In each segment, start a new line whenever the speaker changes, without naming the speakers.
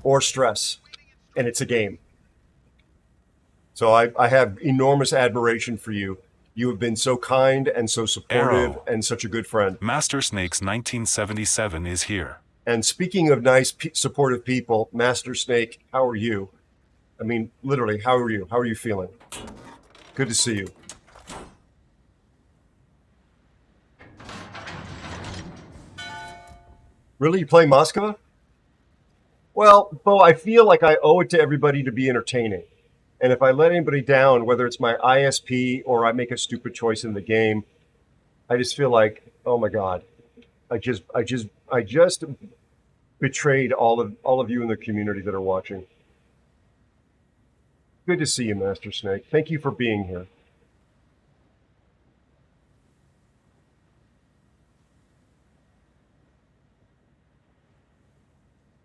or stress, and it's a game. So I have enormous admiration for you. You have been so kind and so supportive
Arrow.
and such a good friend.
Master Snake's 1977 is here.
And speaking of nice, supportive people, Master Snake, how are you? I mean, literally, how are you? How are you feeling? Good to see you. Really? You play Moscow? Well, Bo, I feel like I owe it to everybody to be entertaining. And if I let anybody down, whether it's my ISP or I make a stupid choice in the game, I just feel like, oh my God, I just betrayed all of you in the community that are watching. Good to see you, Master Snake. Thank you for being here.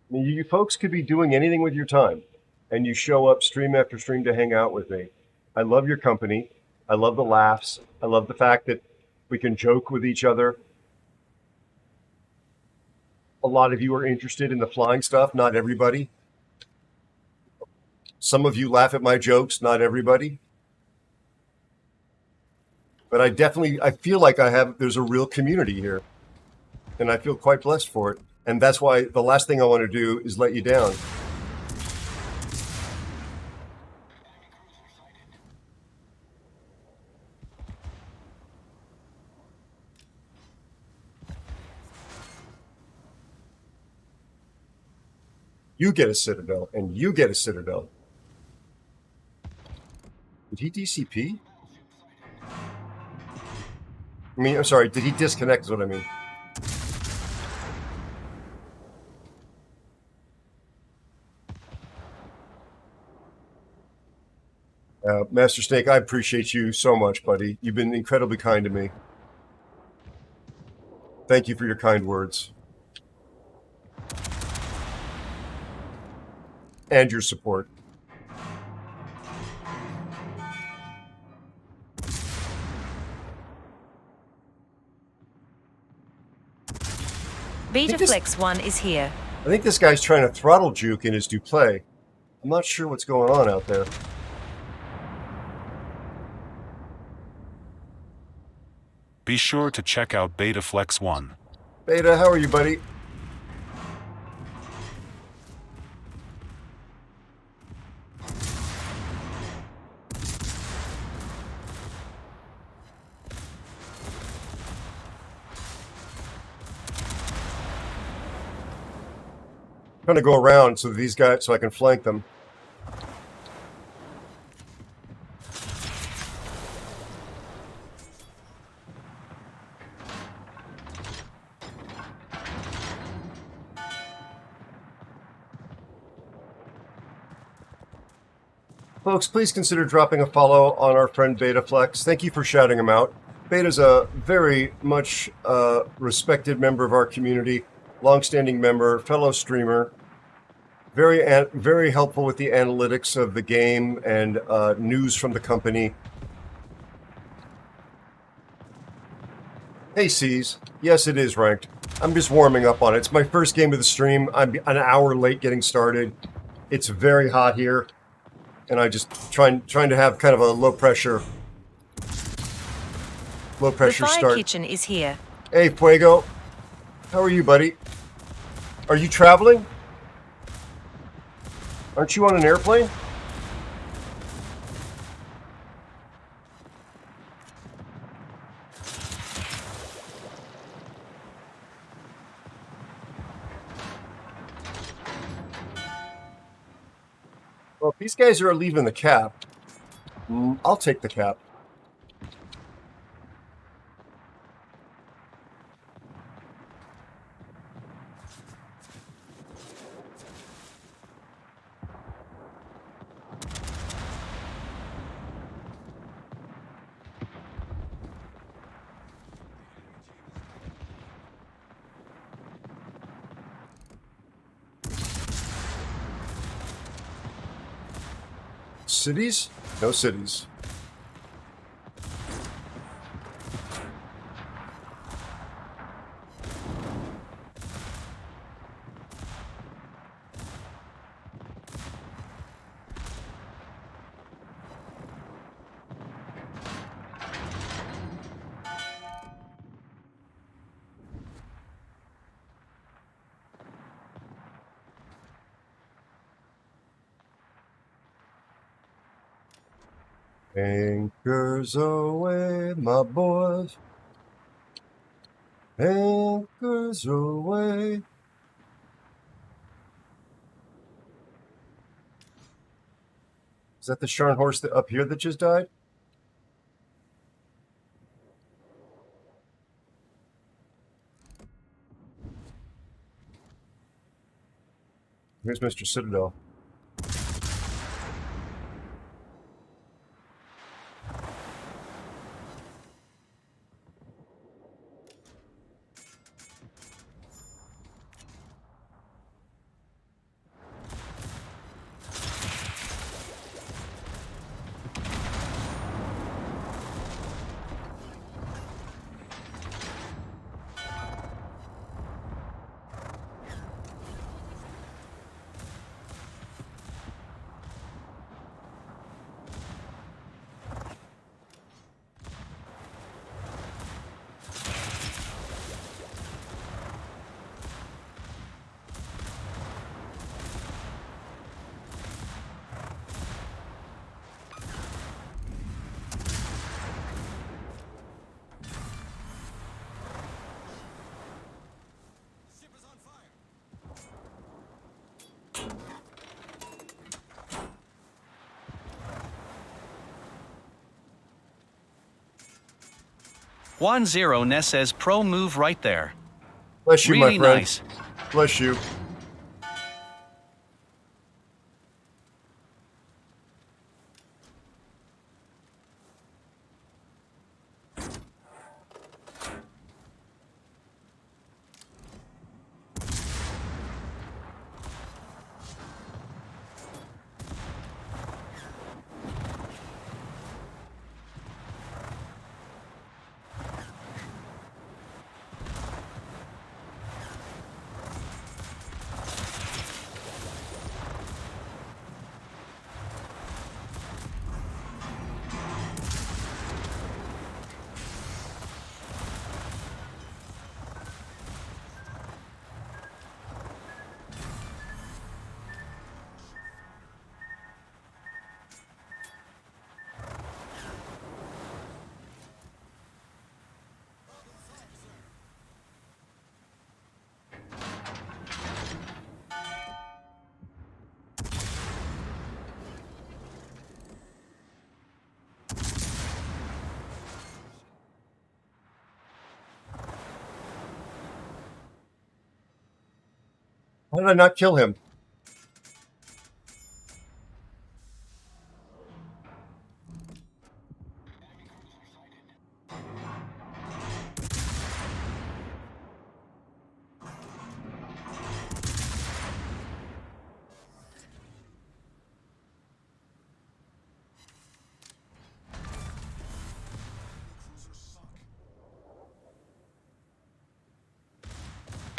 I mean, you folks could be doing anything with your time, and you show up stream after stream to hang out with me. I love your company. I love the laughs. I love the fact that we can joke with each other. A lot of you are interested in the flying stuff, not everybody. Some of you laugh at my jokes, not everybody. But I feel like there's a real community here, and I feel quite blessed for it. And that's why the last thing I want to do is let you down. You get a Citadel, and you get a Citadel. Did he DCP? I mean, I'm sorry, did he disconnect is what I mean. Master Snake, I appreciate you so much, buddy. You've been incredibly kind to me. Thank you for your kind words. And your support.
BetaFlex1 is here.
I think this guy's trying to throttle juke in his duplay. I'm not sure what's going on out there.
Be sure to check out BetaFlex1.
Beta, how are you, buddy? I'm trying to go around so these guys, so I can flank them. Folks, please consider dropping a follow on our friend BetaFlex. Thank you for shouting him out. Beta's a very much respected member of our community, longstanding member, fellow streamer, very helpful with the analytics of the game and news from the company. Hey, C's. Yes, it is ranked. I'm just warming up on it. It's my first game of the stream. I'm an hour late getting started. It's very hot here, and I just trying to have kind of a low pressure
The fire
start.
kitchen is here.
Hey, Fuego. How are you, buddy? Are you traveling? Aren't you on an airplane? Well, if these guys are leaving the cap, I'll take the cap. Cities? No cities. Anchors away, my boys. Anchors away. Is that the Sharn horse that up here that just died? Here's Mr. Citadel.
Juan Zero Ness says pro move right there.
Bless you,
Really
my friend.
nice.
Bless you. How did I not kill him?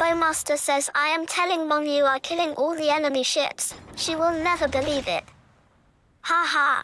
Bowmaster says, I am telling Mong you are killing all the enemy ships. She will never believe it. Ha ha.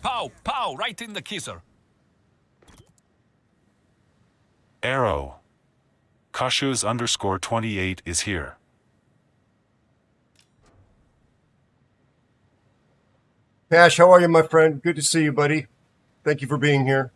Pow, pow, right in the kisser.
Arrow. Kashuz_28 is here.
Cash, how are you, my friend? Good to see you, buddy. Thank you for being here.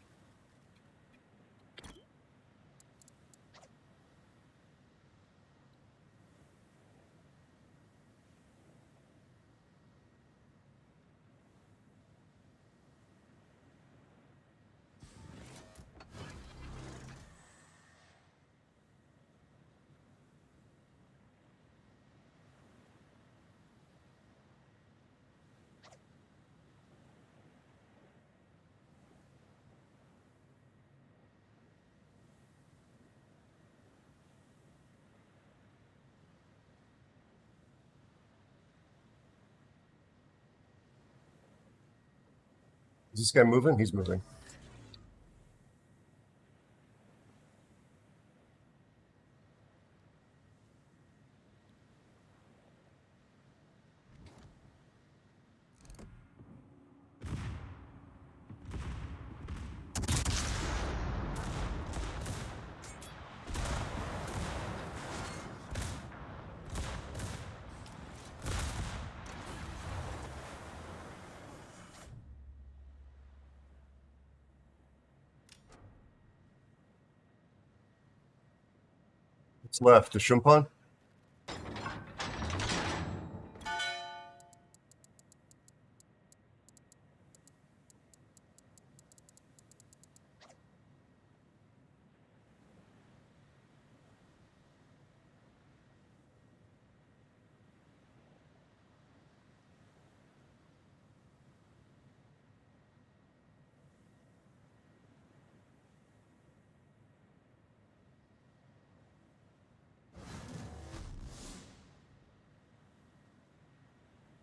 Is this guy moving? He's moving. What's left? A Shumpon?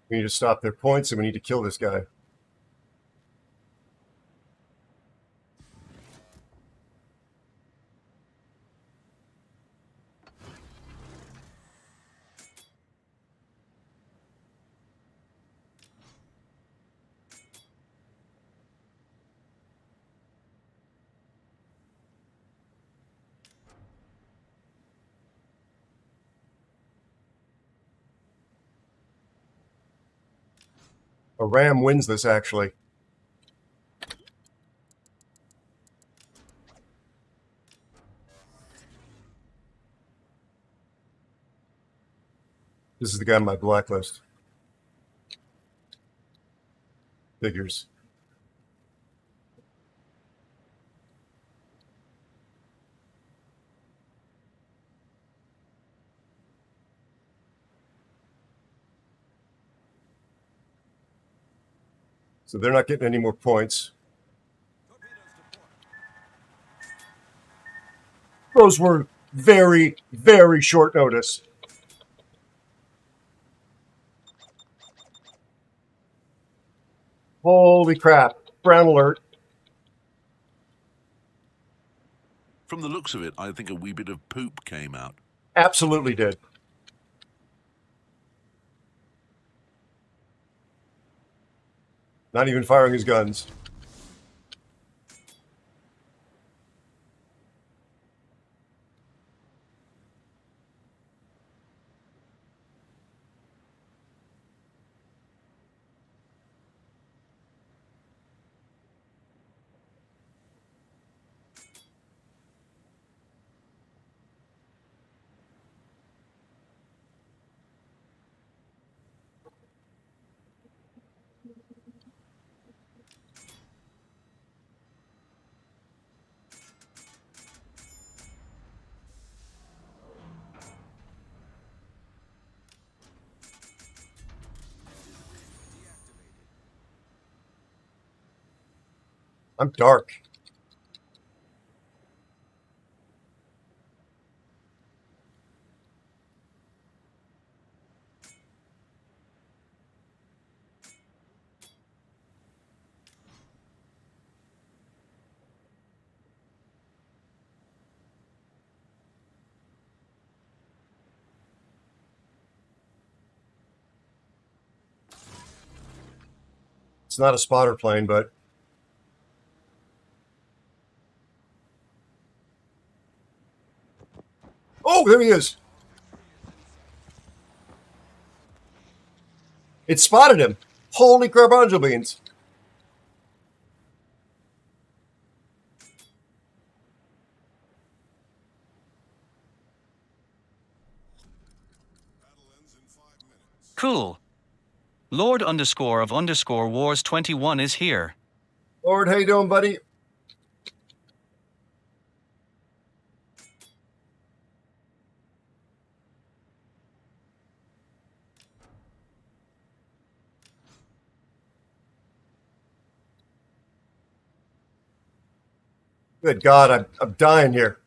We need to stop their points and we need to kill this guy. A ram wins this, actually. This is the guy on my blacklist. Figures. So they're not getting any more points. Those were very, very short notice. Holy crap. Brown alert.
From the looks of it, I think a wee bit of poop came out.
Absolutely did. Not even firing his guns. I'm dark. It's not a spotter plane, but oh, there he is. It spotted him. Holy garbanzo beans.
Cool. Lord underscore of underscore Wars 21 is here.
Lord, how you doing, buddy? Good God, I'm dying here.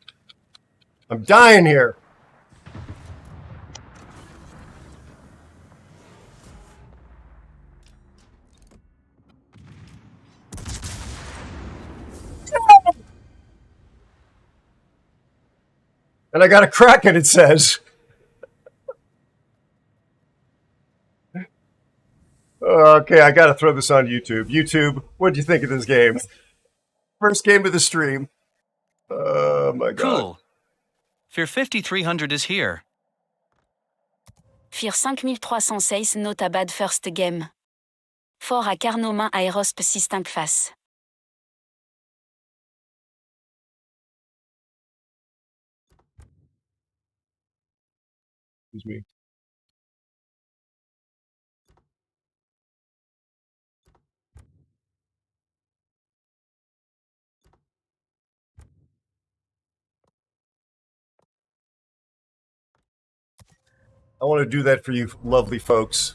I'm dying here. And I got a crack it says. Okay, I got to throw this on YouTube. YouTube, what'd you think of this game? First game of the stream. Oh my God.
Cool. Fear 5300 is here.
Fear 5306 note a bad first game. Fort à Carnomain aerospace face.
Excuse me. I want to do that for you lovely folks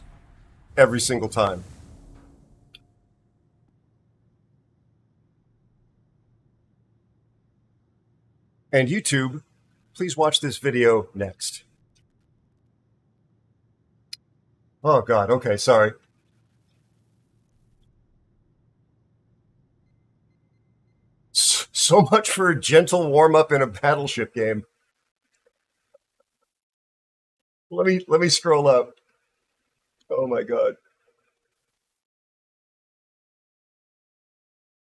every single time. And YouTube, please watch this video next. Oh, God. Okay, sorry. So much for a gentle warm-up in a battleship game. Let me scroll up. Oh, my God.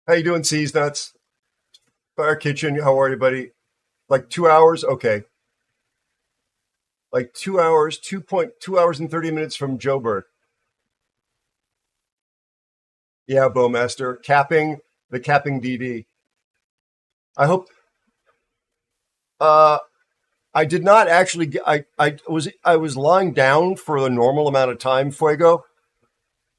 How you doing, C's Nuts? Fire Kitchen, how are you, buddy? Like 2 hours? Okay. Like 2 hours, 2 hours and 30 minutes from Joburg. Yeah, Bowmaster. The capping DD. I hope I did not actually get, I was lying down for the normal amount of time, Fuego,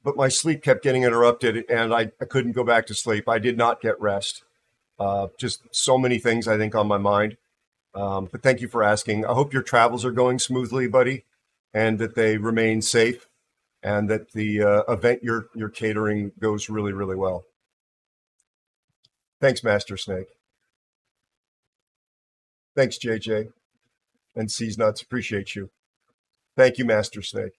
but my sleep kept getting interrupted and I couldn't go back to sleep. I did not get rest. Just so many things I think on my mind. But thank you for asking. I hope your travels are going smoothly, buddy, and that they remain safe and that the event you're catering goes really, really well. Thanks, Master Snake. Thanks, JJ. And C's Nuts, appreciate you. Thank you, Master Snake.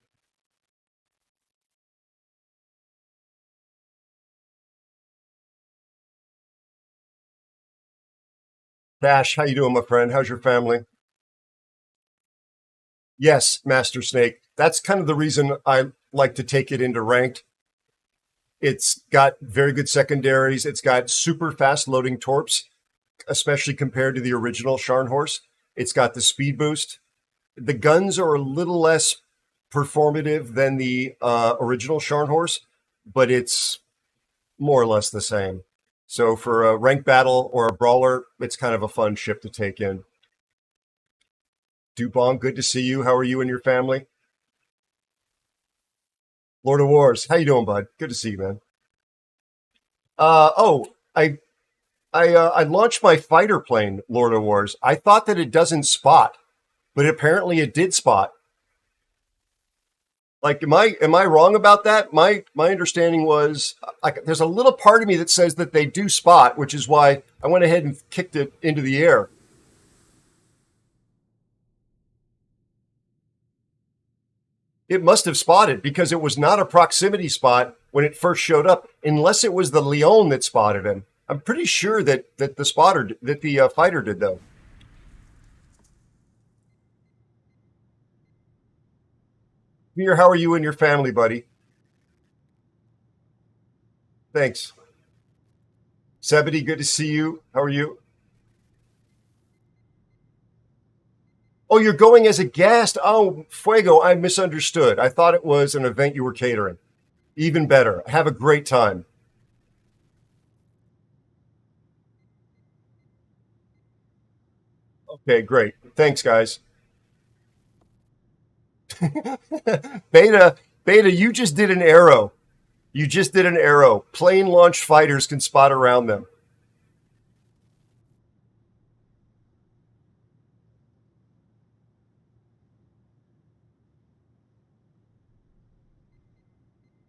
Dash, how you doing, my friend? How's your family? Yes, Master Snake. That's kind of the reason I like to take it into ranked. It's got very good secondaries. It's got super fast loading torps, especially compared to the original Scharnhorst. It's got the speed boost. The guns are a little less performative than the original Scharnhorst, but it's more or less the same. So for a ranked battle or a brawler, it's kind of a fun ship to take in. Dubong, good to see you. How are you and your family? Lord of Wars, how you doing, bud? Good to see you, man. I launched my fighter plane, Lord of Wars. I thought that it doesn't spot, but apparently it did spot. Like, am I wrong about that? My understanding was like there's a little part of me that says that they do spot, which is why I went ahead and kicked it into the air. It must have spotted because it was not a proximity spot when it first showed up, unless it was the Leon that spotted him. I'm pretty sure that the fighter did though. Peter, how are you and your family, buddy? Thanks. Sebedy, good to see you. How are you? Oh, you're going as a guest. Oh, Fuego, I misunderstood. I thought it was an event you were catering. Even better. Have a great time. Okay, great. Thanks, guys. Beta, you just did an arrow. You just did an arrow. Plane launched fighters can spot around them.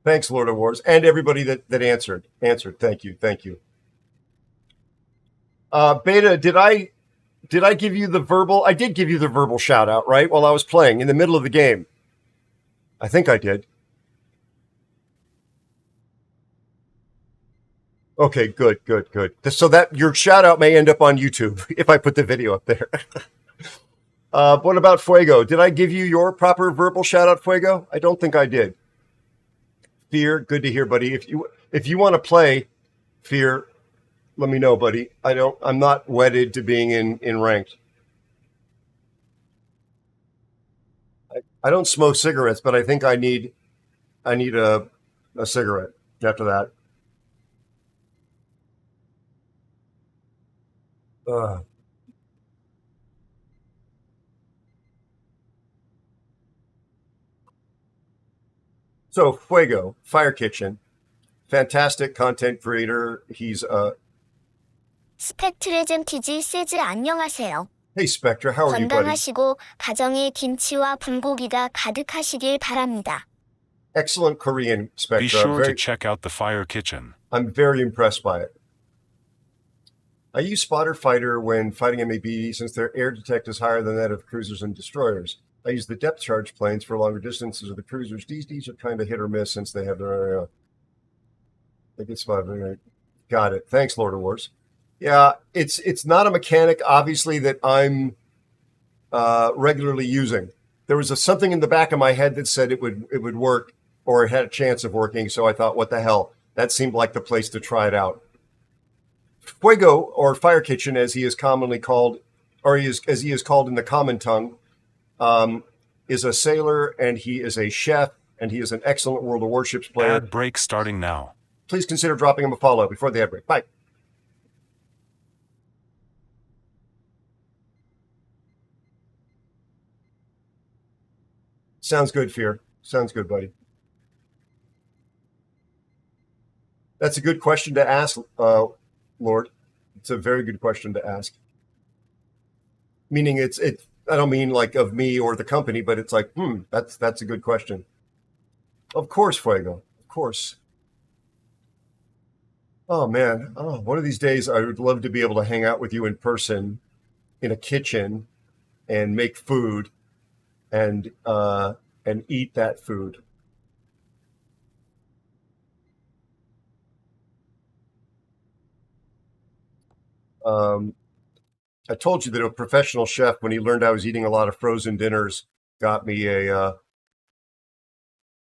Thanks, Lord of Wars, and everybody that answered. Thank you. Beta, did I give you the verbal? I did give you the verbal shout out, right? While I was playing in the middle of the game. I think I did. Okay, good. So that your shout out may end up on YouTube if I put the video up there. What about Fuego? Did I give you your proper verbal shout out, Fuego? I don't think I did. Fear, good to hear, buddy. If you want to play Fear, let me know, buddy. I'm not wedded to being in ranked. I don't smoke cigarettes, but I think I need a cigarette after that. Uh, So Fuego, Fire Kitchen, fantastic content creator. He's
스펙트레즘 TG 세즈 안녕하세요.
hey Spectra, how are you, buddy?
건강하시고 가정에 김치와 불고기가 가득하시길 바랍니다.
Excellent Korean, Spectra.
Be sure to check out the Fire Kitchen.
I'm very impressed by it. I use spotter fighter when fighting MAB since their air detect is higher than that of cruisers and destroyers. I use the depth charge planes for longer distances of the cruisers. These are kind of hit or miss since they have their they get spotted. Right? Got it. Thanks, Lord of Wars. Yeah, it's not a mechanic, obviously, that I'm regularly using. There was something in the back of my head that said it would work, or it had a chance of working. So I thought, what the hell? That seemed like the place to try it out. Fuego, or Fire Kitchen, as he is commonly called, or as he is called in the common tongue, is a sailor, and he is a chef, and he is an excellent World of Warships player.
Ad break starting now.
Please consider dropping him a follow before the ad break. Bye. Sounds good, Fear. Sounds good, buddy. That's a good question to ask, Lord. It's a very good question to ask. Meaning it's I don't mean like of me or the company, but it's like, that's a good question. Of course, Fuego. Of course. Oh man. Oh, one of these days I would love to be able to hang out with you in person in a kitchen and make food and eat that food. I told you that a professional chef, when he learned I was eating a lot of frozen dinners, got me a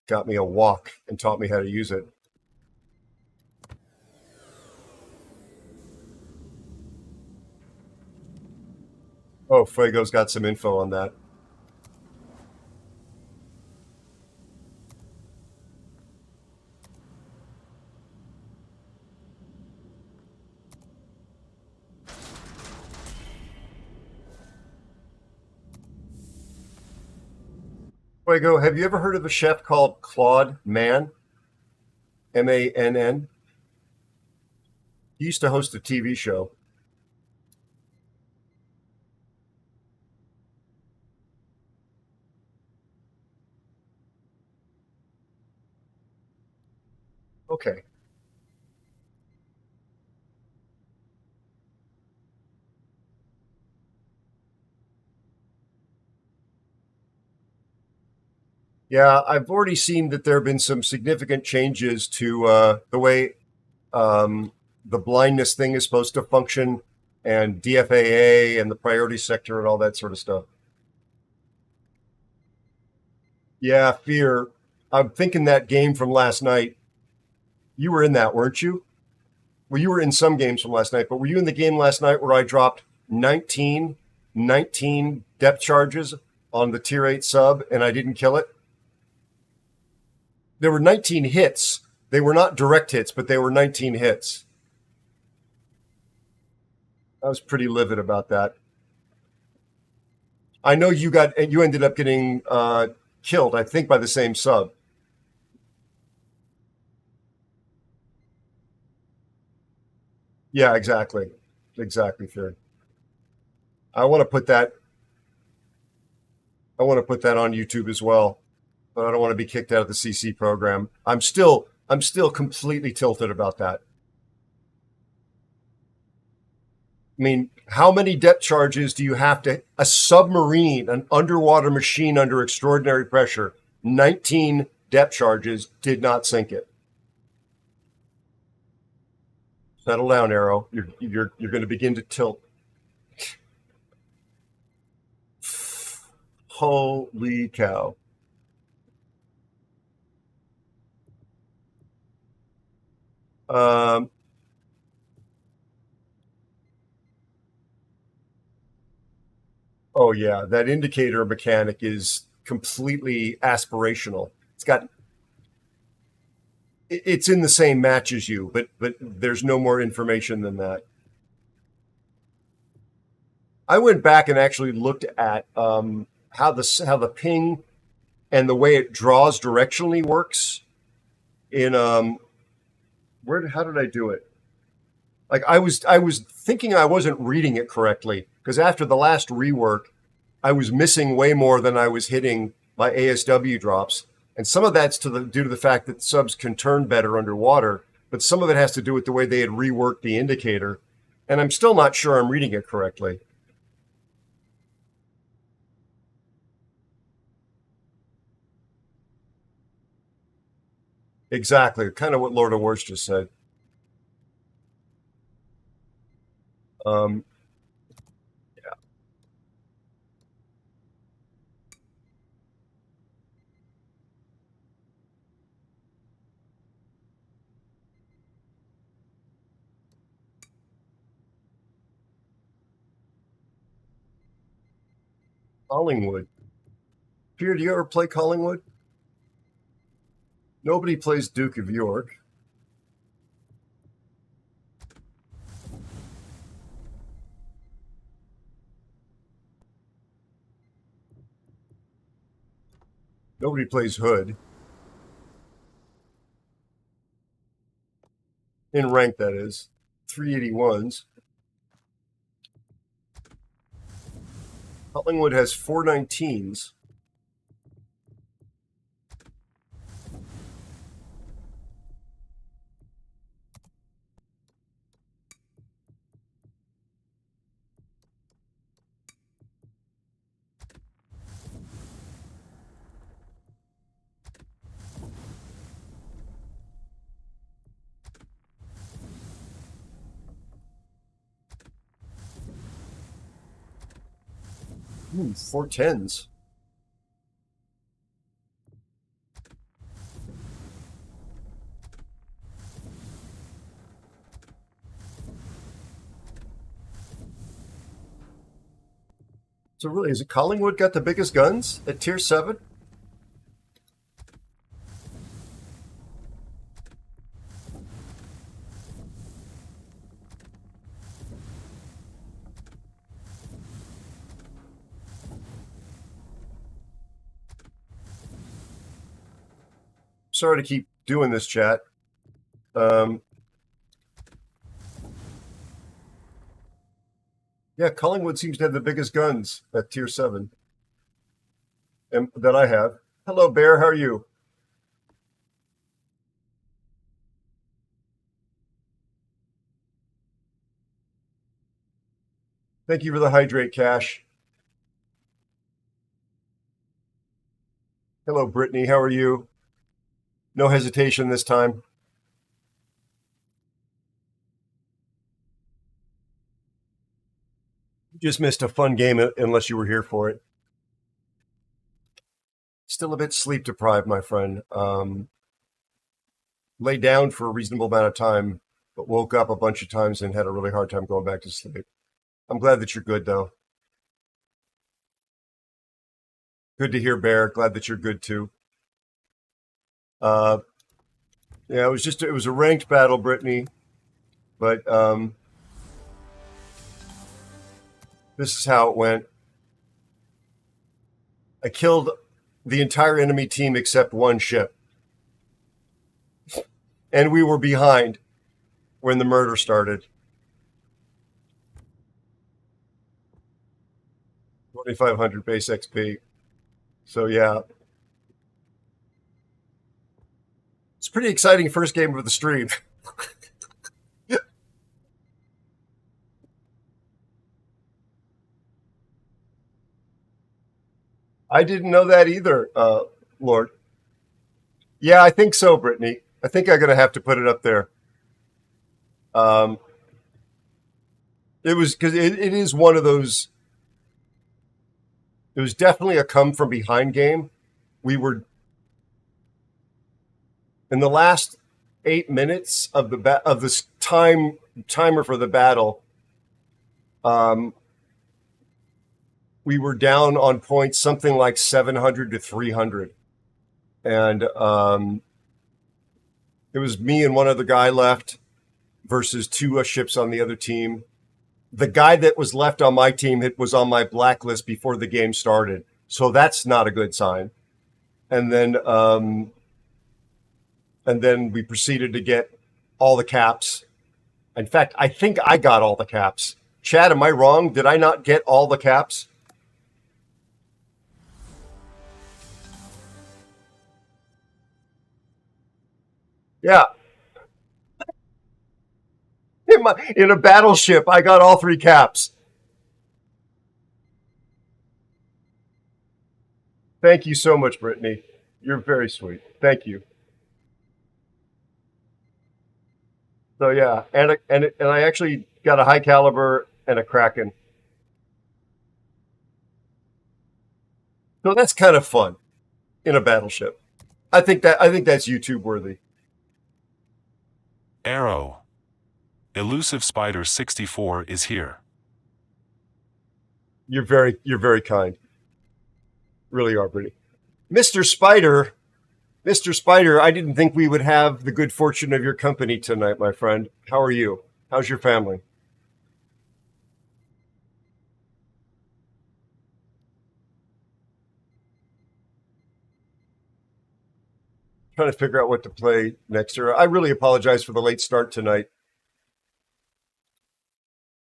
wok and taught me how to use it. Oh, Fuego's got some info on that. Fuego, have you ever heard of a chef called Claude Mann? Mann? He used to host a TV show. Okay. Yeah, I've already seen that there have been some significant changes to the way the blindness thing is supposed to function, and DFAA and the priority sector and all that sort of stuff. Yeah, Fear. I'm thinking that game from last night. You were in that, weren't you? Well, you were in some games from last night, but were you in the game last night where I dropped 19 depth charges on the tier 8 sub and I didn't kill it? There were 19 hits. They were not direct hits, but they were 19 hits. I was pretty livid about that. I know you ended up getting killed, I think, by the same sub. Yeah, exactly. Exactly, Fury. I want to put that on YouTube as well, but I don't want to be kicked out of the CC program. I'm still completely tilted about that. I mean, how many depth charges do you have to a submarine, an underwater machine under extraordinary pressure? 19 depth charges did not sink it. Settle down, Arrow. You're going to begin to tilt. Holy cow. Oh yeah, that indicator mechanic is completely aspirational. It's in the same match as you, but there's no more information than that. I went back and actually looked at how the ping and the way it draws directionally works in how did I do it? Like I was thinking I wasn't reading it correctly, because after the last rework, I was missing way more than I was hitting my ASW drops. And some of that's due to the fact that subs can turn better underwater, but some of it has to do with the way they had reworked the indicator. And I'm still not sure I'm reading it correctly. Exactly, kind of what Lord of Wars just said. Yeah. Collingwood. Pierre, do you ever play Collingwood? Nobody plays Duke of York. Nobody plays Hood. In rank, that is. 381s. Collingwood has 419s. Four tens. So really, is it Collingwood got the biggest guns at tier 7? Sorry to keep doing this, chat. Yeah, Collingwood seems to have the biggest guns at tier 7 and that I have. Hello, Bear. How are you? Thank you for the hydrate, Cash. Hello, Brittany. How are you? No hesitation this time. You just missed a fun game unless you were here for it. Still a bit sleep deprived, my friend. Lay down for a reasonable amount of time, but woke up a bunch of times and had a really hard time going back to sleep. I'm glad that you're good, though. Good to hear, Bear. Glad that you're good, too. Yeah, it was a ranked battle, Brittany, but this is how it went. I killed the entire enemy team except one ship. And we were behind when the murder started. 2,500 base XP. So, yeah. It's a pretty exciting first game of the stream. I didn't know that either, Lord. Yeah, I think so, Brittany. I think I'm going to have to put it up there. It was because it is one of those. It was definitely a come from behind game. We were in the last 8 minutes of this timer for the battle. We were down on points something like 700 to 300, and it was me and one other guy left versus two ships on the other team. The guy that was left on my team was on my blacklist before the game started, so that's not a good sign. and then we proceeded to get all the caps. In fact, I think I got all the caps. Chad, am I wrong? Did I not get all the caps? Yeah. In a battleship, I got all 3 caps. Thank you so much, Brittany. You're very sweet. Thank you. So yeah, and I actually got a high caliber and a Kraken. So that's kind of fun in a battleship. I think that's YouTube worthy.
Arrow. Elusive Spider 64 is here.
You're very kind. Really are, Brittany. Mr. Spider, I didn't think we would have the good fortune of your company tonight, my friend. How are you? How's your family? Trying to figure out what to play next year. I really apologize for the late start tonight.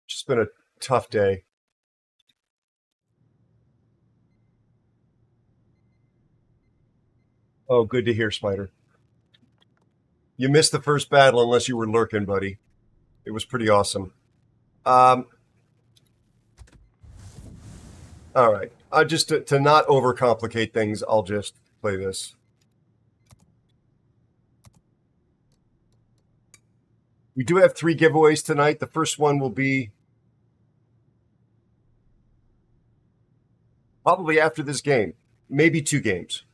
It's just been a tough day. Oh, good to hear, Spider. You missed the first battle unless you were lurking, buddy. It was pretty awesome. All right. Just to not overcomplicate things, I'll just play this. We do have 3 giveaways tonight. The first one will be probably after this game. Maybe 2 games.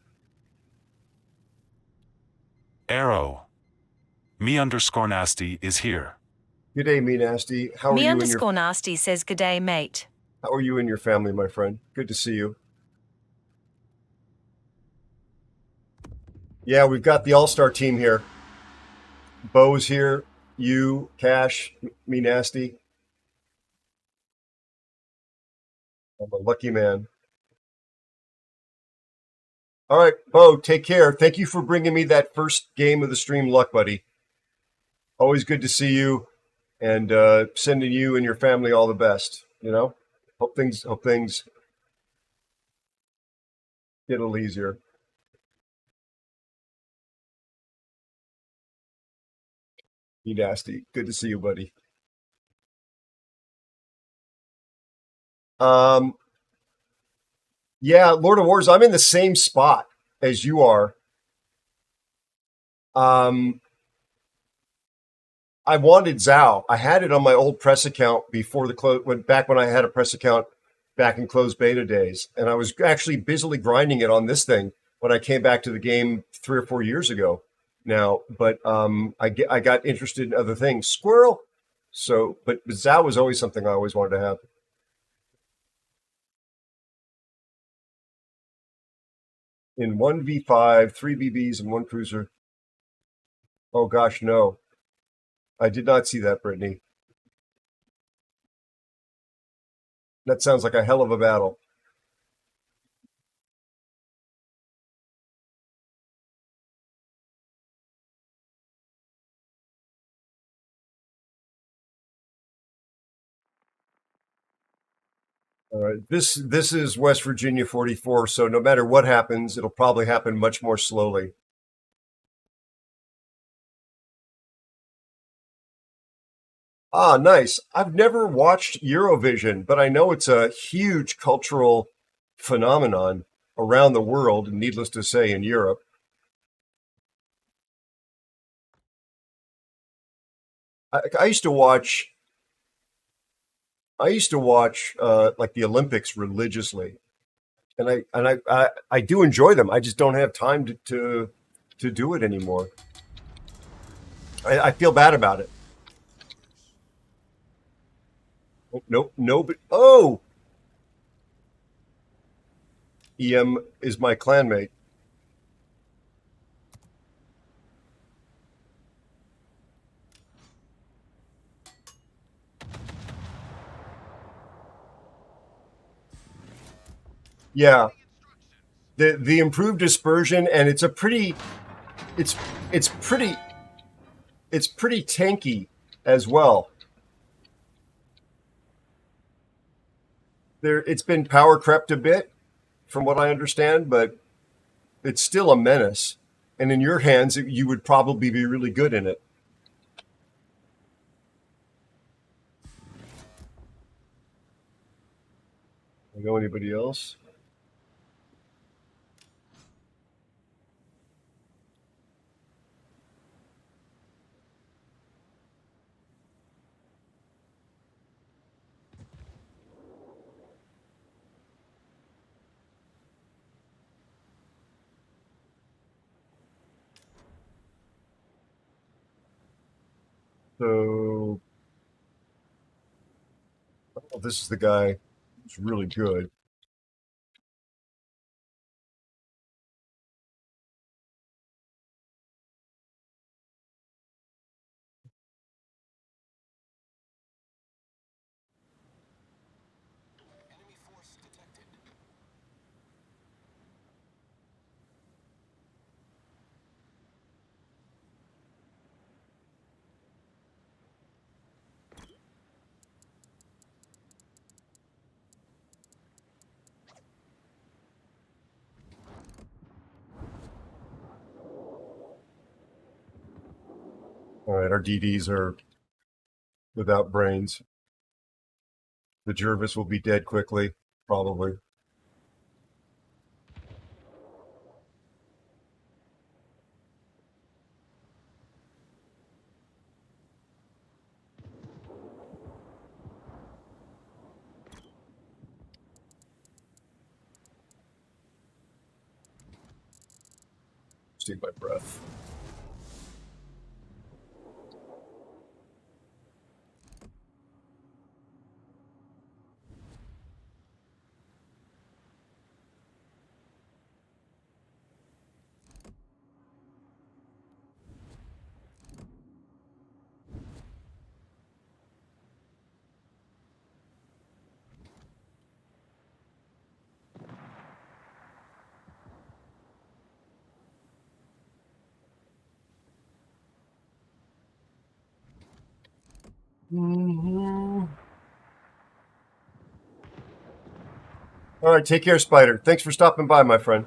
Arrow. Me_nasty is here.
Good day, Me Nasty. How are
Me
you
underscore nasty says good day, mate.
How are you and your family, my friend? Good to see you. Yeah, we've got the all-star team here. Bo's here. You, Cash, Me Nasty. I'm a lucky man. All right, Bo, take care. Thank you for bringing me that first game of the stream luck, buddy. Always good to see you, and sending you and your family all the best. You know, hope things get a little easier. Me Nasty, good to see you, buddy. Yeah, Lord of Wars, I'm in the same spot as you are. I wanted Zao. I had it on my old press account before back when I had a press account back in closed beta days, and I was actually busily grinding it on this thing when I came back to the game 3 or 4 years ago now. But I got interested in other things. Squirrel. So, but Zao was always something I always wanted to have. In 1v5, 3 BBs, and 1 cruiser. Oh gosh, no. I did not see that, Brittany. That sounds like a hell of a battle. All right, this is West Virginia 44, so no matter what happens, it'll probably happen much more slowly. Ah, nice. I've never watched Eurovision, but I know it's a huge cultural phenomenon around the world, and needless to say, in Europe. I used to watch. I used to watch like the Olympics religiously, and I do enjoy them. I just don't have time to do it anymore. I feel bad about it. Nope, no, but oh, EM is my clanmate. Yeah, the improved dispersion, and it's a pretty, it's pretty tanky as well. It's been power crept a bit, from what I understand, but it's still a menace. And in your hands, you would probably be really good in it. I know anybody else? So, oh, this is the guy who's really good. All right, our DDs are without brains. The Jervis will be dead quickly, probably. Just take my breath. All right, take care, Spider. Thanks for stopping by, my friend.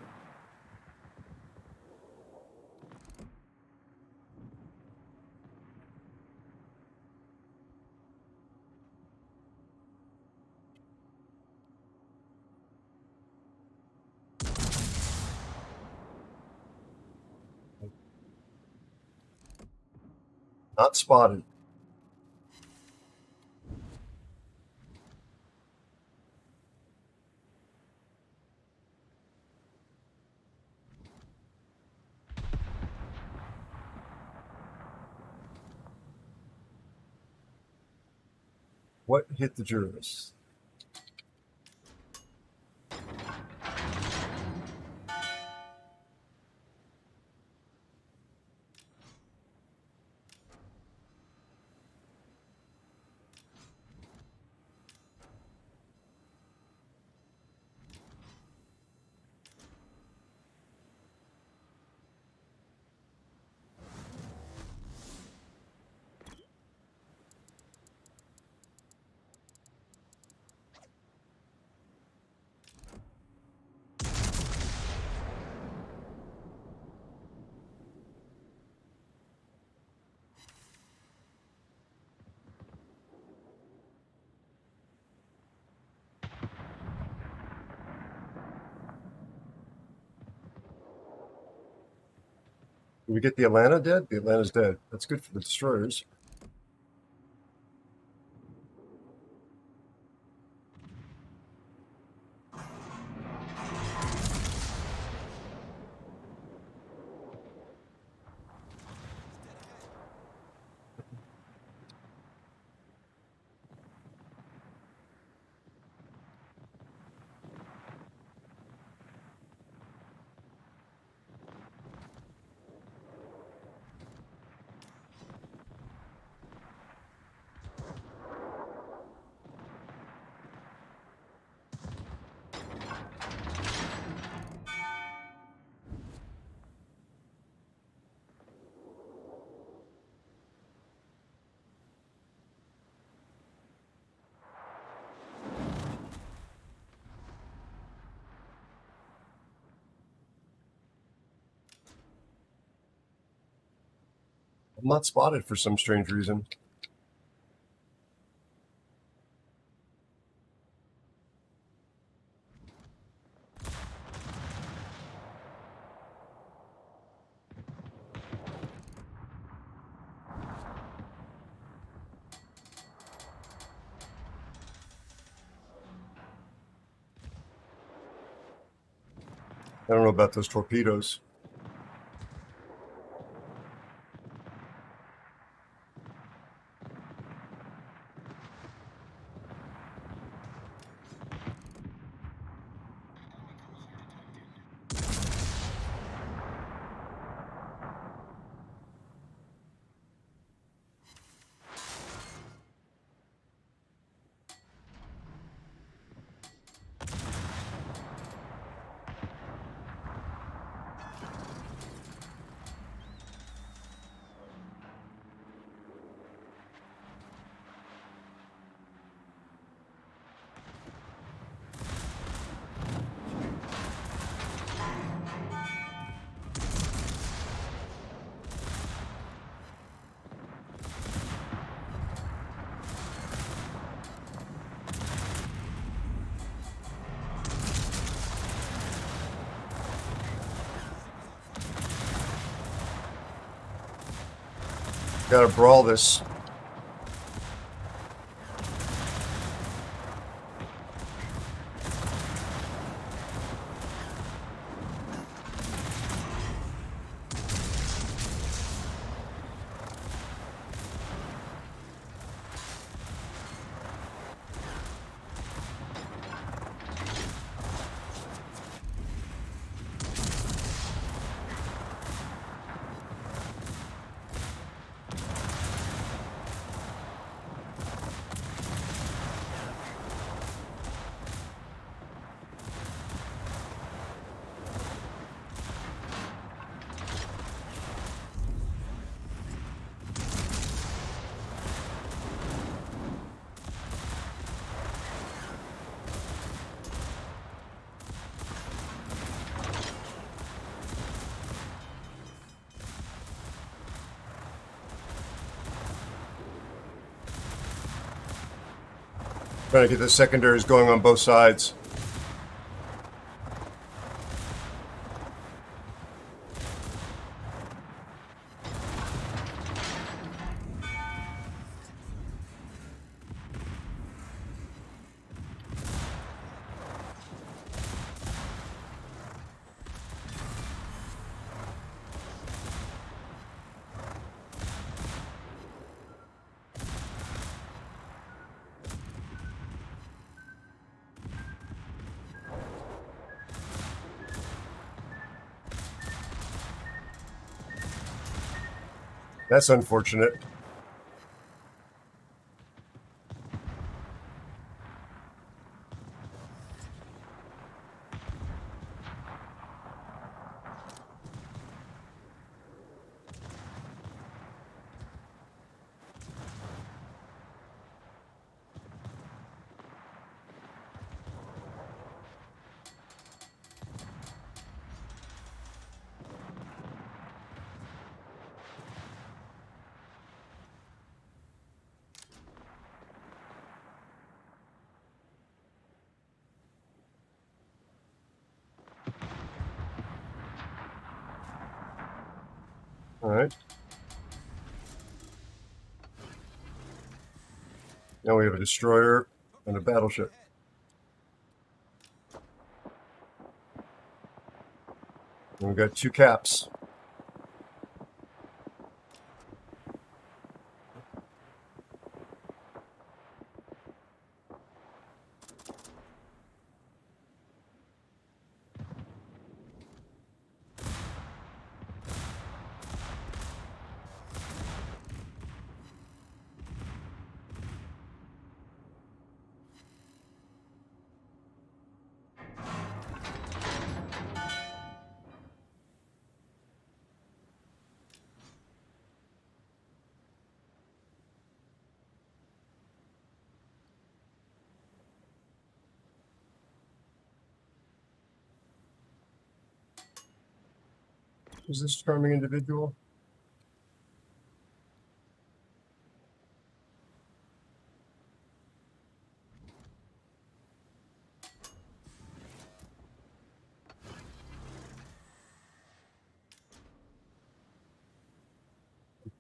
Not spotted. What hit the Jervis? Did we get the Atlanta dead? The Atlanta's dead. That's good for the destroyers. I'm not spotted for some strange reason. I don't know about those torpedoes. Gotta brawl this. Trying to get the secondaries going on both sides. That's unfortunate. All right. Now we have a destroyer and a battleship. And we've got two caps. Who's this charming individual?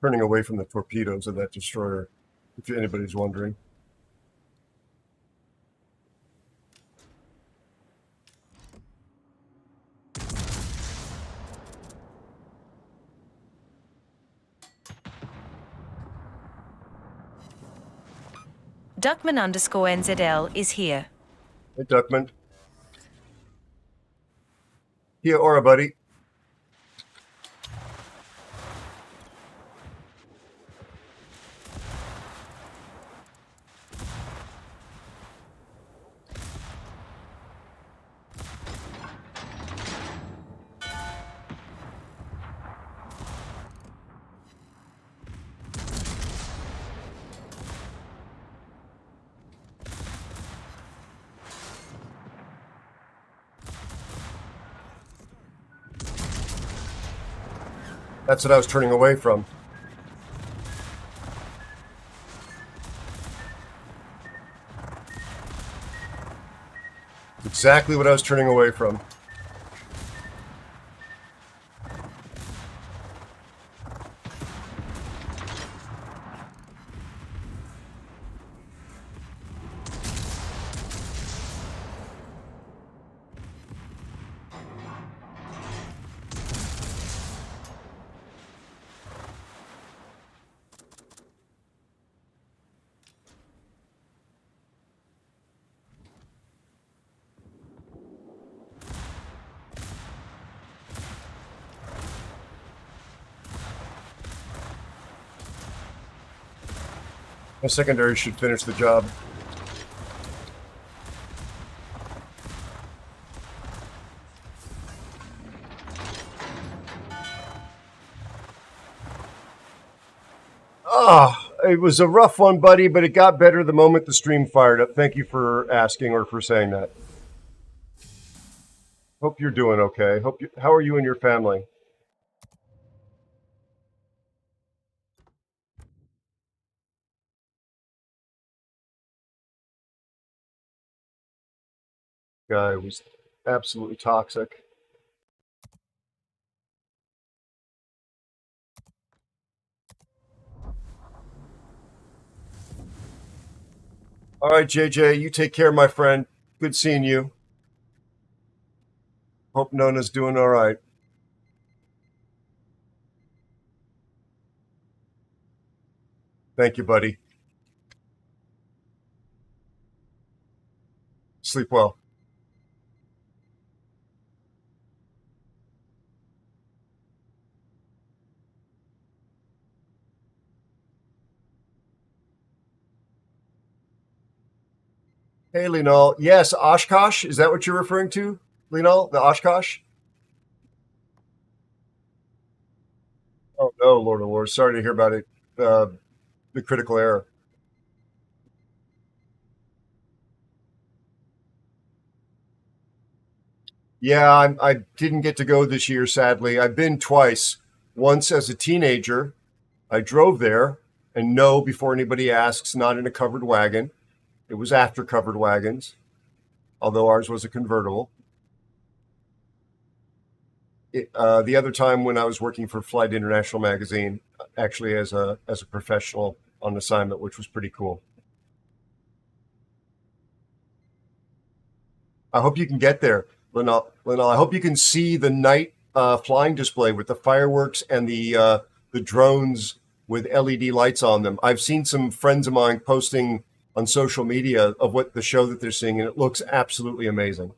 turning away from the torpedoes of that destroyer, if anybody's wondering.
Duckman_NZL is here.
Hey, Duckman. Kia ora, buddy. That's what I was turning away from. Exactly what I was turning away from. My secondary should finish the job. It was a rough one, buddy, but it got better the moment the stream fired up. Thank you for asking or for saying that. Hope you're doing okay. How are you and your family? Guy was absolutely toxic. All right, JJ, you take care, my friend. Good seeing you. Hope Nona's doing all right. Thank you, buddy. Sleep well. Hey, Linal. Yes, Oshkosh. Is that what you're referring to, Linal? The Oshkosh? Oh, no, Lord of Wars. Sorry to hear about it. The critical error. Yeah, I didn't get to go this year, sadly. I've been twice. Once as a teenager, I drove there, and no, before anybody asks, not in a covered wagon. It was after covered wagons, although ours was a convertible. The other time when I was working for Flight International magazine, actually as a professional on assignment, which was pretty cool. I hope you can get there, Linal. I hope you can see the night flying display with the fireworks and the drones with LED lights on them. I've seen some friends of mine posting on social media of what the show that they're seeing, and it looks absolutely amazing.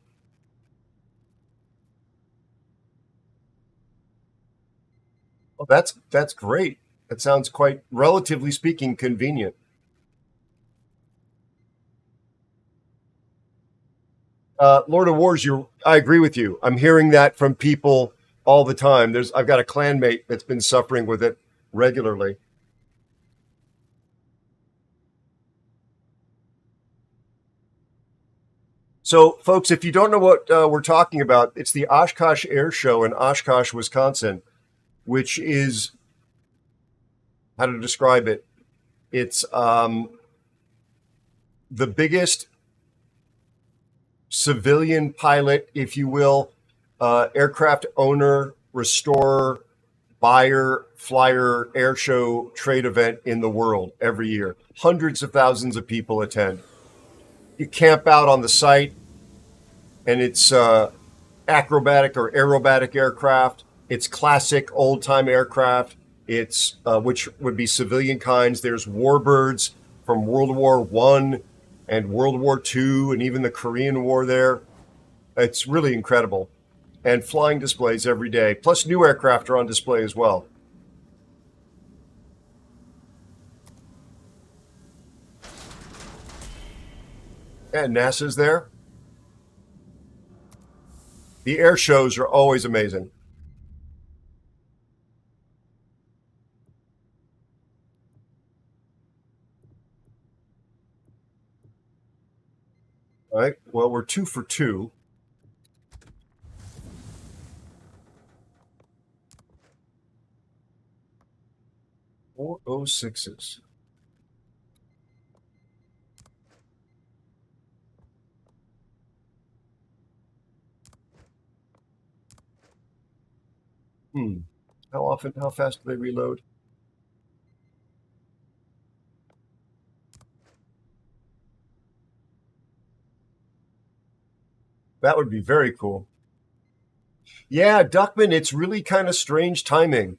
Well, that's great. That sounds quite, relatively speaking, convenient. Lord of Wars, I agree with you. I'm hearing that from people all the time. I've got a clanmate that's been suffering with it regularly. So, folks, if you don't know what we're talking about, it's the Oshkosh Air Show in Oshkosh, Wisconsin, which is, how to describe it? It's the biggest civilian pilot, if you will, aircraft owner, restorer, buyer flyer air show trade event in the world every year. Hundreds of thousands of people attend. You camp out on the site, and it's acrobatic or aerobatic aircraft. It's classic old-time aircraft. It's which would be civilian kinds. There's warbirds from World War I and World War II and even the Korean War there. It's really incredible. And flying displays every day. Plus new aircraft are on display as well. And NASA's there. The air shows are always amazing. All right. Well, we're 2 for 2. Four 06s. How fast do they reload? That would be very cool. Yeah, Duckman, it's really kind of strange timing.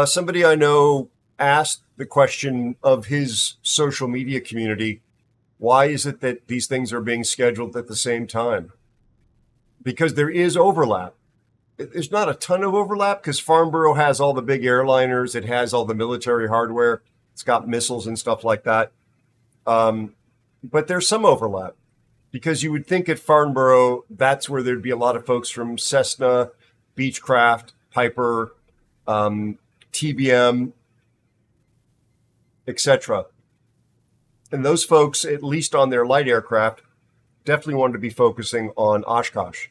Somebody I know asked the question of his social media community, why is it that these things are being scheduled at the same time? Because there is overlap. There's not a ton of overlap because Farnborough has all the big airliners. It has all the military hardware. It's got missiles and stuff like that. But there's some overlap because you would think at Farnborough, that's where there'd be a lot of folks from Cessna, Beechcraft, Piper, TBM, etc. And those folks, at least on their light aircraft, definitely wanted to be focusing on Oshkosh.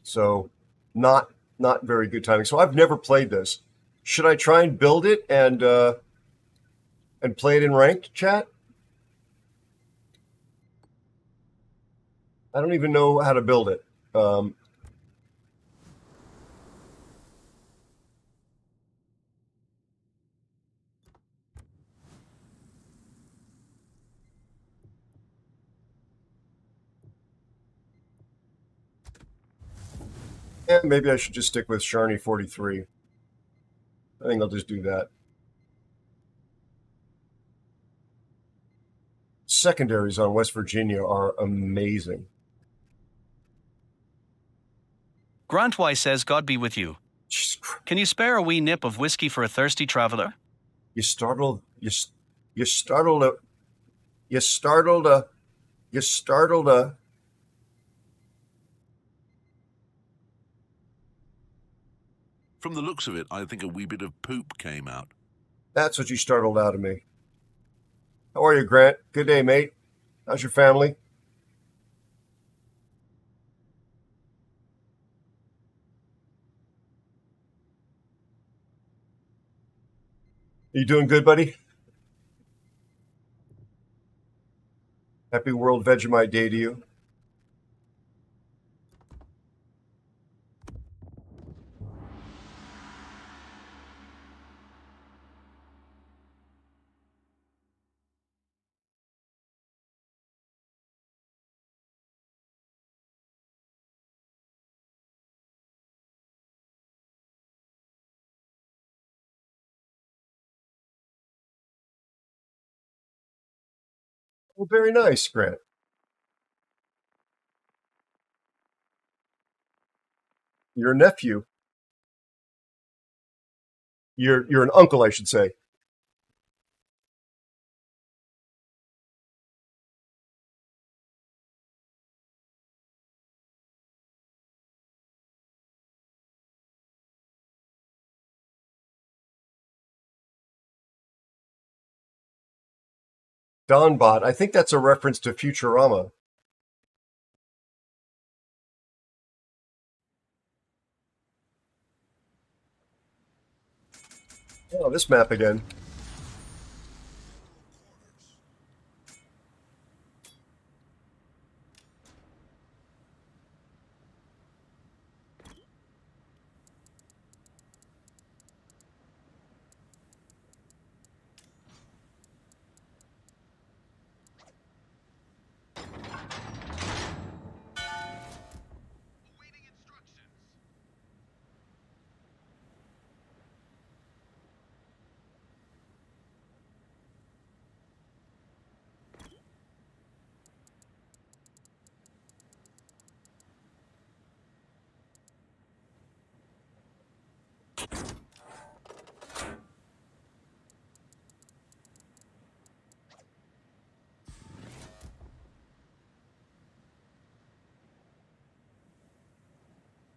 So not very good timing. So I've never played this. Should I try and build it and play it in ranked, chat? I don't even know how to build it. Maybe I should just stick with Sharney 43. I think I'll just do that. Secondaries on West Virginia are amazing.
Grant Y says, God be with you. Can you spare a wee nip of whiskey for a thirsty traveller?
You startled a
From the looks of it, I think a wee bit of poop came out.
That's what you startled out of me. How are you, Grant? Good day, mate. How's your family? You doing good, buddy? Happy World Vegemite Day to you. Well, very nice, Grant. You're a nephew. You're an uncle, I should say. Donbot. I think that's a reference to Futurama. Oh, this map again.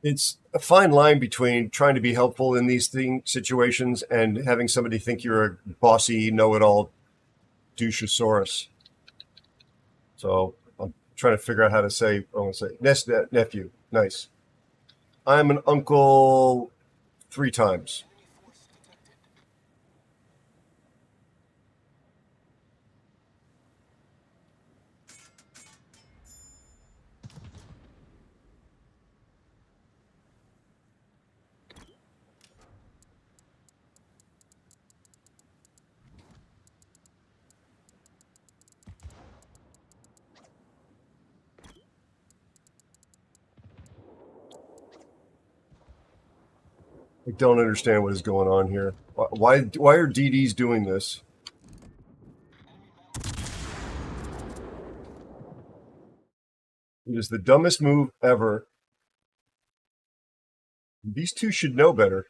It's a fine line between trying to be helpful in these situations and having somebody think you're a bossy, know-it-all douchosaurus. So I'm trying to figure out how to say, I want to say, nephew. Nice. I'm an uncle 3 times. I don't understand what is going on here. Why are DDs doing this? It is the dumbest move ever. These two should know better.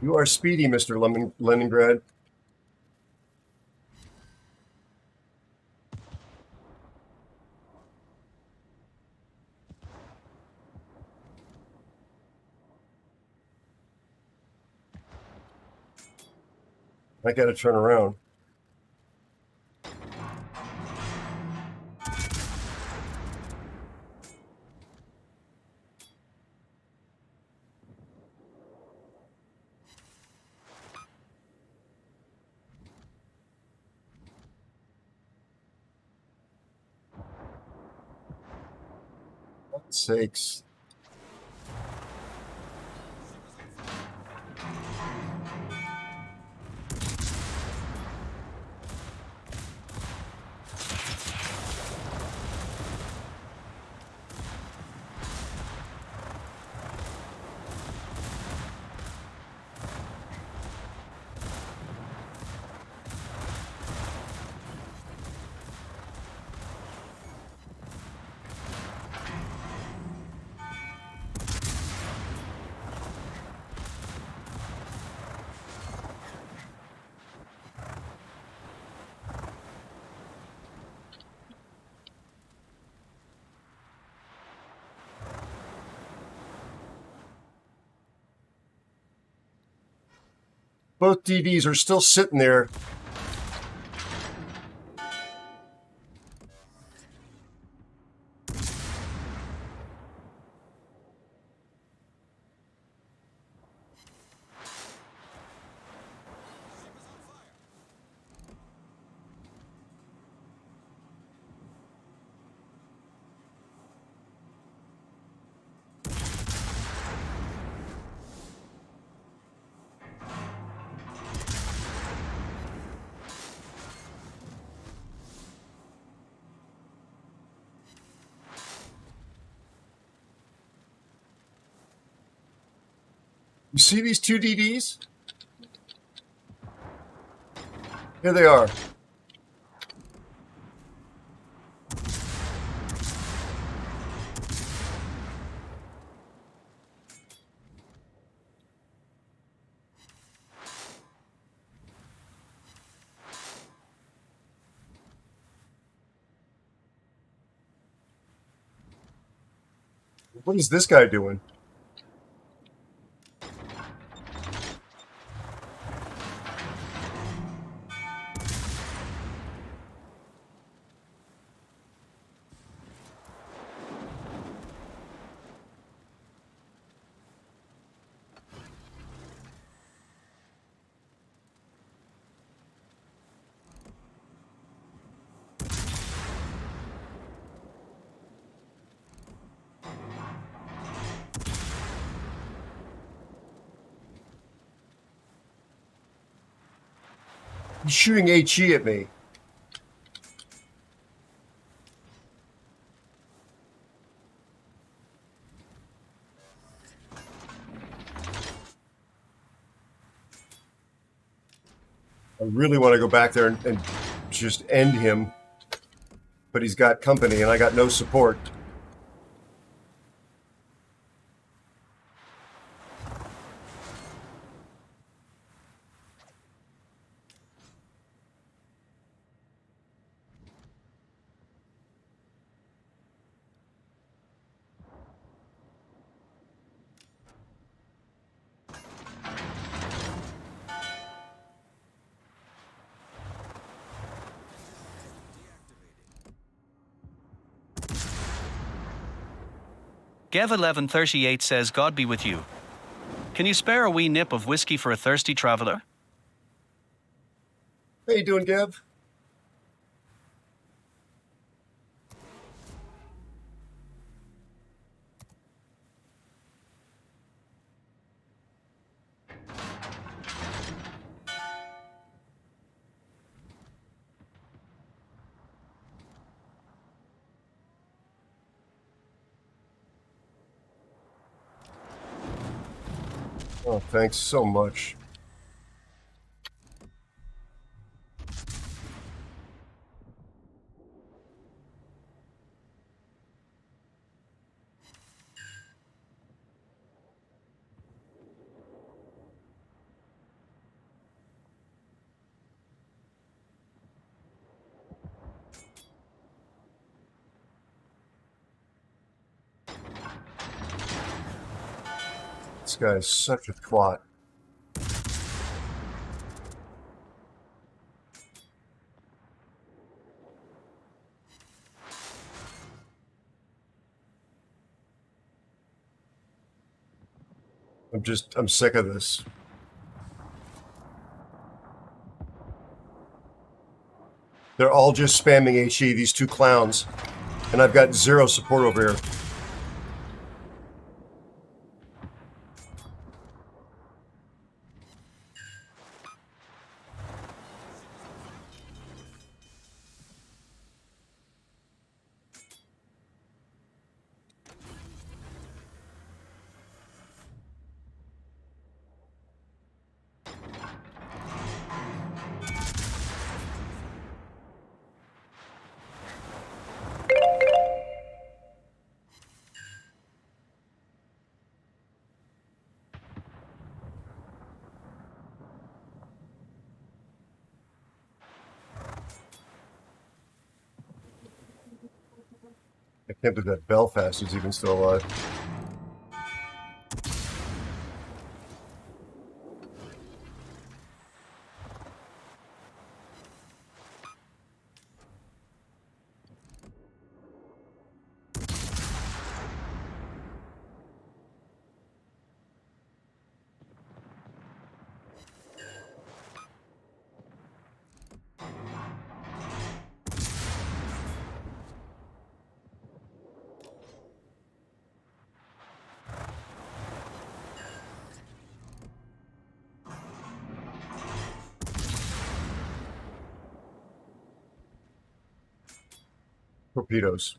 You are speedy, Mr. Leningrad. I gotta turn around. For God's sakes. Both DDs are still sitting there. You see these two DDs? Here they are. What is this guy doing? He's shooting HE at me. I really want to go back there and just end him, but he's got company and I got no support.
Gev1138 says God be with you. Can you spare a wee nip of whiskey for a thirsty traveler?
How you doing, Gav? Oh, thanks so much. This guy is such a twat. I'm sick of this. They're all just spamming HE, these two clowns. And I've got zero support over here. I can't believe that Belfast is even still alive. Torpedoes.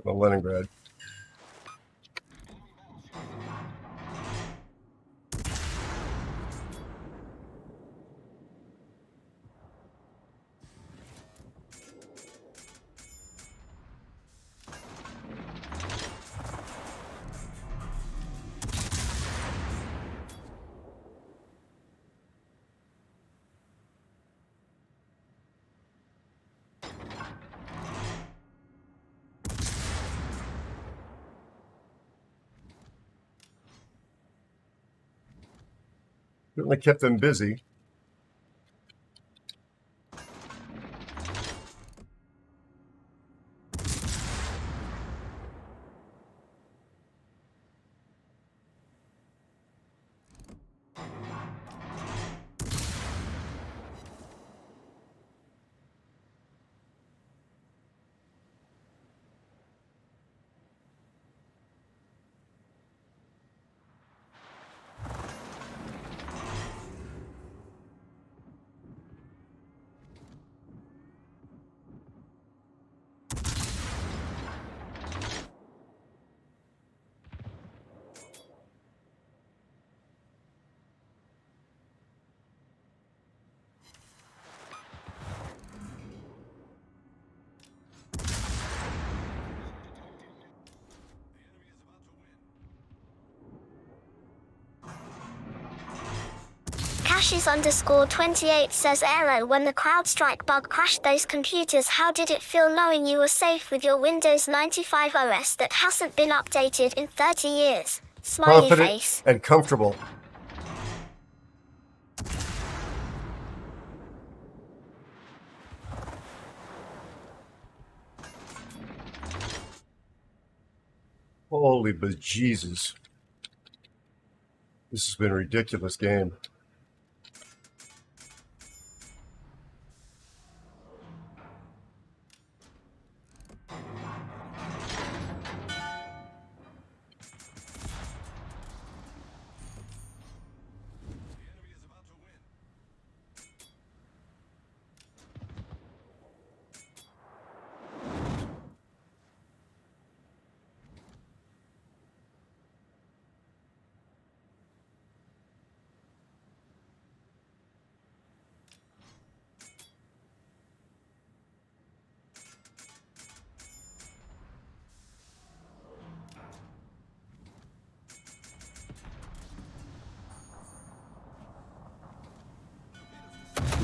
Well, Leningrad. Certainly kept them busy.
Cashes_28 says Aero, when the CrowdStrike bug crashed those computers, how did it feel knowing you were safe with your Windows 95 OS that hasn't been updated in 30 years? Smiley
Confident
face.
and comfortable. Holy bejesus. This has been a ridiculous game.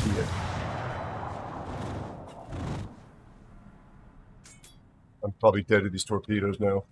Idiot. I'm probably dead to these torpedoes now.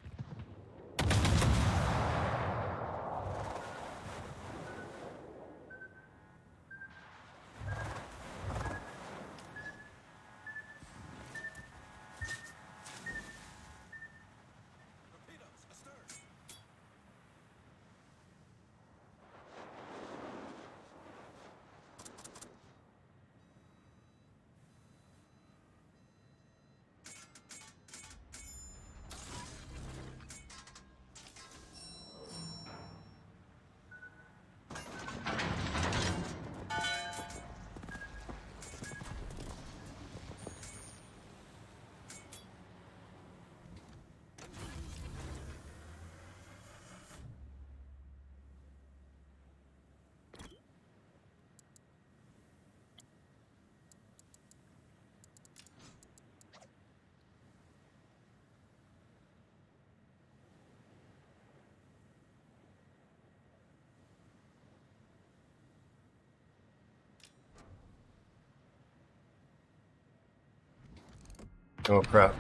Oh, crap.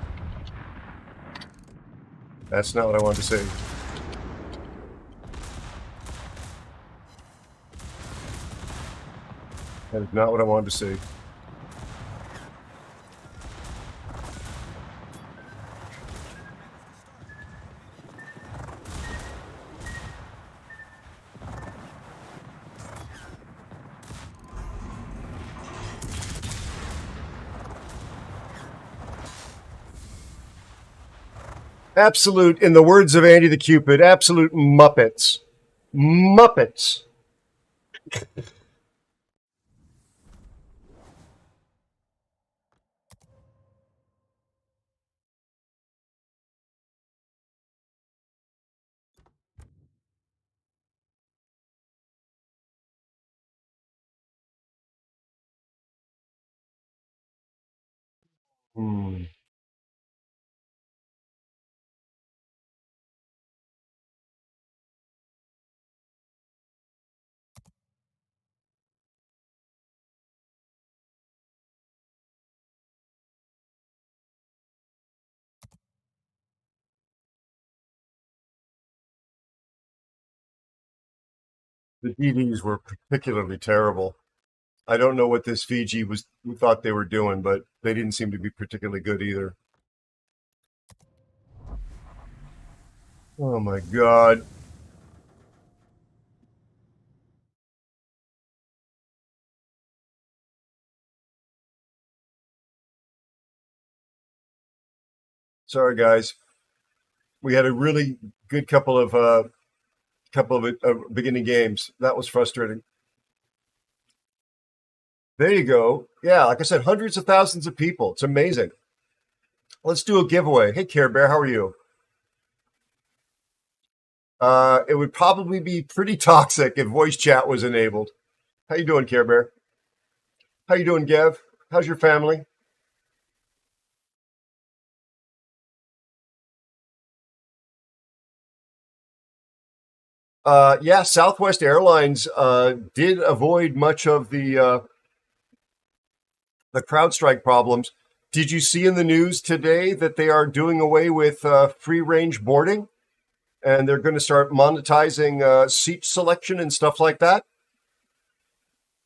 That's not what I wanted to say. That is not what I wanted to say. Absolute, in the words of Andy the Cupid, absolute Muppets. Muppets. Hmm. The DDs were particularly terrible. I don't know what this Fiji thought they were doing, but they didn't seem to be particularly good either. Oh my god. Sorry, guys. We had a really good couple of beginning games. That was frustrating. There you go. Yeah, like I said, hundreds of thousands of people. It's amazing. Let's do a giveaway. Hey, Care Bear, how are you? It would probably be pretty toxic if voice chat was enabled. How you doing, Care Bear? How you doing, Gev? How's your family? Yeah, Southwest Airlines did avoid much of the CrowdStrike problems. Did you see in the news today that they are doing away with free range boarding, and they're going to start monetizing seat selection and stuff like that?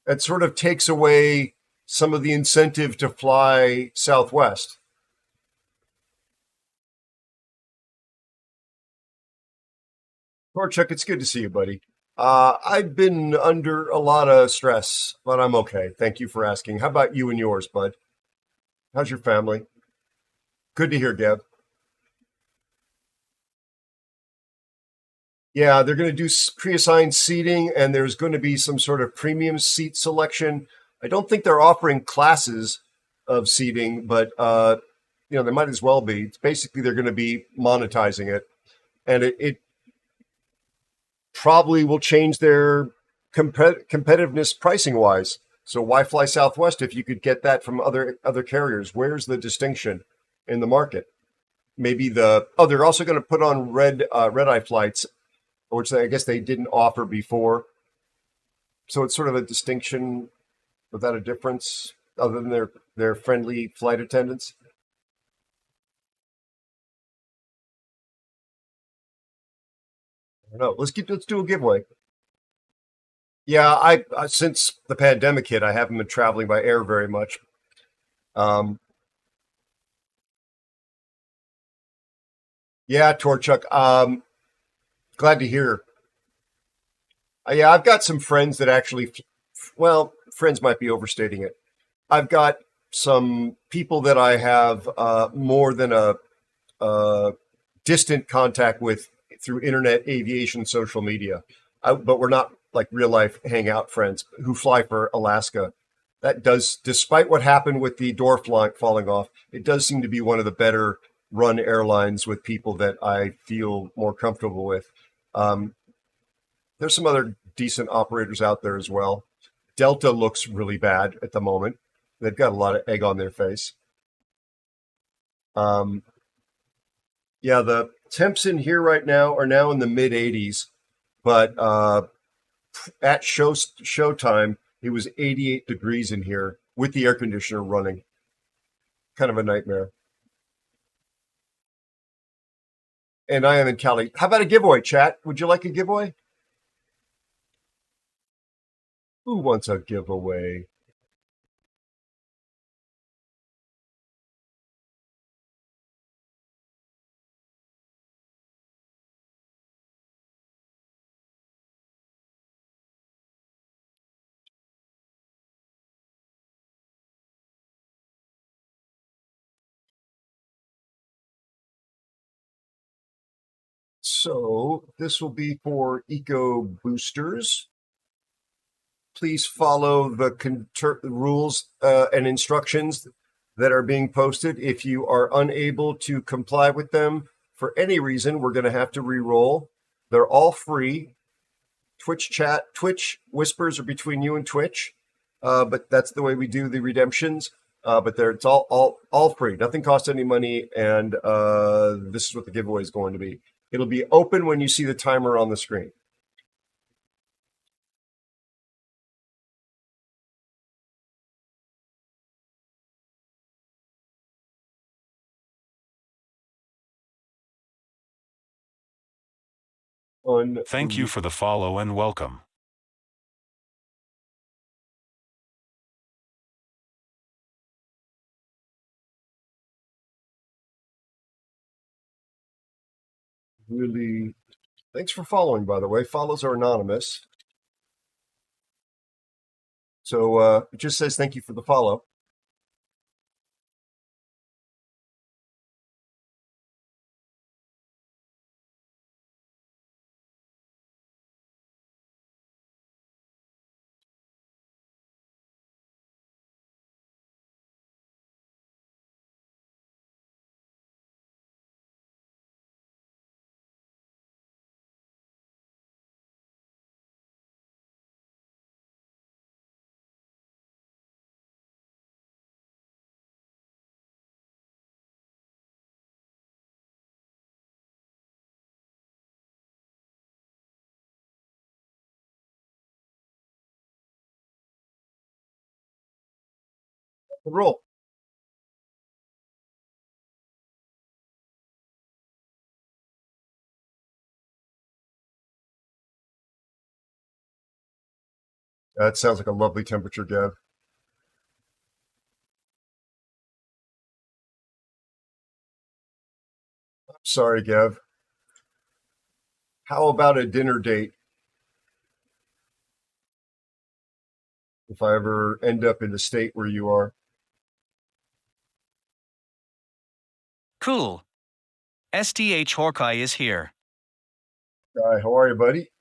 It sort of takes away some of the incentive to fly Southwest. Chuck, it's good to see you, buddy. I've been under a lot of stress, but I'm okay. Thank you for asking. How about you and yours, bud? How's your family? Good to hear, Gab. Yeah, they're going to do pre-assigned seating, and there's going to be some sort of premium seat selection. I don't think they're offering classes of seating, but they might as well be. It's basically, they're going to be monetizing it, and it probably will change their competitiveness pricing wise. So why fly Southwest if you could get that from other carriers? Where's the distinction in the market? Maybe they're also going to put on red eye flights, which I guess they didn't offer before. So it's sort of a distinction without a difference, other than their friendly flight attendants. I don't know. Let's do a giveaway. Yeah, I since the pandemic hit, I haven't been traveling by air very much. Um, yeah, Torchuk. Glad to hear. Yeah, I've got some friends that actually, well, friends might be overstating it. I've got some people that I have more than a distant contact with through internet, aviation, social media. But we're not like real life hangout friends who fly for Alaska. That does, despite what happened with the door falling off, it does seem to be one of the better run airlines with people that I feel more comfortable with. Um, there's some other decent operators out there as well. Delta looks really bad at the moment. They've got a lot of egg on their face. Um, yeah, the temps in here right now are now in the mid 80s, but at showtime it was 88 degrees in here with the air conditioner running. Kind of a nightmare. And I am in Cali. How about a giveaway, chat? Would you like a giveaway? Who wants a giveaway? So this will be for eco boosters. Please follow the rules and instructions that are being posted. If you are unable to comply with them for any reason, we're going to have to re-roll. They're all free. Twitch whispers are between you and Twitch, but that's the way we do the redemptions. But it's all free. Nothing costs any money, and this is what the giveaway is going to be. It'll be open when you see the timer on the screen.
Thank you for the follow and welcome.
Really, thanks for following, by the way. Follows are anonymous. So it just says thank you for the follow. Roll. That sounds like a lovely temperature, Gav. Sorry, Gav. How about a dinner date? If I ever end up in the state where you are.
Cool. STH Hawkeye is here.
Hi, how are you, buddy?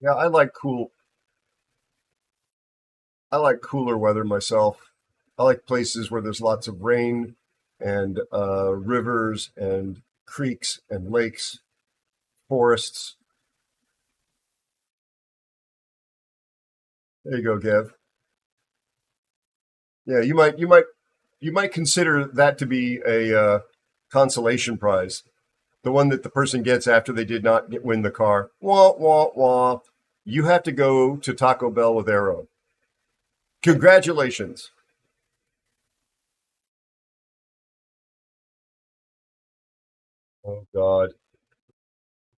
Yeah, I like cooler weather myself. I like places where there's lots of rain and rivers and creeks and lakes, forests. There you go, Gav. Yeah, you might consider that to be a consolation prize, the one that the person gets after they did not win the car. Wah wah wah. You have to go to Taco Bell with Aero. Congratulations. Oh God.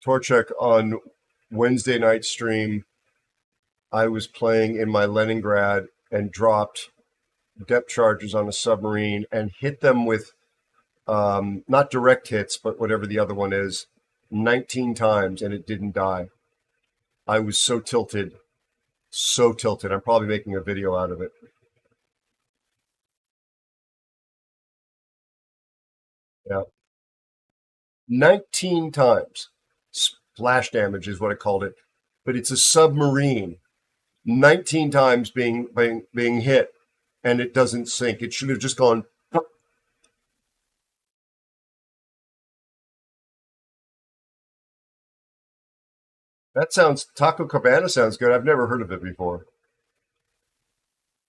Torchek on Wednesday night stream. I was playing in my Leningrad and dropped depth charges on a submarine and hit them with not direct hits, but whatever the other one is, 19 times, and it didn't die. I was so tilted, so tilted. I'm probably making a video out of it. Yeah, 19 times. Splash damage is what I called it, but it's a submarine. 19 times being hit, and it doesn't sink. It should have just gone. That sounds Taco Cabana sounds good. I've never heard of it before.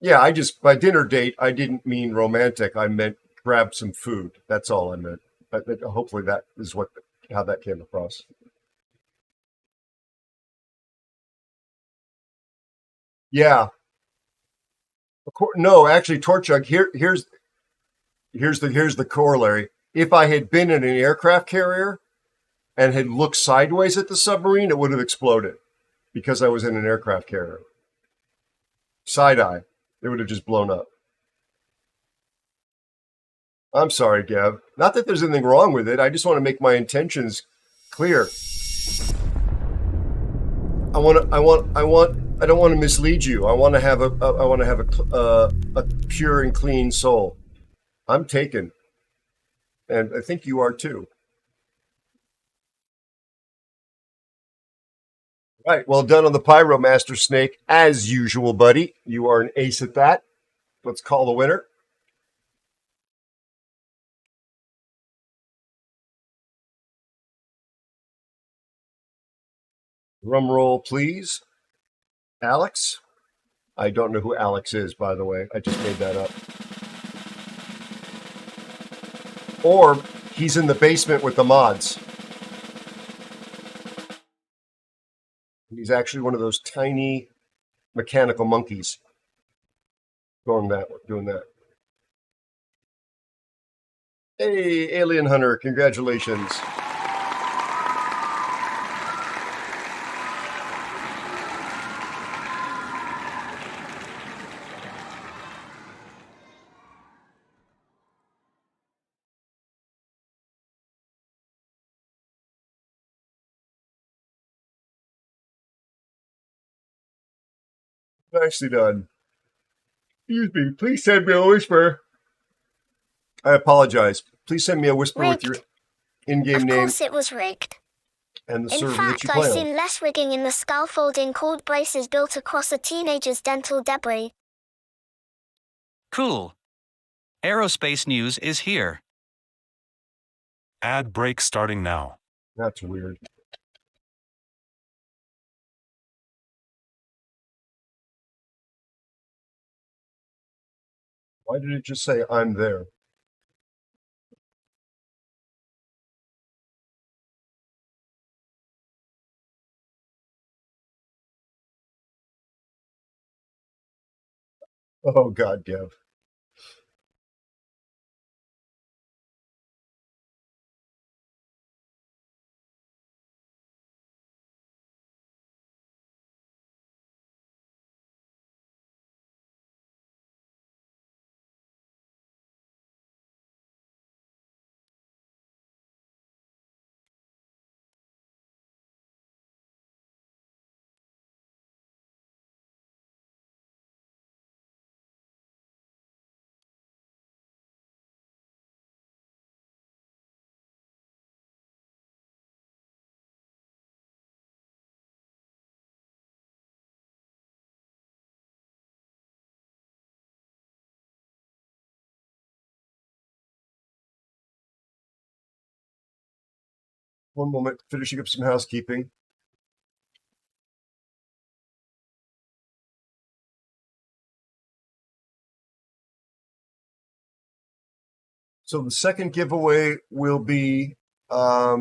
Yeah, I just by dinner date I didn't mean romantic. I meant grab some food. That's all I meant. Hopefully that is what how that came across. Yeah. No, actually, Torchuk. Here's the corollary. If I had been in an aircraft carrier and had looked sideways at the submarine, it would have exploded because I was in an aircraft carrier. Side eye, it would have just blown up. I'm sorry, Gav. Not that there's anything wrong with it. I just want to make my intentions clear. I don't want to mislead you. I want to have a pure and clean soul. I'm taken, and I think you are too. Right. Well done on the Pyro Master Snake, as usual, buddy. You are an ace at that. Let's call the winner. Drum roll, please. Alex. I don't know who Alex is, by the way. I just made that up. Or he's in the basement with the mods. He's actually one of those tiny mechanical monkeys doing that. Hey, Alien Hunter, congratulations. Nicely done. Excuse me. Please send me a whisper. I apologize. Please send me a whisper with your
Rigged.
in-game
Of
name
course it was rigged.
and the
In
server that
fact,
you
I've
play on.
seen less rigging in the scaffolding called braces built across a teenager's dental debris.
Cool. AeroSpaceNews is here.
Ad break starting now.
That's weird. Why did it just say I'm there? Oh God, Gav. One moment, finishing up some housekeeping. So the second giveaway will be a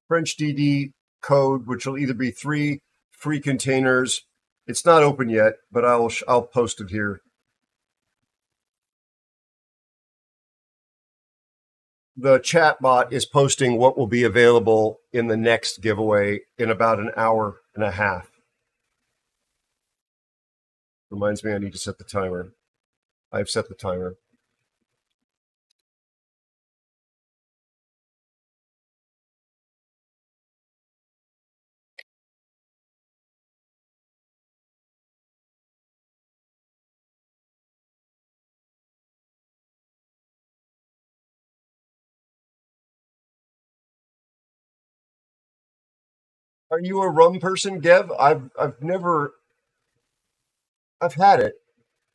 French DD code, which will either be 3 free containers. It's not open yet, but I'll post it here. The chat bot is posting what will be available in the next giveaway in about an hour and a half. Reminds me I need to set the timer. I've set the timer. Are you a rum person, Gev? I've had it.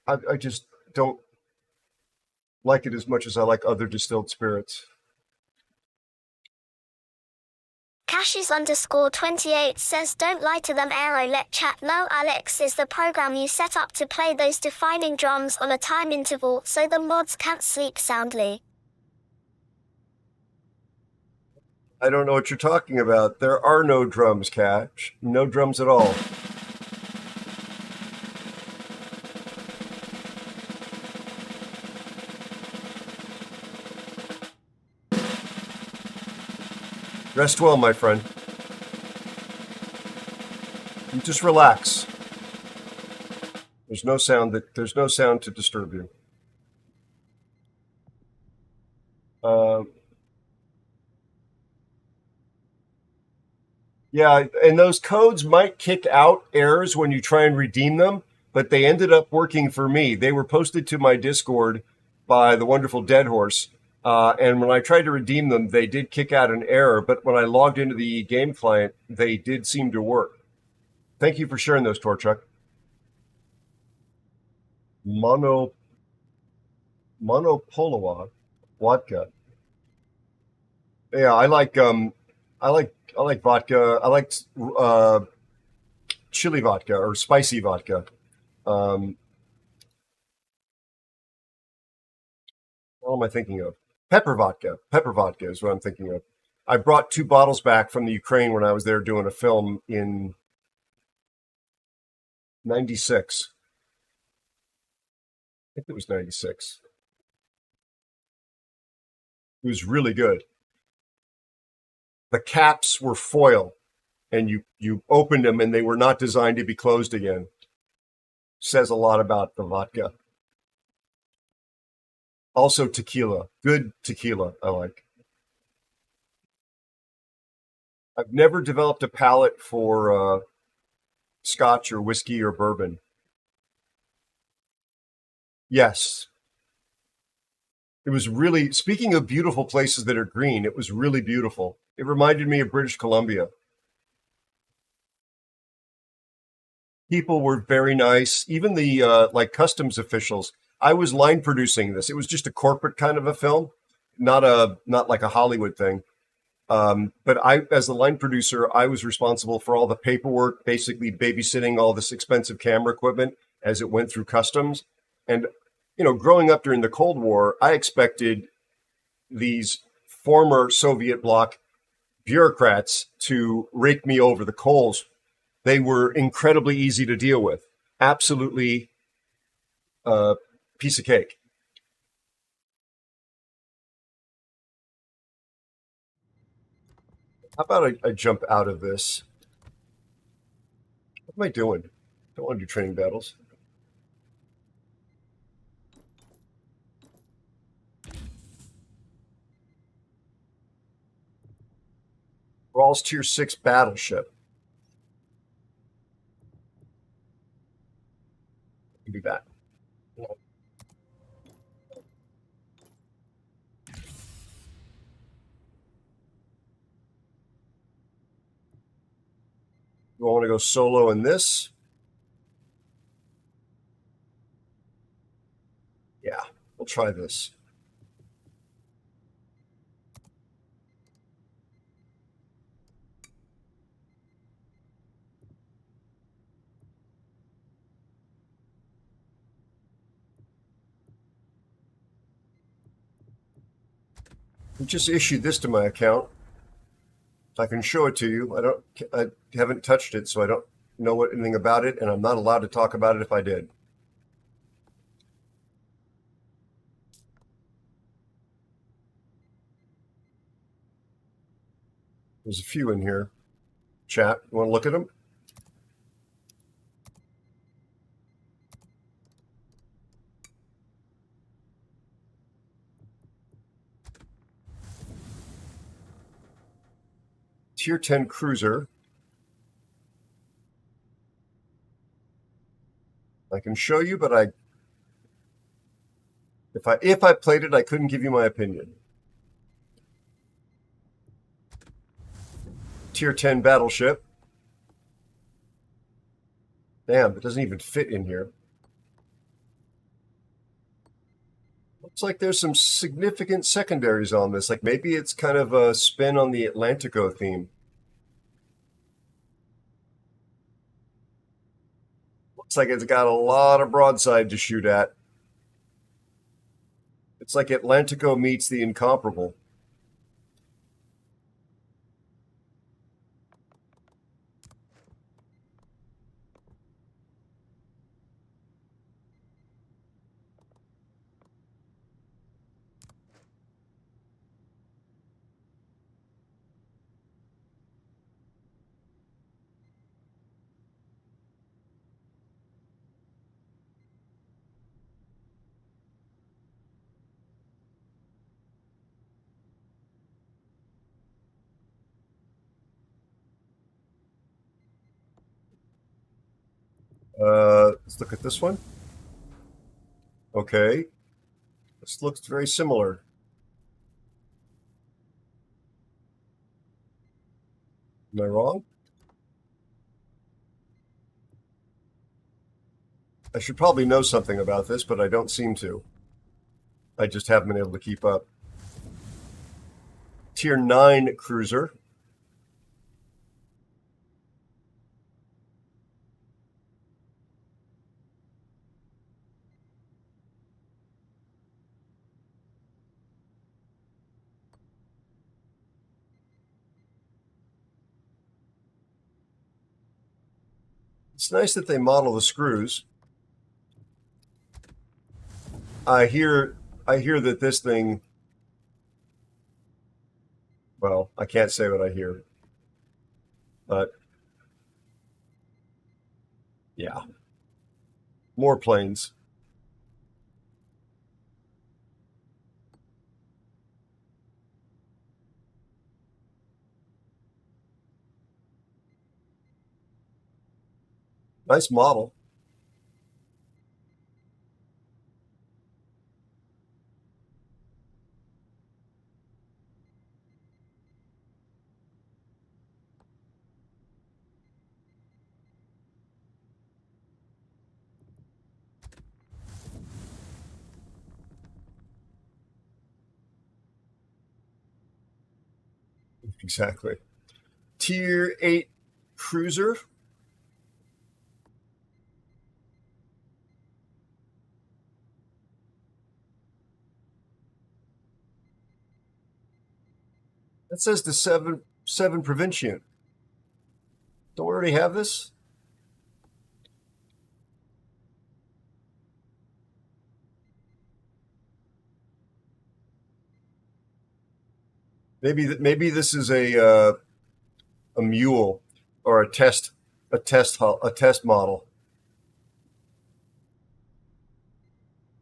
I just don't like it as much as I like other distilled spirits.
Cashes_28 says don't lie to them, Aero, let chat know. Alex is the program you set up to play those defining drums on a time interval so the mods can't sleep soundly.
I don't know what you're talking about. There are no drums, Cash. No drums at all. Rest well, my friend. You just relax. There's no sound to disturb you. Yeah, and those codes might kick out errors when you try and redeem them, but they ended up working for me. They were posted to my Discord by the wonderful Dead Horse. And when I tried to redeem them, they did kick out an error. But when I logged into the game client, they did seem to work. Thank you for sharing those, Torchuck. Monopolowa vodka. Yeah, I like vodka. I like chili vodka or spicy vodka. What am I thinking of? Pepper vodka. Pepper vodka is what I'm thinking of. I brought 2 bottles back from the Ukraine when I was there doing a film in 96. I think it was 96. It was really good. The caps were foil, and you opened them, and they were not designed to be closed again. Says a lot about the vodka. Also tequila. Good tequila, I like. I've never developed a palate for scotch or whiskey or bourbon. Yes. It was really, speaking of beautiful places that are green, it was really beautiful. It reminded me of British Columbia. People were very nice. Even the like customs officials. I was line producing this. It was just a corporate kind of a film, not like a Hollywood thing. But I, as the line producer, I was responsible for all the paperwork, basically babysitting all this expensive camera equipment as it went through customs. And, growing up during the Cold War, I expected these former Soviet bloc bureaucrats to rake me over the coals. They were incredibly easy to deal with. Absolutely piece of cake. How about I jump out of this? What am I doing? Don't want to do training battles. Rawls Tier 6 battleship. Do that. Do I want to go solo in this? Yeah, we'll try this. I just issued this to my account. I can show it to you. I haven't touched it, so I don't know anything about it, and I'm not allowed to talk about it if I did. There's a few in here. Chat, you want to look at them? Tier 10 cruiser. I can show you, but if I played it, I couldn't give you my opinion. Tier 10 battleship. Damn, it doesn't even fit in here. Looks like there's some significant secondaries on this. Like maybe it's kind of a spin on the Atlantico theme. Looks like it's got a lot of broadside to shoot at. It's like Atlantico meets the Incomparable. Let's look at this one. Okay. This looks very similar. Am I wrong? I should probably know something about this, but I don't seem to. I just haven't been able to keep up. Tier 9 cruiser. It's nice that they model the screws. I hear that this thing, well, I can't say what I hear. But yeah. More planes. Nice model. Exactly. Tier 8 cruiser. That says the 7 Provincian. Don't we already have this? Maybe this is a mule or a test model.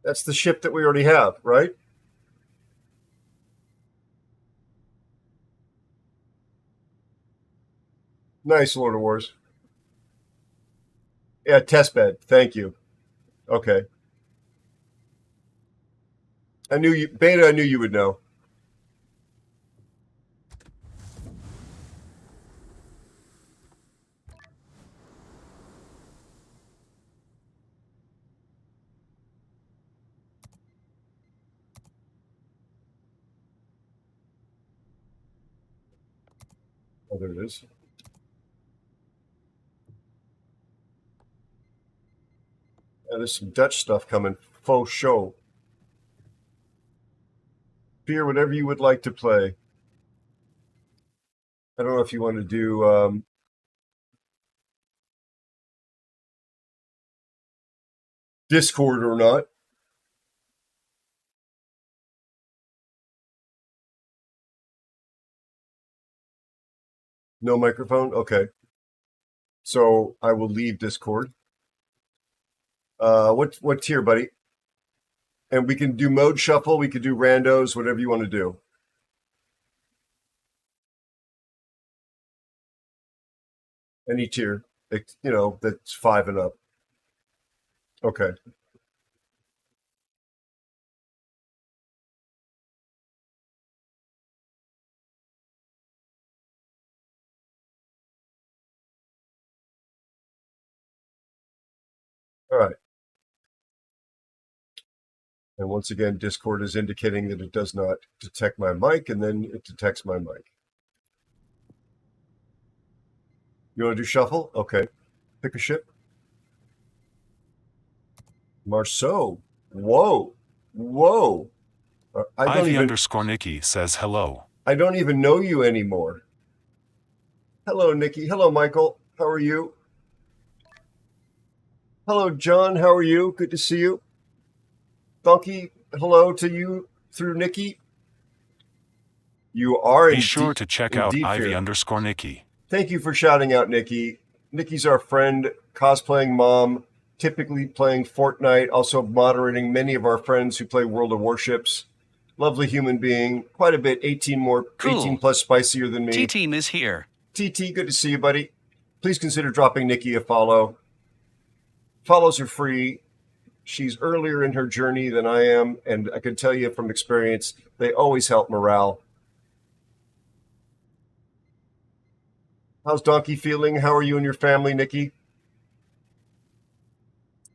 That's the ship that we already have, right? Nice, Lord of Wars. Yeah, test bed. Thank you. Okay. I knew you, Beta. I knew you would know. Oh, there it is. Yeah, there's some Dutch stuff coming. Faux show. Fear, whatever you would like to play. I don't know if you want to do Discord or not. No microphone? Okay. So I will leave Discord. What tier, buddy? And we can do mode shuffle, we could do randos, whatever you want to do. Any tier, that's 5 and up. Okay. All right. And once again, Discord is indicating that it does not detect my mic, and then it detects my mic. You want to do shuffle? Okay. Pick a ship. Marceau. Whoa. Whoa.
Ivy_Nikki says hello.
I don't even know you anymore. Hello, Nikki. Hello, Michael. How are you? Hello, John. How are you? Good to see you. Donkey, hello to you through Nikki. You are
Be sure to check out Ivy_Nikki.
Thank you for shouting out Nikki. Nikki's our friend, cosplaying mom, typically playing Fortnite, also moderating many of our friends who play World of Warships. Lovely human being, quite a bit, 18 plus spicier than me.
T-Team is here.
TT, good to see you, buddy. Please consider dropping Nikki a follow. Follows are free. She's earlier in her journey than I am, and I can tell you from experience, they always help morale. How's Donkey feeling? How are you and your family, Nikki?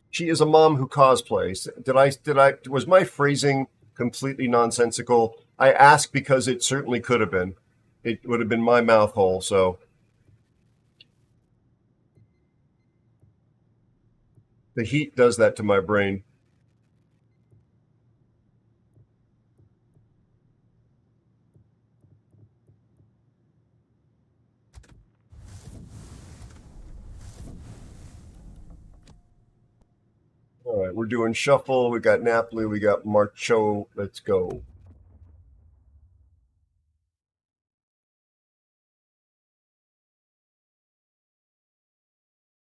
She is a mom who cosplays. Was my phrasing completely nonsensical? I ask because it certainly could have been. It would have been my mouth hole, so. The heat does that to my brain. All right, we're doing shuffle. We got Napoli. We got Marcho. Let's go.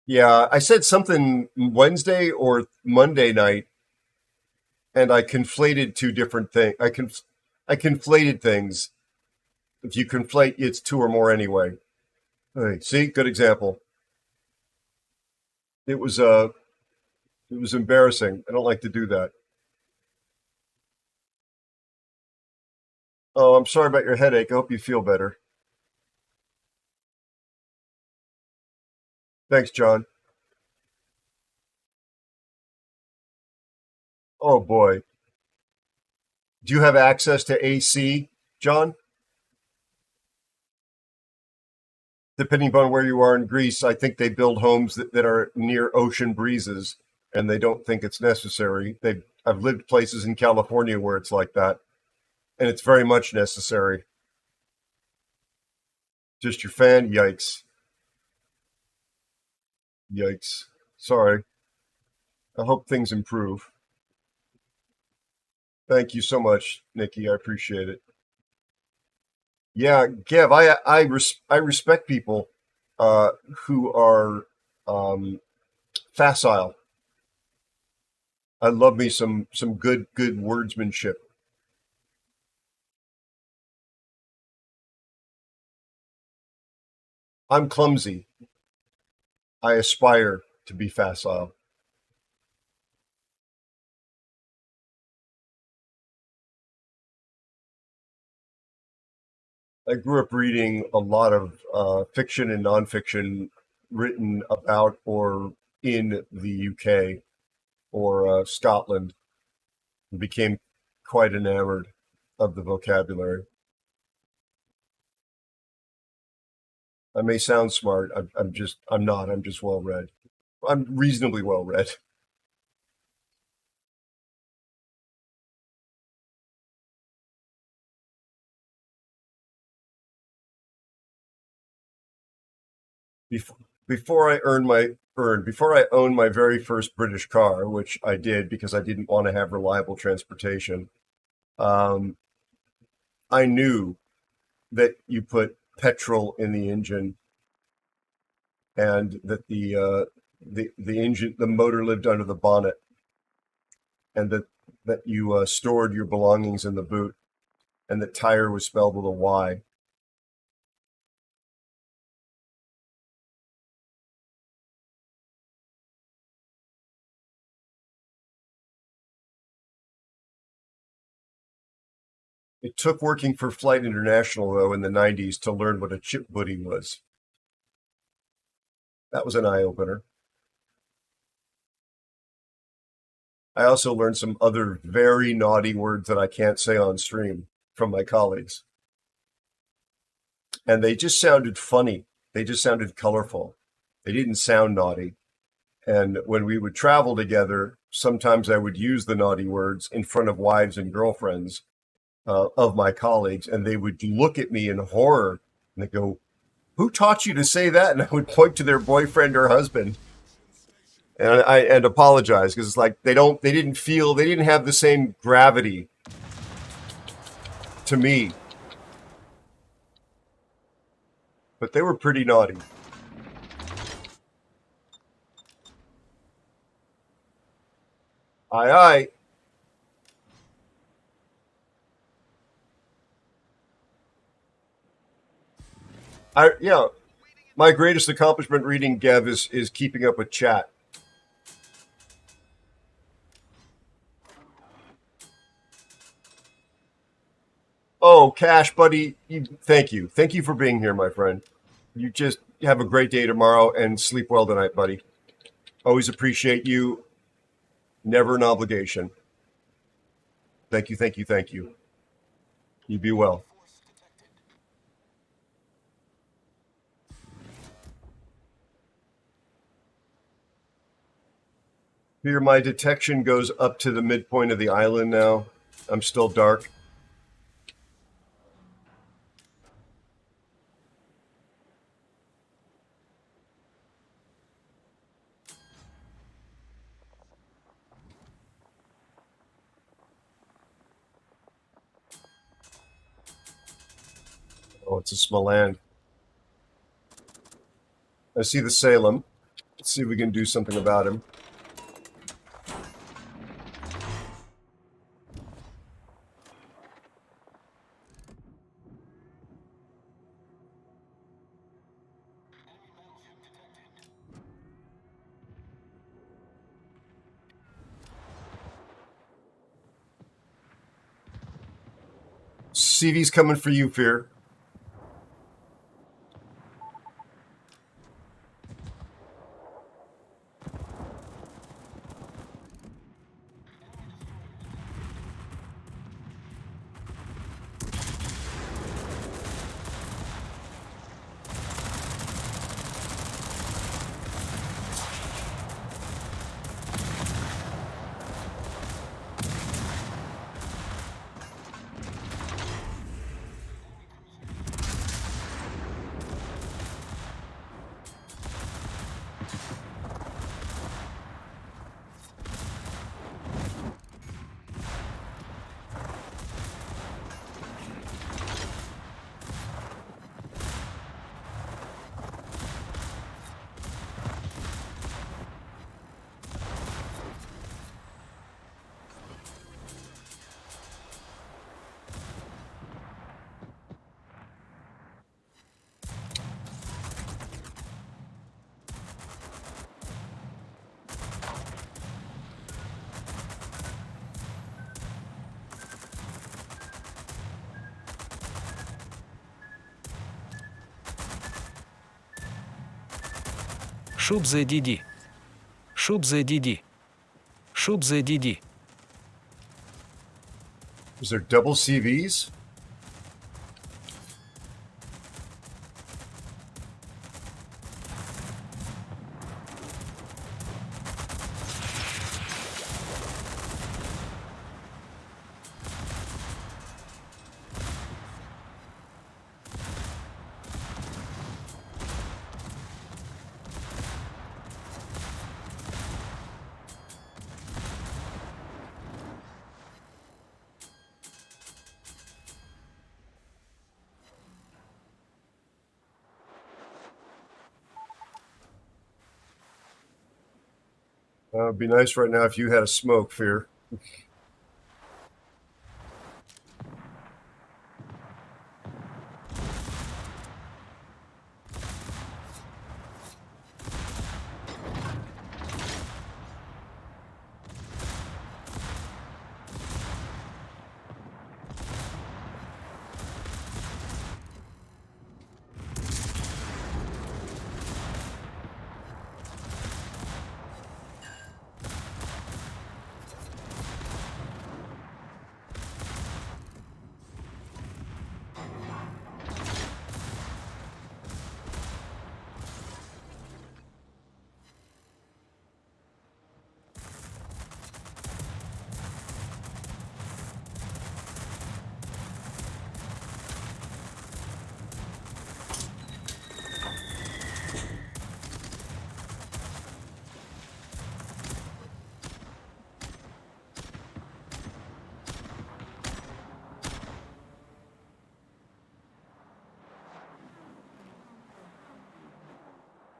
Yeah, I said something Wednesday or Monday night, and I conflated two different things. I conflated things. If you conflate, it's two or more anyway. All right, see, good example. It was embarrassing. I don't like to do that. Oh, I'm sorry about your headache. I hope you feel better. Thanks, John. Oh boy. Do you have access to AC, John? Depending upon where you are in Greece, I think they build homes that are near ocean breezes, and they don't think it's necessary. I've lived places in California where it's like that, and it's very much necessary. Just your fan? Yikes. Yikes. Sorry. I hope things improve. Thank you so much, Nikki. I appreciate it. Yeah, Gav, I respect people who are facile. I love me some good wordsmanship. I'm clumsy. I aspire to be facile. I grew up reading a lot of fiction and nonfiction written about or in the UK or Scotland, and became quite enamored of the vocabulary. I may sound smart. I'm not. I'm just well read. I'm reasonably well read. Before I owned my very first British car, which I did because I didn't want to have reliable transportation, I knew that you put petrol in the engine and that the motor lived under the bonnet, and that you stored your belongings in the boot, and that tire was spelled with a Y. It took working for Flight International, though, in the 90s to learn what a chip buddy was. That was an eye-opener. I also learned some other very naughty words that I can't say on stream from my colleagues. And they just sounded funny. They just sounded colorful. They didn't sound naughty. And when we would travel together, sometimes I would use the naughty words in front of wives and girlfriends of my colleagues, and they would look at me in horror, and they go, "Who taught you to say that?" And I would point to their boyfriend or husband, and apologize, because it's like they didn't have the same gravity to me, but they were pretty naughty. Aye, aye. My greatest accomplishment reading Gev is keeping up with chat. Oh, Cash, buddy, thank you. Thank you for being here, my friend. You just have a great day tomorrow and sleep well tonight, buddy. Always appreciate you. Never an obligation. Thank you, thank you, thank you. You be well. Here, my detection goes up to the midpoint of the island now. I'm still dark. Oh, it's a Smoland. I see the Salem. Let's see if we can do something about him. CV's coming for you, Fear.
Shoot the DD. Shoot the DD. Shoot the DD.
Is there double CVs? It'd be nice right now if you had a smoke, Fear.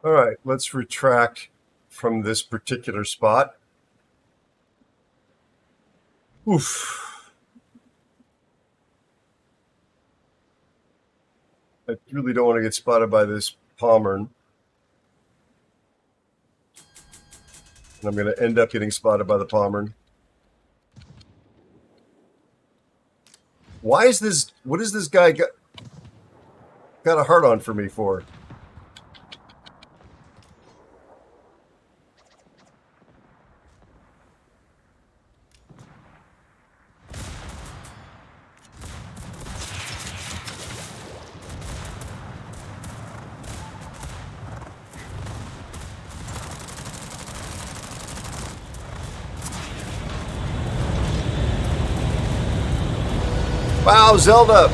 All right, let's retract from this particular spot. Oof. I really don't want to get spotted by this Pommern. And I'm going to end up getting spotted by the Pommern. Why is this? What is this guy got a heart on for me for? Wow, Zelda!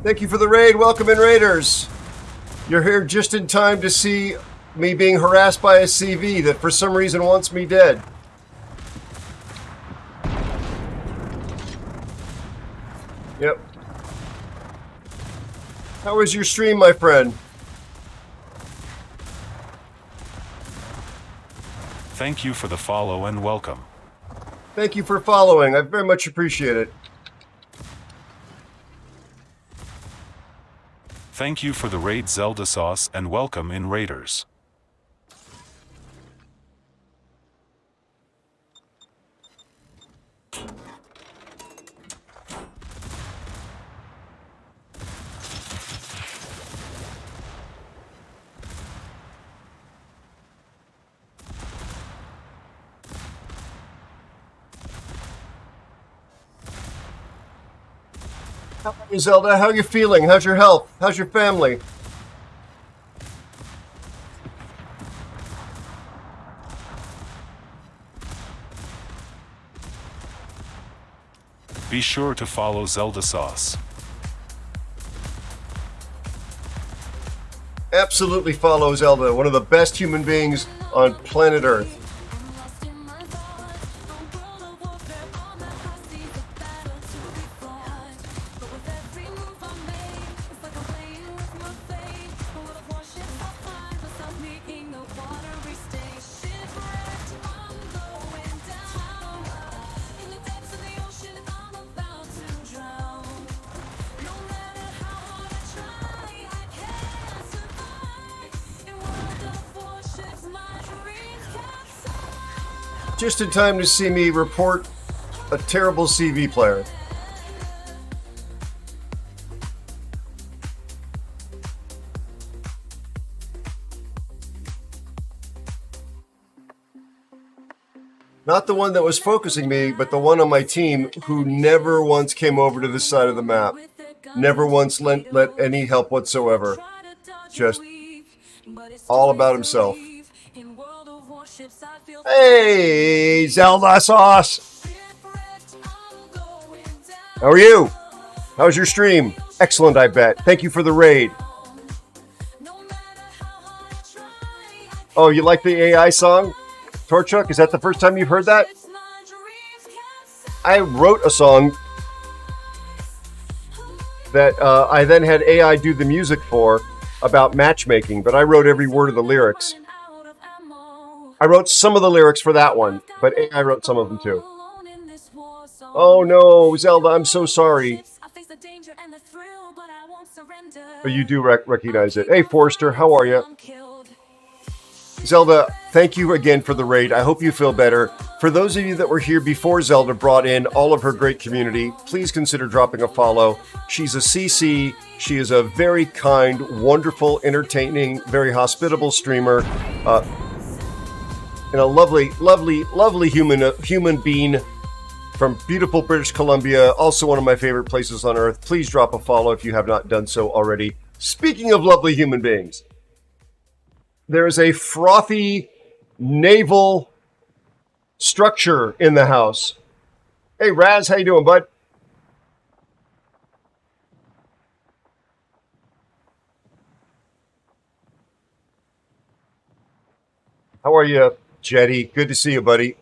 Thank you for the raid. Welcome in, Raiders. You're here just in time to see me being harassed by a CV that for some reason wants me dead. Yep. How was your stream, my friend?
Thank you for the follow and welcome.
Thank you for following. I very much appreciate it.
Thank you for the raid Zelda sauce and welcome in Raiders.
How are you, Zelda? How are you feeling? How's your health? How's your family?
Be sure to follow Zelda sauce.
Absolutely follow Zelda, one of the best human beings on planet Earth. Just in time to see me report a terrible CV player. Not the one that was focusing me, but the one on my team who never once came over to this side of the map. Never once lent any help whatsoever. Just all about himself. Hey, Zelda sauce! How are you? How's your stream? Excellent, I bet. Thank you for the raid. Oh, you like the AI song? Torchuk, is that the first time you've heard that? I wrote a song that I then had AI do the music for about matchmaking, but I wrote every word of the lyrics. I wrote some of the lyrics for that one, but AI wrote some of them too. Oh no, Zelda, I'm so sorry. But you do recognize it. Hey, Forrester, how are you? Zelda, thank you again for the raid. I hope you feel better. For those of you that were here before Zelda brought in all of her great community, please consider dropping a follow. She's a CC. She is a very kind, wonderful, entertaining, very hospitable streamer. And a lovely, lovely, lovely human being from beautiful British Columbia, also one of my favorite places on earth. Please drop a follow if you have not done so already. Speaking of lovely human beings, there is a frothy naval structure in the house. Hey, Raz, how you doing, bud? How are you, Jetty? Good to see you, buddy.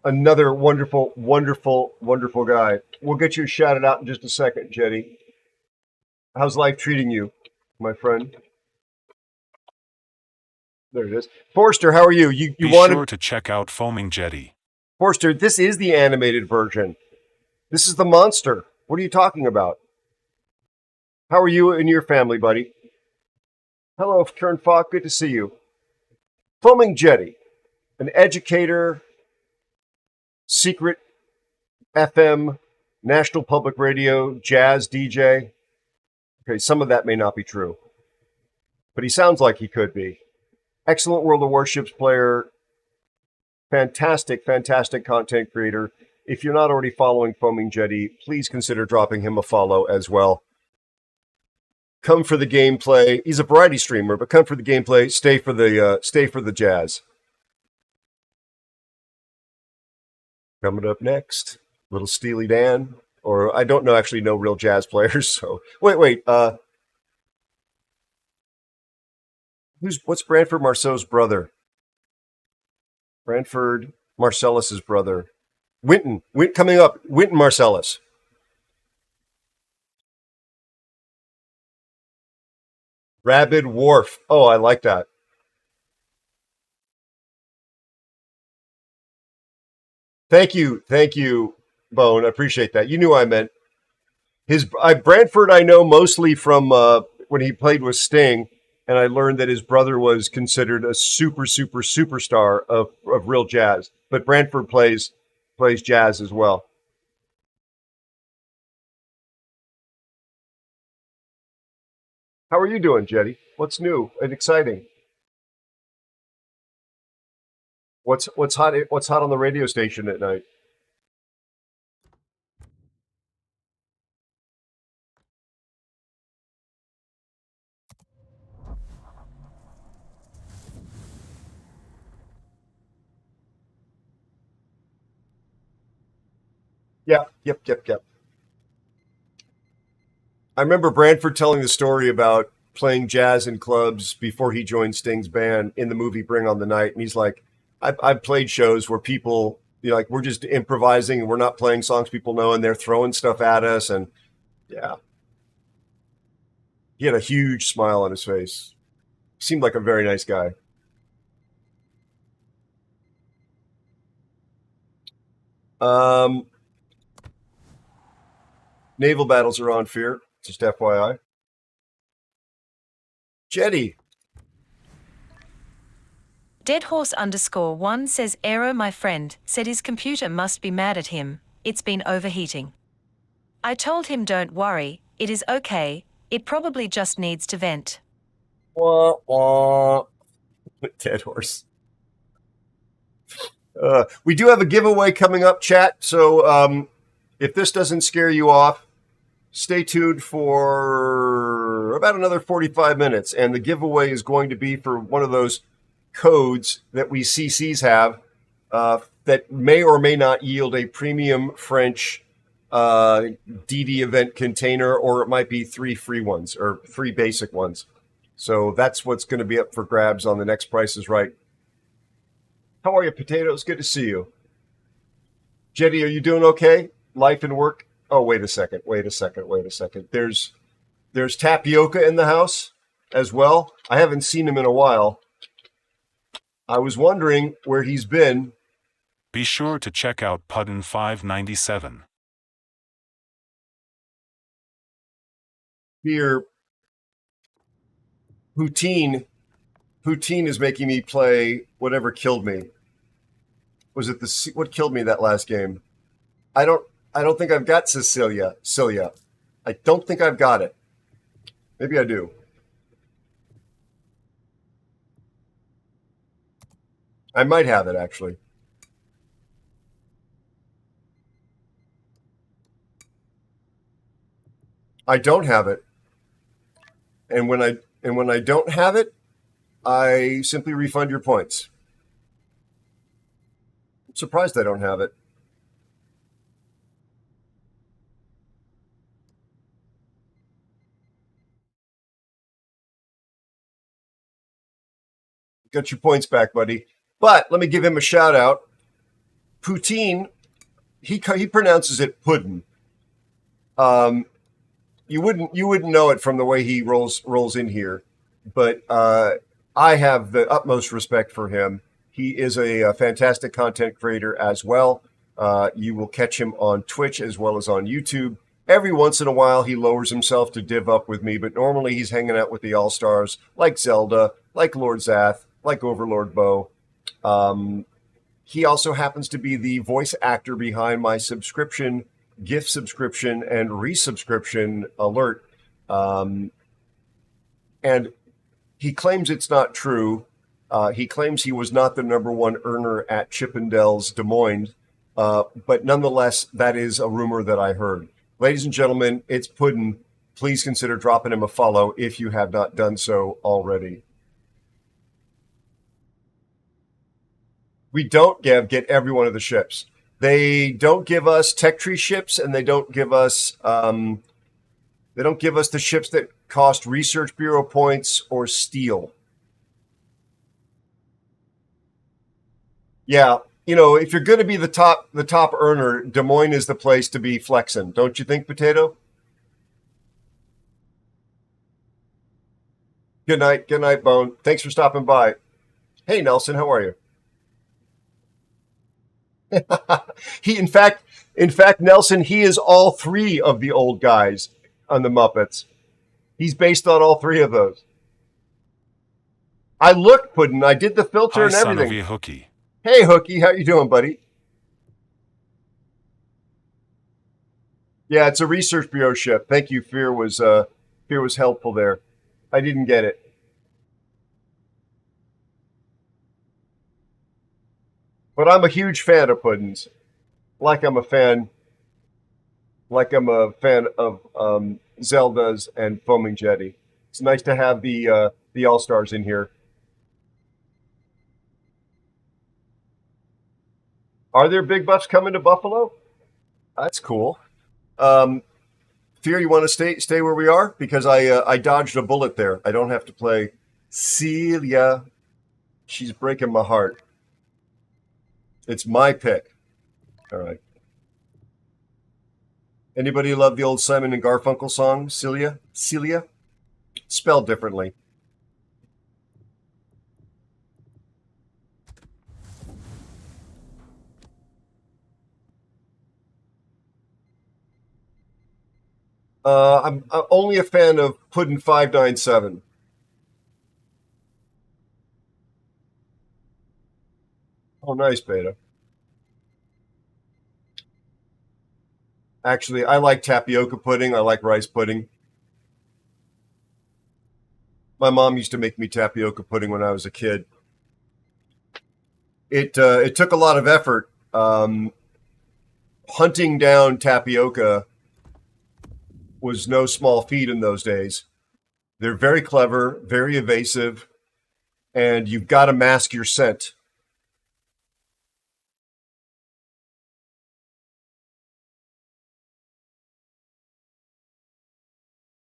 Another wonderful, wonderful, wonderful guy. We'll get you shouted out in just a second, Jetty. How's life treating you, my friend? There it is. Forster, how are you? You
Be
wanted...
sure to check out Foaming Jetty.
Forster, this is the animated version. This is the monster. What are you talking about? How are you and your family, buddy? Hello, Kern Falk. Good to see you. Foaming Jetty, an educator, secret FM, National Public Radio, jazz DJ. Okay, some of that may not be true, but he sounds like he could be. Excellent World of Warships player, fantastic, fantastic content creator. If you're not already following Foaming Jetty, please consider dropping him a follow as well. Come for the gameplay. He's a variety streamer, but come for the gameplay. Stay for the jazz. Coming up next, little Steely Dan, or I don't know actually know real jazz players. So wait. What's Branford Marceau's brother? Branford Marcellus's brother. Winton coming up. Winton Marcellus. Rabid Wharf. Oh, I like that. Thank you, Bone. I appreciate that. You knew I meant Branford. I know mostly from when he played with Sting, and I learned that his brother was considered a superstar of real jazz. But Branford plays jazz as well. How are you doing, Jetty? What's new and exciting? What's hot on the radio station at night? Yeah, yep. I remember Branford telling the story about playing jazz in clubs before he joined Sting's band in the movie Bring on the Night, and he's like, I've played shows where people, like, we're just improvising and we're not playing songs people know, and they're throwing stuff at us, and yeah. He had a huge smile on his face. Seemed like a very nice guy. Naval battles are on Fear. Just FYI. Jetty.
Deadhorse_1 says, Aero, my friend, said his computer must be mad at him. It's been overheating. I told him don't worry, it is okay. It probably just needs to vent.
Wah, wah. Dead horse. We do have a giveaway coming up, chat. So if this doesn't scare you off, stay tuned for about another 45 minutes. And the giveaway is going to be for one of those codes that we CCs have that may or may not yield a premium French DD event container, or it might be 3 free ones or 3 basic ones. So that's what's going to be up for grabs on the next Price is Right. How are you, Potatoes? Good to see you. Jetty, are you doing okay? Life and work Oh, wait a second. There's Tapioca in the house as well. I haven't seen him in a while. I was wondering where he's been.
Be sure to check out Puddin 597.
Here, Poutine is making me play whatever killed me. Was it what killed me that last game? I don't think I've got Cilia. I don't think I've got it. Maybe I do. I might have it actually. I don't have it. And when I don't have it, I simply refund your points. I'm surprised I don't have it. Got your points back, buddy. But let me give him a shout out. Poutine, he pronounces it puddin. You wouldn't know it from the way he rolls in here, but I have the utmost respect for him. He is a fantastic content creator as well. You will catch him on Twitch as well as on YouTube. Every once in a while, he lowers himself to div up with me, but normally he's hanging out with the all-stars like Zelda, like Lord Zath, like Overlord Bo. He also happens to be the voice actor behind my subscription, gift subscription, and resubscription alert. And he claims it's not true. He claims he was not the number one earner at Chippendale's Des Moines. But nonetheless, that is a rumor that I heard. Ladies and gentlemen, it's Puddin. Please consider dropping him a follow if you have not done so already. We don't get every one of the ships. They don't give us tech tree ships, and they don't give us the ships that cost Research Bureau points or steel. Yeah, if you're going to be the top earner, Des Moines is the place to be flexing, don't you think, Potato? Good night, Bone. Thanks for stopping by. Hey, Nelson, how are you? In fact, Nelson, he is all three of the old guys on the Muppets. He's based on all three of those. I looked, Puddin'. I did the filter and everything.
Son of a hooky.
Hey, Hooky, how you doing, buddy? Yeah, it's a Research Bureau ship. Thank you. Fear was helpful there. I didn't get it. But I'm a huge fan of Puddin's. Like I'm a fan of Zelda's and Foaming Jetty. It's nice to have the All-Stars in here. Are there big buffs coming to Buffalo? That's cool. Fear, you want to stay where we are? Because I dodged a bullet there. I don't have to play Celia. She's breaking my heart. It's my pick. All right. Anybody love the old Simon and Garfunkel song, Celia? Celia? Spelled differently. I'm only a fan of Puddin' 597. Oh, nice, Beta. Actually, I like tapioca pudding. I like rice pudding. My mom used to make me tapioca pudding when I was a kid. It took a lot of effort. Hunting down tapioca was no small feat in those days. They're very clever, very evasive, and you've got to mask your scent.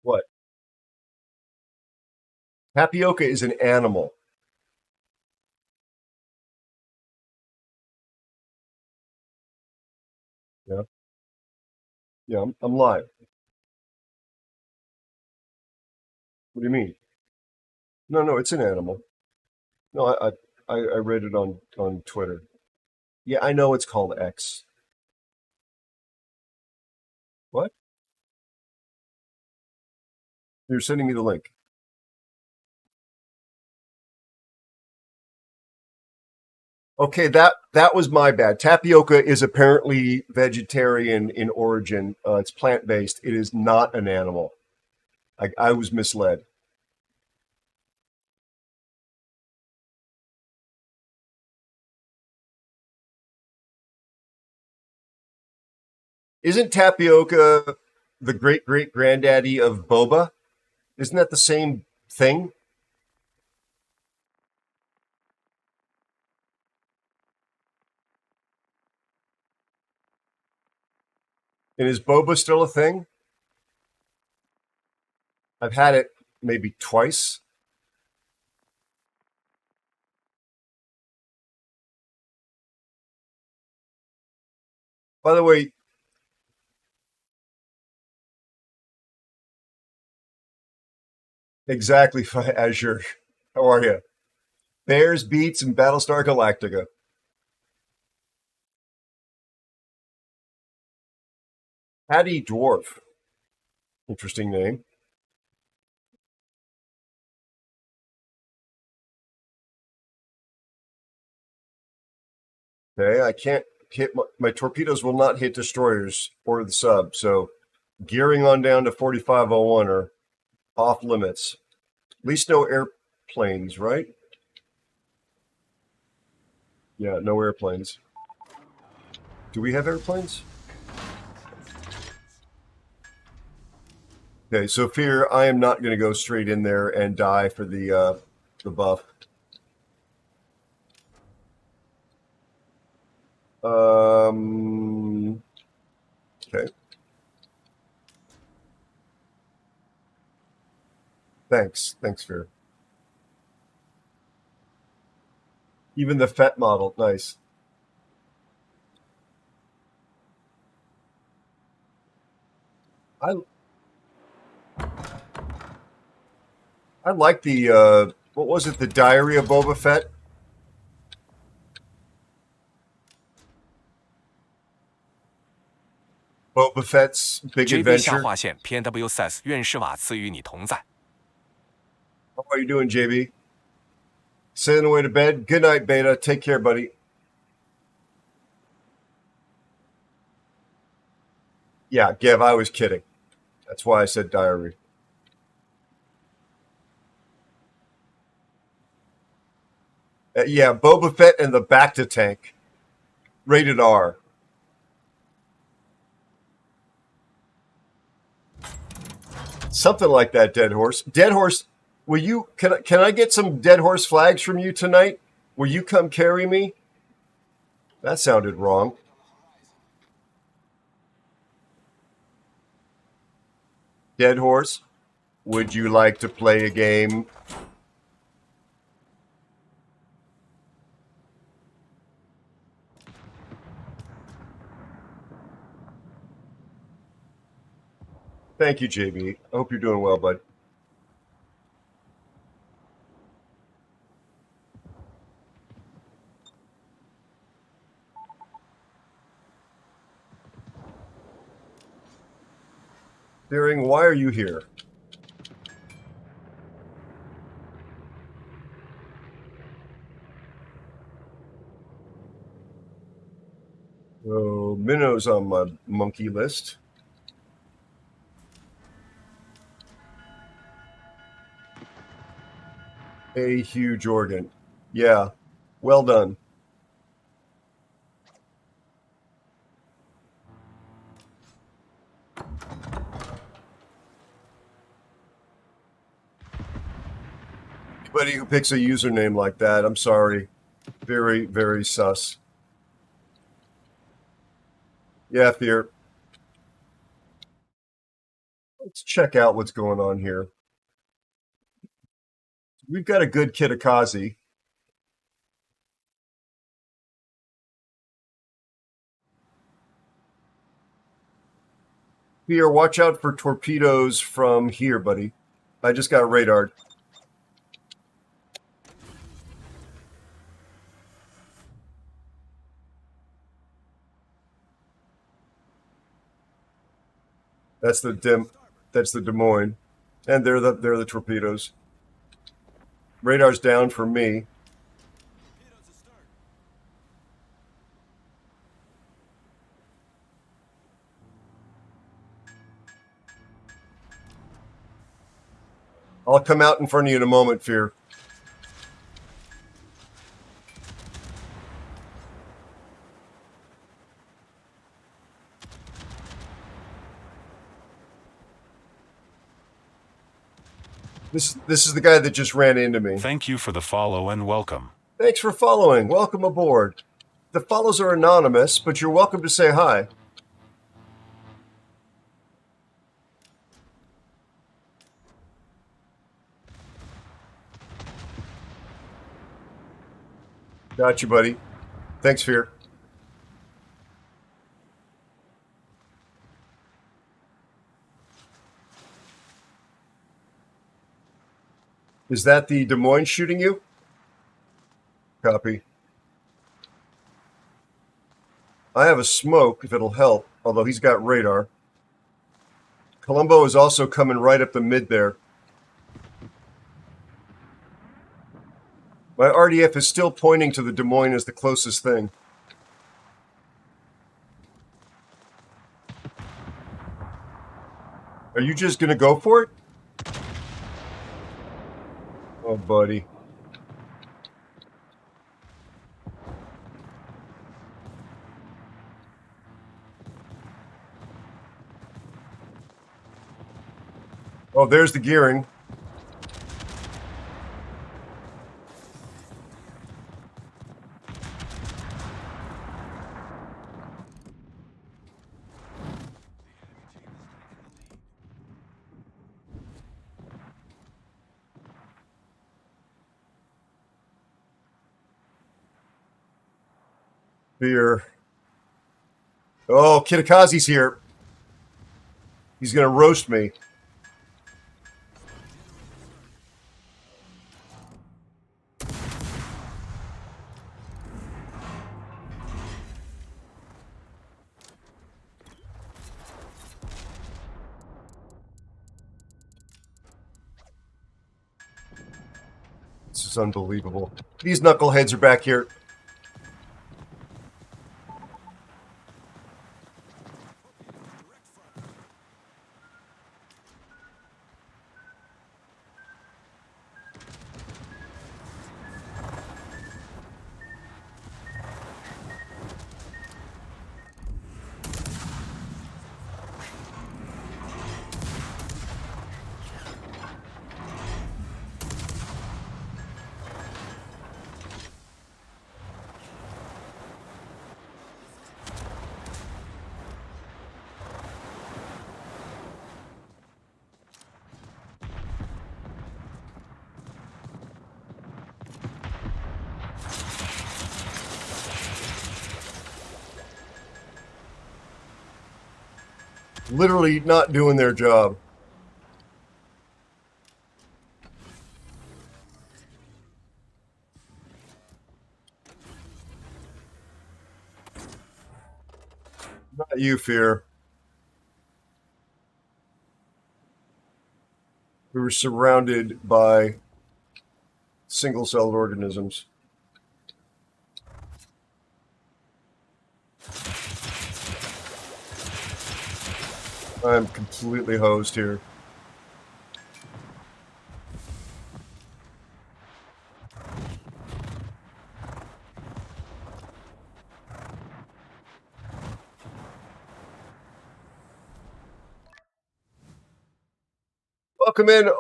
What? Tapioca is an animal. Yeah. Yeah, I'm live. What do you mean? No, it's an animal. No, I read it on Twitter. Yeah, I know it's called X. What? You're sending me the link. Okay, that was my bad. Tapioca is apparently vegetarian in origin. It's plant-based. It is not an animal. I was misled. Isn't tapioca the great great granddaddy of boba? Isn't that the same thing? And is boba still a thing? I've had it maybe twice. By the way, exactly, Azure. How are you? Bears, Beats, and Battlestar Galactica. Hattie Dwarf. Interesting name. Okay, I can't hit my torpedoes will not hit destroyers or the sub. So gearing on down to 4501 are off limits. At least no airplanes, right? Yeah, no airplanes. Do we have airplanes? Okay, so fear, I am not going to go straight in there and die for the buff. Okay. Thanks, Fear. Even the FET model, nice. I like the what was it? The Diary of Boba Fett. Boba Fett's Big
JB 下
Adventure.
划线 PNW says 愿施瓦赐与你同在。
How are you doing, JB? Sailing away to bed. Good night, Beta. Take care, buddy. Yeah, Gev, I was kidding. That's why I said diary. Yeah, Boba Fett and the Bacta tank. Rated R. Something like that, Dead Horse. Dead Horse, will you can I get some Dead Horse flags from you tonight? Will you come carry me? That sounded wrong. Dead Horse, would you like to play a game? Thank you, JB. I hope you're doing well, bud. Daring, why are you here? Oh, Minnow's on my monkey list. A huge organ. Yeah, well done. Anybody who picks a username like that, I'm sorry. Very, very sus. Yeah, Fear. Let's check out what's going on here. We've got a good Kitakazi. Fear, watch out for torpedoes from here, buddy. I just got radared. That's the Des Moines. And they're the torpedoes. Radar's down for me. I'll come out in front of you in a moment, Fear. This is the guy that just ran into me.
Thank you for the follow and welcome.
Thanks for following. Welcome aboard. The follows are anonymous, but you're welcome to say hi. Got you, buddy. Thanks, Fear. Is that the Des Moines shooting you? Copy. I have a smoke, if it'll help, although he's got radar. Colombo is also coming right up the mid there. My RDF is still pointing to the Des Moines as the closest thing. Are you just going to go for it? Oh, buddy. Oh, there's the gearing. Fear. Oh, Kitakazi's here. He's going to roast me. This is unbelievable. These knuckleheads are back here. Literally not doing their job. Not you, Fear. We were surrounded by single-celled organisms. I'm completely hosed here. Welcome in,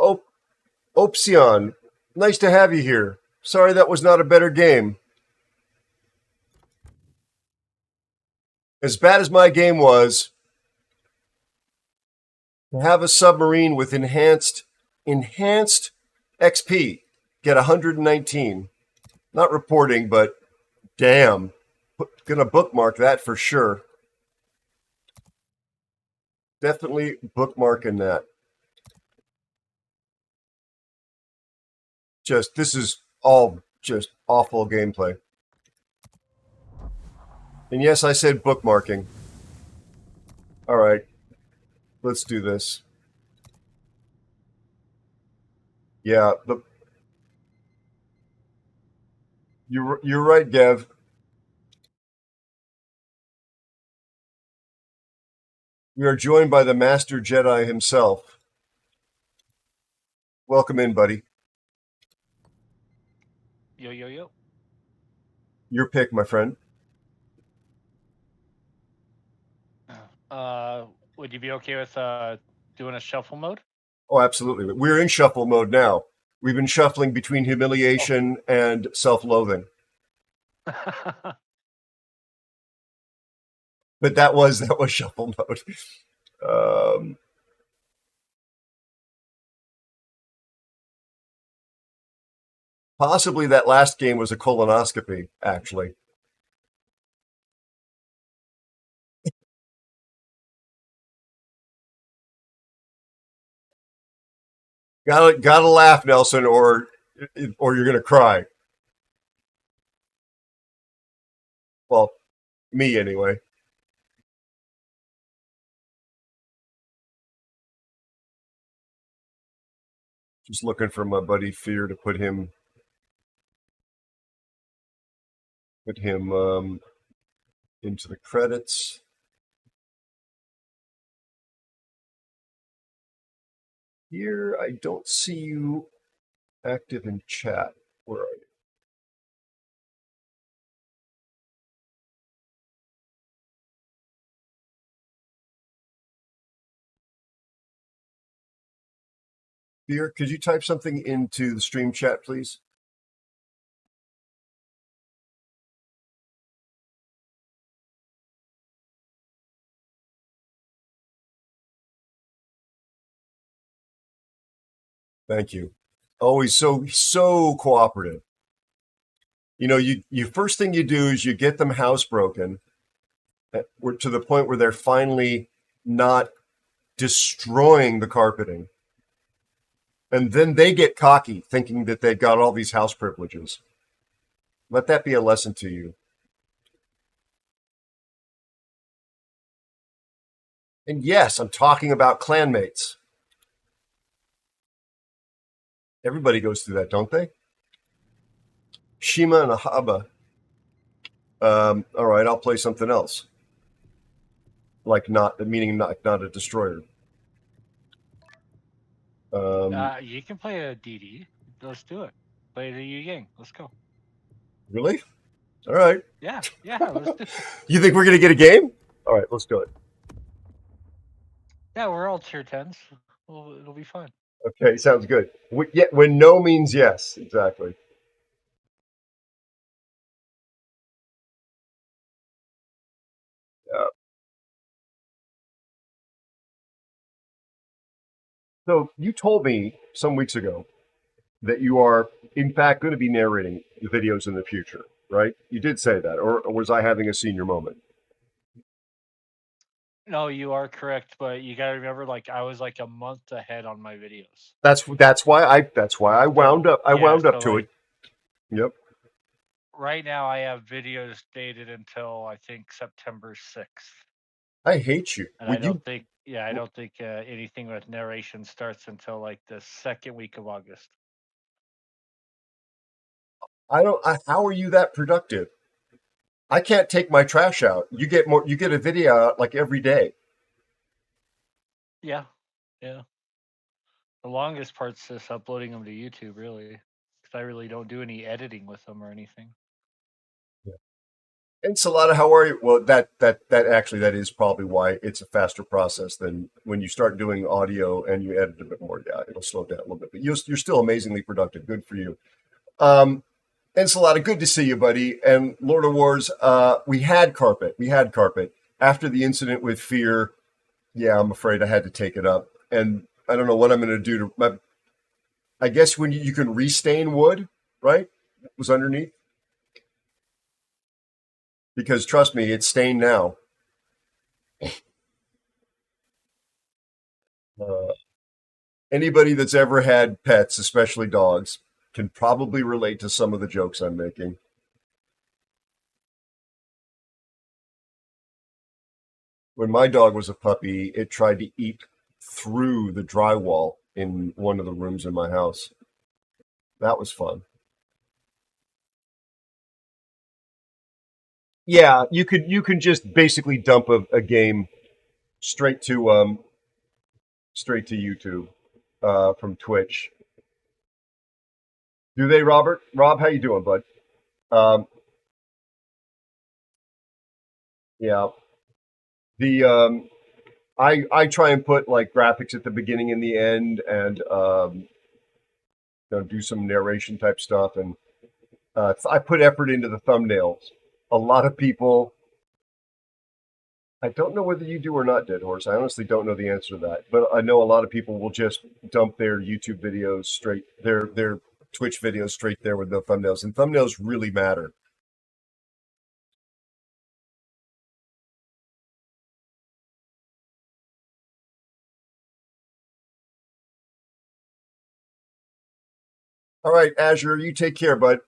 Opsion. Nice to have you here. Sorry that was not a better game. As bad as my game was, to have a submarine with enhanced XP get 119. Not reporting, but damn. Gonna bookmark that for sure. Definitely bookmarking that. This is all just awful gameplay. And yes, I said bookmarking. All right, let's do this. Yeah, you're right, Gav. We are joined by the Master Jedi himself. Welcome in, buddy.
Yo, yo, yo.
Your pick, my friend.
Would you be okay with doing a shuffle mode?
Oh, absolutely. We're in shuffle mode now. We've been shuffling between humiliation and self-loathing. But that was shuffle mode. Possibly that last game was a colonoscopy, actually. Gotta laugh, Nelson, or you're gonna cry. Well, me anyway. Just looking for my buddy Fear to put him into the credits. Here, I don't see you active in chat. Where are you? Fear, could you type something into the stream chat, please? Thank you. Always so cooperative. You know, you first thing you do is you get them housebroken to the point where they're finally not destroying the carpeting. And then they get cocky, thinking that they've got all these house privileges. Let that be a lesson to you. And yes, I'm talking about clanmates. Everybody goes through that, don't they? Shima and Ahaba. All right, I'll play something else. Not a destroyer.
You can play a DD. Let's do it. Play the Yu Yang. Let's go.
Really? All right.
Yeah, let's do it.
You think we're going to get a game? All right, let's do it.
Yeah, we're all tier 10s. Well, it'll be fun.
Okay, sounds good. When no means yes, exactly. Yeah. So you told me some weeks ago that you are, in fact, going to be narrating the videos in the future, right? You did say that, or was I having a senior moment?
No, you are correct, but you gotta remember, I was a month ahead on my videos.
That's why I wound up to it. Yep.
Right now, I have videos dated until I think September 6th.
I hate you.
And I don't think anything with narration starts until the second week of August.
How are you that productive? I can't take my trash out. You get a video out every day.
Yeah. The longest part's just uploading them to YouTube, really, because I really don't do any editing with them or anything.
Yeah. Ensalada, how are you? Well, that is probably why it's a faster process than when you start doing audio and you edit a bit more. Yeah, it'll slow down a little bit, but you're still amazingly productive. Good for you. Ensalada, good to see you, buddy. And Lord of Wars, we had carpet. After the incident with Fear, yeah, I'm afraid I had to take it up. And I don't know what I'm going to do I guess when you can restain wood, right? It was underneath. Because trust me, it's stained now. Uh, Anybody that's ever had pets, especially dogs, can probably relate to some of the jokes I'm making. When my dog was a puppy, it tried to eat through the drywall in one of the rooms in my house. That was fun. Yeah, you can just basically dump a game straight to YouTube from Twitch. Do they, Robert? Rob, how you doing, bud? Um, yeah. The I try and put like graphics at the beginning and the end, and do some narration type stuff, and I put effort into the thumbnails. A lot of people, I don't know whether you do or not, Dead Horse. I honestly don't know the answer to that, but I know a lot of people will just dump their YouTube videos straight, their Twitch videos straight there with no thumbnails, and thumbnails really matter. All right, Azure, you take care, bud.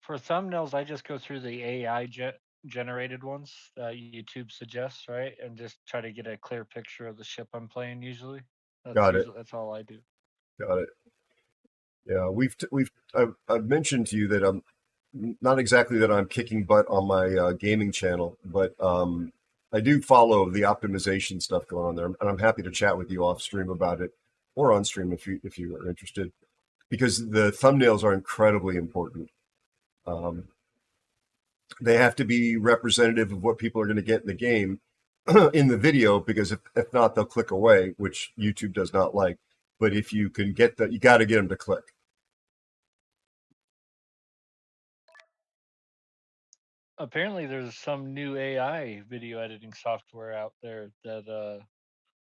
For thumbnails, I just go through the AI generated ones that YouTube suggests, right, and just try to get a clear picture of the ship I'm playing. Usually,
Got it.
that's all I do.
Got it. Yeah, I've mentioned to you that I'm not exactly that I'm kicking butt on my gaming channel, but I do follow the optimization stuff going on there, and I'm happy to chat with you off stream about it or on stream if you are interested, because the thumbnails are incredibly important. They have to be representative of what people are going to get in the game in the video, because if not, they'll click away, which YouTube does not like. But if you can get that, you got to get them to click.
Apparently, there's some new AI video editing software out there that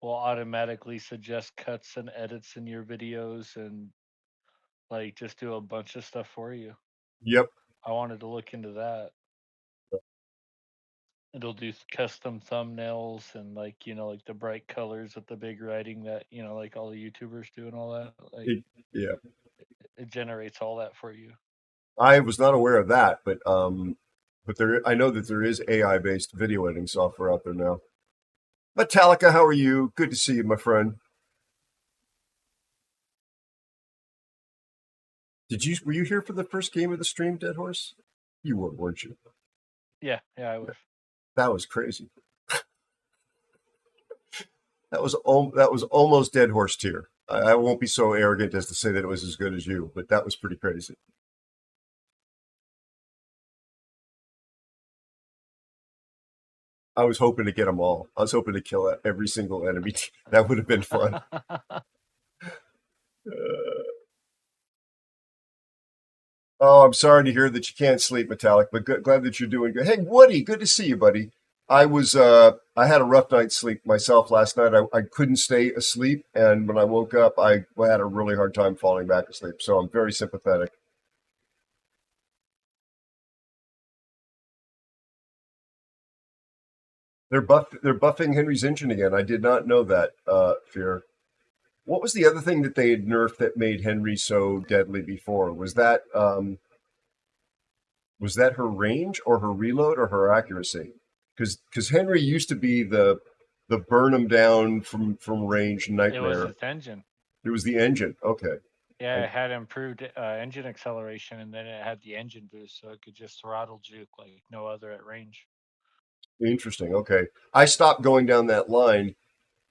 will automatically suggest cuts and edits in your videos and like just do a bunch of stuff for you.
Yep.
I wanted to look into that. It'll do custom thumbnails and like the bright colors with the big writing that like all the YouTubers do and all that. Like
Yeah.
it generates all that for you.
I was not aware of that, but I know that there is AI based video editing software out there now. Metallica, how are you? Good to see you, my friend. Were you here for the first game of the stream, Dead Horse? You were, weren't you?
Yeah, I was.
That was crazy. That was almost Dead Horse tier. I won't be so arrogant as to say that it was as good as you, but that was pretty crazy. I was hoping to get them all. I was hoping to kill every single enemy. That would have been fun. Oh, I'm sorry to hear that you can't sleep, Metallic, but glad that you're doing good. Hey, Woody, good to see you, buddy. I had a rough night's sleep myself last night. I couldn't stay asleep, and when I woke up, I had a really hard time falling back asleep. So I'm very sympathetic. They're buffing Henry's engine again. I did not know that, Fear. What was the other thing that they had nerfed that made Henry so deadly before? Was that her range or her reload or her accuracy? Because Henry used to be the burn them down from range nightmare.
It was its engine.
It was the engine. Okay.
Yeah, it had improved engine acceleration, and then it had the engine boost, so it could just throttle juke like no other at range.
Interesting. Okay. I stopped going down that line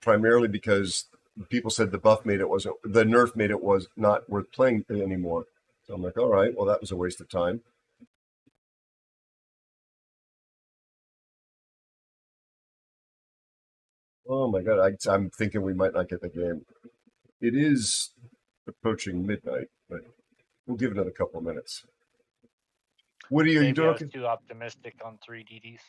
primarily because people said the nerf made it was not worth playing anymore. So I'm like, all right, well, that was a waste of time. Oh my God. I'm thinking we might not get the game. It is approaching midnight, but we'll give it another couple of minutes. Woody, are you doing?
I was too optimistic on 3DDs.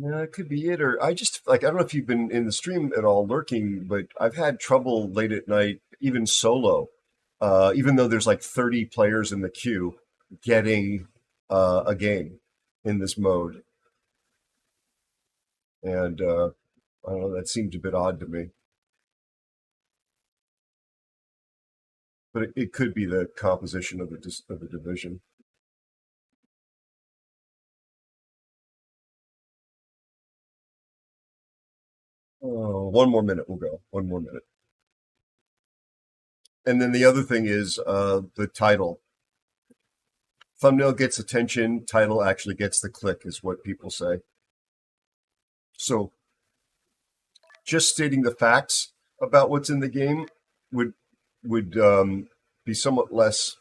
Yeah, it could be it, or I don't know if you've been in the stream at all lurking, but I've had trouble late at night, even solo, even though there's like 30 players in the queue, getting a game in this mode. And I don't know. That seems a bit odd to me. But it could be the composition of the division. Oh, one more minute. We'll go. One more minute. And then the other thing is the title. Thumbnail gets attention. Title actually gets the click, is what people say. So just stating the facts about what's in the game would be somewhat less.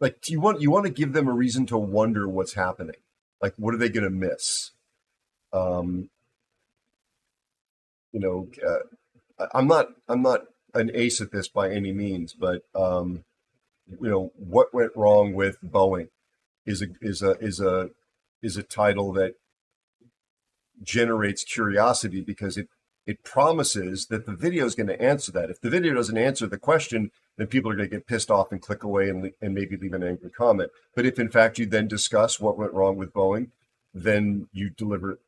Like you want to give them a reason to wonder what's happening. Like, what are they going to miss? I'm not an ace at this by any means, but what went wrong with Boeing is a title that generates curiosity because it promises that the video is going to answer that. If the video doesn't answer the question, then people are going to get pissed off and click away and maybe leave an angry comment. But if in fact you then discuss what went wrong with Boeing, then you deliver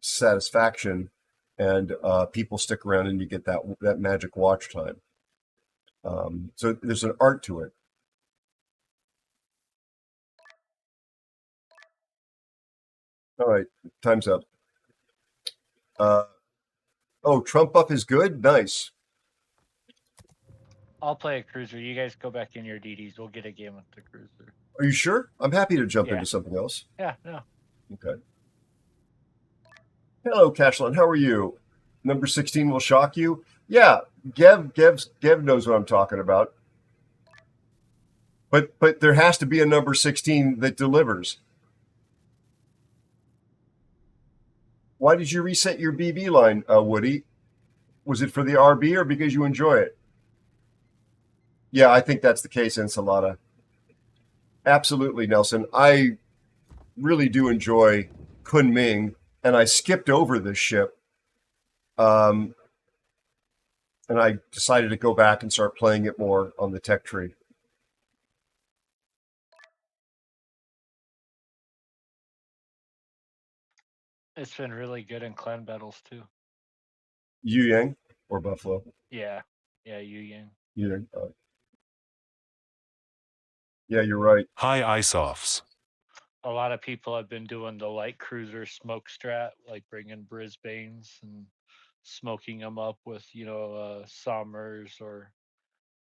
satisfaction, and people stick around, and you get that magic watch time. So there's an art to it. All right, time's up. Trump buff is good. Nice.
I'll play a cruiser. You guys go back in your DDs. We'll get a game with the cruiser.
Are you sure? I'm happy to jump into something else.
Yeah, no.
Okay. Hello, Cashlin. How are you? Number 16 will shock you. Yeah, Gev knows what I'm talking about. But there has to be a number 16 that delivers. Why did you reset your BB line, Woody? Was it for the RB or because you enjoy it? Yeah, I think that's the case, Ensalada. Absolutely, Nelson. I really do enjoy Kunming, and I skipped over this ship. And I decided to go back and start playing it more on the tech tree.
It's been really good in clan battles too.
Yu Yang or Buffalo?
Yeah, Yu Yang.
Yu Yang. Yeah, you're right.
Hi, ice-offs.
A lot of people have been doing the light cruiser smoke strat, like bringing Brisbanes and smoking them up with, Sommers or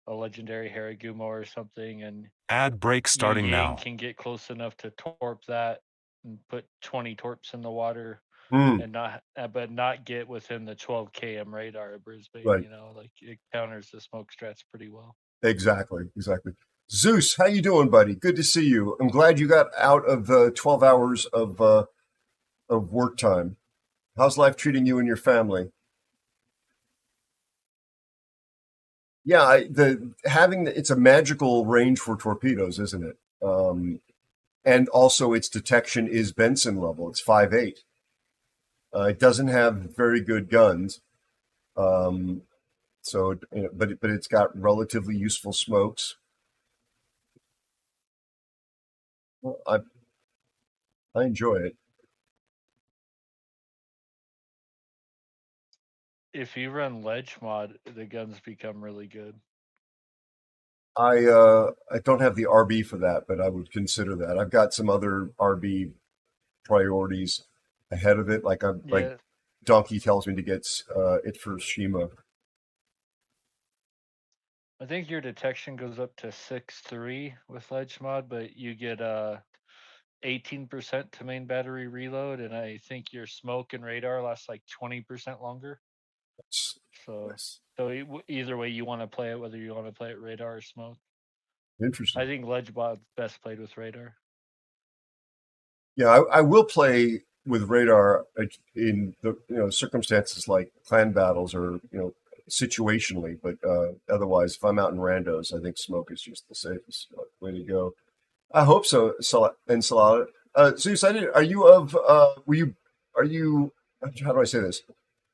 a legendary Harigumo or something, and
Ad break starting
Yu Yang
now.
can get close enough to torp that and put 20 torps in the water and not get within the 12 km radar of Brisbane.
Right.
Like it counters the smoke strats pretty well.
Exactly. Zeus, how you doing, buddy? Good to see you. I'm glad you got out of the 12 hours of work time. How's life treating you and your family? Yeah, it's a magical range for torpedoes, isn't it? And also its detection is Benson level. It's 5.8. It doesn't have very good guns. But it's got relatively useful smokes. Well, I enjoy it.
If you run ledge mod, the guns become really good.
I don't have the RB for that, but I would consider that. I've got some other RB priorities ahead of it. Like Donkey tells me to get it for Shima.
I think your detection goes up to 6.3 with ledge mod, but you get 18% to main battery reload, and I think your smoke and radar lasts like 20% longer. So either way you want to play it, whether you want to play it radar or smoke.
Interesting.
I think ledge mod's best played with radar.
Yeah, I will play with radar in the circumstances like clan battles or situationally, but otherwise, if I'm out in randos, I think smoke is just the safest way to go. I hope so, Ensalada. Zeus, are you how do I say this?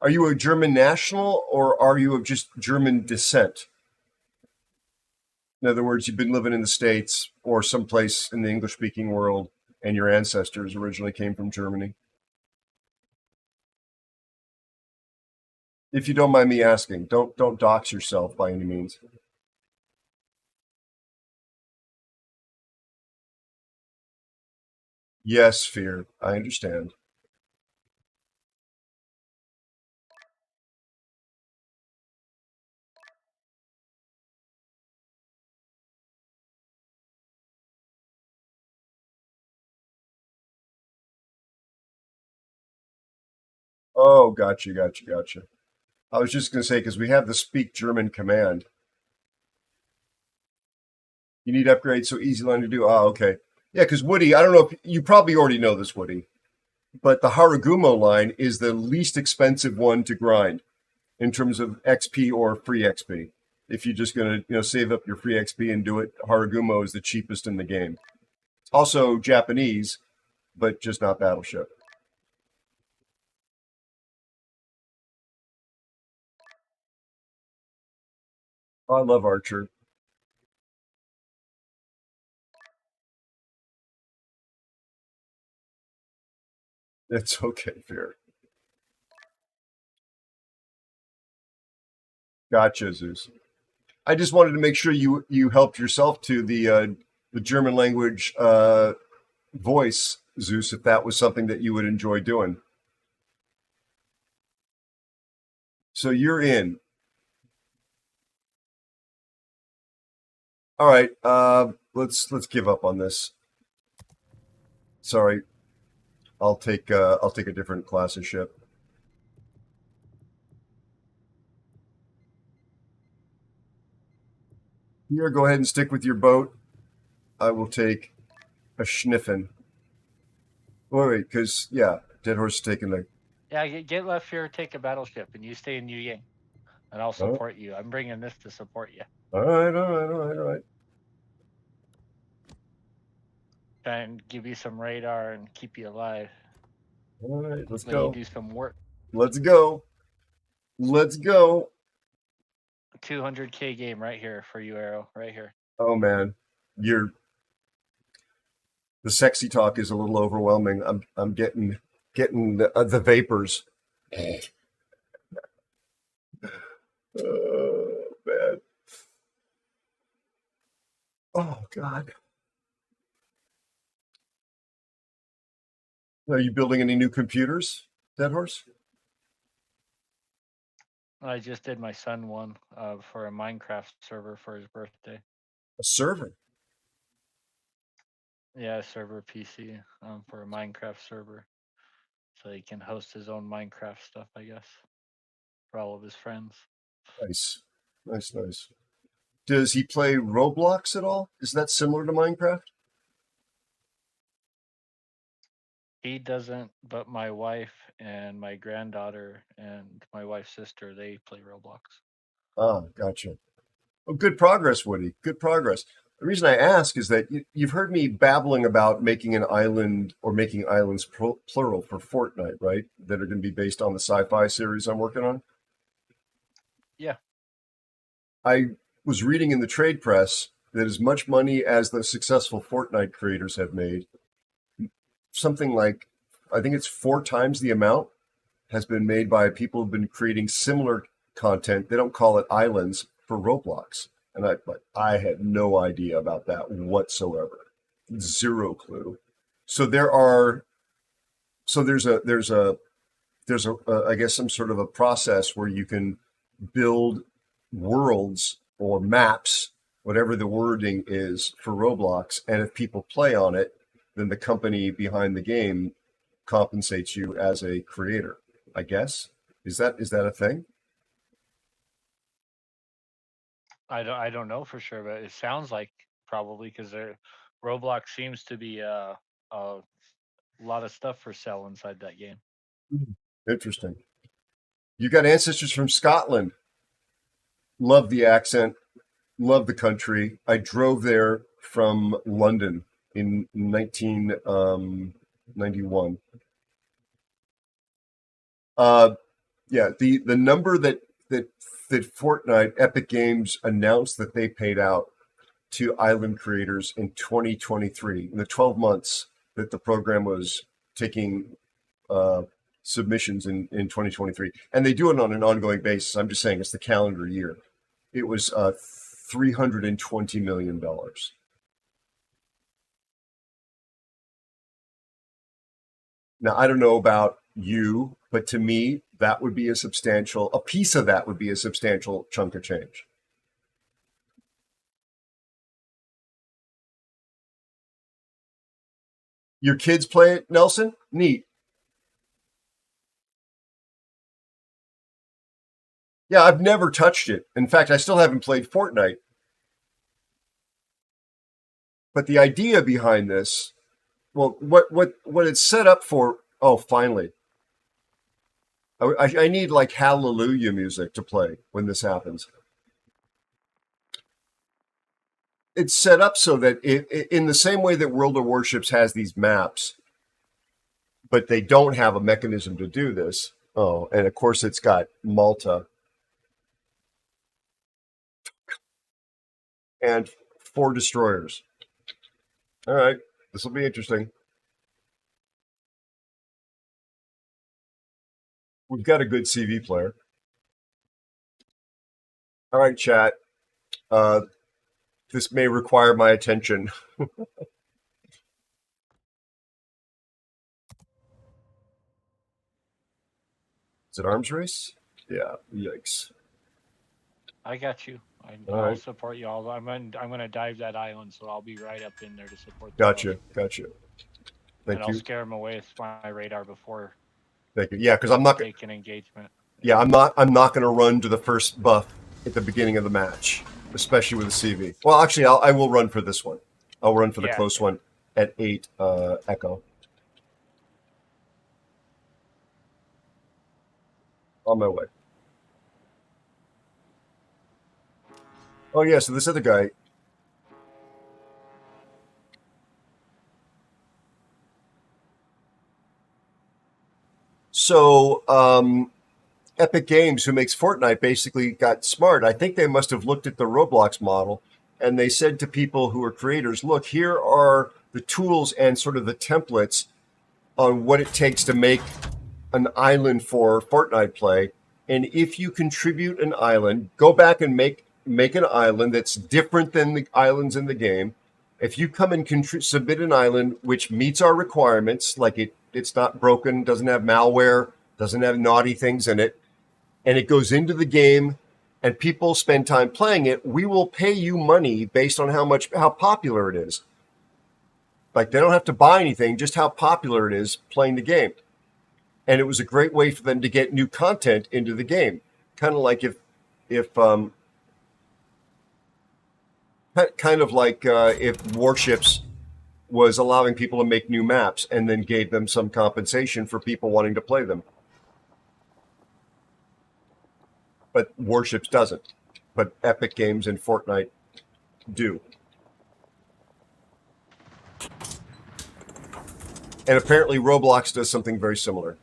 Are you a German national or are you of just German descent? In other words, you've been living in the States or someplace in the English-speaking world, and your ancestors originally came from Germany. If you don't mind me asking, don't dox yourself by any means. Yes, Fear. I understand. Oh, gotcha. I was just going to say, because we have the Speak German command. You need upgrades, so easy line to do. Oh, okay. Yeah, because Woody, I don't know if you probably already know this, Woody, but the Haragumo line is the least expensive one to grind in terms of XP or free XP. If you're just going to save up your free XP and do it, Haragumo is the cheapest in the game. Also Japanese, but just not Battleship. Oh, I love Archer. It's okay, Fear. Gotcha, Zeus. I just wanted to make sure you helped yourself to the German language voice, Zeus, if that was something that you would enjoy doing. So you're in. All right. Let's give up on this. Sorry. I'll take a different class of ship. Here, go ahead and stick with your boat. I will take a Schniffen. Wait, because Dead Horse is taking the.
Yeah, get left here, take a battleship, and you stay in New Yang, and I'll support you. I'm bringing this to support you.
All right.
Try and give you some radar and keep you alive.
All right, let's
Let
go.
you do some work.
Let's go.
200K game right here for you, Arrow. Right here.
Oh man, the sexy talk is a little overwhelming. I'm getting the vapors. Oh man. Oh God. Are you building any new computers, Dead Horse?
I just did my son one for a Minecraft server for his birthday.
A server?
Yeah, a server PC for a Minecraft server. So he can host his own Minecraft stuff, I guess, for all of his friends.
Nice. Does he play Roblox at all? Is that similar to Minecraft?
He doesn't, but my wife and my granddaughter and my wife's sister, they play Roblox.
Ah, gotcha. Oh, good progress, Woody. Good progress. The reason I ask is that you've heard me babbling about making an island or making islands plural for Fortnite, right? That are going to be based on the sci-fi series I'm working on.
Yeah.
I was reading in the trade press that as much money as the successful Fortnite creators have made, something like, I think it's 4 times the amount has been made by people who've been creating similar content. They don't call it islands for Roblox. And I had no idea about that whatsoever. Zero clue. So there's a I guess some sort of a process where you can build worlds or maps, whatever the wording is for Roblox, and if people play on it, then the company behind the game compensates you as a creator. I guess is that a thing?
I don't know for sure, but it sounds like probably because Roblox seems to be a lot of stuff for sale inside that game.
Interesting. You got ancestors from Scotland. Love the accent. Love the country. I drove there from London in 1991. The number that Fortnite Epic Games announced that they paid out to island creators in 2023, in the 12 months that the program was taking submissions in 2023, and they do it on an ongoing basis. I'm just saying it's the calendar year. It was $320 million. Now, I don't know about you, but to me, that would be a piece of that would be a substantial chunk of change. Your kids play it, Nelson? Neat. Yeah, I've never touched it. In fact, I still haven't played Fortnite. But the idea behind this, well, what it's set up for, oh, finally. I need like hallelujah music to play when this happens. It's set up so that in the same way that World of Warships has these maps, but they don't have a mechanism to do this. Oh, and of course it's got Malta and 4 destroyers. All right, this will be interesting. We've got a good CV player. All right, chat. This may require my attention. Is it arms race? Yeah. Yikes.
I got you.
All
I'll
right.
support you all. I'm gonna dive that island, so I'll be right up in there to support.
Gotcha.
And I'll scare them away with my radar before.
Thank you. Yeah, because I'm not
taking engagement.
Yeah, I'm not going to run to the first buff at the beginning of the match, especially with a CV. Well, actually, I will run for this one. I'll run for the close one at 8 Echo. On my way. Oh yeah, so this other guy. So Epic Games, who makes Fortnite, basically got smart. I think they must have looked at the Roblox model, and they said to people who are creators, look, here are the tools and sort of the templates on what it takes to make an island for Fortnite play. And if you contribute an island, go back and make an island that's different than the islands in the game. If you come and submit an island which meets our requirements, like it's not broken, doesn't have malware, doesn't have naughty things in it, and it goes into the game and people spend time playing it, we will pay you money based on how popular it is. Like, they don't have to buy anything, just how popular it is playing the game. And it was a great way for them to get new content into the game. Kind of like if Warships was allowing people to make new maps and then gave them some compensation for people wanting to play them. But Warships doesn't. But Epic Games and Fortnite do. And apparently Roblox does something very similar.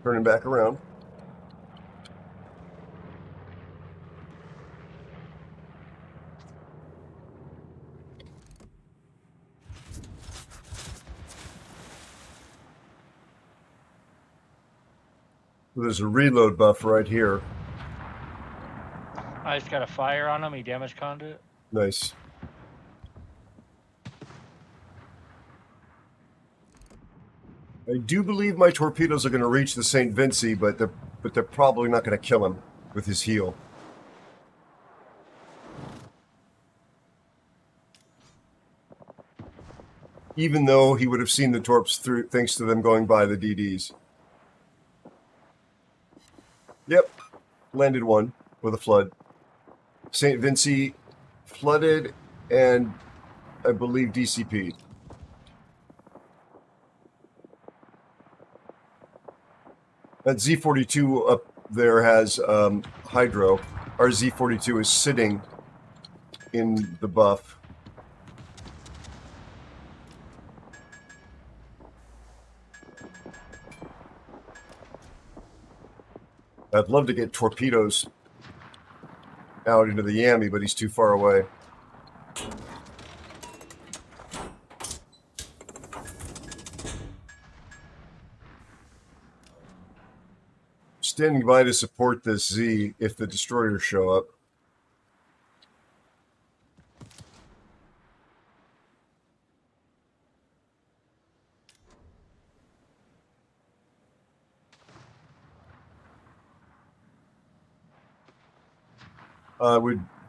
Turning back around. There's a reload buff right here.
I just got a fire on him. He damage conduit.
Nice. I do believe my torpedoes are going to reach the St. Vincey, but they're probably not going to kill him with his heel. Even though he would have seen the torps through, thanks to them going by the DDs. Yep, landed one with a flood. St. Vincey flooded and I believe DCP'd. That Z-42 up there has hydro, our Z42 is sitting in the buff. I'd love to get torpedoes out into the Yami, but he's too far away. Standing by to support this Z if the destroyers show up.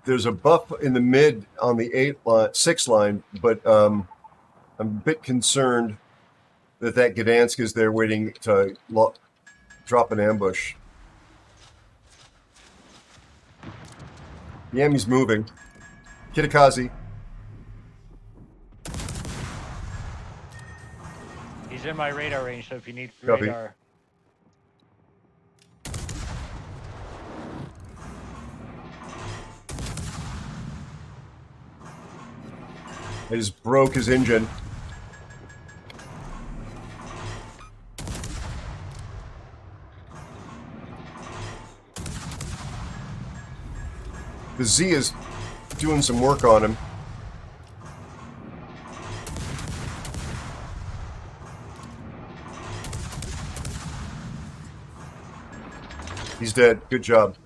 There's a buff in the mid on the 6 line, but I'm a bit concerned that Gdansk is there waiting to drop an ambush. Yami's moving. Kitakazi.
He's in my radar range, so if you need
Copy.
radar.
I just broke his engine. The Z is doing some work on him. He's dead. Good job.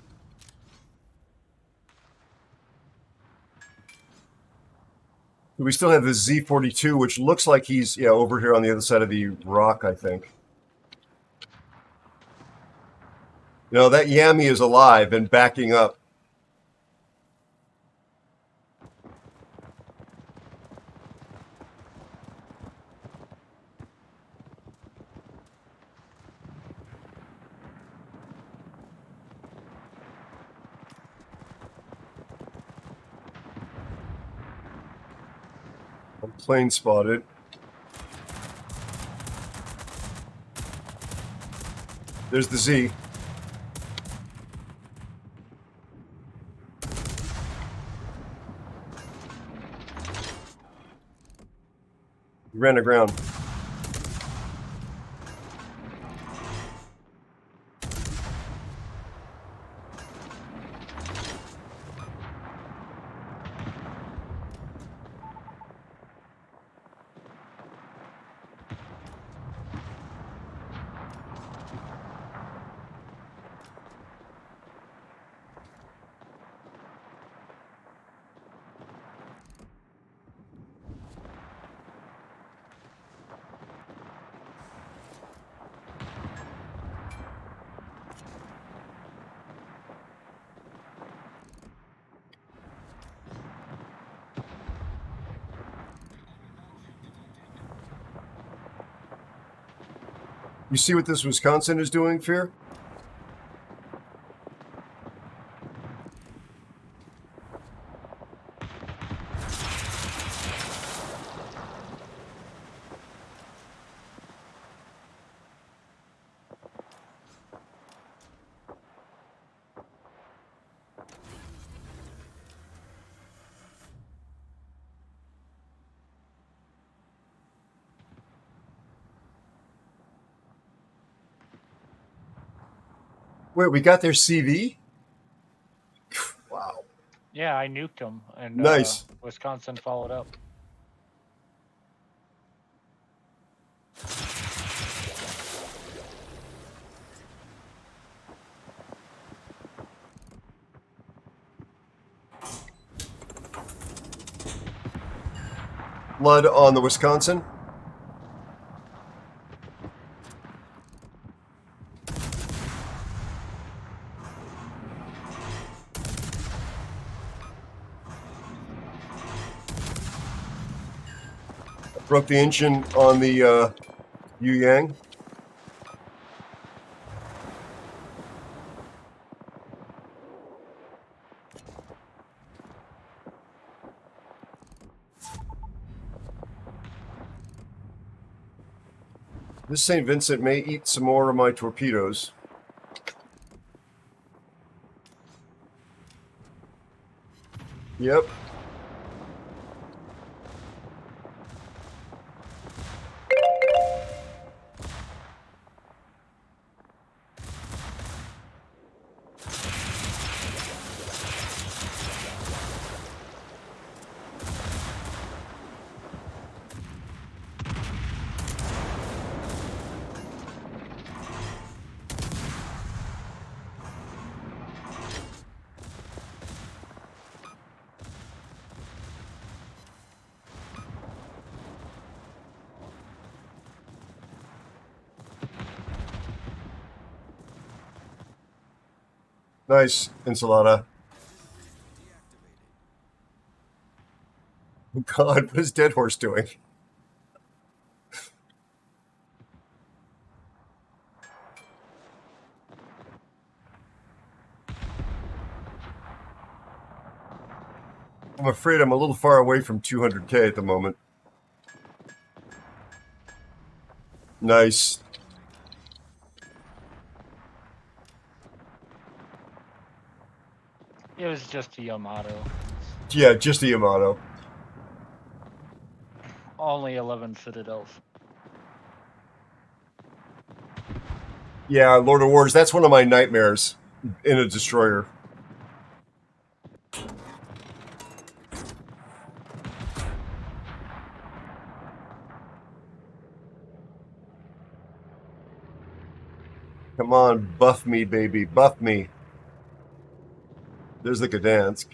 We still have the Z42, which looks like he's over here on the other side of the rock, I think. No, that Yami is alive and backing up. Plane spotted. There's the Z. He ran aground. You see what this Wisconsin is doing, Fear? Wait, we got their CV? Wow.
Yeah, I nuked him, and
Nice.
Wisconsin followed up.
Blood on the Wisconsin. Broke the engine on the Yu Yang. This St. Vincent may eat some more of my torpedoes. Yep. Nice, enchilada. Oh God, what is Dead Horse doing? I'm afraid I'm a little far away from 200K at the moment. Nice.
It was just a Yamato.
Yeah, just a Yamato.
Only 11 Citadels.
Yeah, Lord of Wars, that's one of my nightmares in a destroyer. Come on, buff me, baby, buff me. There's the Gdansk.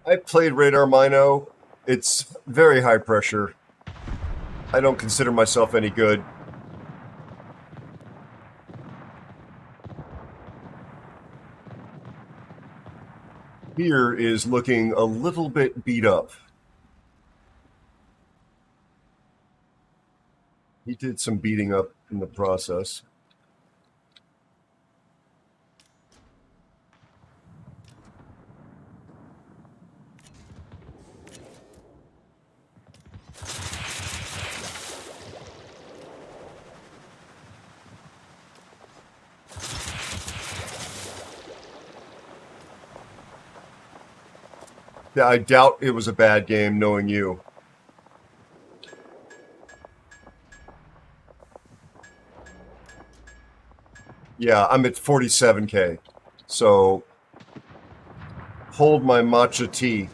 I played Radar Mino. It's very high pressure. I don't consider myself any good. Here is looking a little bit beat up. He did some beating up in the process. Yeah, I doubt it was a bad game knowing you. Yeah, I'm at 47K. So hold my matcha tea.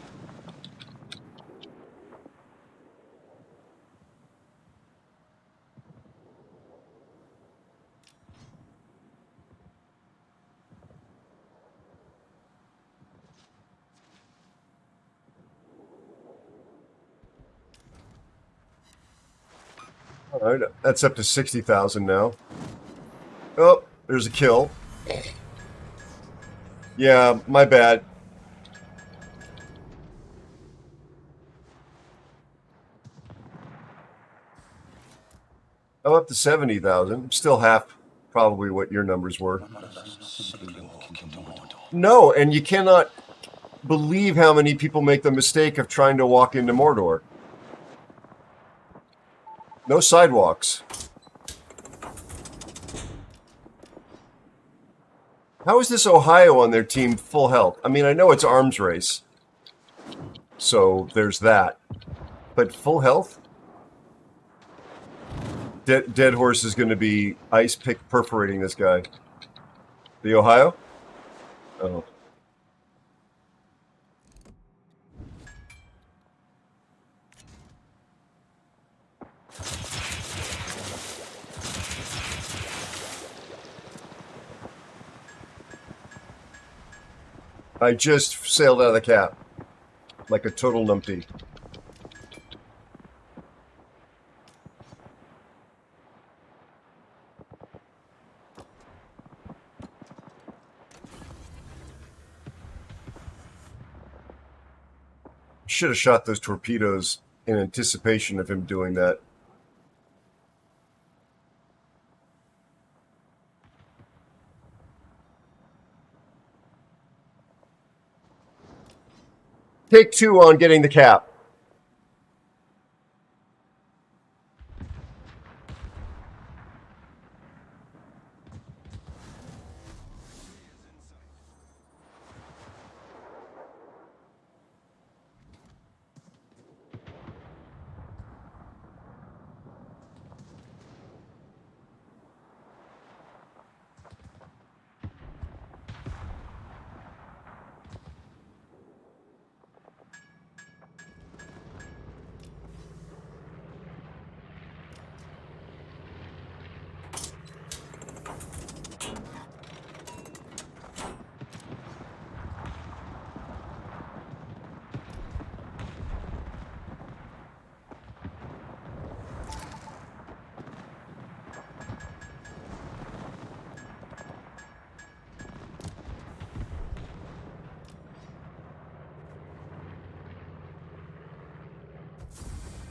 All right, that's up to 60,000 now. Oh, there's a kill. Yeah, my bad. I'm up to 70,000. Still half probably what your numbers were. No, and you cannot believe how many people make the mistake of trying to walk into Mordor. No sidewalks. How is this Ohio on their team full health? I mean, I know it's arms race, so there's that. But full health? Dead Horse is going to be ice pick perforating this guy. The Ohio? Oh. I just sailed out of the cap. Like a total numpty. Should have shot those torpedoes in anticipation of him doing that. Take two on getting the cap.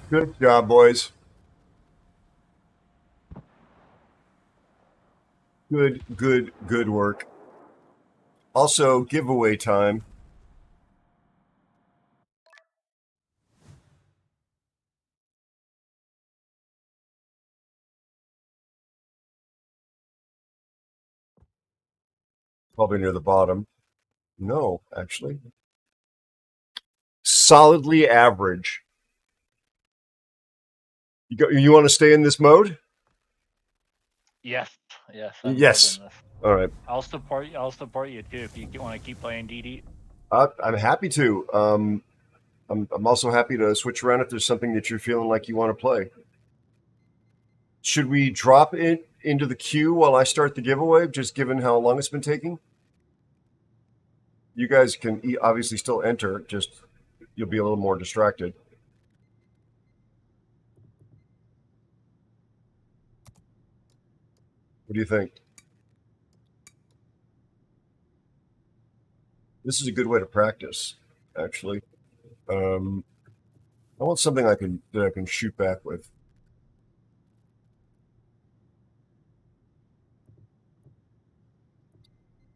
Good job, boys. Good work. Also, giveaway time. Probably near the bottom. No, actually. Solidly average. You want to stay in this mode?
Yes, I'm
Yes.
loving this.
All right.
I'll support you. I'll support you too if you want to keep playing DD.
I'm happy to. I'm also happy to switch around if there's something that you're feeling like you want to play. Should we drop it into the queue while I start the giveaway, just given how long it's been taking? You guys can obviously still enter, just you'll be a little more distracted. What do you think? This is a good way to practice, actually. I want something that I can shoot back with.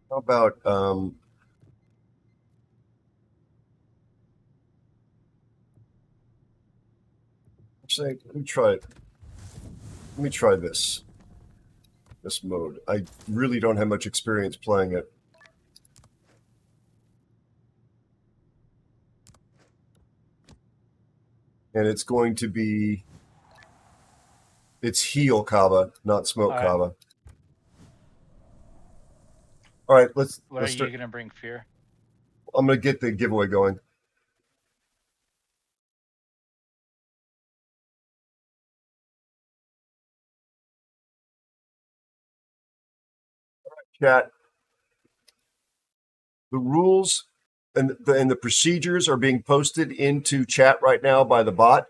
How about say let me try it. Let me try this mode. I really don't have much experience playing it. And it's going to be it's heel kava, not smoke kava. All right, let's
What are
start.
you gonna bring, Fear?
I'm gonna get the giveaway going. All right, chat. The rules and the procedures are being posted into chat right now by the bot.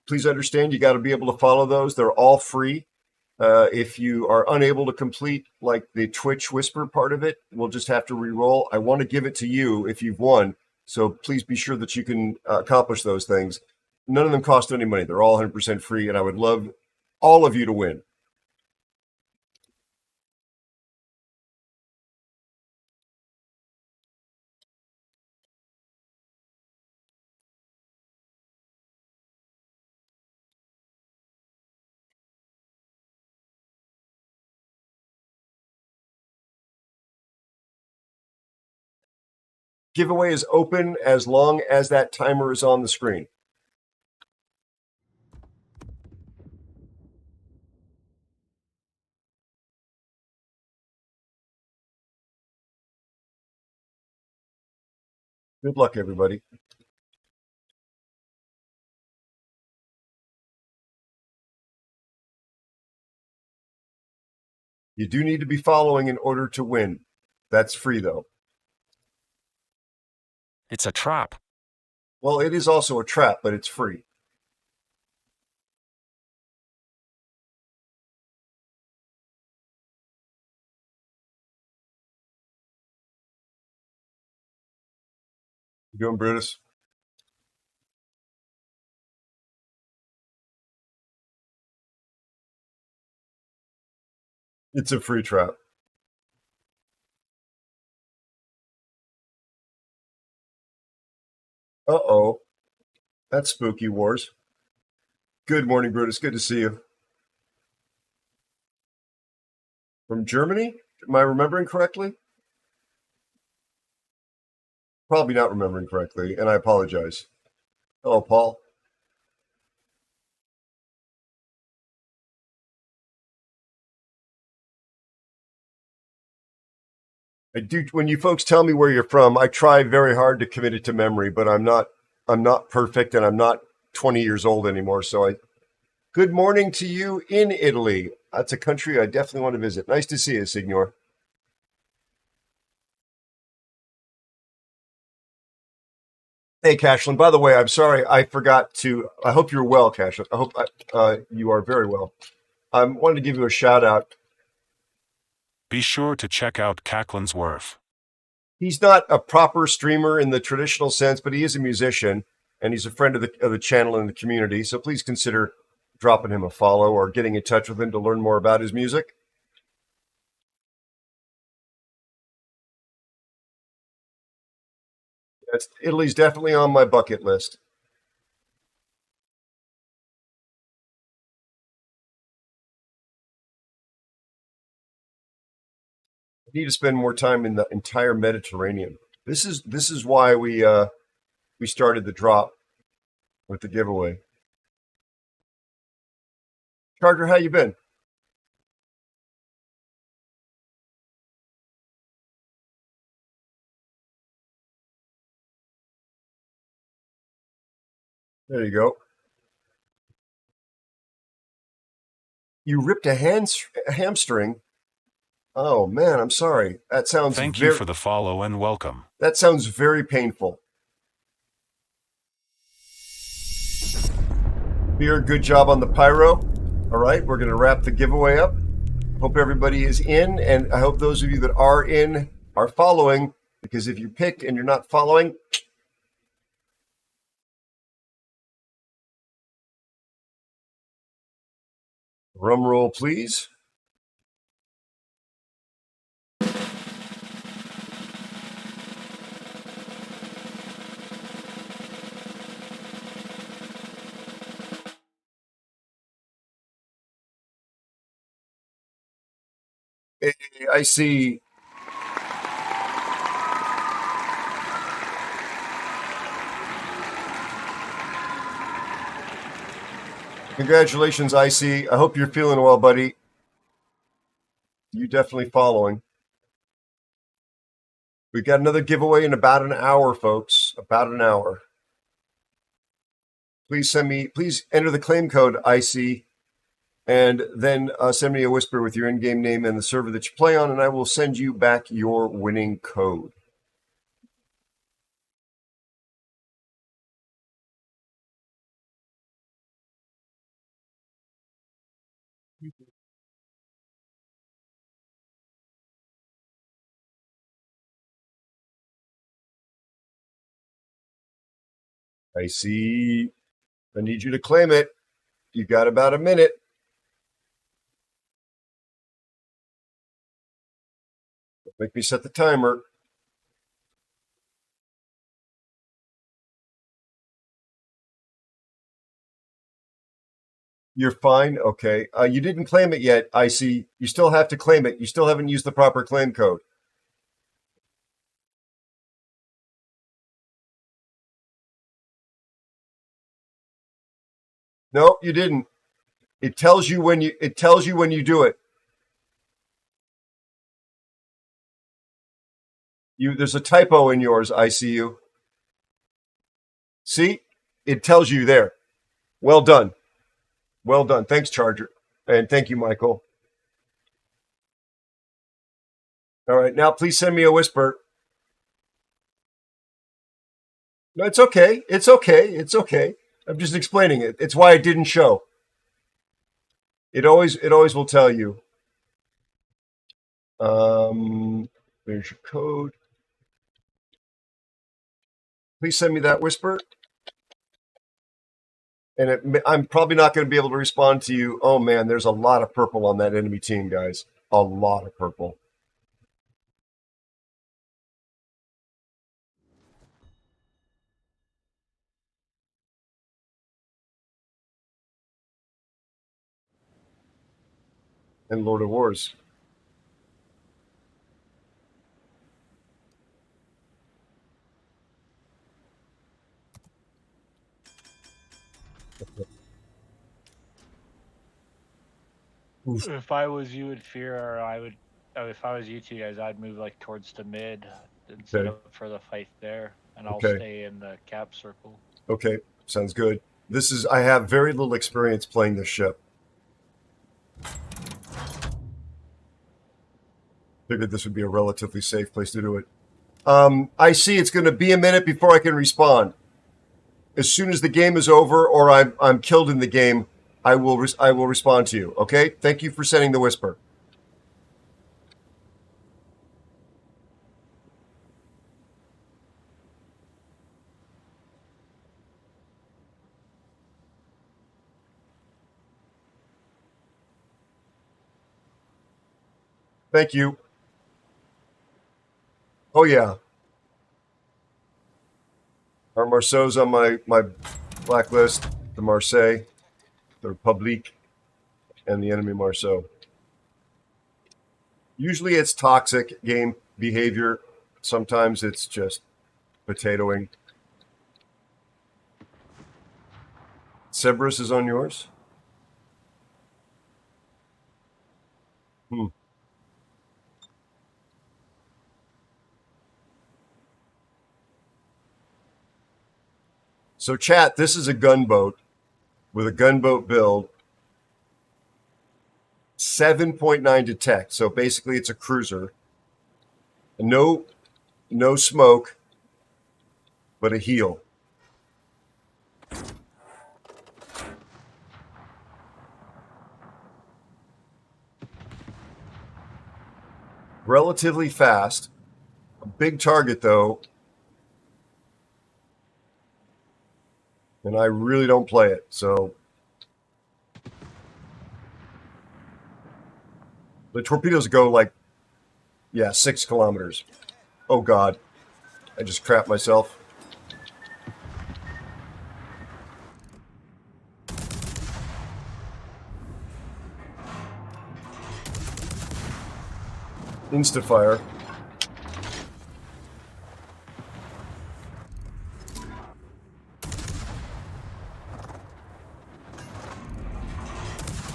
Please understand you got to be able to follow those. They're all free. If you are unable to complete like the Twitch whisper part of it, we'll just have to re-roll. I want to give it to you if you've won. So please be sure that you can accomplish those things. None of them cost any money. They're all 100% free, and I would love all of you to win. Giveaway is open as long as that timer is on the screen. Good luck, everybody. You do need to be following in order to win. That's free, though.
It's a trap.
Well, it is also a trap, but it's free. You doing, Brutus? It's a free trap. Uh-oh. That's spooky, Wars. Good morning, Brutus. Good to see you. From Germany? Am I remembering correctly? Probably not remembering correctly, and I apologize. Hello, Paul. I do. When you folks tell me where you're from, I try very hard to commit it to memory, but I'm not perfect, and I'm not 20 years old anymore. So good morning to you in Italy. That's a country I definitely want to visit. Nice to see you, Signor. Hey, Cashlin. By the way, I'm sorry I forgot to. I hope you're well, Cashlin. I hope you are very well. I wanted to give you a shout out.
Be sure to check out Cacklin's Worth.
He's not a proper streamer in the traditional sense, but he is a musician, and he's a friend of the channel and the community. So please consider dropping him a follow or getting in touch with him to learn more about his music. Italy's definitely on my bucket list. I need to spend more time in the entire Mediterranean. This is why we started the drop with the giveaway. Charger, how you been? There you go. You ripped a hamstring. Oh man, I'm sorry. That sounds
Thank you for the follow and welcome.
That sounds very painful. Beer, good job on the pyro. All right, we're going to wrap the giveaway up. Hope everybody is in, and I hope those of you that are in are following, because if you picked and you're not following, drum roll, please. Hey, I see. Congratulations, IC. I hope you're feeling well, buddy. You definitely following. We've got another giveaway in about an hour, folks. About an hour. Please enter the claim code IC, and then send me a whisper with your in-game name and the server that you play on, and I will send you back your winning code. I see. I need you to claim it. You got about a minute. Make me set the timer. You're fine. Okay. You didn't claim it yet. I see. You still have to claim it. You still haven't used the proper claim code. No, you didn't. It tells you when you do it. There's a typo in yours, I see you. See? It tells you there. Well done. Well done. Thanks, Charger. And thank you, Michael. All right, now please send me a whisper. No, it's okay. It's okay. It's okay. I'm just explaining it. It's why it didn't show. It always will tell you. There's your code. Please send me that whisper. And I'm probably not going to be able to respond to you. Oh man, there's a lot of purple on that enemy team, guys. A lot of purple. And Lord of Wars.
If I was you in fear, or if I was you two guys, I'd move like towards the mid and set up for the fight there, and I'll stay in the cap circle.
Okay, sounds good. I have very little experience playing this ship. Figured this would be a relatively safe place to do it. I see it's going to be a minute before I can respond. As soon as the game is over or I'm killed in the game, I will respond to you. Okay? Thank you for sending the whisper. Thank you. Oh, yeah. Our Marceau's on my blacklist. The Marseille, the Republique, and the enemy Marceau. Usually it's toxic game behavior. Sometimes it's just potatoing. Cerberus is on yours? So chat, this is a gunboat with a gunboat build. 7.9 detect. So basically it's a cruiser. No smoke, but a heel. Relatively fast. A big target though. And I really don't play it, so the torpedoes go like, 6 kilometers. Oh God, I just crapped myself. Insta-fire.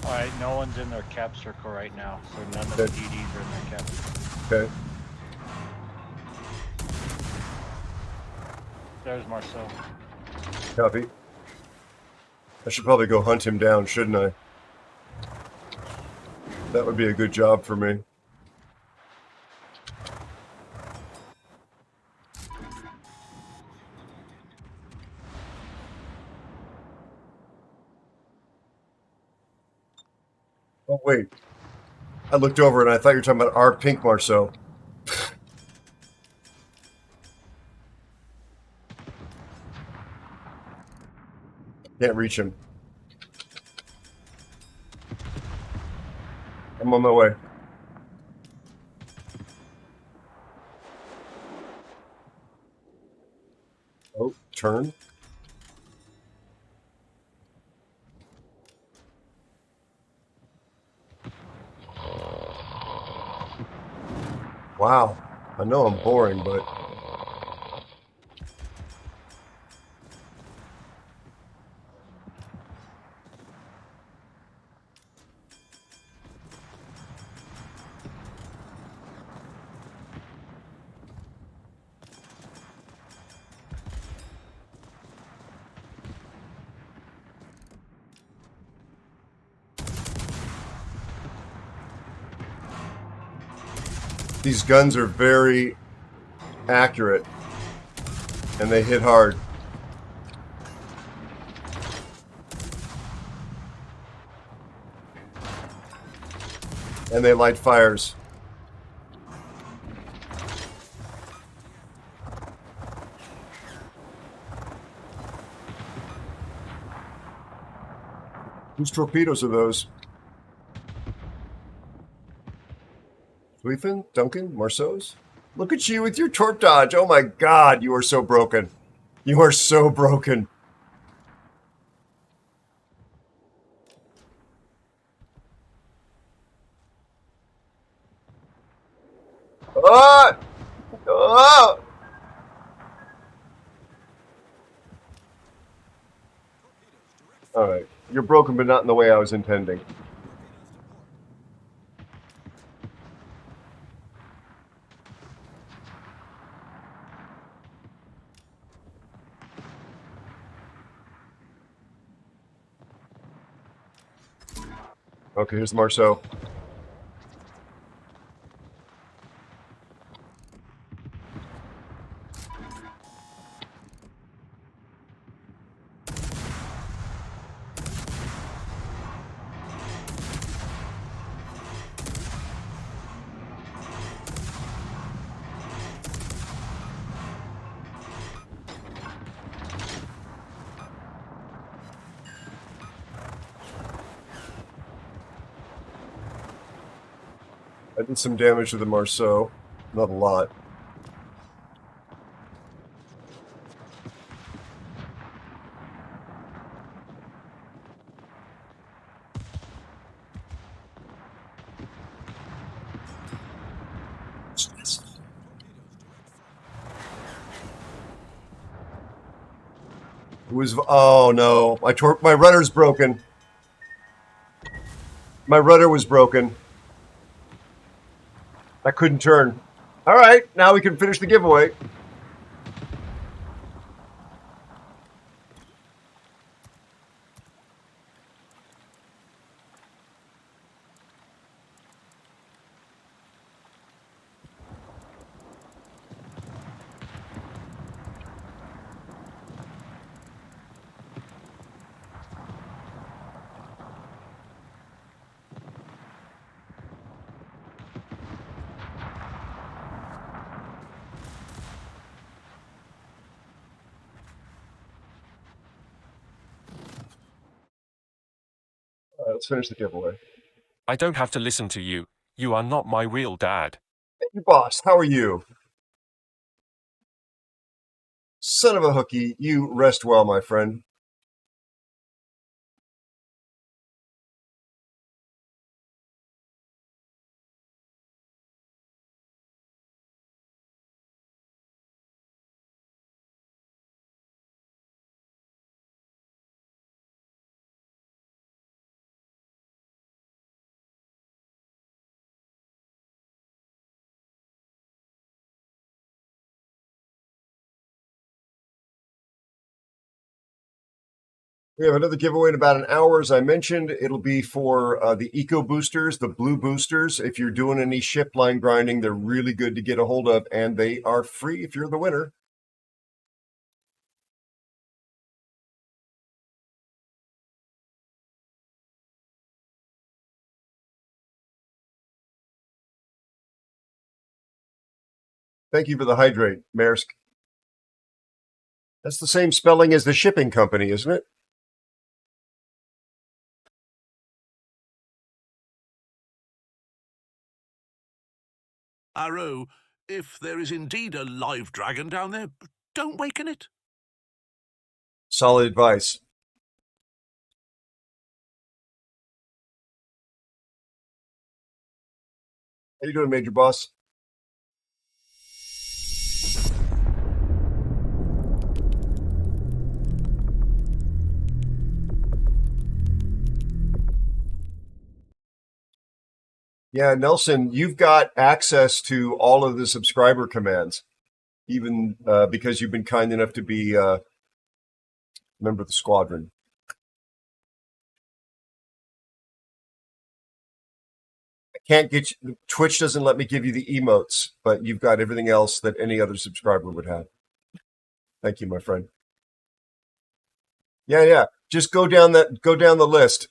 Alright, no one's in their cap circle right now, so none of the DDs are in their cap circle.
Okay.
There's Marceau.
Copy. I should probably go hunt him down, shouldn't I? That would be a good job for me. Oh, wait. I looked over and I thought you were talking about our pink Marceau. Can't reach him. I'm on my way. Oh, turn. Wow. I know I'm boring, but... These guns are very accurate, and they hit hard. And they light fires. Whose torpedoes are those? Leafin? Duncan? Marceau's? Look at you with your torp dodge. Oh my God, you are so broken. You are so broken. Ah! Ah! Alright. You're broken, but not in the way I was intending. Okay, here's Marceau. I did some damage to the Marceau. Not a lot. It was, oh no, my rudder's broken. My rudder was broken. I couldn't turn. All right, now we can finish the giveaway. All right, let's finish the giveaway.
I don't have to listen to you. You are not my real dad.
Hey, boss, how are you? Son of a hooky, you rest well, my friend. We have another giveaway in about an hour. As I mentioned, it'll be for the Eco Boosters, the blue boosters. If you're doing any ship line grinding, they're really good to get a hold of, and they are free if you're the winner. Thank you for the hydrate, Maersk. That's the same spelling as the shipping company, isn't it?
Arrow, if there is indeed a live dragon down there, don't waken it.
Solid advice. How you doing, Major Boss? Yeah, Nelson, you've got access to all of the subscriber commands, even because you've been kind enough to be a member of the squadron. I can't get you, Twitch doesn't let me give you the emotes, but you've got everything else that any other subscriber would have. Thank you, my friend. Yeah. Just go down the list.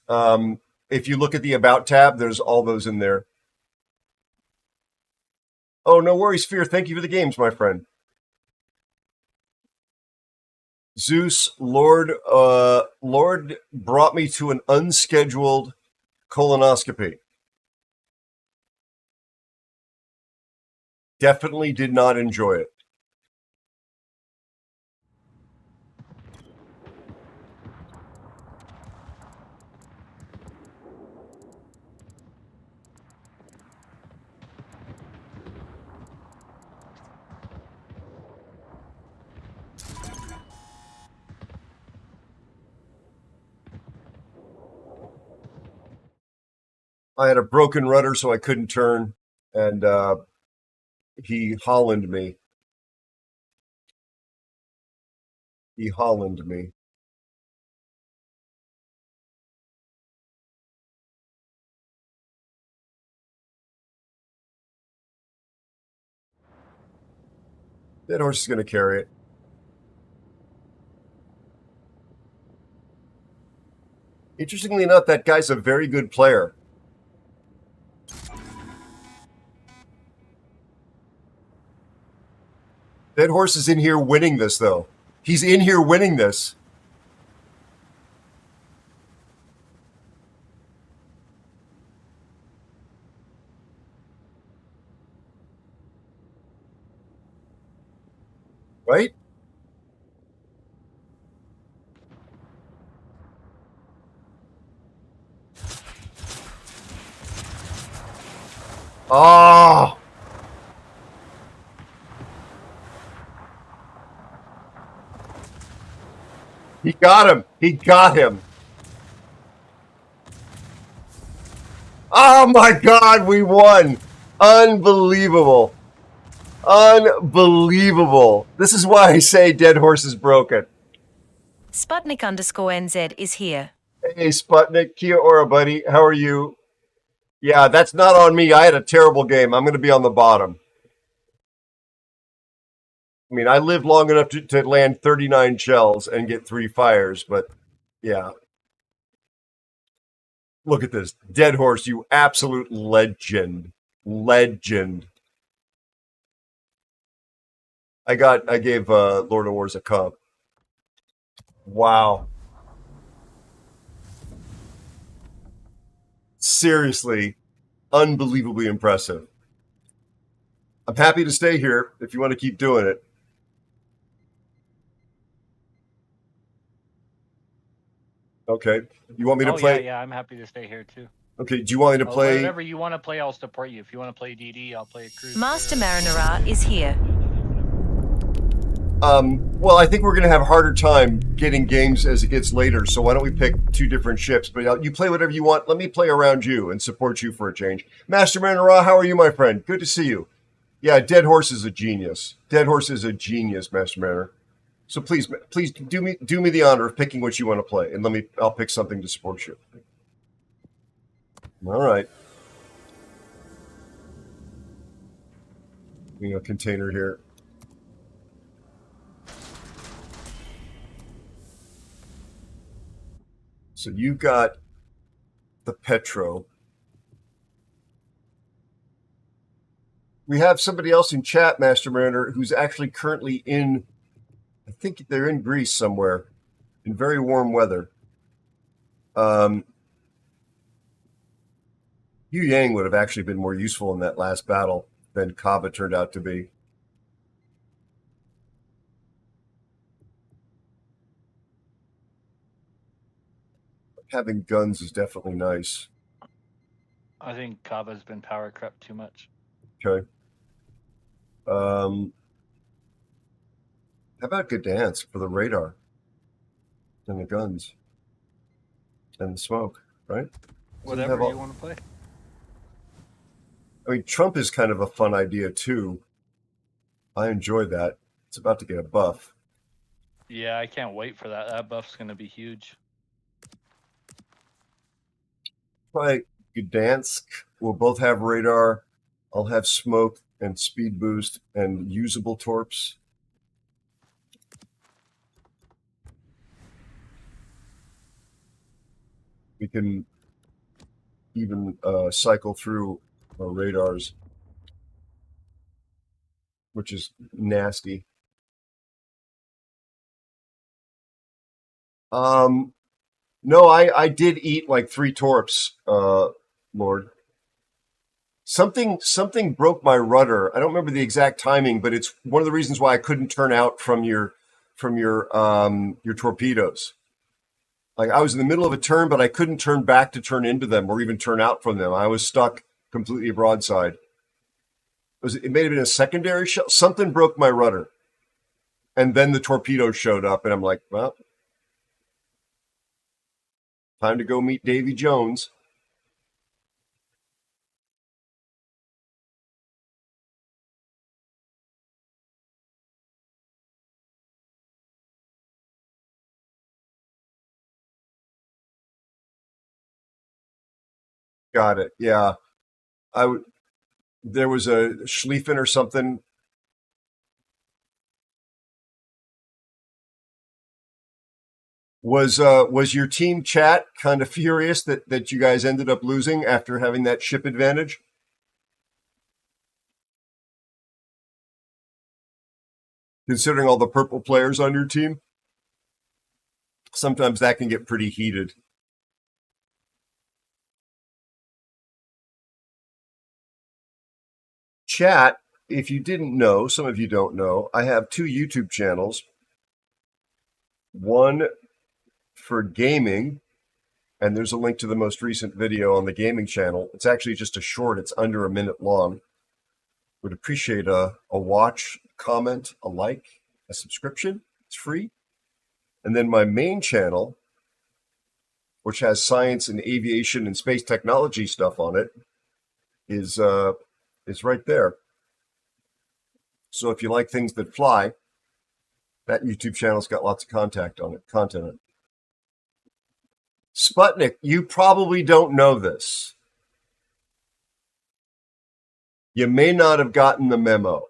If you look at the About tab, there's all those in there. Oh, no worries, Fear. Thank you for the games, my friend. Zeus, Lord brought me to an unscheduled colonoscopy. Definitely did not enjoy it. I had a broken rudder, so I couldn't turn, and he Hollanded me. He Hollanded me. That horse is going to carry it. Interestingly enough, that guy's a very good player. That horse is in here winning this, though. He's in here winning this. right? Oh! He got him. He got him. Oh my God, we won. Unbelievable. Unbelievable. This is why I say Dead Horse is broken.
Sputnik_NZ is here.
Hey, Sputnik, Kia Ora, buddy. How are you? Yeah, that's not on me. I had a terrible game. I'm going to be on the bottom. I mean, I lived long enough to land 39 shells and get 3 fires, but yeah. Look at this. Dead Horse, you absolute legend. Legend. I gave Lord of Wars a cup. Wow. Seriously, unbelievably impressive. I'm happy to stay here if you want to keep doing it. Okay. You want me to play?
Yeah, I'm happy to stay here too.
Okay. Do you want me to play?
Whatever you want to play, I'll support you. If you want to play DD, I'll play a cruise.
Master Marinara is here.
Well, I think we're going to have a harder time getting games as it gets later, so why don't we pick 2 different ships? But you play whatever you want. Let me play around you and support you for a change. Master Marinara, how are you, my friend? Good to see you. Yeah, Dead Horse is a genius. Dead Horse is a genius, Master Marinara. So please do me the honor of picking what you want to play, and I'll pick something to support you. All right. We got a container here. So you've got the Petro. We have somebody else in chat, Master Mariner, who's actually currently in, I think they're in Greece somewhere, in very warm weather. Yu Yang would have actually been more useful in that last battle than Kaba turned out to be. Having guns is definitely nice.
I think Kaba's been power crept too much.
Okay. How about Gdansk for the radar and the guns and the smoke, right?
Whatever you want to play.
I mean, Trump is kind of a fun idea too. I enjoy that. It's about to get a buff.
Yeah, I can't wait for that. That buff's going to be huge.
Right, Gdansk will both have radar. I'll have smoke and speed boost and usable torps. We can even cycle through our radars, which is nasty. No, I did eat like 3 torps, Lord. Something broke my rudder. I don't remember the exact timing, but it's one of the reasons why I couldn't turn out from your torpedoes. Like I was in the middle of a turn, but I couldn't turn back to turn into them or even turn out from them. I was stuck completely broadside. It may have been a secondary shell. Something broke my rudder. And then the torpedo showed up, and I'm like, well, time to go meet Davy Jones. Got it. Yeah. There was a Schlieffen or something. Was your team chat kind of furious that you guys ended up losing after having that ship advantage? Considering all the purple players on your team? Sometimes that can get pretty heated. Chat if you didn't know, some of you don't know, I have 2 YouTube channels. One for gaming, and there's a link to the most recent video on the gaming channel. It's actually just a short. It's under a minute long. Would appreciate a watch, comment, a like, a subscription. It's free. And then my main channel, which has science and aviation and space technology stuff on it, is right there. So if you like things that fly, that YouTube channel's got lots of content on it. Sputnik, you probably don't know this. You may not have gotten the memo.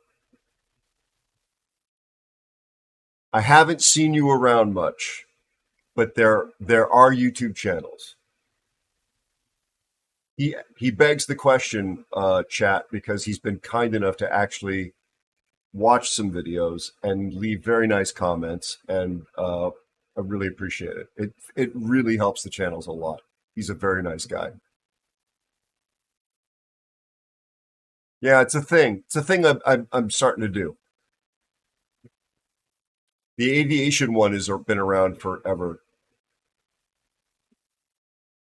I haven't seen you around much, but there are YouTube channels. He begs the question, chat, because he's been kind enough to actually watch some videos and leave very nice comments, and I really appreciate it. It really helps the channels a lot. He's a very nice guy. Yeah, it's a thing. It's a thing I'm starting to do. The aviation one has been around forever.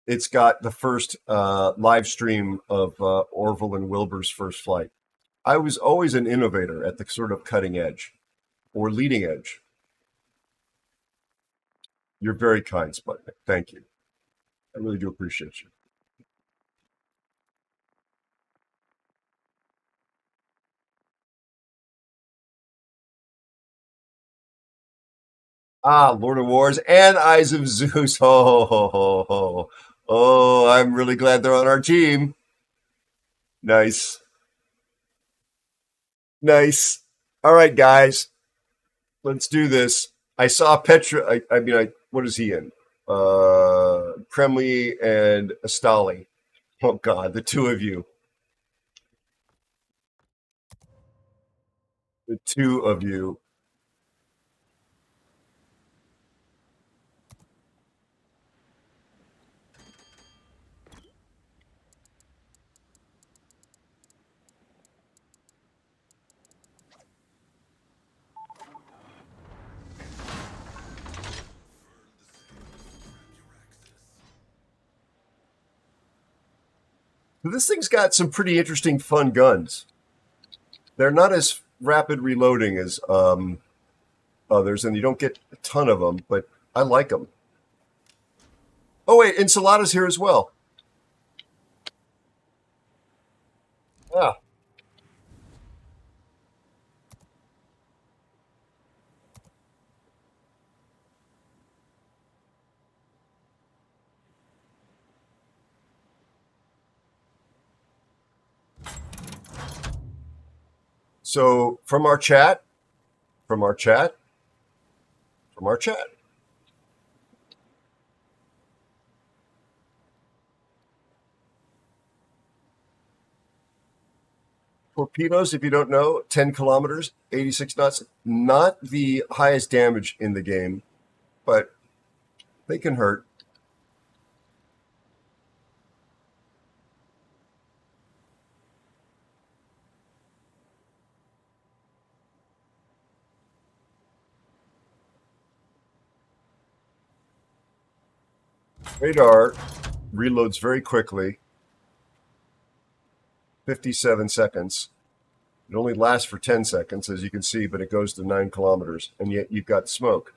It's got the first live stream of Orville and Wilbur's first flight. I was always an innovator at the sort of cutting edge or leading edge. You're very kind, Sputnik. Thank you. I really do appreciate you. Ah, Lord of Wars and Eyes of Zeus. Ho, ho, ho, ho. Oh, I'm really glad they're on our team. Nice. Nice. All right, guys. Let's do this. I saw Petra. What is he in? Kremli and Astali. Oh, God, the 2 of you. The 2 of you. This thing's got some pretty interesting, fun guns. They're not as rapid reloading as others, and you don't get a ton of them, but I like them. Oh, wait, Enchilada's here as well. Ah. So from our chat, torpedoes, if you don't know, 10 kilometers, 86 knots, not the highest damage in the game, but they can hurt. Radar reloads very quickly, 57 seconds. It only lasts for 10 seconds, as you can see, but it goes to 9 kilometers, and yet you've got smoke.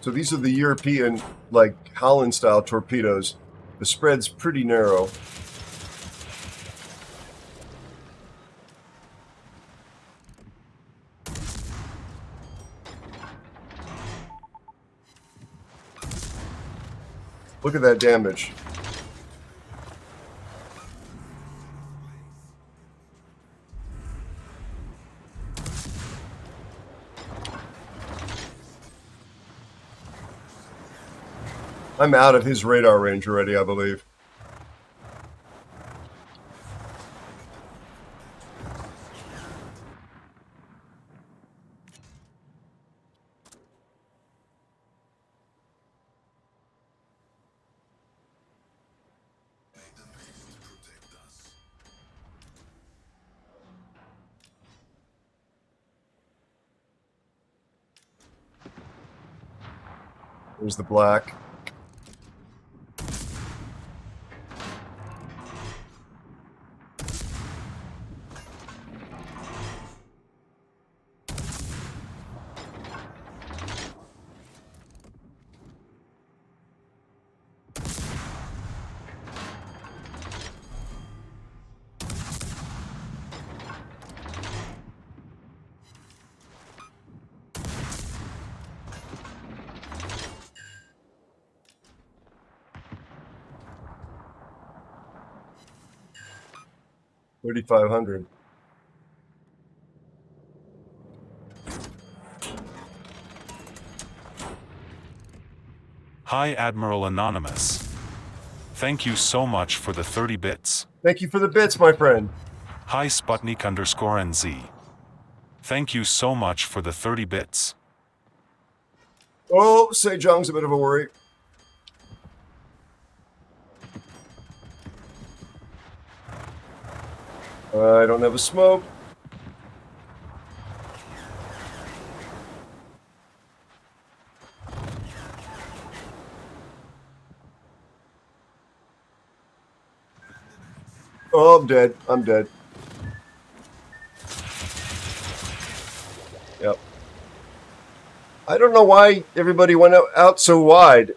So these are the European, like Holland-style torpedoes. The spread's pretty narrow. Look at that damage. I'm out of his radar range already, I believe. There's the black. $3,500.
Hi, Admiral Anonymous. Thank you so much for the 30 bits.
Thank you for the bits, my friend.
Hi, Sputnik_NZ. Thank you so much for the 30 bits.
Oh, Sejong's a bit of a worry. I don't have a smoke. Oh, I'm dead. I'm dead. Yep. I don't know why everybody went out so wide.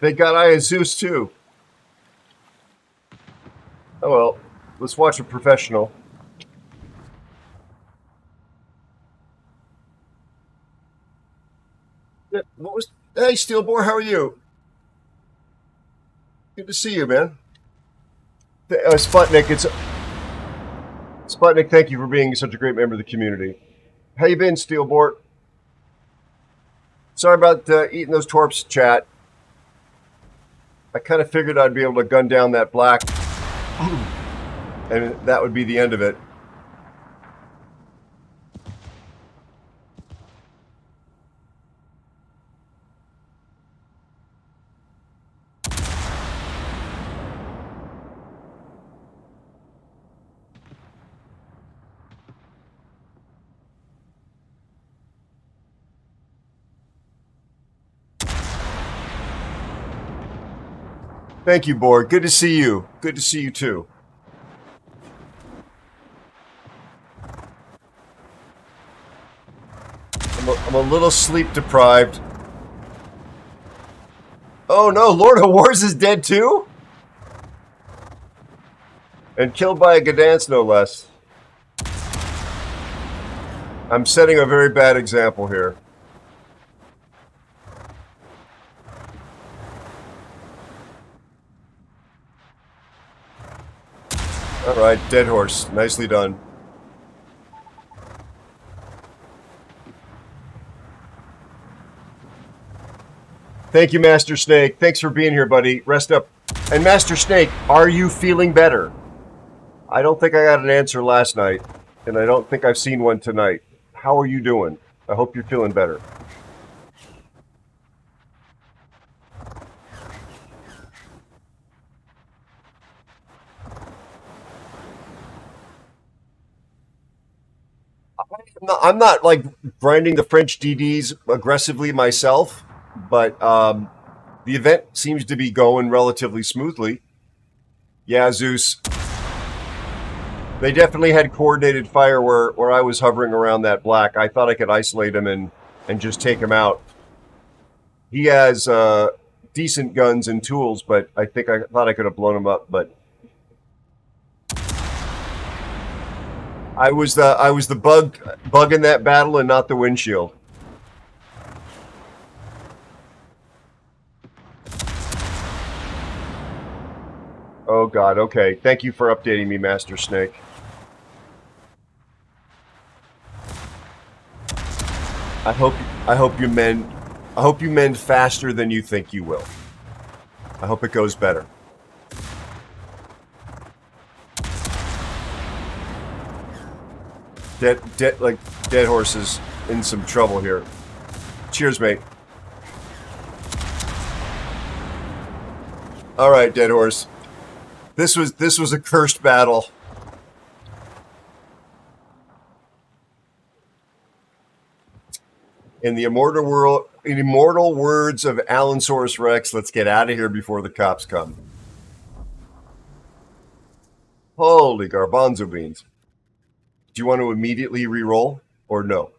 They got Eye of Zeus too. Oh well, let's watch a professional. Yeah, what was? Hey, Steelbore, how are you? Good to see you, man. Sputnik, Sputnik. Thank you for being such a great member of the community. How you been, Steelbort? Sorry about eating those torps, chat. I kind of figured I'd be able to gun down that black, and that would be the end of it. Thank you, Borg. Good to see you. Good to see you, too. I'm a little sleep deprived. Oh, no. Lord of Wars is dead, too? And killed by a Gdansk, no less. I'm setting a very bad example here. All right, dead horse. Nicely done. Thank you, Master Snake. Thanks for being here, buddy. Rest up. And Master Snake, are you feeling better? I don't think I got an answer last night, and I don't think I've seen one tonight. How are you doing? I hope you're feeling better. I'm not like grinding the French DDs aggressively myself, but the event seems to be going relatively smoothly. Yeah, Zeus. They definitely had coordinated fire where I was hovering around that black. I thought I could isolate him and just take him out. He has decent guns and tools, but I thought I could have blown him up, but I was the bug in that battle and not the windshield. Oh God, okay. Thank you for updating me, Master Snake. I hope you mend faster than you think you will. I hope it goes better. Dead horses in some trouble here. Cheers, mate. All right, dead horse. This was a cursed battle. In the immortal words of Allosaurus Rex, let's get out of here before the cops come. Holy garbanzo beans. Do you want to immediately re-roll or no?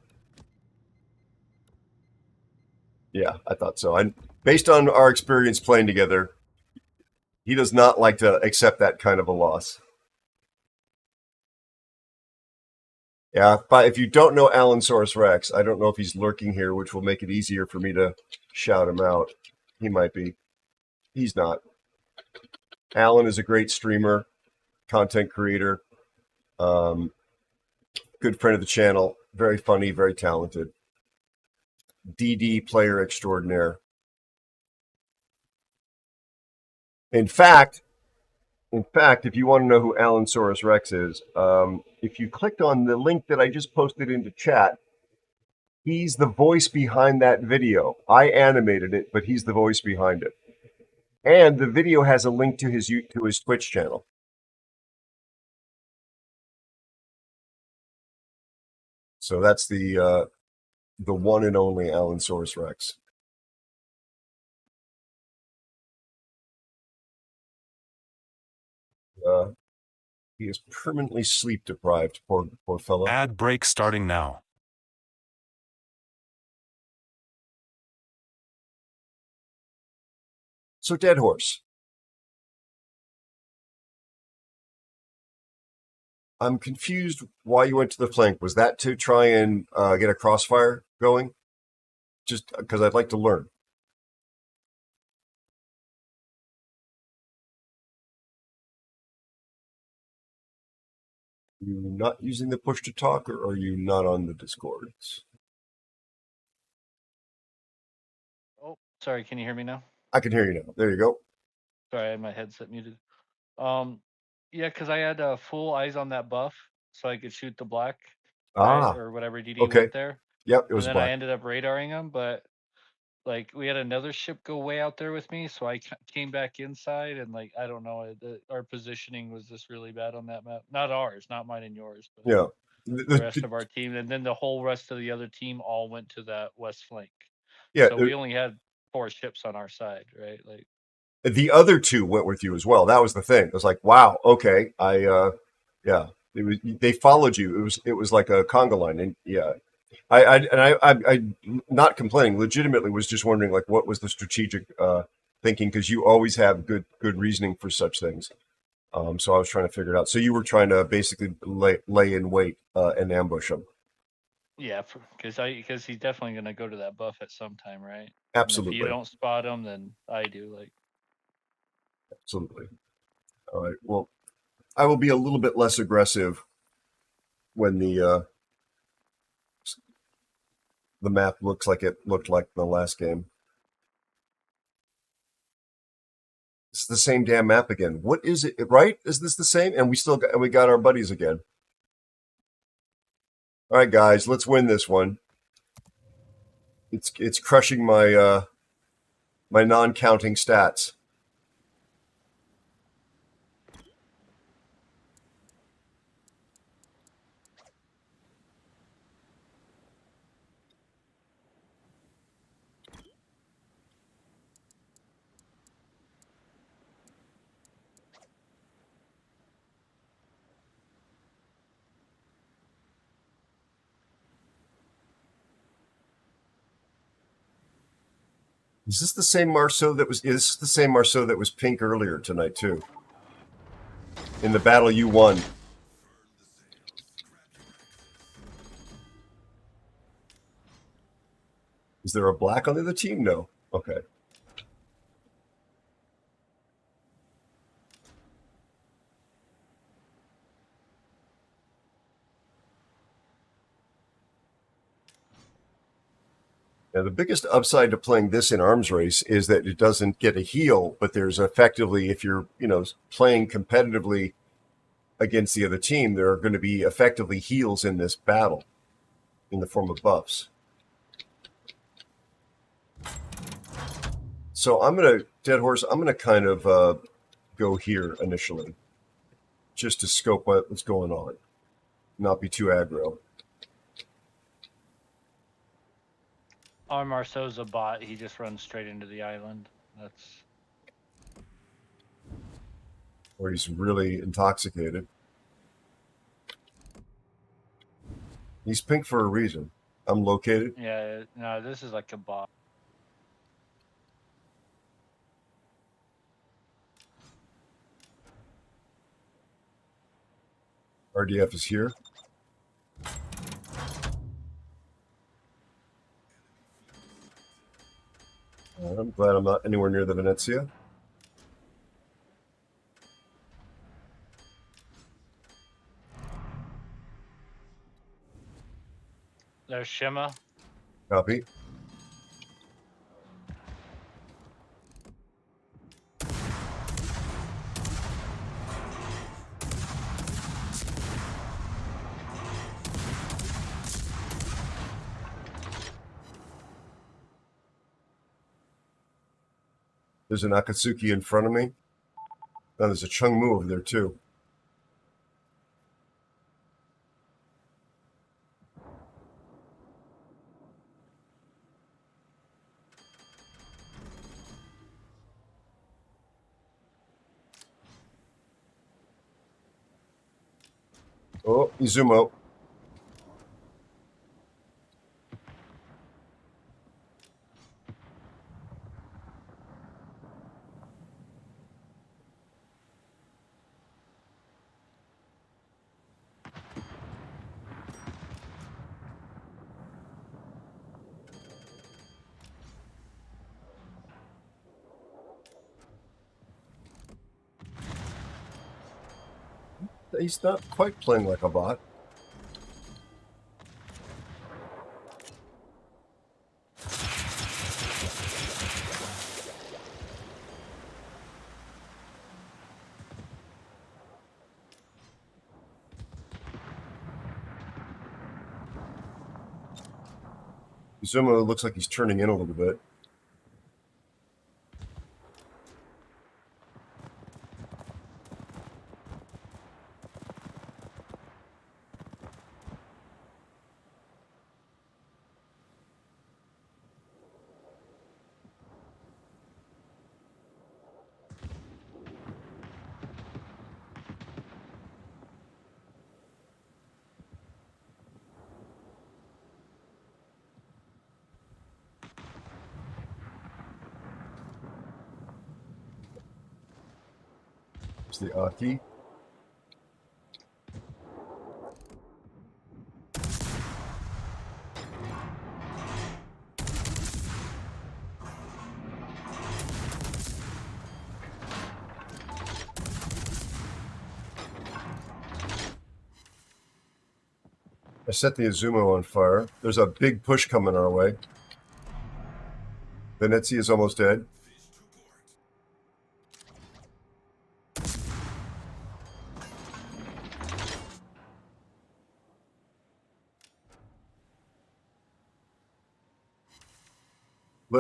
Yeah, I thought so. Based on our experience playing together, he does not like to accept that kind of a loss. Yeah, but if you don't know Allosaurus Rex, I don't know if he's lurking here, which will make it easier for me to shout him out. He might be. He's not. Alan is a great streamer, content creator, good friend of the channel, very funny, very talented. DD player extraordinaire. In fact, if you want to know who Allosaurus Rex is, if you clicked on the link that I just posted into chat, he's the voice behind that video. I animated it, but he's the voice behind it. And the video has a link to his Twitch channel. So that's the one and only Allosaurus Rex. He is permanently sleep deprived, poor fellow.
Ad break starting now.
So, Dead Horse. I'm confused why you went to the flank. Was that to try and get a crossfire going? Just because I'd like to learn. You not using the push to talk, or are you not on the Discords?
Oh, sorry. Can you hear me now?
I can hear you now. There you go.
Sorry, I had my headset muted. Yeah, because I had full eyes on that buff, so I could shoot the black, right, or whatever DD
okay.
went there.
Yep, it was
and then
black.
I ended up radaring him, but like we had another ship go way out there with me, so I came back inside, and like I don't know, our positioning was just really bad on that map. Not ours, not mine and yours, but
yeah,
the rest of our team, and then the whole rest of the other team all went to that west flank.
Yeah,
so we only had 4 ships on our side, right? Like
the other 2 went with you as well. That was the thing. It was like, wow, okay, yeah, they followed you. It was like a conga line, and yeah. I not complaining. Legitimately, was just wondering, like, what was the strategic thinking? Because you always have good reasoning for such things. So I was trying to figure it out. So you were trying to basically lay in wait and ambush him.
yeah, because he's definitely going to go to that buff at some time, right?
Absolutely.
And if you don't spot him, then I do. Like,
absolutely. All right. Well, I will be a little bit less aggressive when the map looks like it looked like the last game. It's the same damn map again. What is it? Right? Is this the same? And we got our buddies again. All right, guys, let's win this one. It's crushing my my non-counting stats. Is this the same Marceau that was? Is this the same Marceau that was pink earlier tonight too? In the battle you won. Is there a black on the other team? No. Okay. Now, the biggest upside to playing this in arms race is that it doesn't get a heal, but there's effectively, if you're, playing competitively against the other team, there are going to be effectively heals in this battle in the form of buffs. So Dead Horse, I'm going to kind of go here initially, just to scope what's going on, not be too aggro.
Our Marceau's a bot. He just runs straight into the island. That's
Or he's really intoxicated. He's pink for a reason. I'm located.
yeah. No, this is like a bot.
RDF is here. I'm glad I'm not anywhere near the Venezia.
There's Shima.
Copy. There's an Akatsuki in front of me. Now there's a Chungmu over there too. Oh, Izumo. He's not quite playing like a bot. Izumo looks like he's turning in a little bit. There's the Aki. I set the Izumo on fire. There's a big push coming our way. Venezia is almost dead.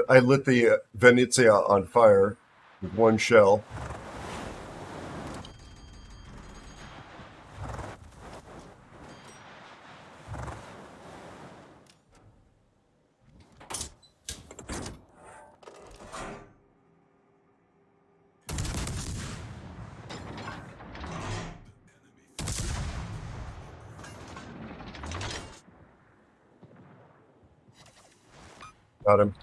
I lit the Venezia on fire with one shell. Got him.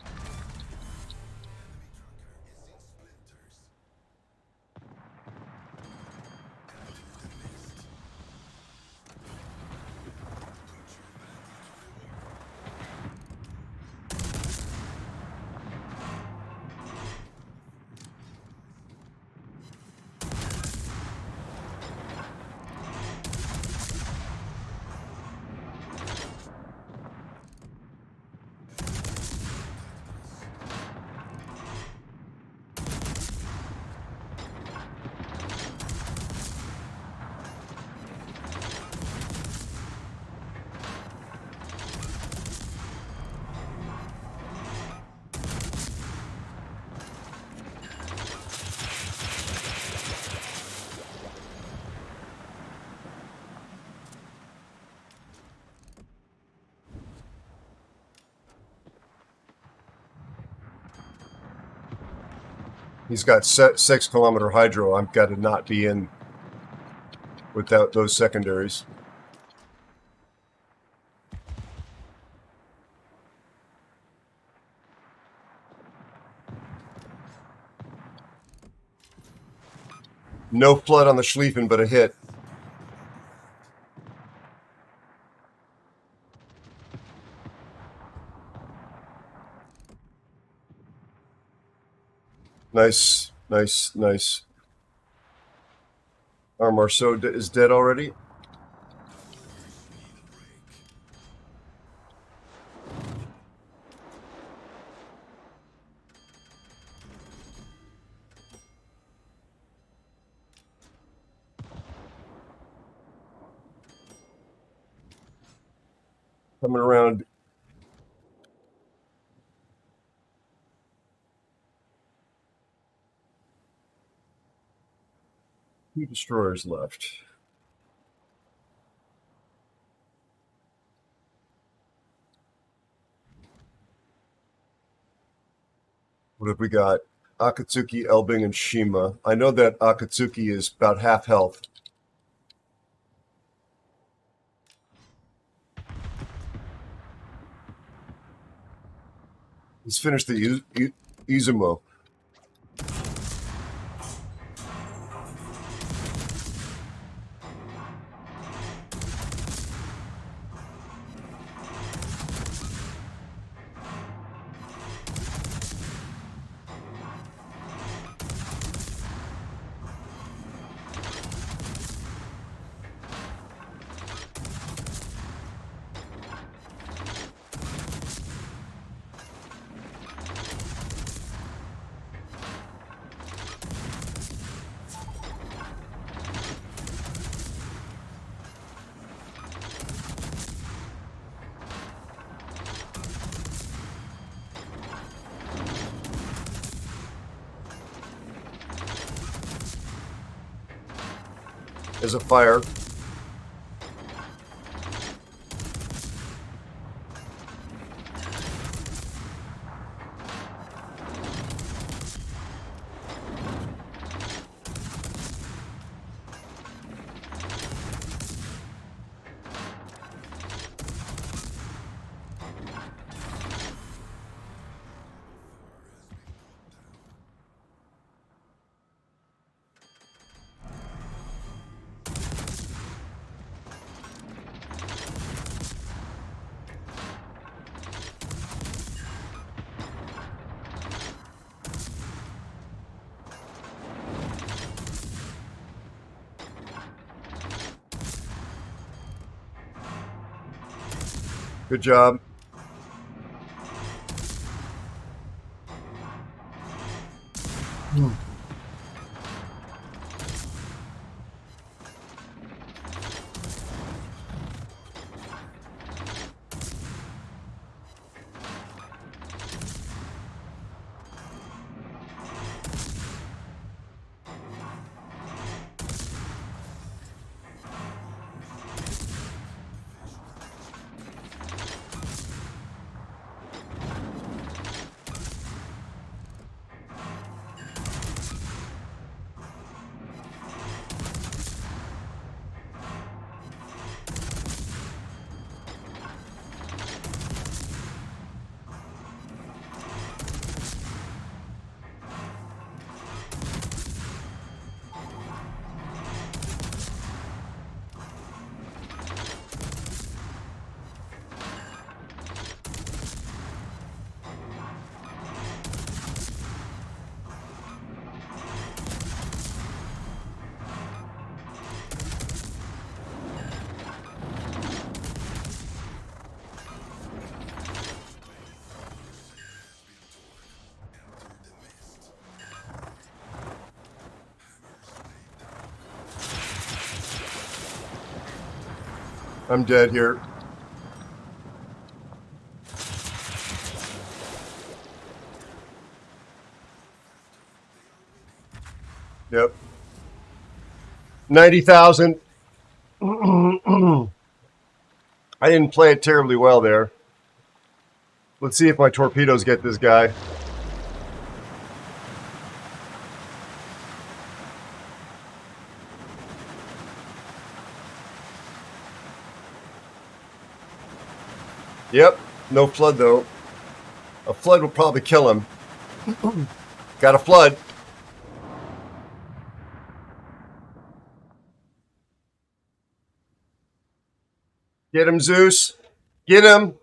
He's got 6-kilometer hydro. I've got to not be in without those secondaries. No flood on the Schlieffen, but a hit. Nice, nice, nice. Our Marceau is dead already. Coming around. Two destroyers left. What have we got? Akatsuki, Elbing, and Shima. I know that Akatsuki is about half health. He's finished the Izumo. There's a fire. Good job. I'm dead here. Yep. 90,000. I didn't play it terribly well there. Let's see if my torpedoes get this guy. Yep, no flood though. A flood will probably kill him. Got a flood. Get him, Zeus. Get him.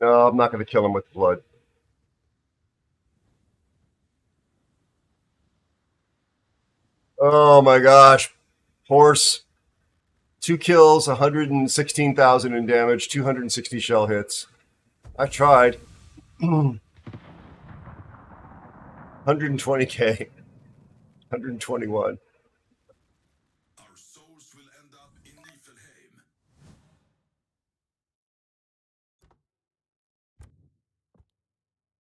No, I'm not going to kill him with blood. Oh my gosh. Horse. 2 kills, 116,000 in damage, 260 shell hits. I tried. 120k. 121.
Our souls will end up in Niflheim.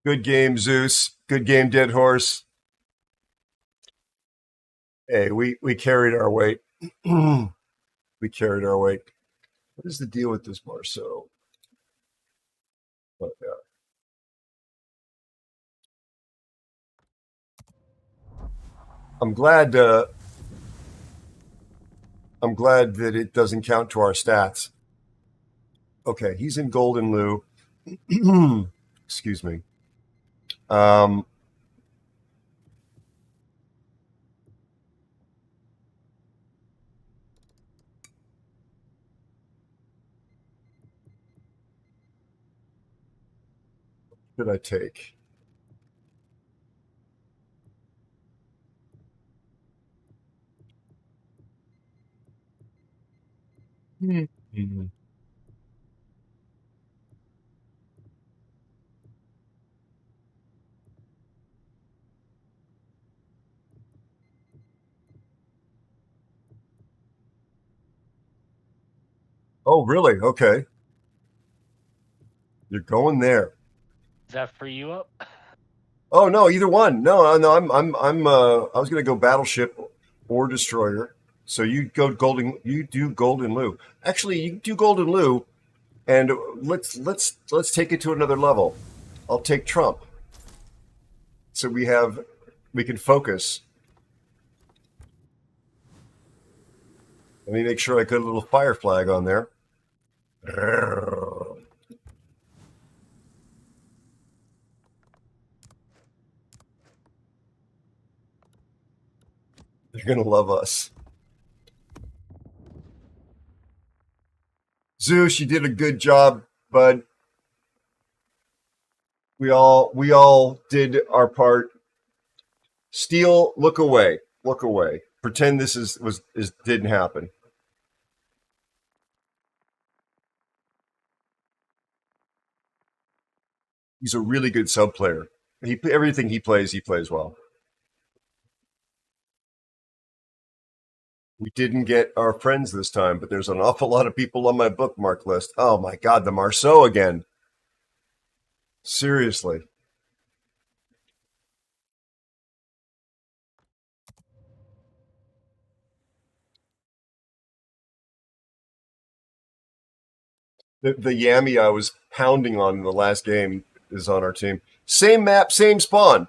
Good game, Zeus. Good game, Dead Horse. Hey, we carried our weight. We carried our weight. What is the deal with this Marceau? Oh, yeah. I'm glad that it doesn't count to our stats. Okay, he's in Golden Lou. Excuse me. What did I take? Mm-hmm. Oh, really? Okay. You're going there.
Is that for you up?
Oh no, either one. No, no. I was gonna go battleship or destroyer. So you go golden. You do Golden Lou. Actually, you do Golden Lou, and let's take it to another level. I'll take Trump. So we can focus. Let me make sure I put a little fire flag on there. They're gonna love us. Zeus, you did a good job, bud. We all did our part. Steel, look away. Look away. Pretend this didn't happen. He's a really good sub player. Everything he plays well. We didn't get our friends this time, but there's an awful lot of people on my bookmark list. Oh my God, the Marceau again. Seriously. The Yami I was pounding on in the last game is on our team. Same map, same spawn.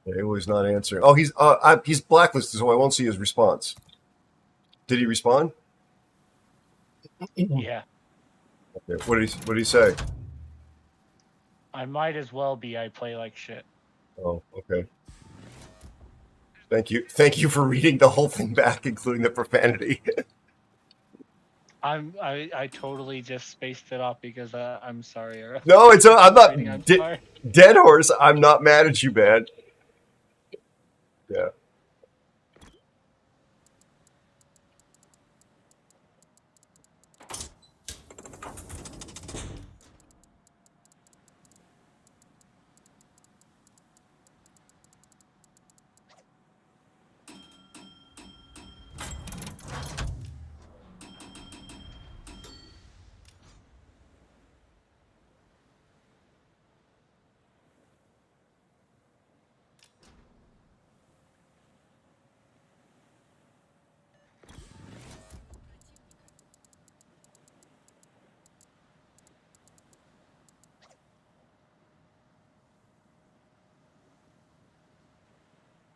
He was not answering. Oh, he's blacklisted, so I won't see his response. Did he respond?
Yeah.
Okay. What did he say?
I might as well be. I play like shit.
Oh, okay. Thank you for reading the whole thing back, including the profanity.
I totally just spaced it off because I'm sorry.
No, I'm not.
I'm sorry.
Dead Horse, I'm not mad at you, man. Yeah.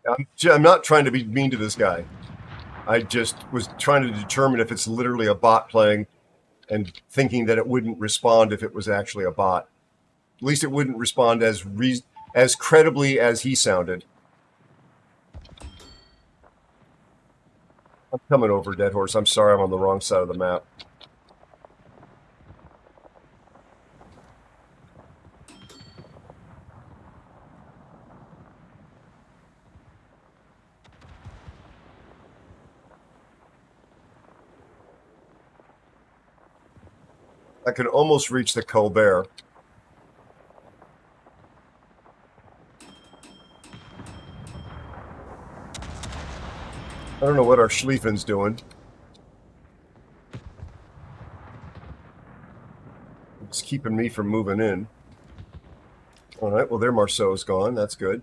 I'm not trying to be mean to this guy. I just was trying to determine if it's literally a bot playing and thinking that it wouldn't respond if it was actually a bot. At least it wouldn't respond as credibly as he sounded. I'm coming over, Dead Horse. I'm sorry I'm on the wrong side of the map. I can almost reach the Colbert. I don't know what our Schlieffen's doing. It's keeping me from moving in. All right, well, their Marceau's gone. That's good.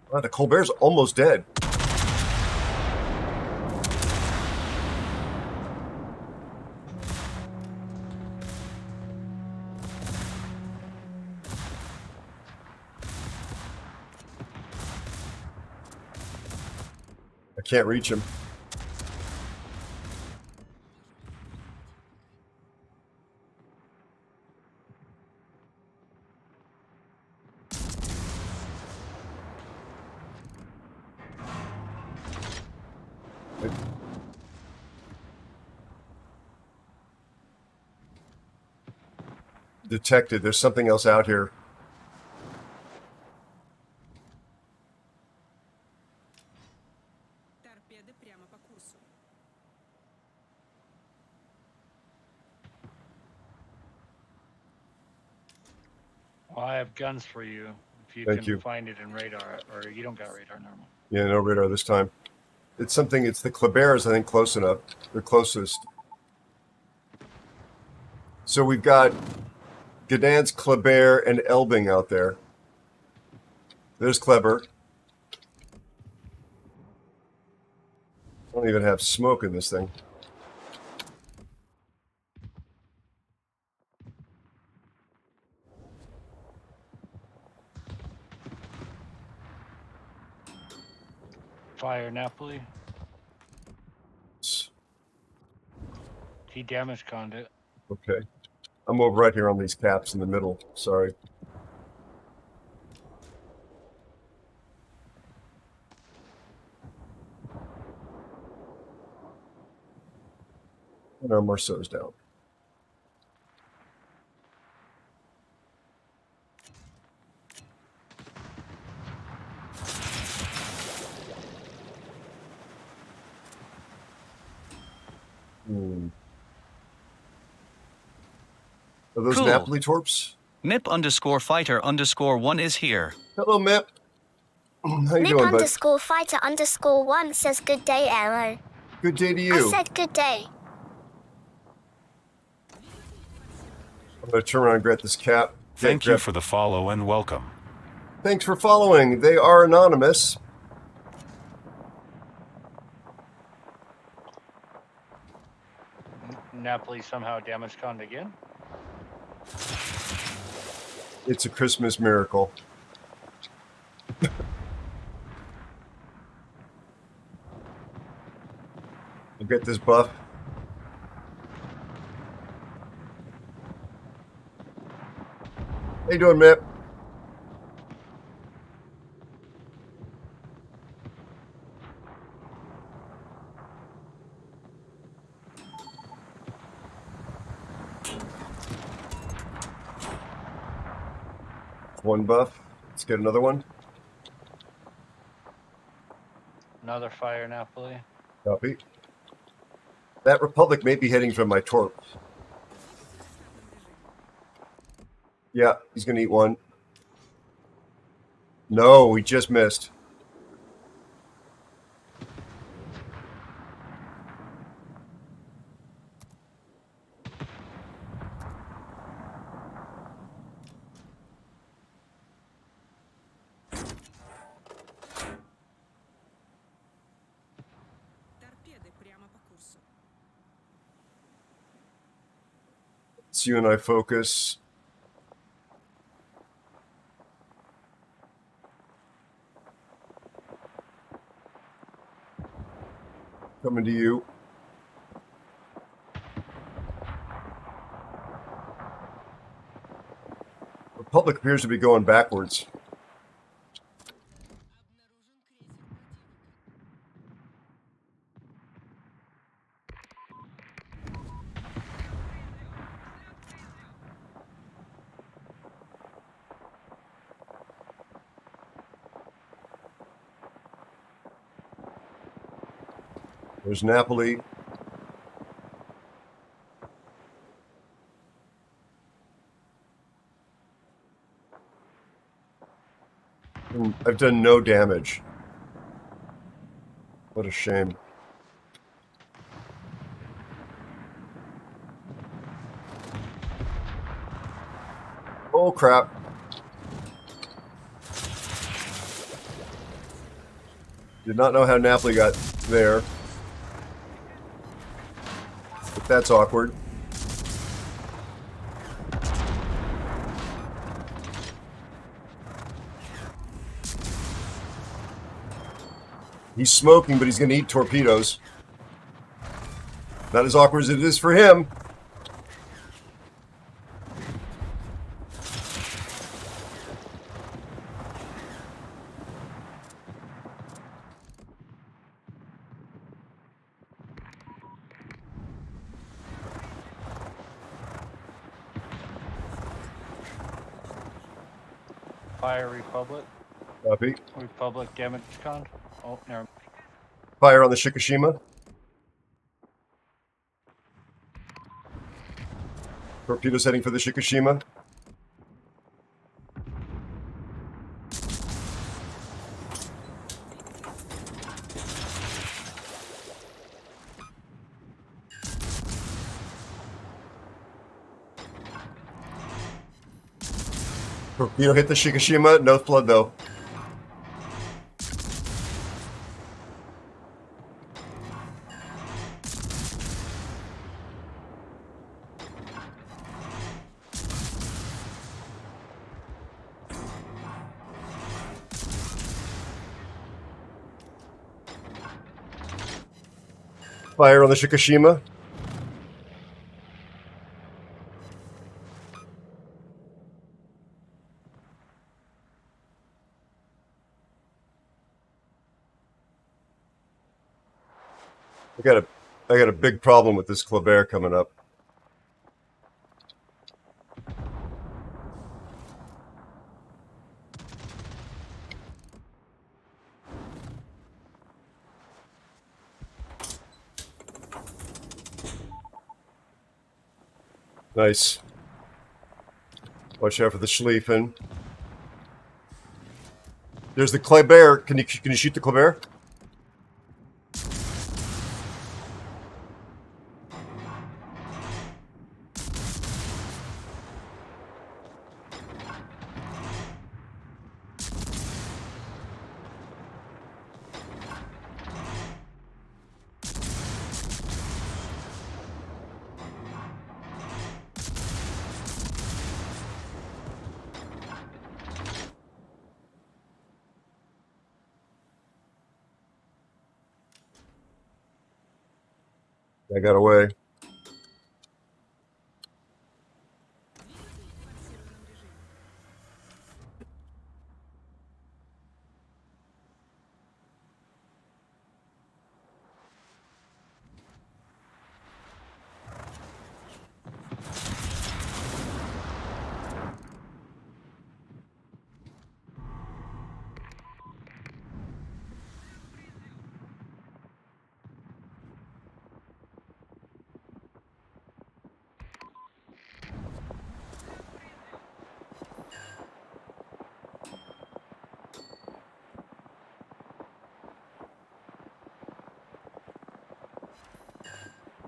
Wow, the Colbert's almost dead. I can't reach him. Detected. There's something else out here.
Well, I have guns for you if you
Thank
can
you.
find it in radar, or you don't got radar normal.
Yeah, no radar this time. It's something. It's the Kleber's, I think, close enough. They're closest. So we've got Gdansk, Kleber, and Elbing out there. There's Kleber. I don't even have smoke in this thing.
Fire Napoli. He damage conned it.
Okay. I'm over right here on these caps in the middle. Sorry. And our Marceau's down. Are those
Cool.
Napoli torps?
MIP_fighter_1 is here.
Hello, Mip. How you
Nick
doing, bud?
_fighter_1 says good day, Aero.
Good day to
I
you.
said good day.
I'm going to turn around and grab this cap.
Thank you for the follow and welcome.
Thanks for following. They are anonymous.
Napoli somehow damage conned again.
It's a Christmas miracle. I'll get this buff. How you doing, Mip? One buff. Let's get another one.
Another fire Napoli.
Copy. That Republic may be heading from my torp. Yeah, he's going to eat one. No, he just missed. It's you and I focus. Coming to you. The public appears to be going backwards. There's Napoli. And I've done no damage. What a shame. Oh, crap. Did not know how Napoli got there. But that's awkward. He's smoking, but he's going to eat torpedoes. Not as awkward as it is for him.
Fire Republic.
Copy.
Republic damage con. Oh, never.
Fire on the Shikishima. Torpedoes heading for the Shikishima. Torpedo hit the Shikishima. No flood, though. Fire on the Shikishima. I got a big problem with this Kleber coming up. Nice. Watch out for the Schlieffen. There's the Kleber. Can you shoot the Kleber? I got away.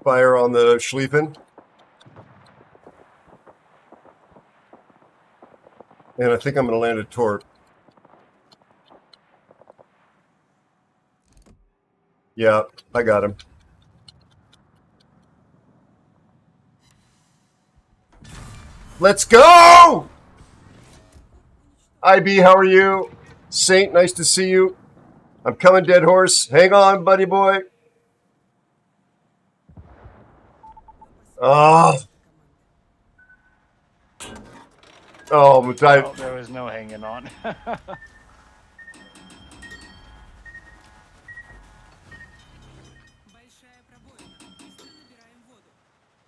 Fire on the Schlieffen. And I think I'm going to land a torp. Yeah, I got him. Let's go! IB, how are you? Saint, nice to see you. I'm coming, Dead Horse. Hang on, buddy boy. Oh. Oh,
Oh, there was no hanging on.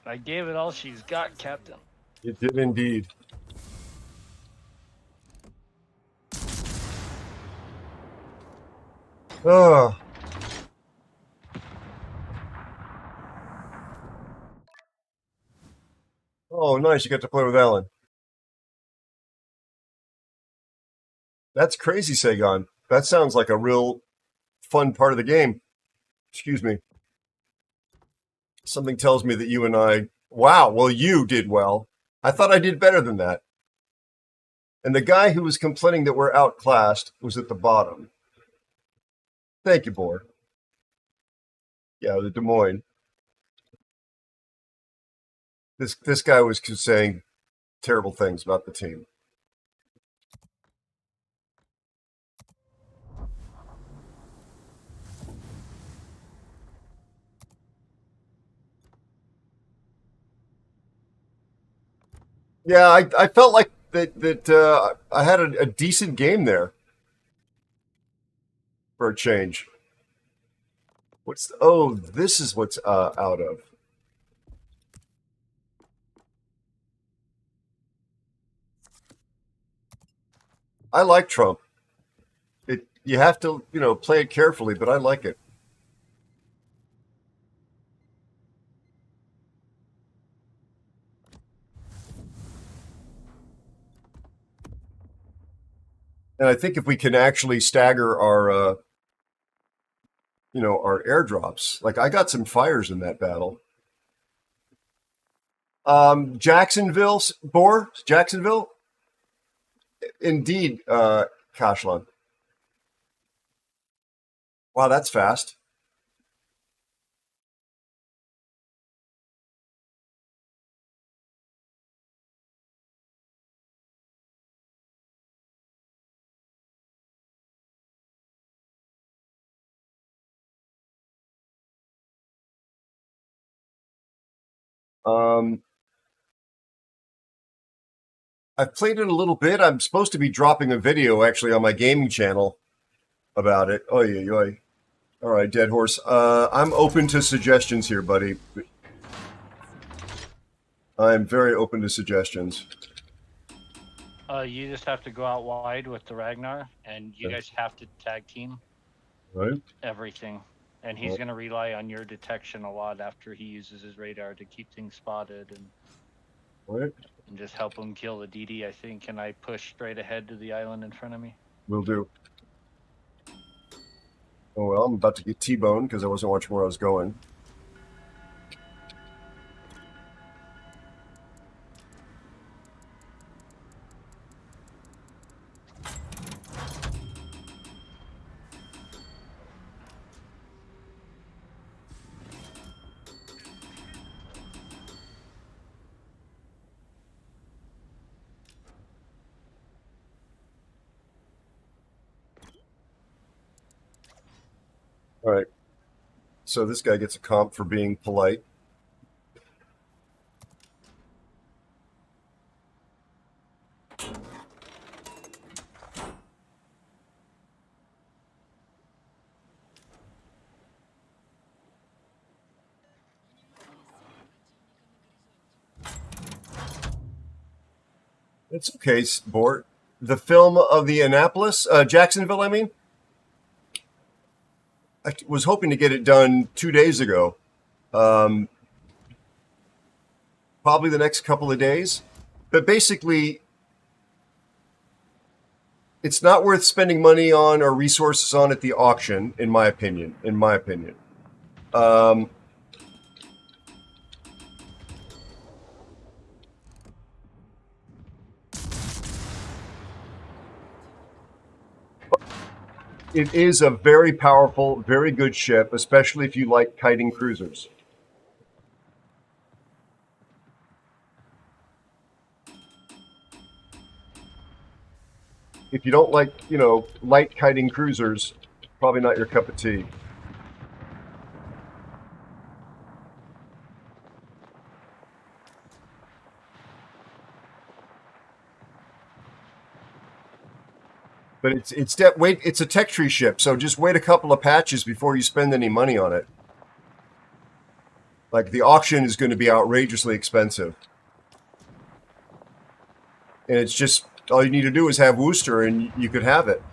I gave it all she's got, Captain.
You did indeed. Oh. Oh, nice. You got to play with Ellen. That's crazy, Sagon. That sounds like a real fun part of the game. Excuse me. Something tells me that you and I... Wow, well, you did well. I thought I did better than that. And the guy who was complaining that we're outclassed was at the bottom. Thank you, Boar. Yeah, the Des Moines. This guy was saying terrible things about the team. Yeah, I felt like that I had a decent game there for a change. This is what's out of. I like Trump. You have to, play it carefully, but I like it. And I think if we can actually stagger our, our airdrops, like I got some fires in that battle. Jacksonville, Boar, Jacksonville. Indeed, Kashlan. Wow, that's fast. I've played it a little bit. I'm supposed to be dropping a video actually on my gaming channel about it. Oy, oy, oy. All right, Dead Horse. I'm open to suggestions here, buddy. I'm very open to suggestions.
You just have to go out wide with the Ragnar, and you guys have to tag team.
Right.
Everything. And he's going to rely on your detection a lot after he uses his radar to keep things spotted and just help him kill the DD, I think. And I push straight ahead to the island in front of me.
Will do. Oh, well, I'm about to get T-boned because I wasn't watching where I was going. All right. So this guy gets a comp for being polite. It's okay, Bort. The film of the Annapolis, Jacksonville, I mean. I was hoping to get it done 2 days ago. Probably the next couple of days. But basically, it's not worth spending money on or resources on at the auction, in my opinion. It is a very powerful, very good ship, especially if you like kiting cruisers. if you don't like, you know, light kiting cruisers, probably not your cup of tea. But it's a tech tree ship, so just wait a couple of patches before you spend any money on it. Like the auction is going to be outrageously expensive. And it's just all you need to do is have Worcester and you could have it.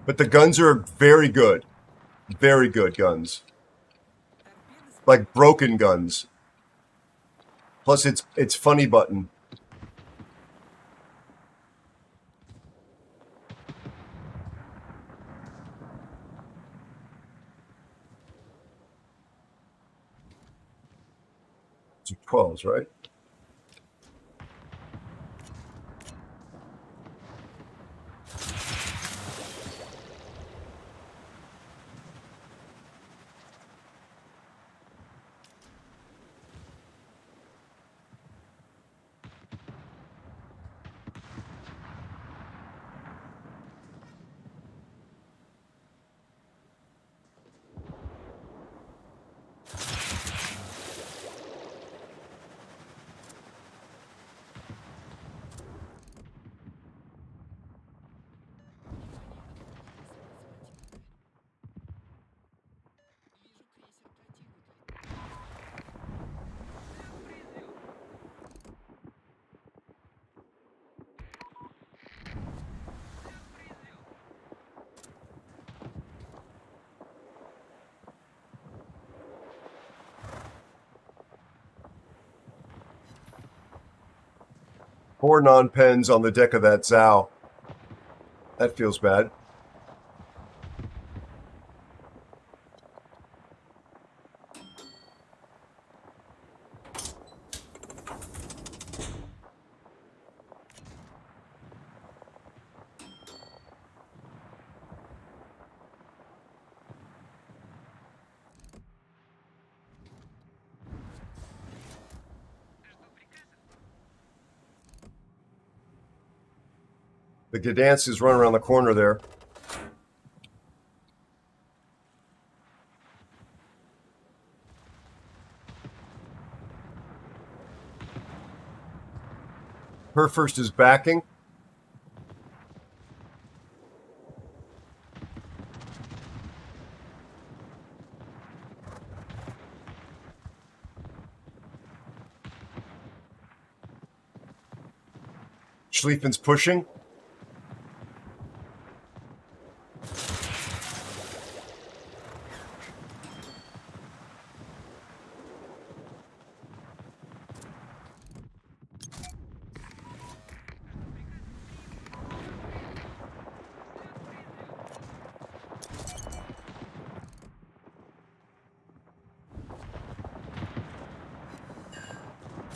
But the guns are very good. Very good guns. Like broken guns. Plus it's funny button. It's 12s, right? Four non-pens on the deck of that Zao. That feels bad. The Gdansk is running around the corner there. Her first is backing. Schlieffen's pushing.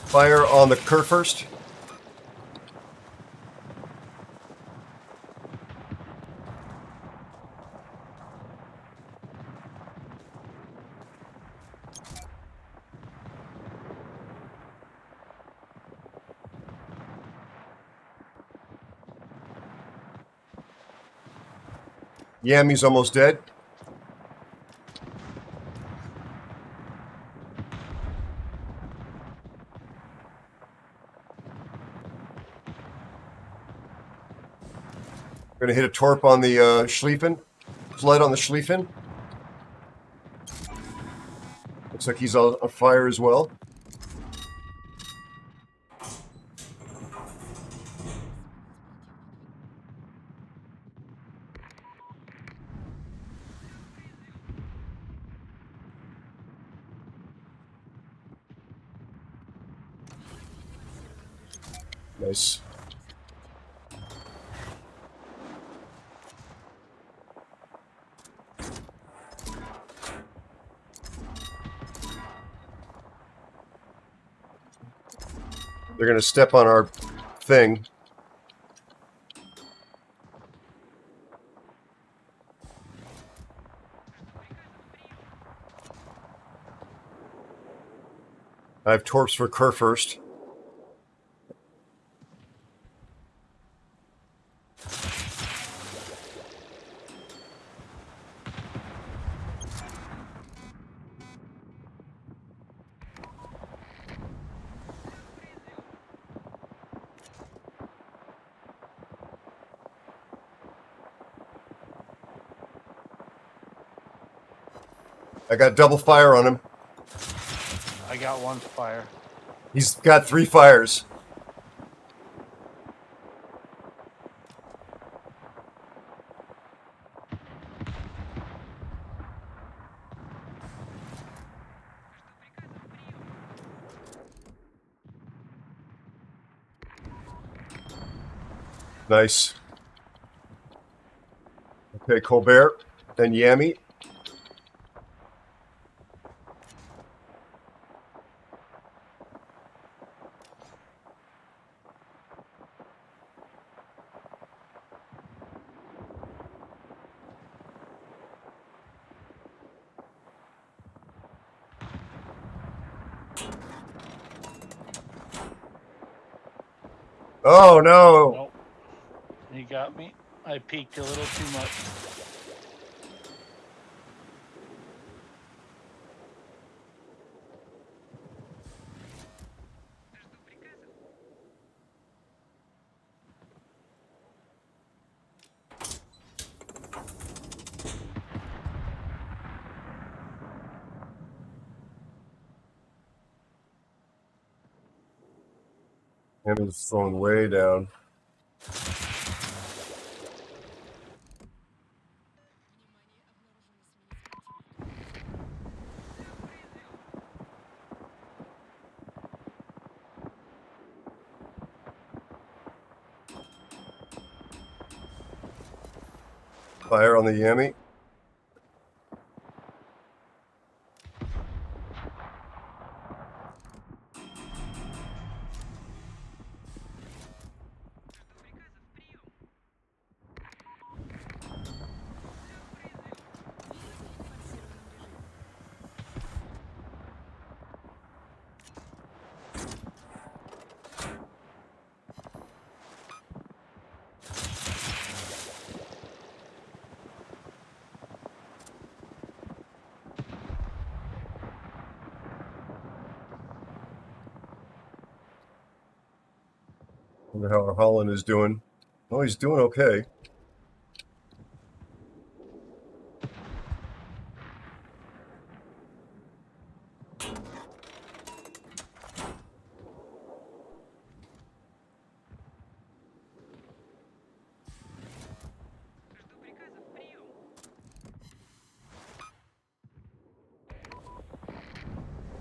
Fire on the Kerr first. Yammy's almost dead. Gonna hit a torp on the Schlieffen. Flood on the Schlieffen. Looks like he's on fire as well. Nice. They're going to step on our thing. I have torps for Kerr first. I got double fire on him.
I got one fire.
He's got 3 fires. Nice. Okay, Colbert, then Yami. Oh no!
Nope. He got me. I peeked a little too much.
Yami's thrown way down. Fire on the Yami. Wonder how Holland is doing. Oh, he's doing okay.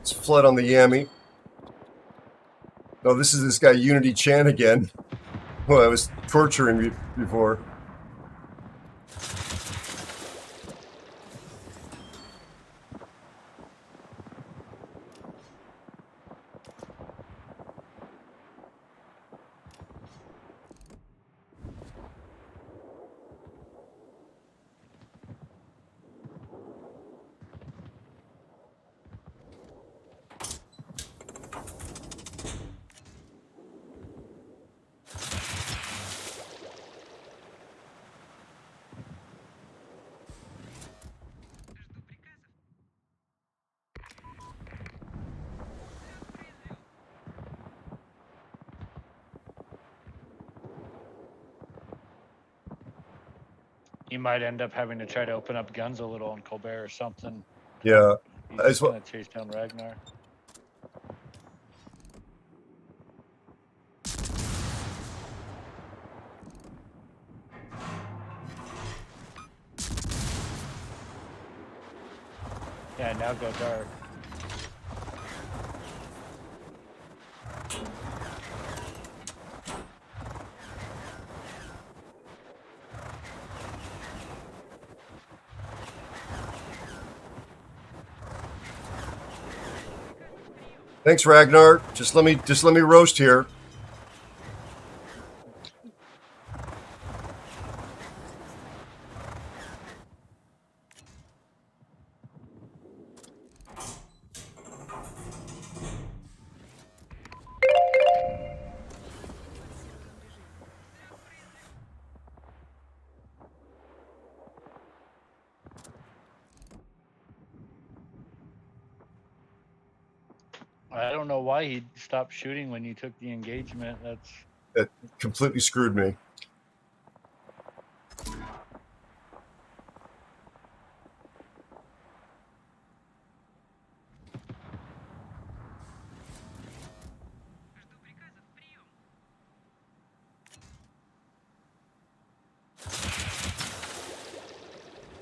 It's flood on the Yami. Oh, this is this guy Unity Chan again. Well, I was torturing before.
You might end up having to try to open up guns a little on Colbert or something.
Yeah.
He's just gonna chase down Ragnar. Yeah, now go dark.
Thanks, Ragnar. Just let me roast here.
I don't know why he stopped shooting when you took the engagement.
That completely screwed me.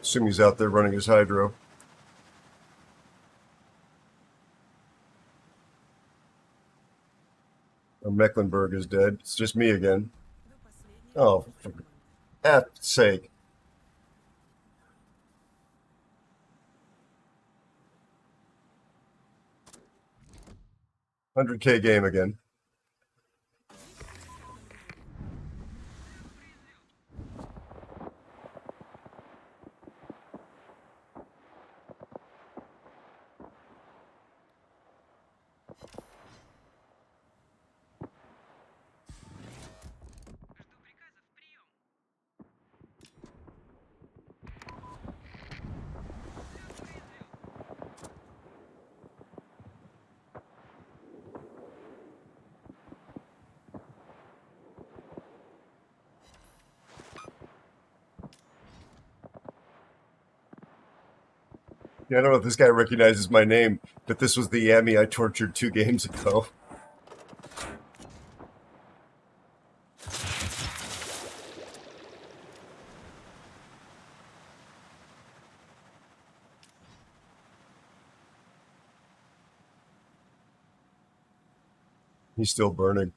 Assume he's out there running his hydro. Or Mecklenburg is dead. It's just me again. Oh, for F's sake. $100K game again. Yeah, I don't know if this guy recognizes my name, but this was the Yami I tortured 2 games ago. He's still burning.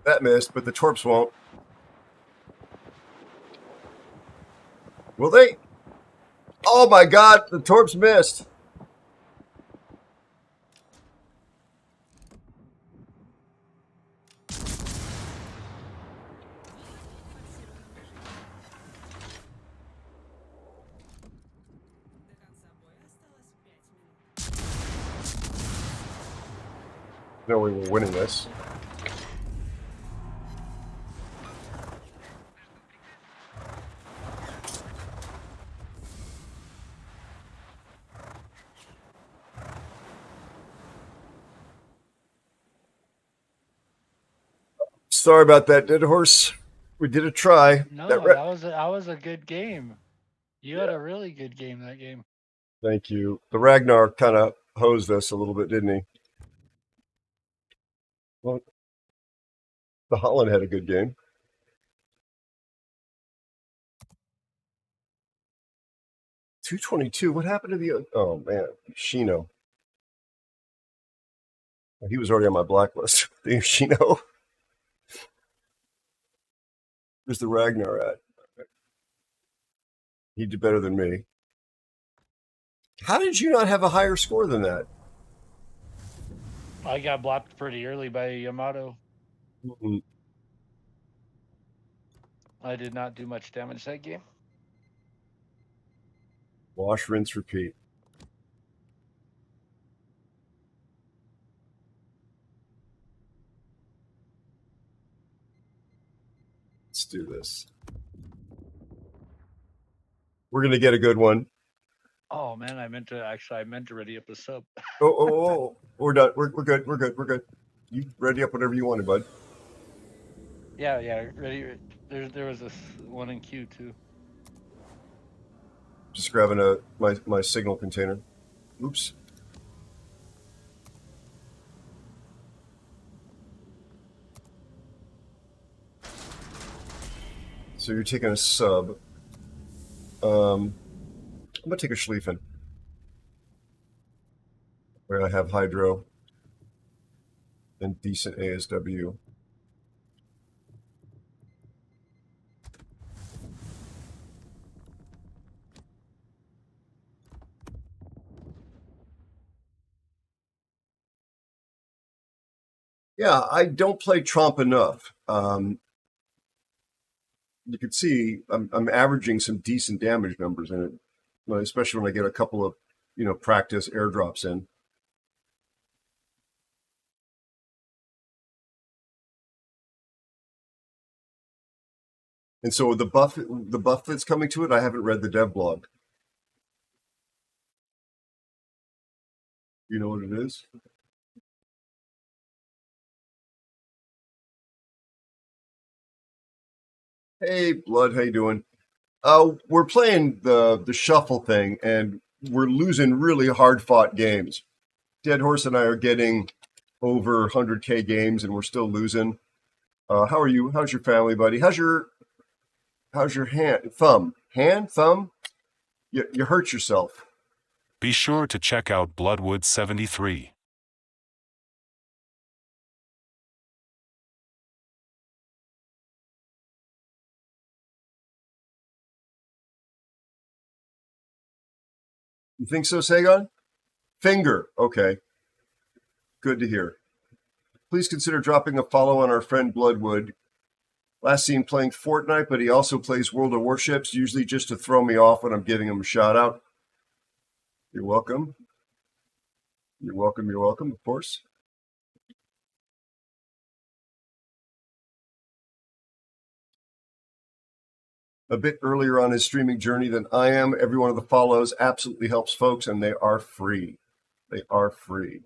That missed, but the torps won't. Will they? Oh my god, the torps missed. No way we're winning this. Sorry about that, Dead Horse. We did a try.
No, that was a good game. You had a really good game that game.
Thank you. The Ragnar kind of hosed us a little bit, didn't he? Well, the Holland had a good game. $222. What happened to the? Oh man, Shino. He was already on my blacklist. The Shino. Where's the Ragnar at? He did better than me. How did you not have a higher score than that?
I got blocked pretty early by Yamato.
Mm-mm.
I did not do much damage that game.
Wash, rinse, repeat. Let's do this. We're gonna get a good one.
Oh man, I meant to ready up the sub.
Oh, we're done. We're good. We're good. We're good. You ready up whatever you wanted, bud.
Yeah, ready. There was this one in queue too.
Just grabbing my signal container. Oops. So you're taking a sub. I'm gonna take a Schlieffen, where I have hydro and decent ASW. Yeah, I don't play Trump enough. You can see I'm averaging some decent damage numbers in it. especially when I get a couple of, practice airdrops in. And so the buff that's coming to it, I haven't read the dev blog. You know what it is? Hey, Blood, how you doing? We're playing the shuffle thing, and we're losing really hard-fought games. Dead Horse and I are getting over 100K games, and we're still losing. How are you? How's your family, buddy? How's your thumb? You hurt yourself.
Be sure to check out Bloodwood 73.
You think so, Sagon? Finger. Okay. Good to hear. Please consider dropping a follow on our friend Bloodwood. Last seen playing Fortnite, but he also plays World of Warships, usually just to throw me off when I'm giving him a shout out. You're welcome. You're welcome, of course. A bit earlier on his streaming journey than I am. Every one of the follows absolutely helps folks, and they are free. They are free.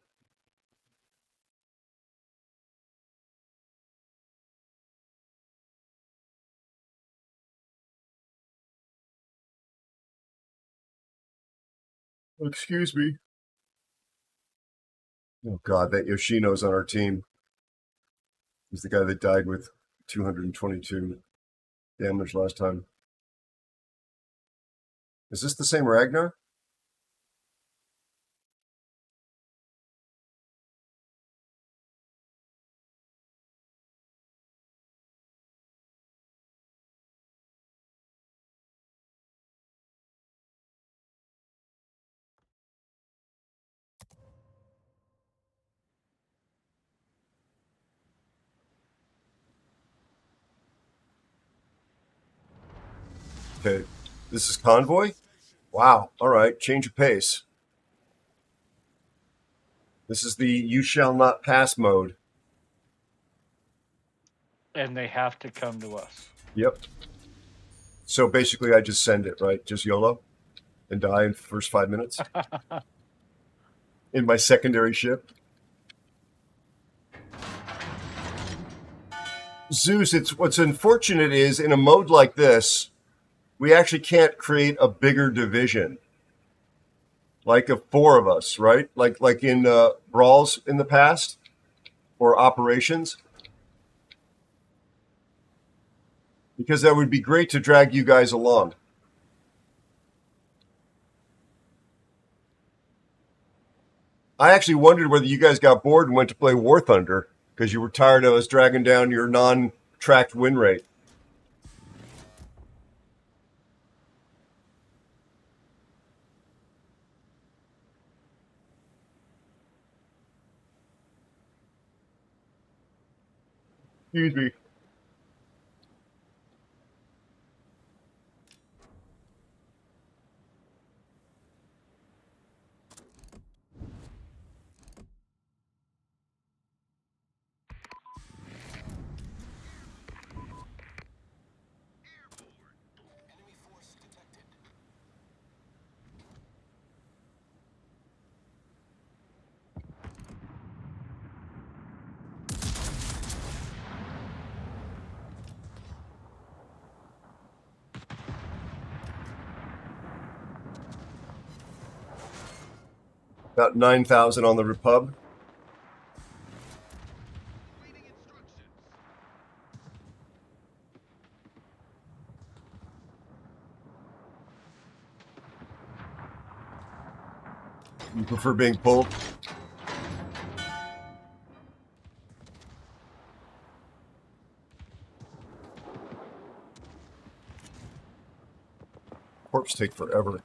Excuse me. Oh, God, that Yoshino's on our team. He's the guy that died with 222 damage last time. Is this the same Ragnar? Okay, this is Convoy? Wow, all right, change of pace. This is the you shall not pass mode.
And they have to come to us.
Yep. So basically I just send it, right? Just YOLO and die in the first 5 minutes in my secondary ship. Zeus, what's unfortunate is in a mode like this, we actually can't create a bigger division. Like of 4 of us, right? Like in brawls in the past or operations. Because that would be great to drag you guys along. I actually wondered whether you guys got bored and went to play War Thunder because you were tired of us dragging down your non-tracked win rate. Excuse me. About 9,000 on the Repub. You prefer being pulled? Corpse take forever.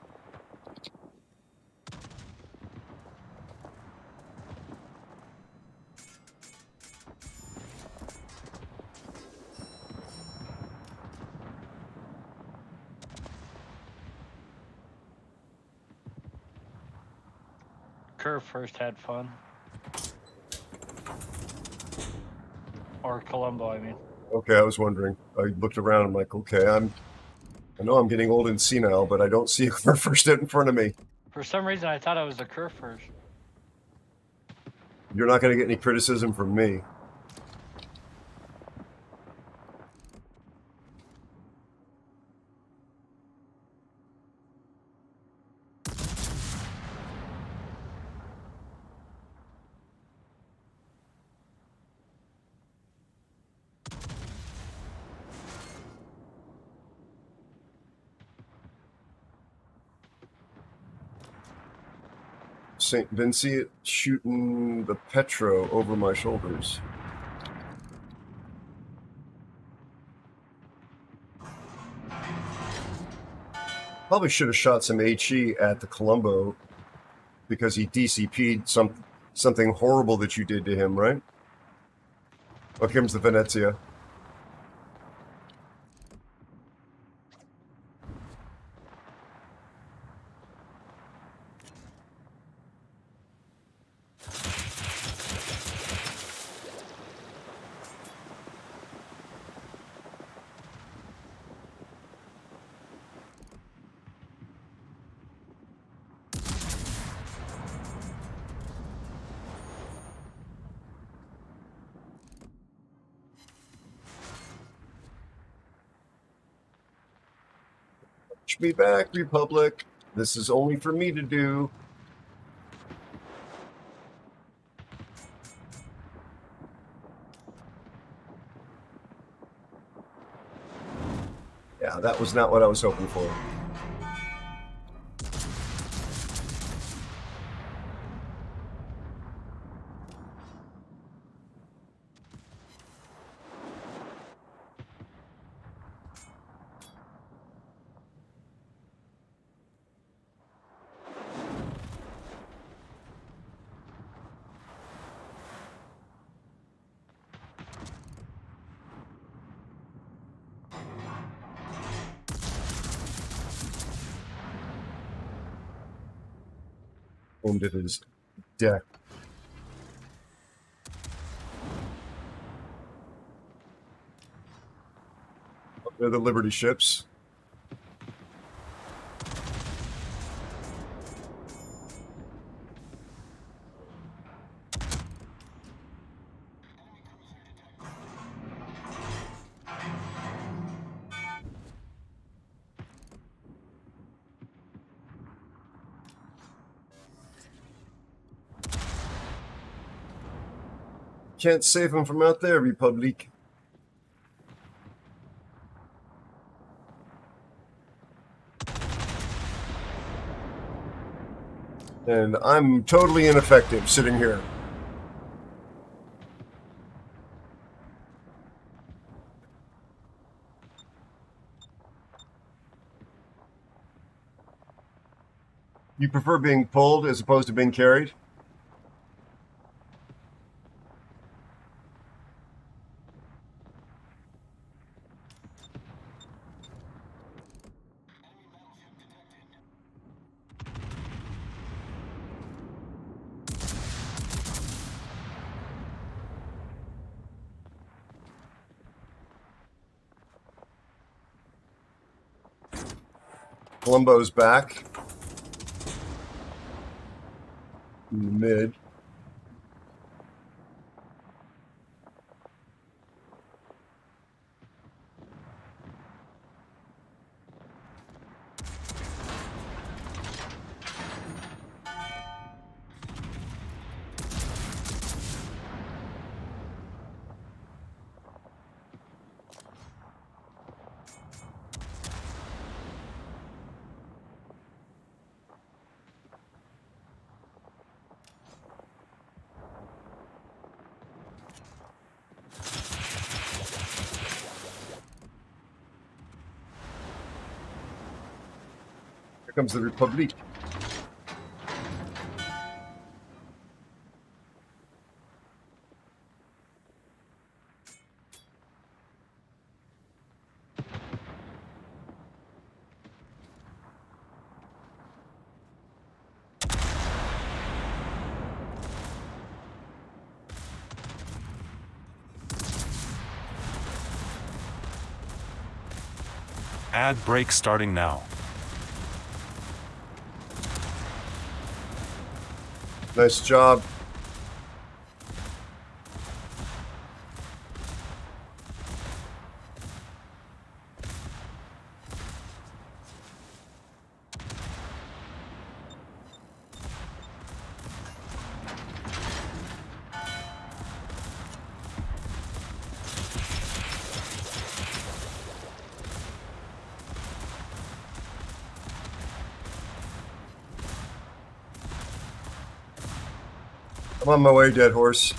Curve first had fun. Or Colombo, I mean.
Okay, I was wondering. I looked around. I'm like, okay, I know I'm getting old and senile, but I don't see her first in front of me.
For some reason, I thought I was the Curve first.
You're not going to get any criticism from me. St. Vincent shooting the Petro over my shoulders. Probably should have shot some HE at the Colombo because he DCP'd something horrible that you did to him, right? Oh, here comes the Venezia. Push me back, Republic. This is only for me to do. Yeah, that was not what I was hoping for. Aimed at his deck. They're the Liberty ships. Can't save him from out there, Republic. And I'm totally ineffective sitting here. You prefer being pulled as opposed to being carried? Columbo's back. In the mid. Here comes the Republic.
Ad break starting now.
Nice job. I'm on my way, dead horse.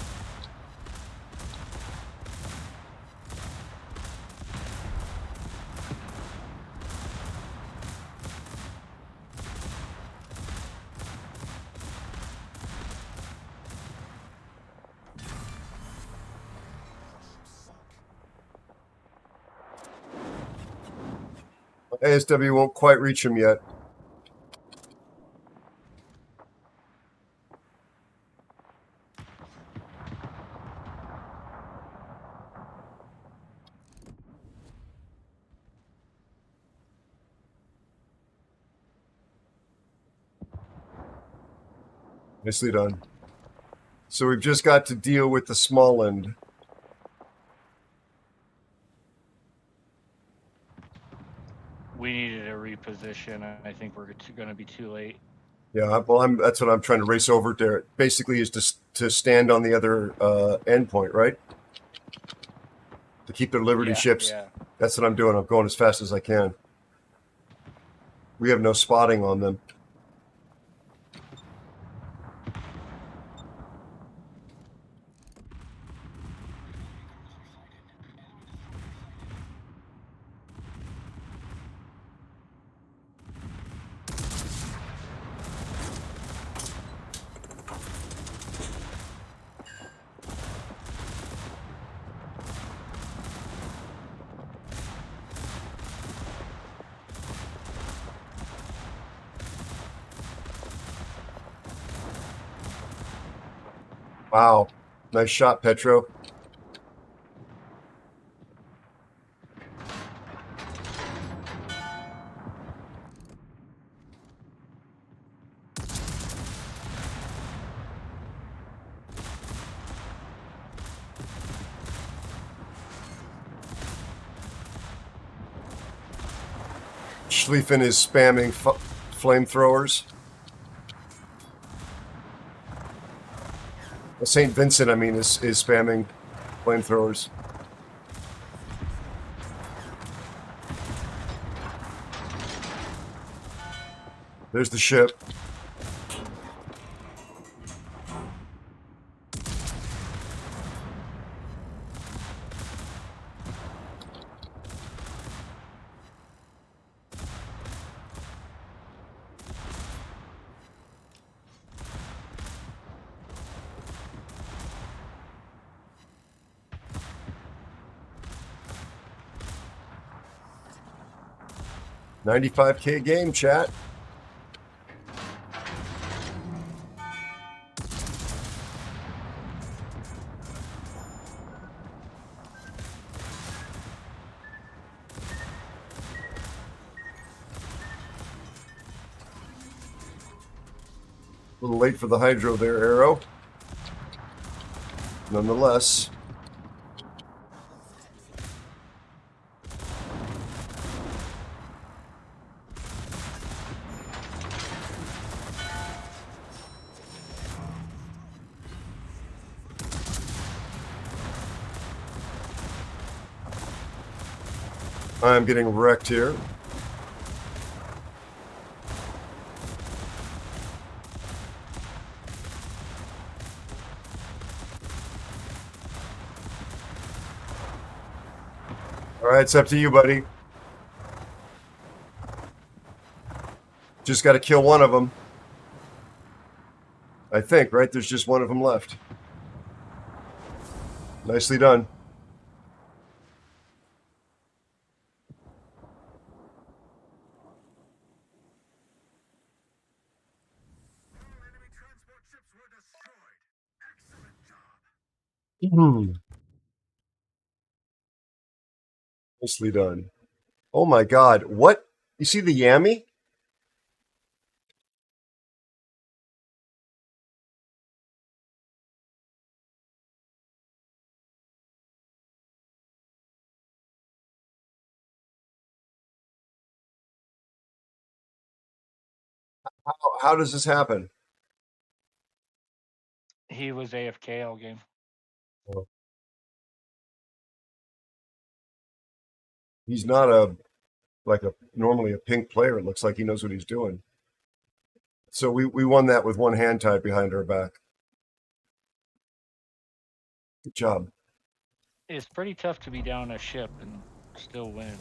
ASW won't quite reach him yet. Nicely done. So we've just got to deal with the small end.
We needed a reposition. I think we're going to be too late.
Yeah, well, that's what I'm trying to race over there. Basically, is to stand on the other endpoint, right? To keep their Liberty ships.
Yeah.
That's what I'm doing. I'm going as fast as I can. We have no spotting on them. Wow. Nice shot, Petro. Schlieffen is spamming flamethrowers. St. Vincent, I mean, is spamming flamethrowers. There's the ship. $95K game, chat. A little late for the hydro there, Arrow. Nonetheless. I'm getting wrecked here. All right, it's up to you, buddy. Just got to kill one of them. I think, right? There's just one of them left. Nicely done. Nicely done. Oh my God. What? You see the Yammy? How does this happen?
He was AFK all game.
He's not normally a pink player. It looks like he knows what he's doing. So we won that with one hand tied behind our back. Good job.
It's pretty tough to be down a ship and still win.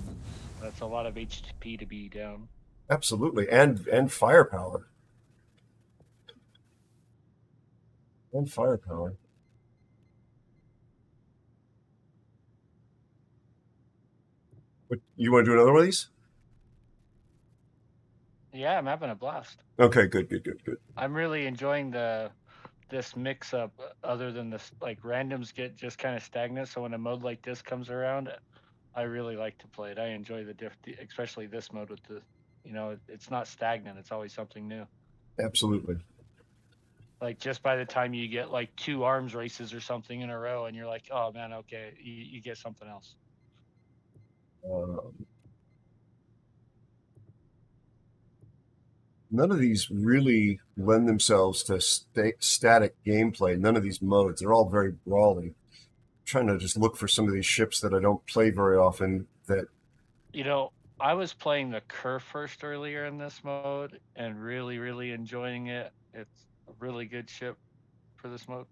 That's a lot of HP to be down.
Absolutely. And firepower. And firepower. What, you want to do another one of these?
Yeah, I'm having a blast.
Okay, good.
I'm really enjoying this mix up. Other than this, like randoms get just kind of stagnant. So when a mode like this comes around, I really like to play it. I enjoy especially this mode with the, it's not stagnant. It's always something new.
Absolutely.
Like just by the time you get like 2 arms races or something in a row, and you're like, oh man, okay, you get something else.
None of these really lend themselves to static gameplay. None of these modes. They're all very brawly. I'm trying to just look for some of these ships that I don't play very often that.
I was playing the Kerr first earlier in this mode and really, really enjoying it. It's a really good ship for this mode.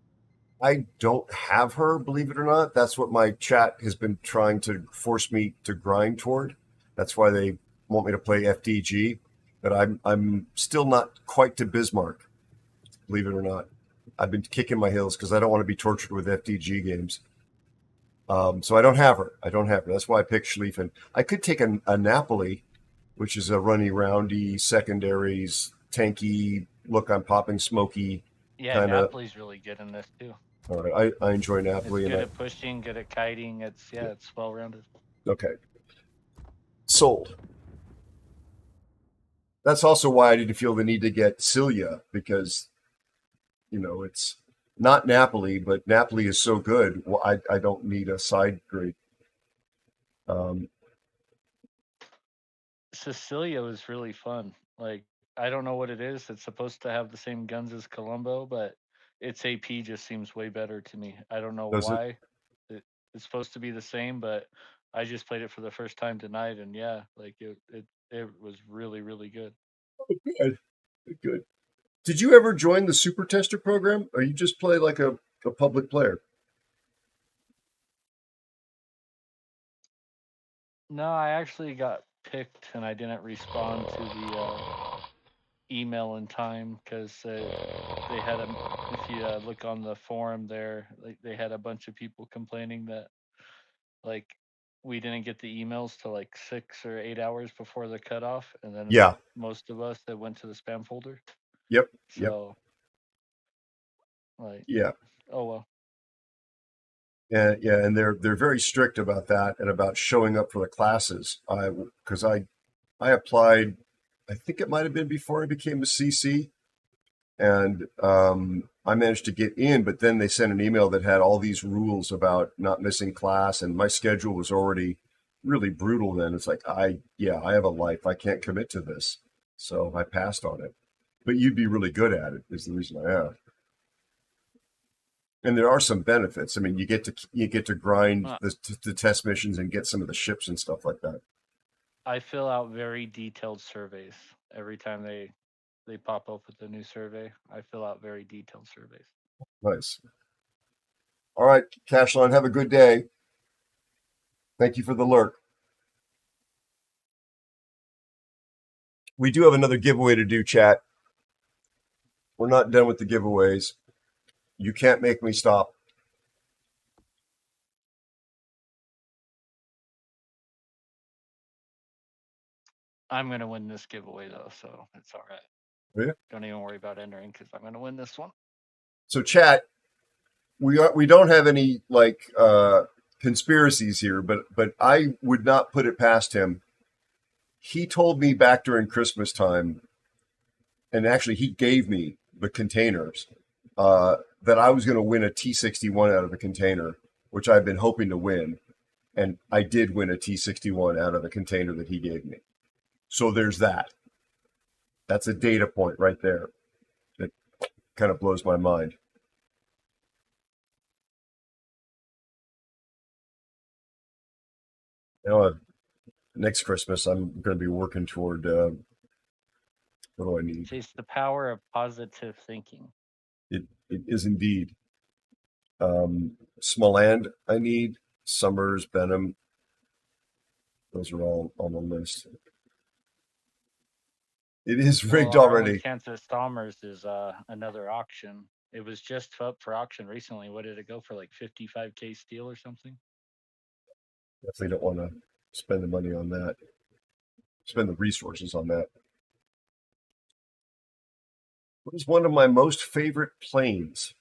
I don't have her, believe it or not. That's what my chat has been trying to force me to grind toward. That's why they want me to play FDG. But I'm still not quite to Bismarck, believe it or not. I've been kicking my heels because I don't want to be tortured with FDG games. So I don't have her. That's why I picked Schlieffen. I could take a Napoli, which is a runny, roundy, secondaries, tanky, look, I'm popping smoky.
Yeah,
kinda.
Napoli's really good in this too.
All right, I enjoy Napoli.
It's good at pushing, good at kiting. It's well rounded.
Okay. Sold. That's also why I didn't feel the need to get Cilia because, it's not Napoli, but Napoli is so good. Well, I don't need a side grade.
Sicilia was really fun. Like, I don't know what it is. It's supposed to have the same guns as Colombo, but its AP just seems way better to me. I don't know why. It's supposed to be the same, but I just played it for the first time tonight, and yeah, like it was really, really good.
Good. Did you ever join the Super Tester program, or you just play like a public player?
No, I actually got picked, and I didn't respond to the email in time because they had if you look on the forum there, like they had a bunch of people complaining that like we didn't get the emails till like 6 or 8 hours before the cutoff, and then
Yeah.
most of us that went to the spam folder.
Yep.
So, like,
yeah.
Oh well.
And they're very strict about that and about showing up for the classes. Because I applied, I think it might have been before I became a CC, and I managed to get in, but then they sent an email that had all these rules about not missing class, and my schedule was already really brutal then. It's like I have a life. I can't commit to this. So I passed on it. But you'd be really good at it is the reason I asked. And there are some benefits. I mean, you get to grind the test missions and get some of the ships and stuff like that.
I fill out very detailed surveys every time they pop up with a new survey. I fill out very detailed surveys.
Nice. All right, Cashline, have a good day. Thank you for the lurk. We do have another giveaway to do, chat. We're not done with the giveaways. You can't make me stop.
I'm going to win this giveaway, though, so it's all right.
Yeah.
Don't even worry about entering because I'm going to win this one.
So, chat, we don't have any like conspiracies here, but I would not put it past him he told me back during Christmas time, and actually he gave me the containers, that I was going to win a T61 out of the container, which I've been hoping to win. And I did win a T61 out of the container that he gave me. So there's that. That's a data point right there that kind of blows my mind. You know, next Christmas, I'm going to be working toward, what do I need?
It's the power of positive thinking.
It is indeed. Smalland, I need. Summers, Benham. Those are all on the list. It is rigged
Our only
already.
chance at Somers is another auction. It was just up for auction recently. What did it go for? Like 55K steel or something?
Definitely don't want to spend the money on that. Spend the resources on that. What is one of my most favorite planes?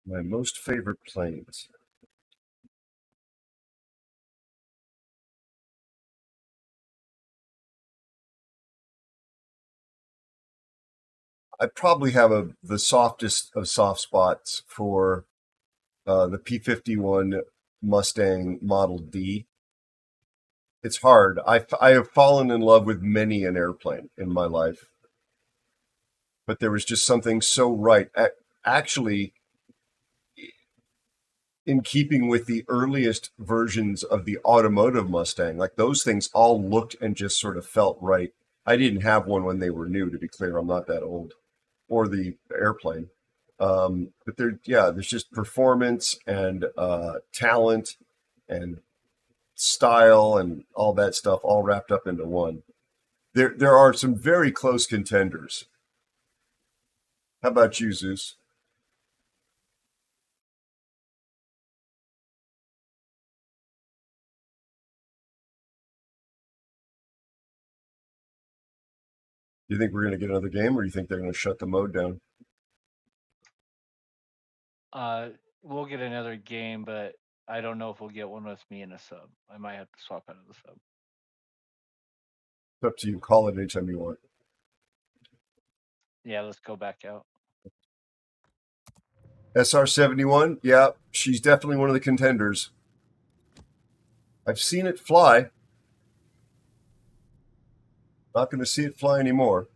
My most favorite planes. I probably have the softest of soft spots for the P-51 Mustang Model D. It's hard. I have fallen in love with many an airplane in my life, but there was just something so right. Actually, in keeping with the earliest versions of the automotive Mustang, like those things all looked and just sort of felt right. I didn't have one when they were new, to be clear. I'm not that old, or the airplane. But there's just performance and talent and style and all that stuff all wrapped up into one. There are some very close contenders. How about you, Zeus? Do you think we're going to get another game, or do you think they're going to shut the mode down?
We'll get another game, but I don't know if we'll get one with me in a sub. I might have to swap out of the sub.
It's up to you. Call it anytime you want.
Yeah, let's go back out.
SR-71, yeah, she's definitely one of the contenders. I've seen it fly. Not going to see it fly anymore.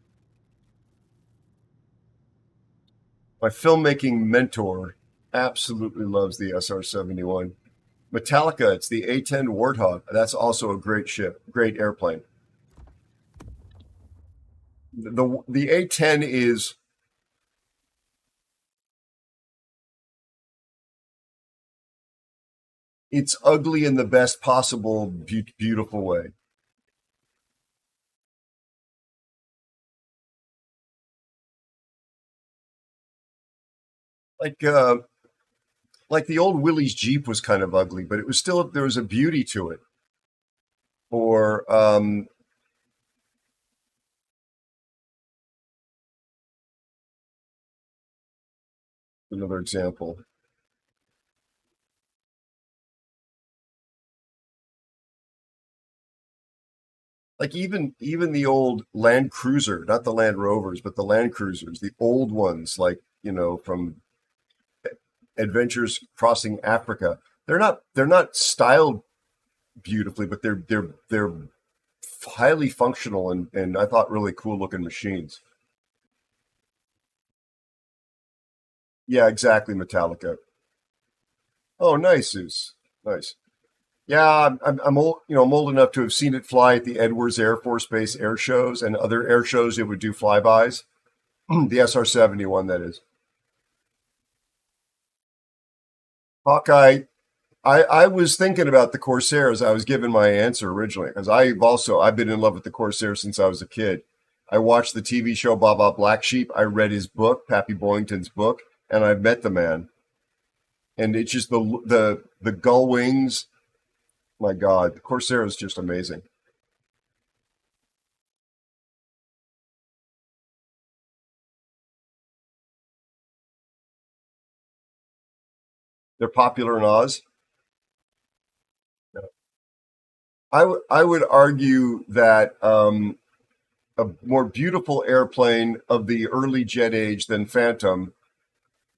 My filmmaking mentor absolutely loves the SR-71. Metallica, it's the A-10 Warthog. That's also a great ship, great airplane. The A-10 is it's ugly in the best possible beautiful way. Like the old Willys Jeep was kind of ugly, but it was still there was a beauty to it. Or another example. Like even the old Land Cruiser, not the Land Rovers, but the Land Cruisers, the old ones, like from Adventures Crossing Africa. They're not styled beautifully, but they're highly functional and I thought really cool looking machines. Yeah, exactly, Metallica. Oh, nice, Zeus. Nice. Yeah, I'm old. I'm old enough to have seen it fly at the Edwards Air Force Base air shows and other air shows. It would do flybys. The SR-71, that is. Hawkeye. I was thinking about the Corsair as I was giving my answer originally because I've been in love with the Corsair since I was a kid. I watched the TV show Baba Black Sheep. I read his book, Pappy Boyington's book, and I've met the man. And it's just the gull wings. My God, the Corsair is just amazing. They're popular in Oz. I would argue that a more beautiful airplane of the early jet age than Phantom.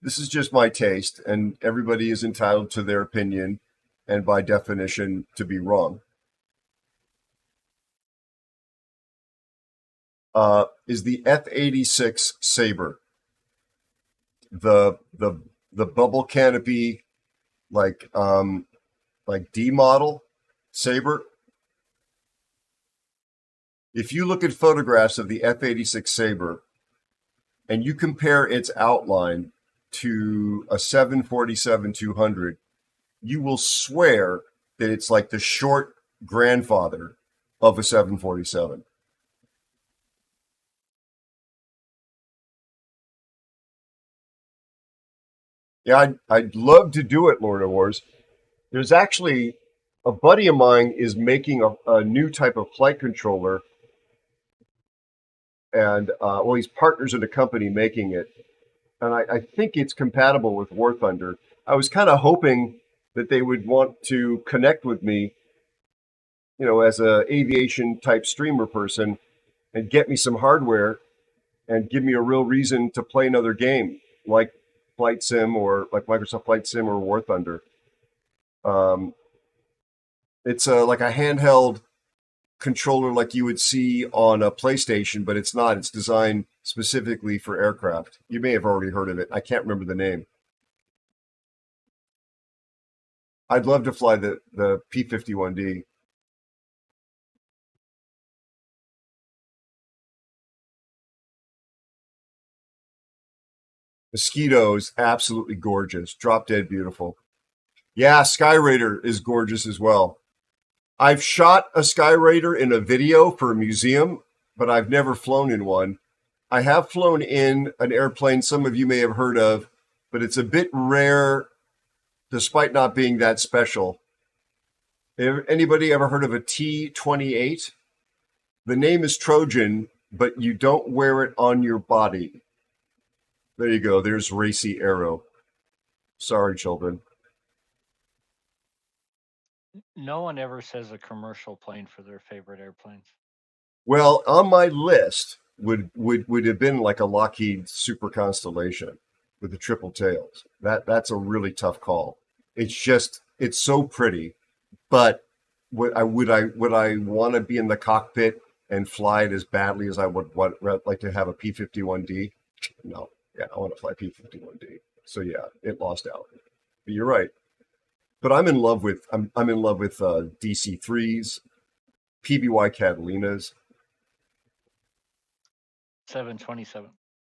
This is just my taste, and everybody is entitled to their opinion, and by definition, to be wrong. Is the F-86 Sabre, the bubble canopy, like D model Sabre. If you look at photographs of the F-86 Sabre and you compare its outline to a 747-200, you will swear that it's like the short grandfather of a 747. Yeah, I'd love to do it, Lord of Wars. There's actually a buddy of mine is making a new type of flight controller, and well, he's partners in a company making it, and I think it's compatible with War Thunder. I was kind of hoping that they would want to connect with me, as a aviation type streamer person, and get me some hardware and give me a real reason to play another game like Flight Sim or like Microsoft Flight Sim or War Thunder. It's like a handheld controller like you would see on a PlayStation, but it's not. It's designed specifically for aircraft. You may have already heard of it. I can't remember the name. I'd love to fly the P-51D. Mosquito is absolutely gorgeous. Drop dead beautiful. Yeah, Skyraider is gorgeous as well. I've shot a Skyraider in a video for a museum, but I've never flown in one. I have flown in an airplane some of you may have heard of, but it's a bit rare despite not being that special. Anybody ever heard of a T-28? The name is Trojan, but you don't wear it on your body. There you go. There's Racy Aero. Sorry, children.
No one ever says a commercial plane for their favorite airplanes.
Well, on my list would have been like a Lockheed Super Constellation with the triple tails. That's a really tough call. It's so pretty, but would I want to be in the cockpit and fly it as badly as I would like to have a P-51D? No. Yeah, I want to fly P-51D. So yeah, it lost out. But you're right. But I'm in love with DC-3s, PBY Catalinas,
727.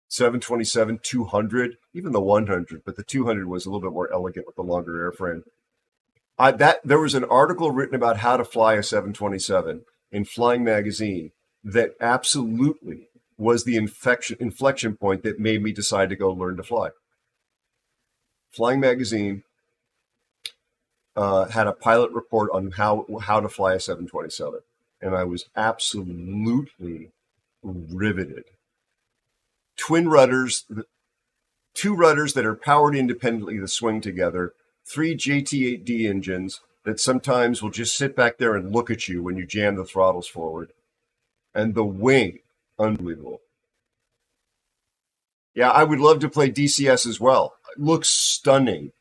727, 200, even the 100, but the 200 was a little bit more elegant with the longer airframe. There was an article written about how to fly a 727 in Flying Magazine that absolutely was the inflection point that made me decide to go learn to fly. Flying Magazine had a pilot report on how to fly a 727, and I was absolutely riveted. Twin rudders, 2 rudders that are powered independently that swing together, 3 JT8D engines that sometimes will just sit back there and look at you when you jam the throttles forward, and the wing, unbelievable. Yeah, I would love to play DCS as well. It looks stunning.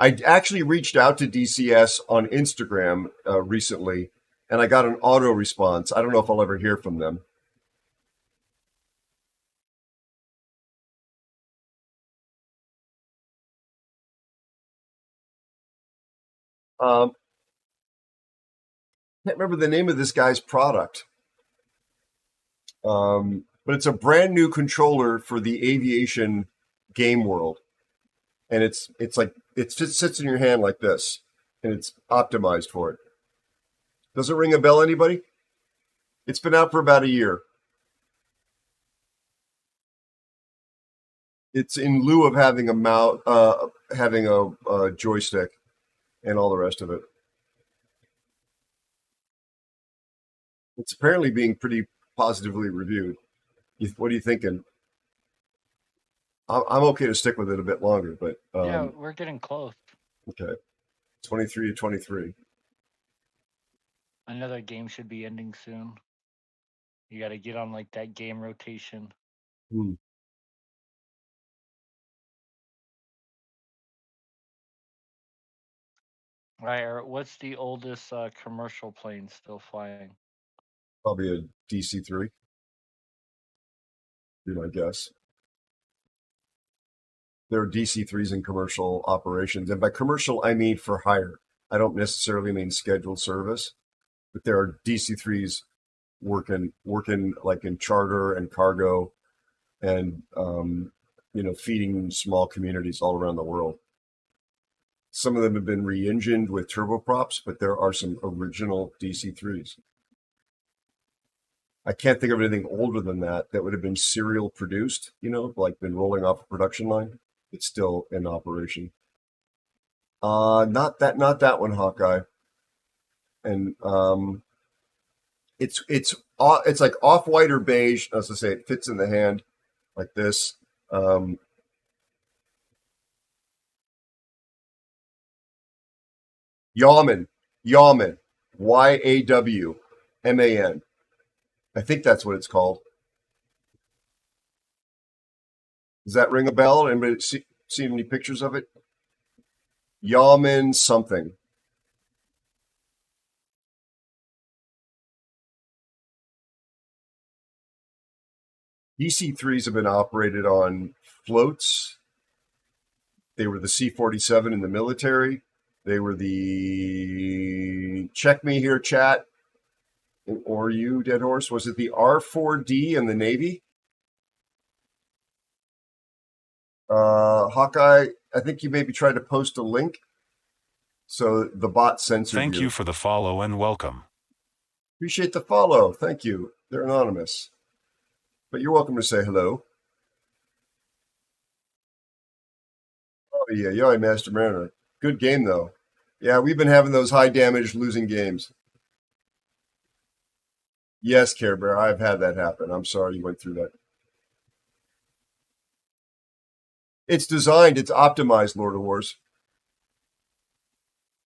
I actually reached out to DCS on Instagram recently, and I got an auto response. I don't know if I'll ever hear from them. Can't remember the name of this guy's product, but it's a brand new controller for the aviation game world, and it's like it sits in your hand like this, and it's optimized for it. Does it ring a bell, anybody? It's been out for about a year. It's in lieu of having a mouse, having a joystick, and all the rest of it. It's apparently being pretty positively reviewed. What are you thinking? I'm okay to stick with it a bit longer, but
yeah, we're getting close.
Okay, 23 to 23.
Another game should be ending soon. You got to get on like that game rotation.
Hmm.
Right, or what's the oldest commercial plane still flying?
Probably a DC-3, be my guess. There are DC-3s in commercial operations. And by commercial, I mean for hire. I don't necessarily mean scheduled service, but there are DC-3s working like in charter and cargo and, feeding small communities all around the world. Some of them have been re-engined with turboprops, but there are some original DC-3s. I can't think of anything older than that would have been serial produced, like been rolling off a production line. It's still in operation. Not that one, Hawkeye. And it's like off-white or beige. As I say, it fits in the hand like this. Yaman, Yaman, Yawman. I think that's what it's called. Does that ring a bell? Anybody seen any pictures of it? Yaman something. DC-3s have been operated on floats. They were the C-47 in the military. They were the, check me here, chat, or you, Dead Horse, was it the R-4D in the Navy? Hawkeye, I think you maybe tried to post a link, so the bot censored you.
Thank you for the follow and welcome.
Appreciate the follow. Thank you. They're anonymous. But you're welcome to say hello. Oh, yeah, Master Mariner. Good game, though. Yeah, we've been having those high damage losing games. Yes, Care Bear, I've had that happen. I'm sorry you went through that. It's designed, it's optimized, Lord of Wars.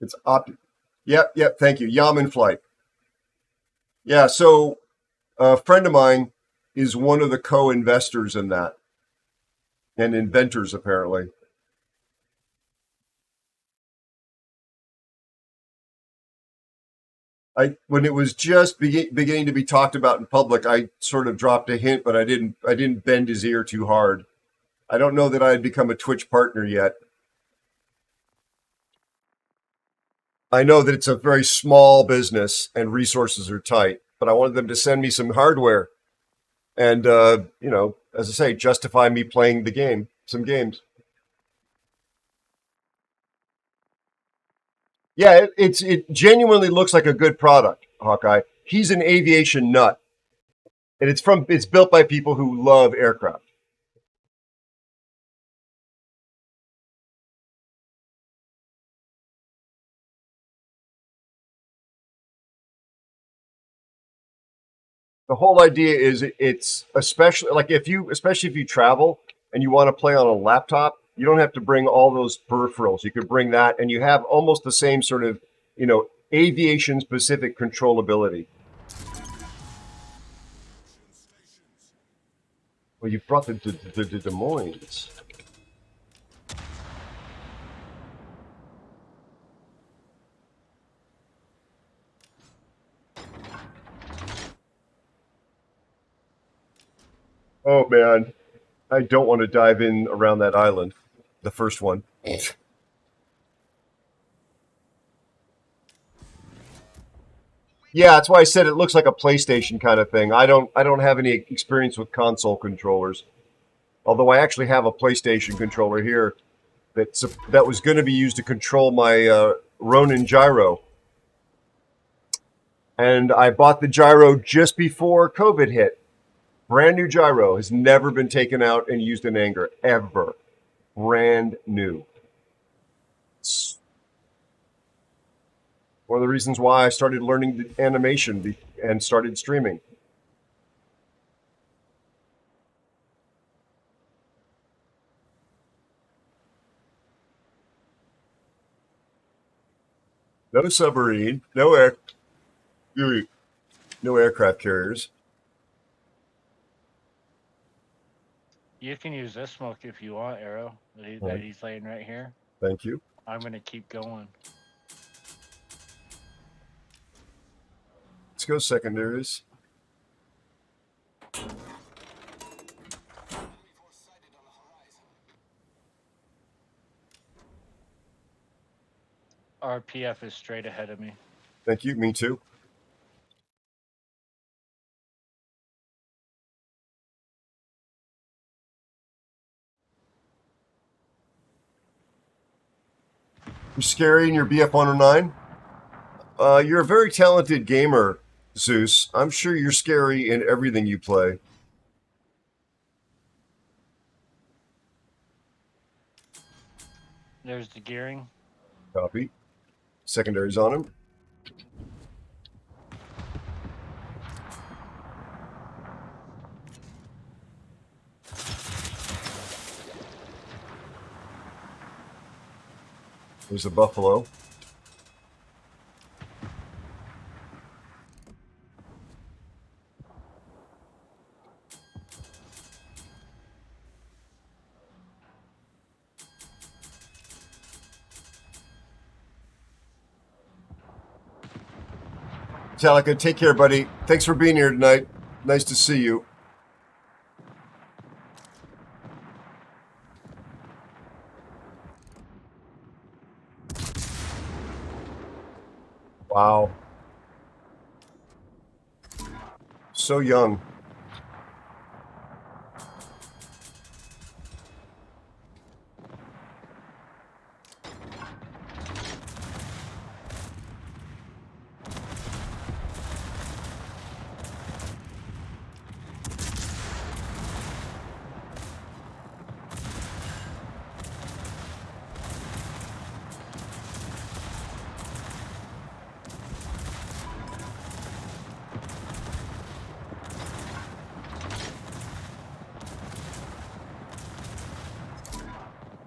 It's Yep, thank you. Yaman Flight. Yeah, so a friend of mine is one of the co-investors in that. And inventors, apparently. When it was just beginning to be talked about in public, I sort of dropped a hint, but I didn't bend his ear too hard. I don't know that I had become a Twitch partner yet. I know that it's a very small business and resources are tight, but I wanted them to send me some hardware and, as I say, justify me playing some games. Yeah, it genuinely looks like a good product, Hawkeye. He's an aviation nut, and it's built by people who love aircraft. The whole idea is it's especially if you travel and you want to play on a laptop, you don't have to bring all those peripherals. You could bring that, and you have almost the same sort of aviation specific controllability. Well, you brought the Des Moines. Oh man, I don't want to dive in around that island, the first one. Yeah, that's why I said it looks like a PlayStation kind of thing. I don't have any experience with console controllers, although I actually have a PlayStation controller here that was going to be used to control my Ronin gyro. And I bought the gyro just before COVID hit. Brand new gyro, has never been taken out and used in anger, ever. Brand new. It's one of the reasons why I started learning the animation and started streaming. No submarine, no air. No aircraft carriers.
You can use this smoke if you want, Arrow. That he's laying right here.
Thank you.
I'm gonna keep going.
Let's go secondaries.
RPF is straight ahead of me.
Thank you. Me too. You're scary in your BF 109? You're a very talented gamer, Zeus. I'm sure you're scary in everything you play.
There's the gearing.
Copy. Secondaries on him. There's the Buffalo. Metallica, take care, buddy. Thanks for being here tonight. Nice to see you. Wow. So young.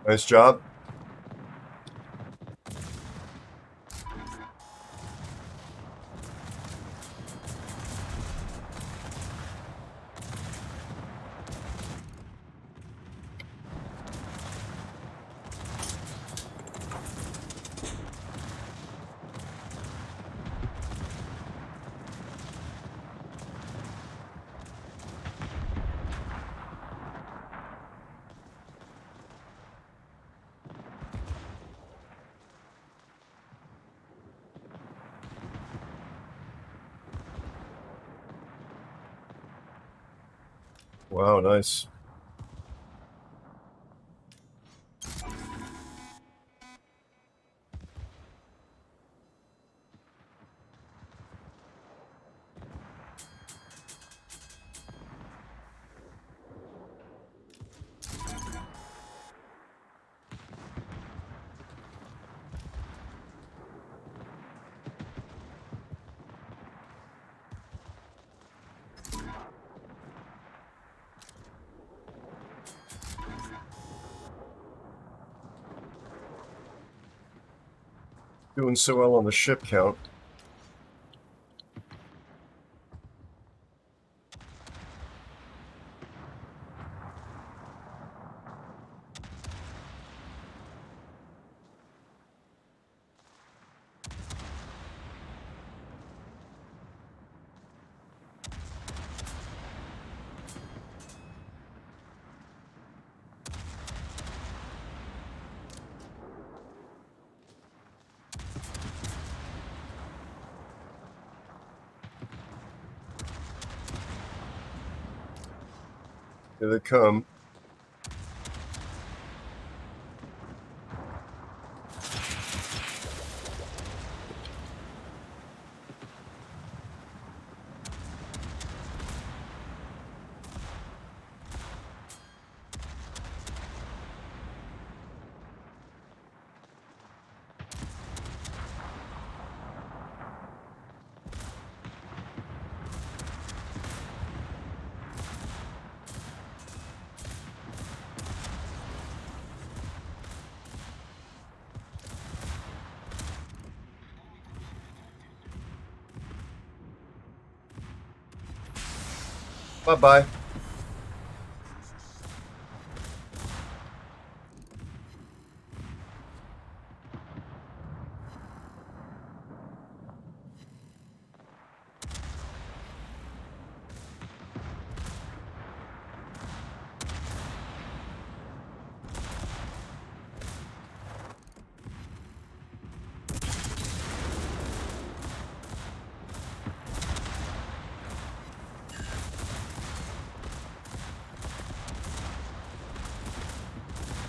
Nice job. Wow, nice. Doing so well on the ship count. Here they come. Bye-bye.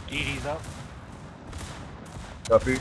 DD's up.
Copy.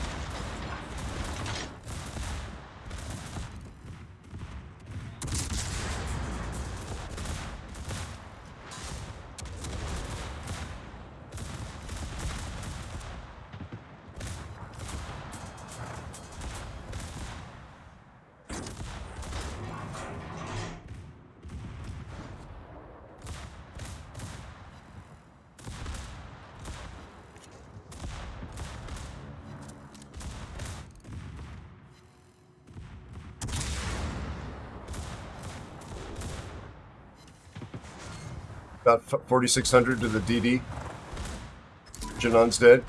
About 4,600 to the DD. Janon's dead.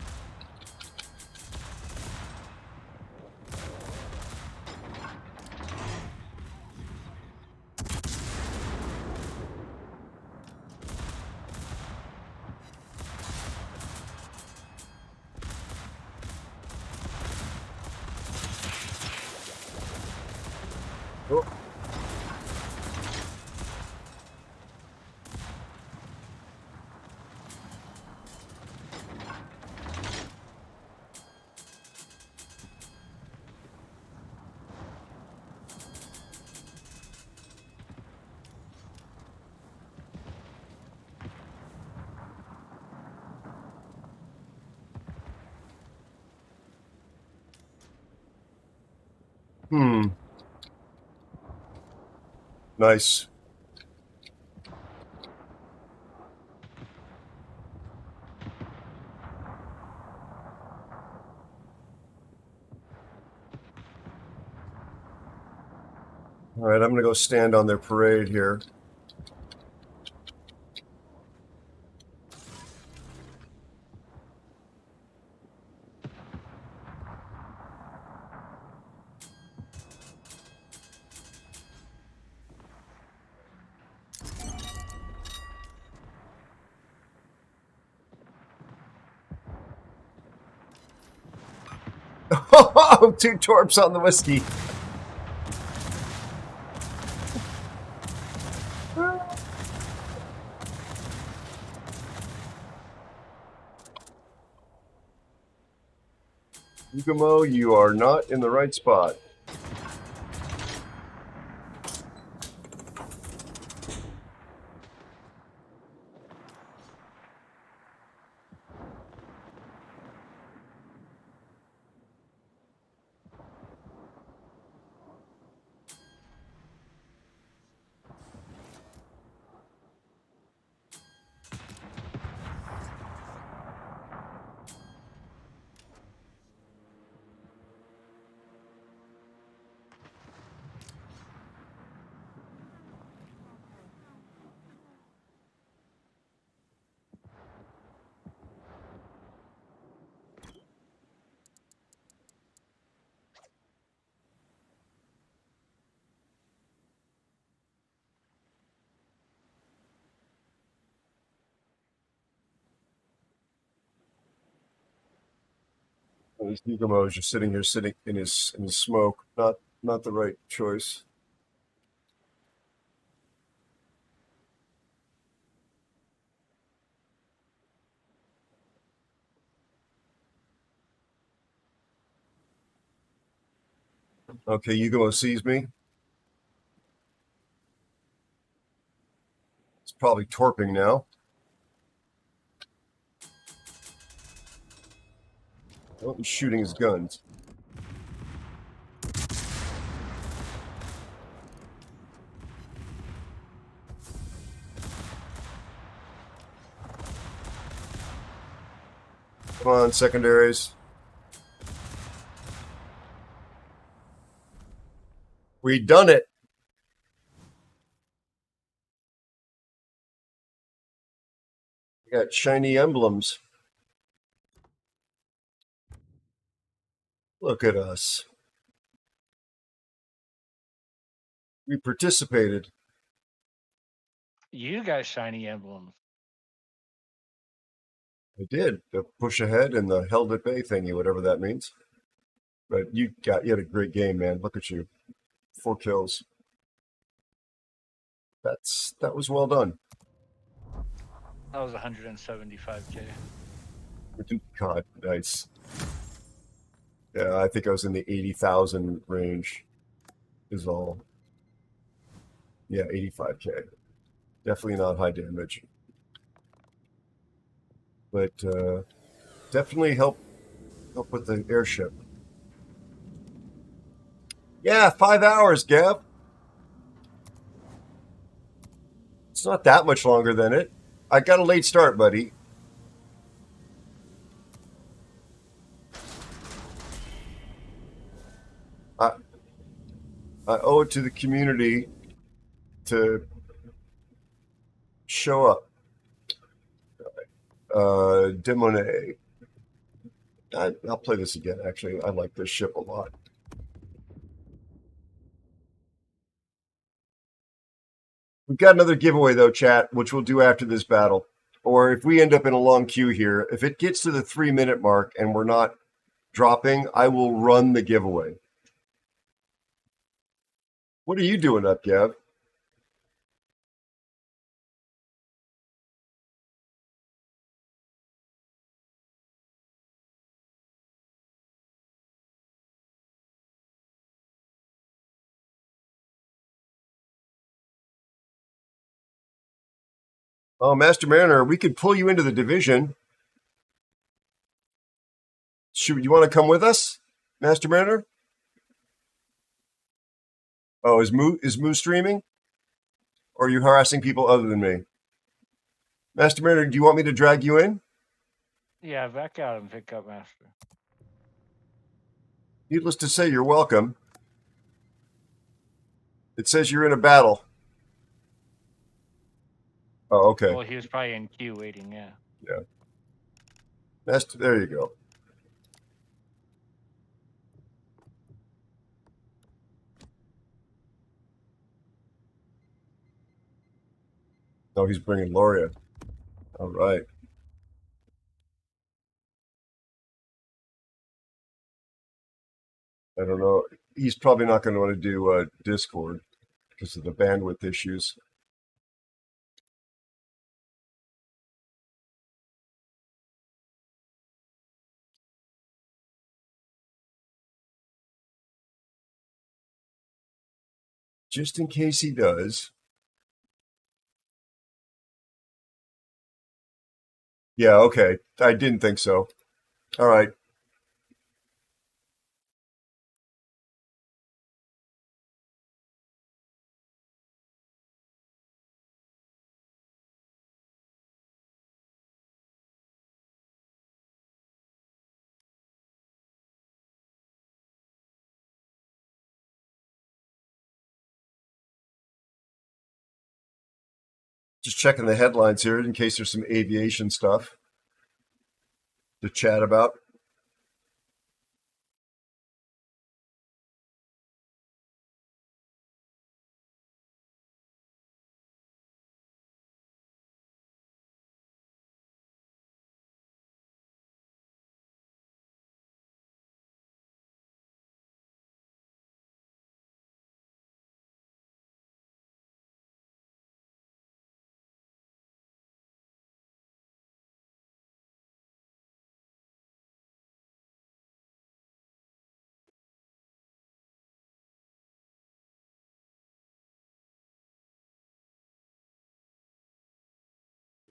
Oh. Nice. All right, I'm going to go stand on their parade here. Oh, 2 torps on the whiskey. Yugamo, you are not in the right spot. These Yugamos are sitting here, sitting in his smoke. Not the right choice. Okay, Yugamo sees me. It's probably torping now. Oh, he's shooting his guns. Come on, secondaries. We done it. Got shiny emblems. Look at us. We participated.
You got shiny emblems.
I did. The push ahead and the held at bay thingy, whatever that means. But you had a great game, man. Look at you. 4 kills. That was well done.
That was 175K.
God, nice. Yeah, I think I was in the 80,000 range is all. Yeah, 85K. Definitely not high damage. But definitely help with the airship. Yeah, 5 hours, Gav. It's not that much longer than it. I got a late start, buddy. I owe it to the community to show up. Demonet. I'll play this again, actually. I like this ship a lot. We've got another giveaway, though, chat, which we'll do after this battle. Or if we end up in a long queue here, if it gets to the 3-minute mark and we're not dropping, I will run the giveaway. What are you doing up, Gav? Oh, Master Mariner, we could pull you into the division. You want to come with us, Master Mariner? Oh, is Moo streaming? Or are you harassing people other than me? Master Mariner, do you want me to drag you in?
Yeah, back out and pick up Master.
Needless to say, you're welcome. It says you're in a battle. Oh, okay.
Well, he was probably in queue waiting, yeah.
Yeah. Master, there you go. Oh, he's bringing Loria. All right. I don't know. He's probably not going to want to do Discord because of the bandwidth issues. Just in case he does. Yeah, okay. I didn't think so. All right. Just checking the headlines here in case there's some aviation stuff to chat about.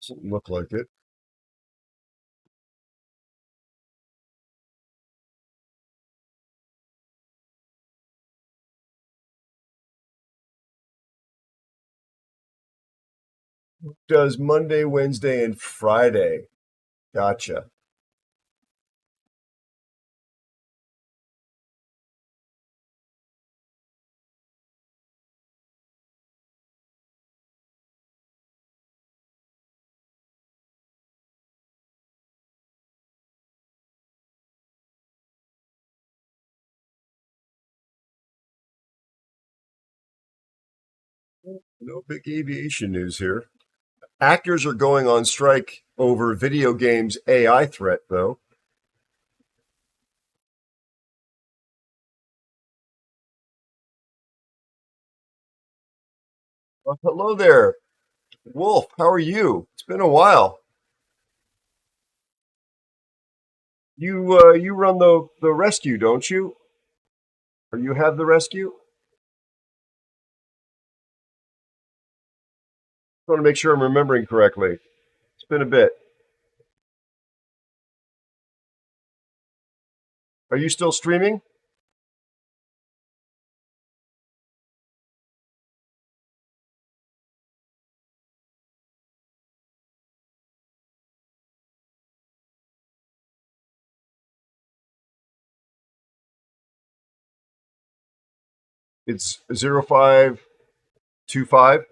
Doesn't look like it. Does Monday, Wednesday, and Friday. Gotcha. No big aviation news here. Actors are going on strike over video games AI threat, though. Well, hello there, Wolf. How are you? It's been a while. You run the rescue, don't you? Or you have the rescue? I want to make sure I'm remembering correctly. It's been a bit. Are you still streaming? It's 0525.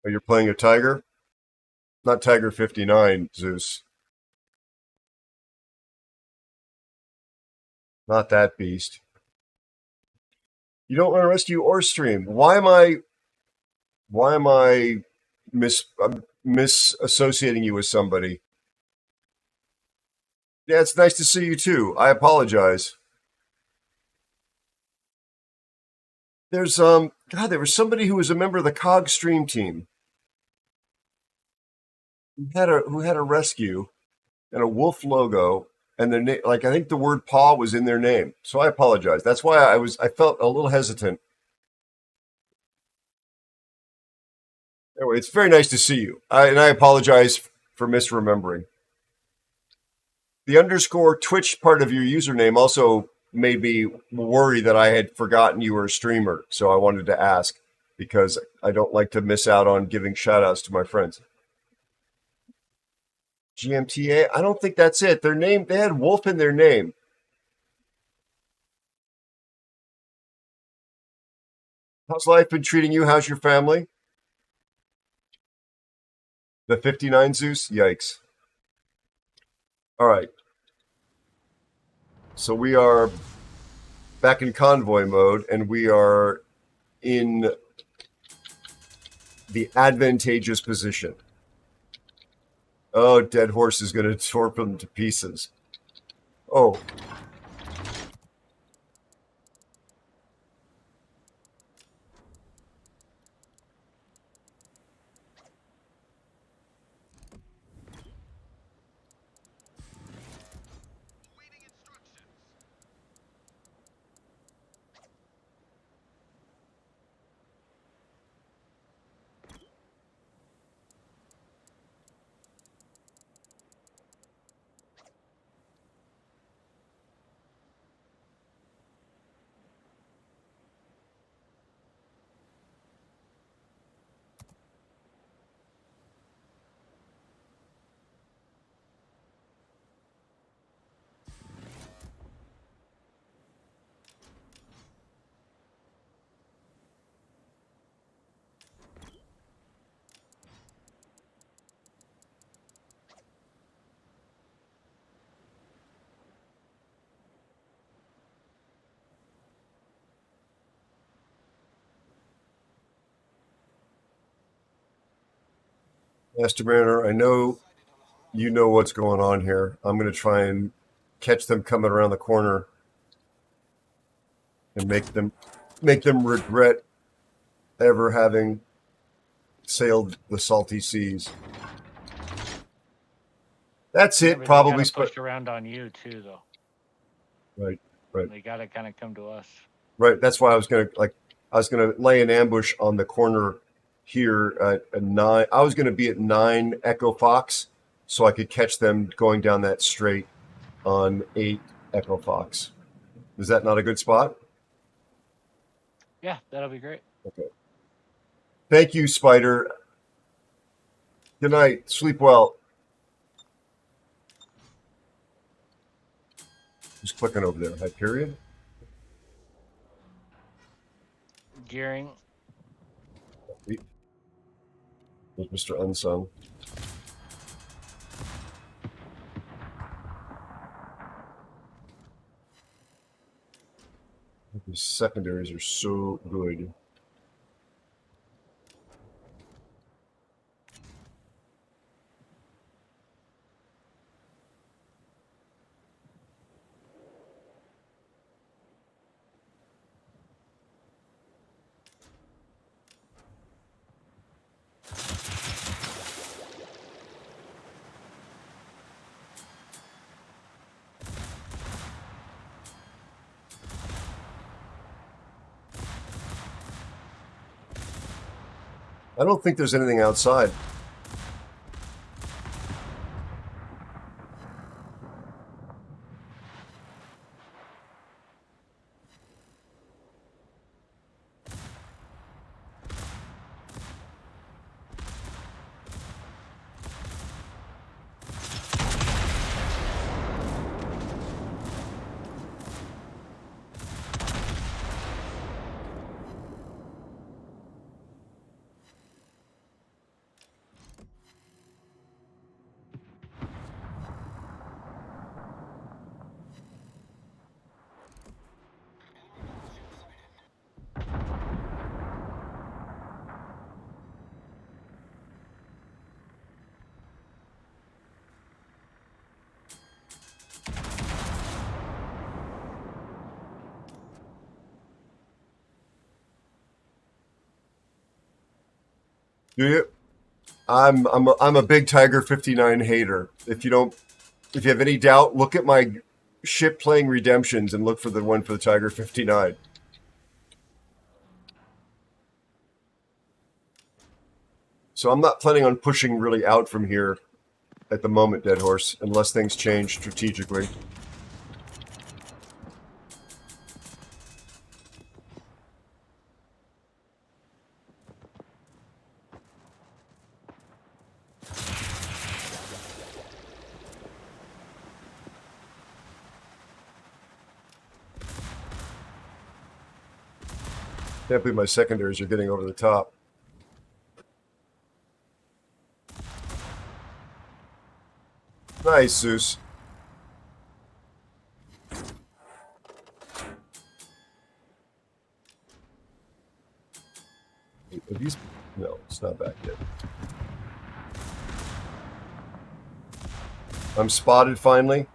Oh, you're playing a Tiger? Not Tiger 59, Zeus. Not that beast. You don't run a rescue or stream. Why am I misassociating you with somebody? Yeah, it's nice to see you too. I apologize. There's there was somebody who was a member of the COG stream team who had a rescue and a wolf logo, and their name, like I think the word paw was in their name. So I apologize. That's why I felt a little hesitant. Anyway, it's very nice to see you. And I apologize for misremembering. The underscore Twitch part of your username also made me worry that I had forgotten you were a streamer. So I wanted to ask because I don't like to miss out on giving shout outs to my friends. GMTA? I don't think that's it. Their name, they had Wolf in their name. How's life been treating you? How's your family? The 59 Zeus? Yikes. All right. So we are back in convoy mode, and we are in the advantageous position. Oh, dead horse is going to torp them to pieces. Oh. Master Mariner, I know you know what's going on here. I'm going to try and catch them coming around the corner and make them regret ever having sailed the salty seas. That's it.
Maybe
Probably
they gotta push around on you too, though.
Right.
They gotta kind of come to us.
Right. That's why I was gonna lay an ambush on the corner here at 9. I was gonna be at 9 Echo Fox, so I could catch them going down that straight on 8 Echo Fox. Is that not a good spot?
Yeah, that'll be great.
Okay. Thank you, Spider. Good night. Sleep well. Just clicking over there. Hyperion.
Gearing.
There's Mr. Unsung. These secondaries are so good. I don't think there's anything outside. Do you? I'm a big Tiger 59 hater. If you have any doubt, look at my ship playing Redemptions and look for the one for the Tiger 59. So I'm not planning on pushing really out from here at the moment, Dead Horse, unless things change strategically. Can't believe my secondaries are getting over the top. Nice, Zeus. Are these? No, it's not back yet. I'm spotted finally.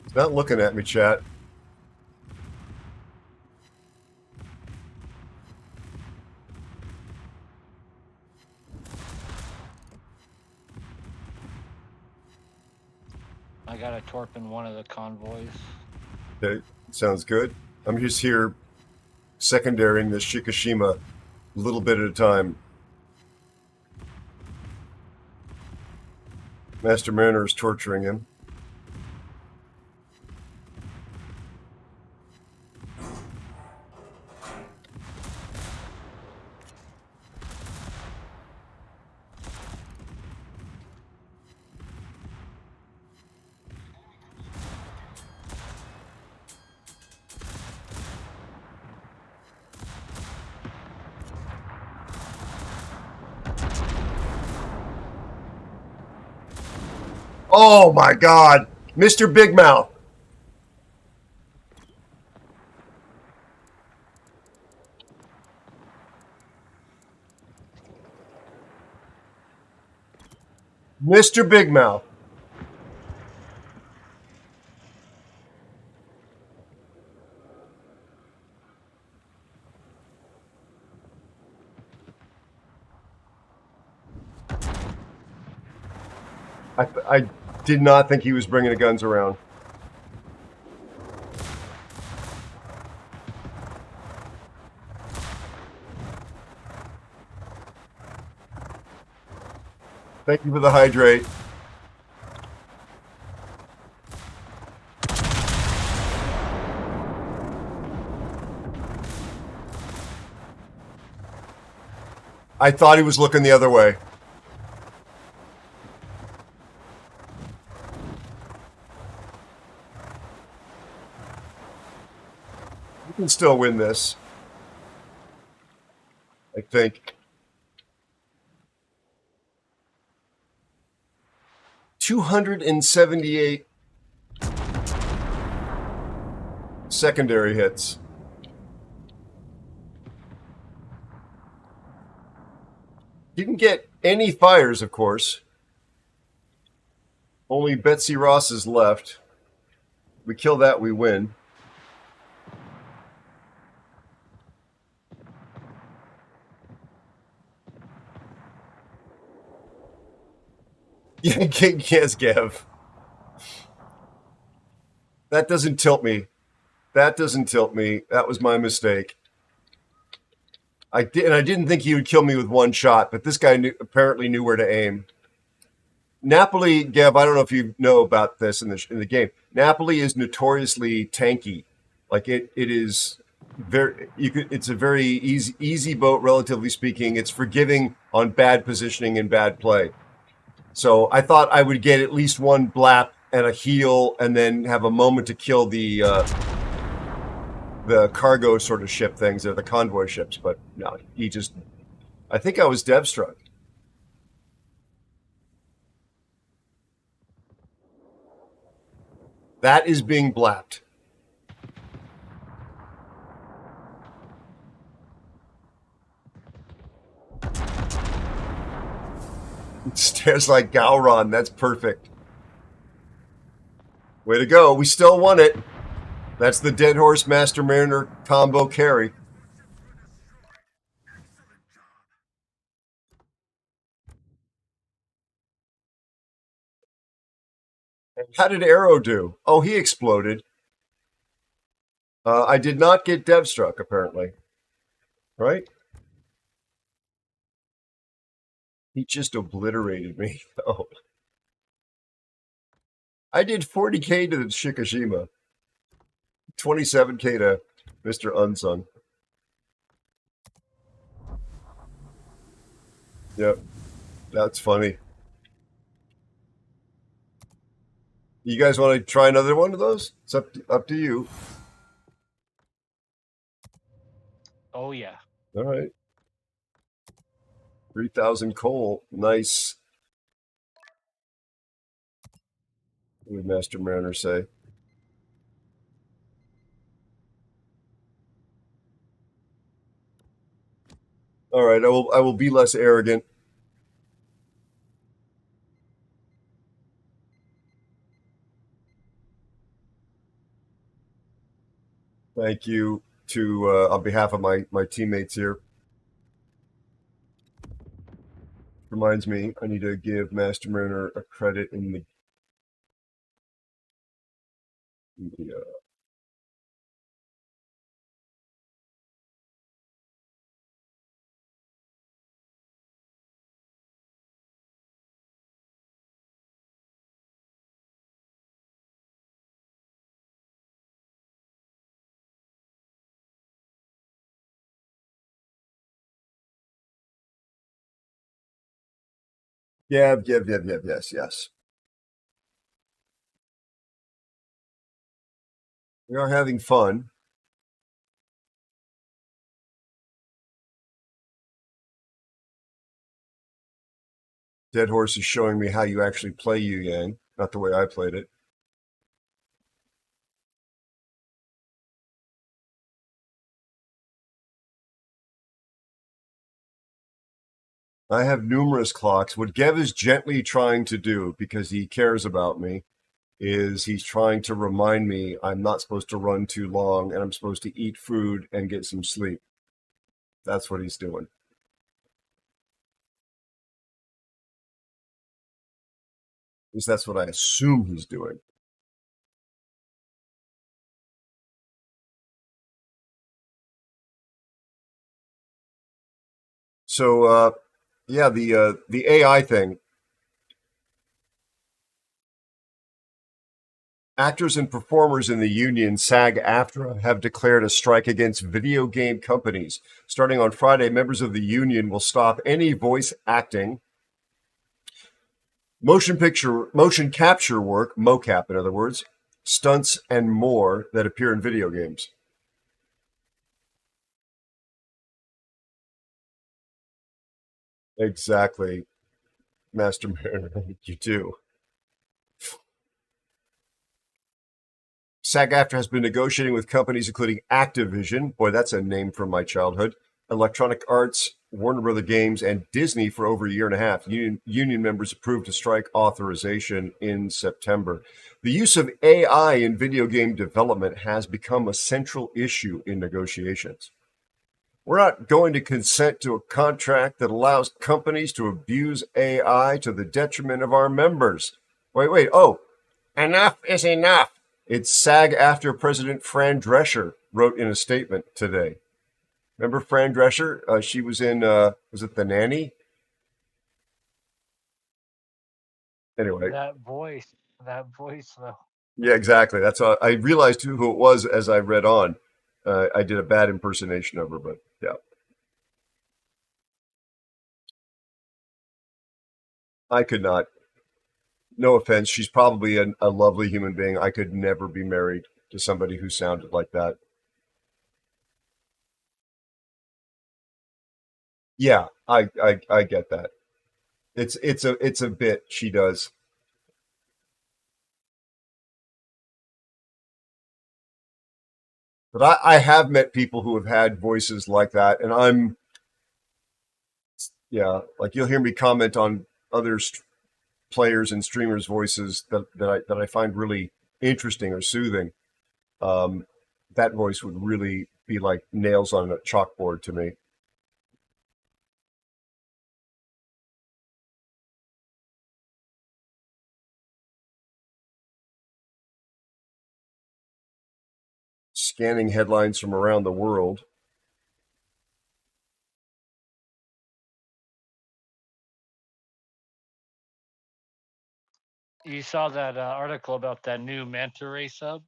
It's not looking at me, chat.
I got a torp in one of the convoys.
Okay, sounds good. I'm just here secondarying this Shikishima a little bit at a time. Master Mariner is torturing him. Oh my God, Mr. Big Mouth. Mr. Big Mouth. I did not think he was bringing the guns around. Thank you for the hydrate. I thought he was looking the other way. We can still win this, I think. 278 secondary hits. Didn't get any fires, of course. Only Betsy Ross is left. We kill that, we win. Yeah, yes, Gav. That doesn't tilt me. That doesn't tilt me. That was my mistake. I didn't think he would kill me with one shot, but this guy apparently knew where to aim. Napoli, Gav, I don't know if you know about this in the game. Napoli is notoriously tanky. Like it is very it's a very easy boat, relatively speaking. It's forgiving on bad positioning and bad play. So I thought I would get at least one blap and a heal, and then have a moment to kill the cargo sort of ship things, or the convoy ships. But no, he just. I think I was dev struck. That is being blapped. It stares like Gowron. That's perfect. Way to go. We still won it. That's the Dead Horse Master Mariner combo carry. How did Arrow do? Oh, he exploded. I did not get dev struck, apparently. Right? He just obliterated me. Oh. I did 40K to the Shikishima. 27K to Mr. Unsung. Yep. That's funny. You guys want to try another one of those? It's up to you.
Oh, yeah.
All right. 3,000 coal. Nice. What did Master Mariner say? All right, I will be less arrogant. Thank you to on behalf of my teammates here. Reminds me, I need to give Master Mariner a credit in the yes. We are having fun. Dead Horse is showing me how you actually play Yu Yang, not the way I played it. I have numerous clocks. What Gev is gently trying to do, because he cares about me, is he's trying to remind me I'm not supposed to run too long and I'm supposed to eat food and get some sleep. That's what he's doing. At least that's what I assume he's doing. So, yeah, the AI thing. Actors and performers in the union SAG-AFTRA have declared a strike against video game companies. Starting on Friday, members of the union will stop any voice acting, motion capture work, mocap in other words, stunts, and more that appear in video games. Exactly, Master Mariner, you do. SAG-AFTRA has been negotiating with companies including Activision, boy, that's a name from my childhood, Electronic Arts, Warner Brother Games, and Disney for over a year and a half. Union members approved a strike authorization in September. The use of AI in video game development has become a central issue in negotiations. We're not going to consent to a contract that allows companies to abuse AI to the detriment of our members. Wait. Oh, enough is enough. It's SAG-AFTRA President Fran Drescher wrote in a statement today. Remember Fran Drescher? She was in, was it The Nanny? Anyway.
That voice, though.
Yeah, exactly. That's I realized who it was as I read on. I did a bad impersonation of her, but yeah. I could not. No offense. She's probably a lovely human being. I could never be married to somebody who sounded like that. Yeah, I get that. It's a bit she does. But I have met people who have had voices like that, and yeah, like you'll hear me comment on other players and streamers' voices that I find really interesting or soothing. That voice would really be like nails on a chalkboard to me. Scanning headlines from around the world.
You saw that article about that new manta ray sub?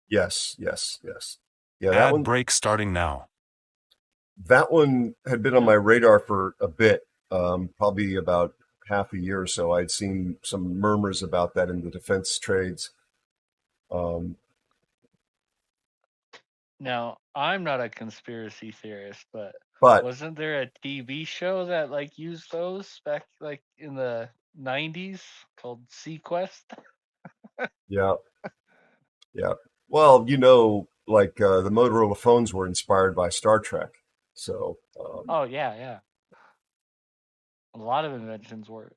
Yes. Yeah, that
Ad
one.
break starting now.
That one had been on my radar for a bit, probably about half a year or so. I'd seen some murmurs about that in the defense trades.
Now, I'm not a conspiracy theorist, but wasn't there a TV show that like used those back like in the 90s called Sequest?
Yeah. Well, like the Motorola phones were inspired by Star Trek. So,
Oh yeah. A lot of inventions were.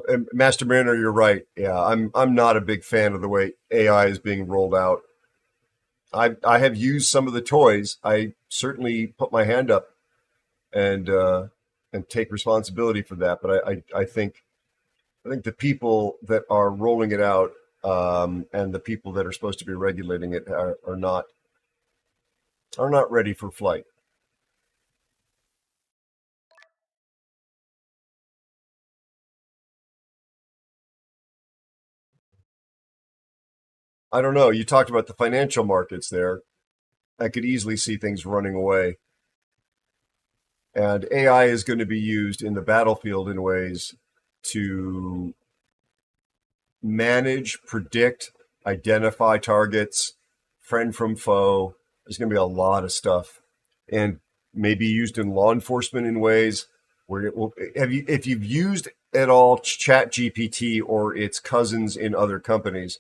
And Master Mariner, you're right. Yeah, I'm not a big fan of the way AI is being rolled out. I have used some of the toys. I certainly put my hand up and take responsibility for that. But I think the people that are rolling it out and the people that are supposed to be regulating it are not ready for flight. I don't know. You talked about the financial markets there. I could easily see things running away. And AI is going to be used in the battlefield in ways to manage, predict, identify targets, friend from foe. There's going to be a lot of stuff, and maybe used in law enforcement in ways where it will. If you've used at all Chat GPT or its cousins in other companies,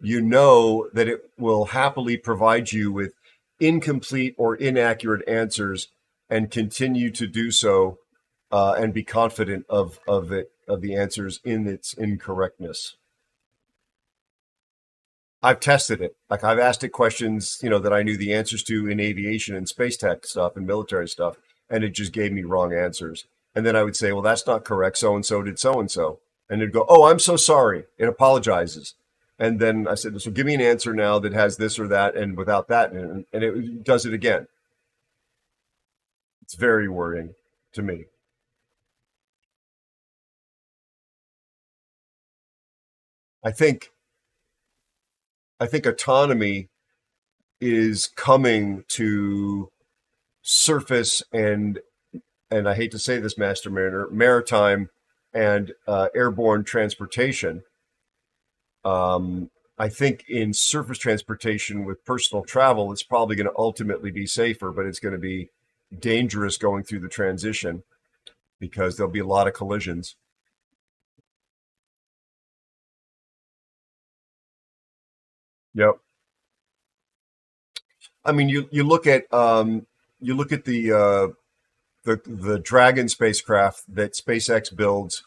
you know that it will happily provide you with incomplete or inaccurate answers and continue to do so and be confident of the answers in its incorrectness. I've tested it. Like I've asked it questions, that I knew the answers to in aviation and space tech stuff and military stuff, and it just gave me wrong answers. And then I would say, well, that's not correct. So and so did so and so. And it'd go, oh, I'm so sorry. It apologizes. And then I said, so give me an answer now that has this or that and without that. And it does it again. It's very worrying to me. I think autonomy is coming to surface and I hate to say this, Master Mariner, maritime and airborne transportation. I think in surface transportation with personal travel, it's probably going to ultimately be safer, but it's going to be dangerous going through the transition because there'll be a lot of collisions. Yep. I mean, you look at the Dragon spacecraft that SpaceX builds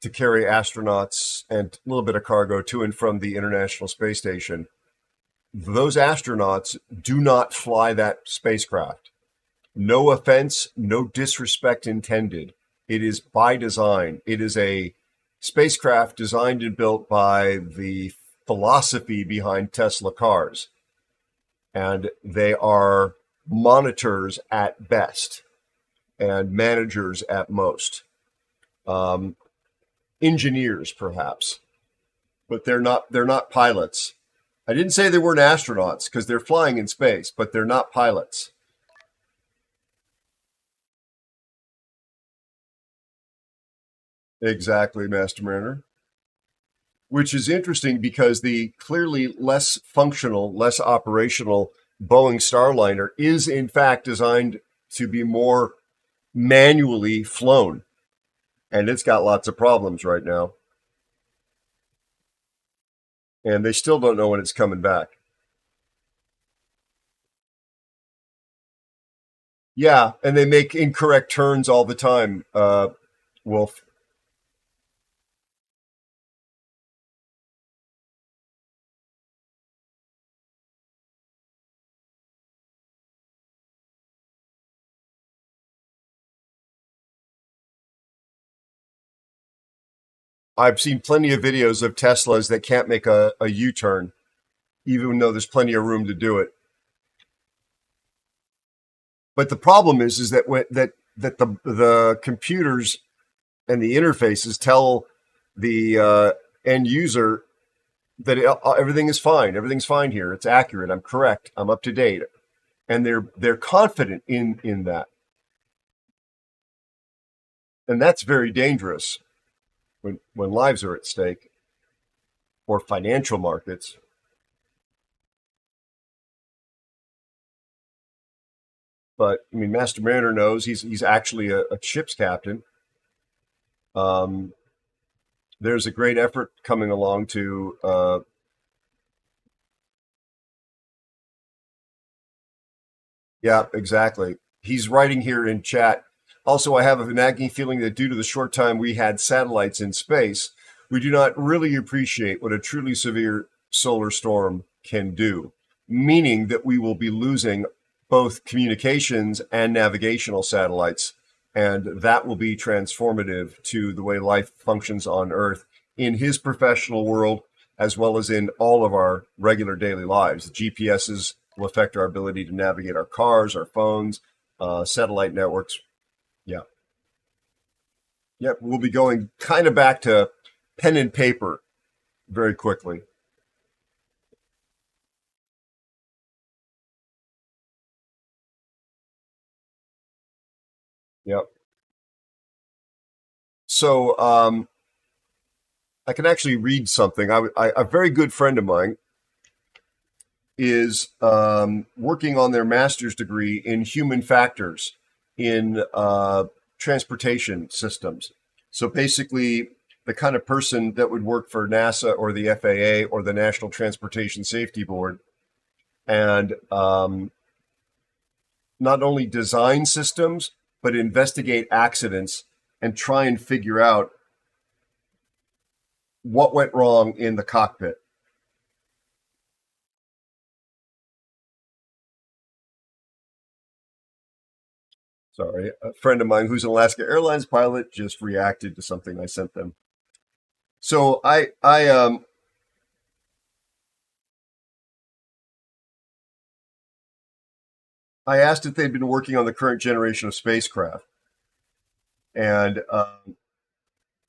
to carry astronauts and a little bit of cargo to and from the International Space Station. Those astronauts do not fly that spacecraft. No offense, no disrespect intended. It is by design. It is a spacecraft designed and built by the philosophy behind Tesla cars. And they are monitors at best and managers at most. Engineers, perhaps, but they're not pilots. I didn't say they weren't astronauts because they're flying in space, but they're not pilots. Exactly, Master Mariner. Which is interesting because the clearly less functional, less operational Boeing Starliner is in fact designed to be more manually flown. And it's got lots of problems right now. And they still don't know when it's coming back. Yeah, and they make incorrect turns all the time, Wolf. I've seen plenty of videos of Teslas that can't make a U-turn, even though there's plenty of room to do it. But the problem is that the computers and the interfaces tell the end user that everything is fine. Everything's fine here. It's accurate. I'm correct. I'm up to date, and they're confident in that, and that's very dangerous when lives are at stake or financial markets. But I mean, Master Mariner knows he's actually a ship's captain. There's a great effort coming along to yeah, exactly. He's writing here in chat. Also, I have a nagging feeling that due to the short time we had satellites in space, we do not really appreciate what a truly severe solar storm can do, meaning that we will be losing both communications and navigational satellites, and that will be transformative to the way life functions on Earth in his professional world, as well as in all of our regular daily lives. The GPSs will affect our ability to navigate our cars, our phones, satellite networks. Yeah. Yep, we'll be going kind of back to pen and paper very quickly. Yep. So I can actually read something. A very good friend of mine is working on their master's degree in human factors in transportation systems. So basically, the kind of person that would work for NASA or the FAA or the National Transportation Safety Board and not only design systems, but investigate accidents and try and figure out what went wrong in the cockpit. Sorry, a friend of mine who's an Alaska Airlines pilot just reacted to something I sent them. So I asked if they'd been working on the current generation of spacecraft, and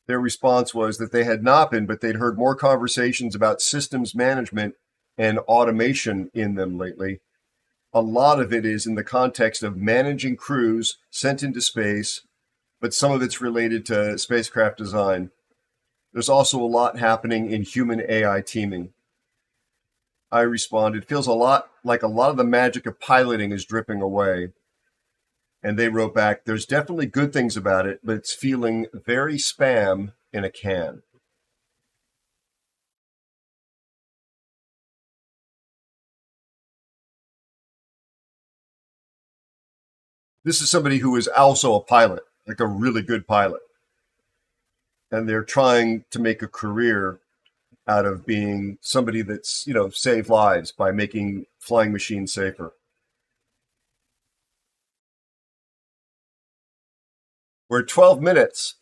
their response was that they had not been, but they'd heard more conversations about systems management and automation in them lately. A lot of it is in the context of managing crews sent into space, but some of it's related to spacecraft design. There's also a lot happening in human AI teaming. I responded, feels a lot like a lot of the magic of piloting is dripping away. And they wrote back, there's definitely good things about it, but it's feeling very spam in a can. This is somebody who is also a pilot, like a really good pilot. And they're trying to make a career out of being somebody that's, save lives by making flying machines safer. We're at 12 minutes.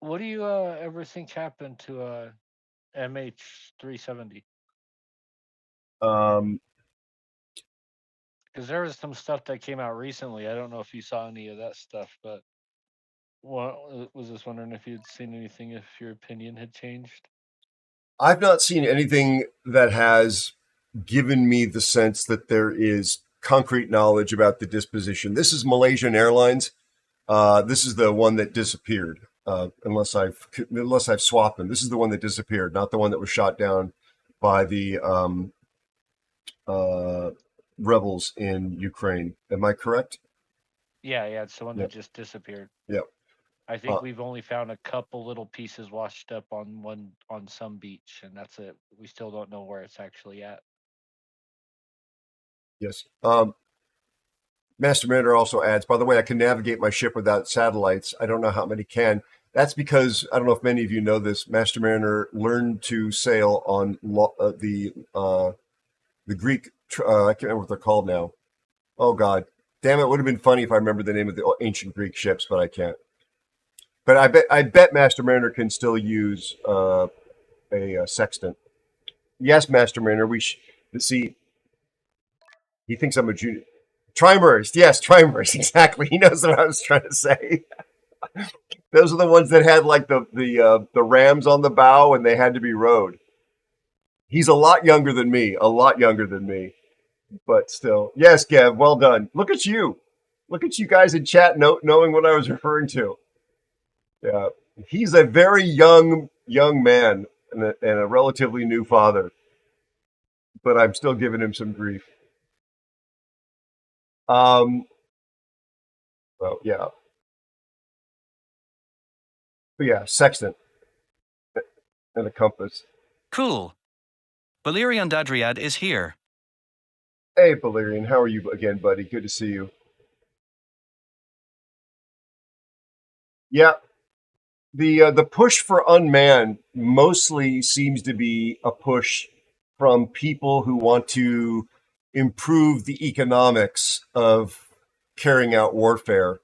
What do you ever think happened to MH370? Because there was some stuff that came out recently. I don't know if you saw any of that stuff, but was just wondering if you'd seen anything, if your opinion had changed.
I've not seen anything that has given me the sense that there is concrete knowledge about the disposition. This is Malaysian Airlines. This is the one that disappeared, unless I've swapped them. This is the one that disappeared, not the one that was shot down by the rebels in Ukraine. Am I correct?
Yeah, it's the one that just disappeared.
Yep.
I think we've only found a couple little pieces washed up on some beach, and that's it. We still don't know where it's actually at.
Yes. Master Mariner also adds, by the way, I can navigate my ship without satellites. I don't know how many can. That's because, I don't know if many of you know this, Master Mariner learned to sail on the Greek, I can't remember what they're called now. Oh, God. Damn, it would have been funny if I remembered the name of the ancient Greek ships, but I can't. But I bet Master Mariner can still use a sextant. Yes, Master Mariner, see, he thinks I'm a junior. Trimerist, yes, trimerist, exactly. He knows what I was trying to say. Those are the ones that had like the rams on the bow and they had to be rowed. He's a lot younger than me, but still. Yes, Gav, well done. Look at you guys in chat knowing what I was referring to. Yeah, he's a very young man and a relatively new father, but I'm still giving him some grief. Well, yeah. But yeah, sextant and a compass.
Cool. Balerion Dadriad is here.
Hey, Balerion, how are you again, buddy? Good to see you. Yeah, the push for unmanned mostly seems to be a push from people who want to improve the economics of carrying out warfare.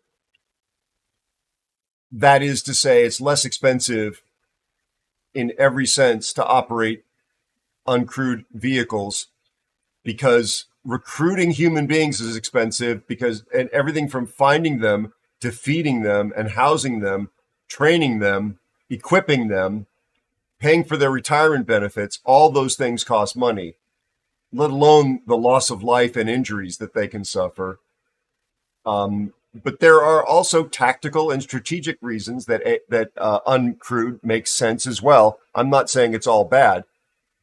That is to say, it's less expensive in every sense to operate uncrewed vehicles because recruiting human beings is expensive because and everything from finding them to feeding them and housing them, training them, equipping them, paying for their retirement benefits, all those things cost money, let alone the loss of life and injuries that they can suffer. But there are also tactical and strategic reasons that uncrewed makes sense as well. I'm not saying it's all bad,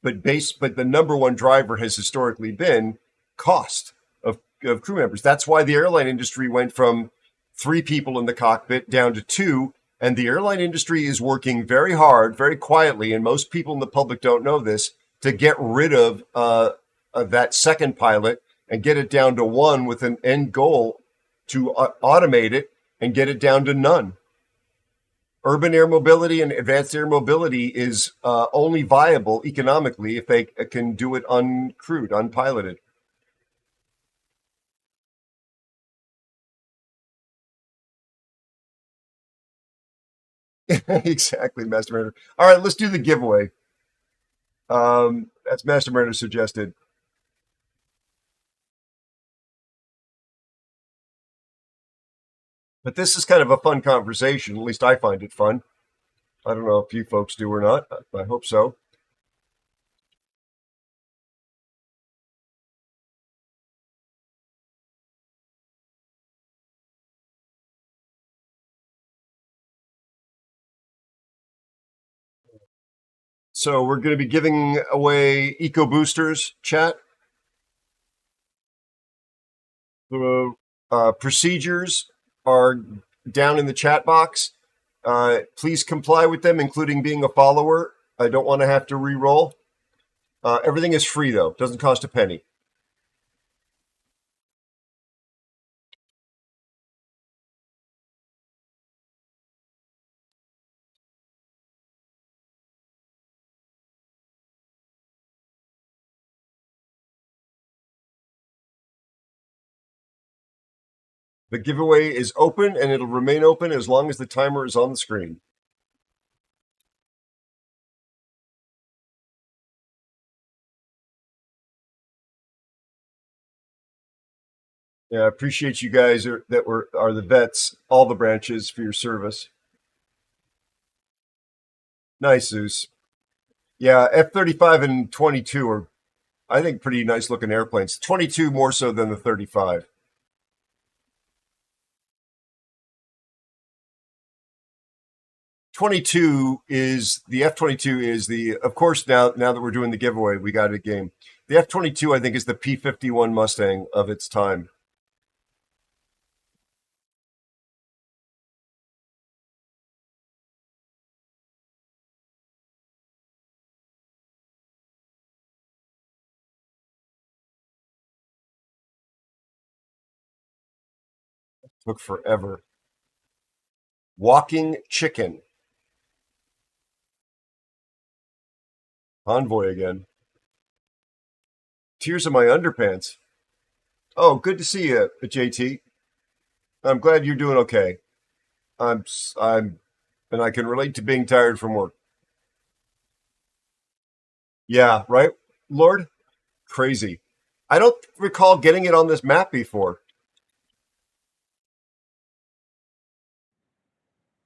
but the number one driver has historically been cost of crew members. That's why the airline industry went from 3 people in the cockpit down to 2. And the airline industry is working very hard, very quietly, and most people in the public don't know this, to get rid of that second pilot and get it down to 1 with an end goal to automate it and get it down to none. Urban air mobility and advanced air mobility is only viable economically if they can do it uncrewed, unpiloted. Exactly, Master Mariner. All right, let's do the giveaway. That's Master Mariner suggested. But this is kind of a fun conversation. At least I find it fun. I don't know if you folks do or not. I hope so. So we're going to be giving away eco boosters, chat. The procedures are down in the chat box. Please comply with them, including being a follower. I don't want to have to re-roll. Everything is free, though. Doesn't cost a penny. The giveaway is open, and it'll remain open as long as the timer is on the screen. Yeah, I appreciate you guys are the vets, all the branches for your service. Nice, Zeus. Yeah, F-35 and 22 are, I think, pretty nice looking airplanes. 22 more so than the 35. The F-22 is the, of course, now that we're doing the giveaway, we got a game. The F-22, I think, is the P-51 Mustang of its time. Took forever. Walking chicken. Convoy again. Tears in my underpants. Oh, good to see you, JT. I'm glad you're doing okay. And I can relate to being tired from work. Yeah, right, Lord? Crazy. I don't recall getting it on this map before.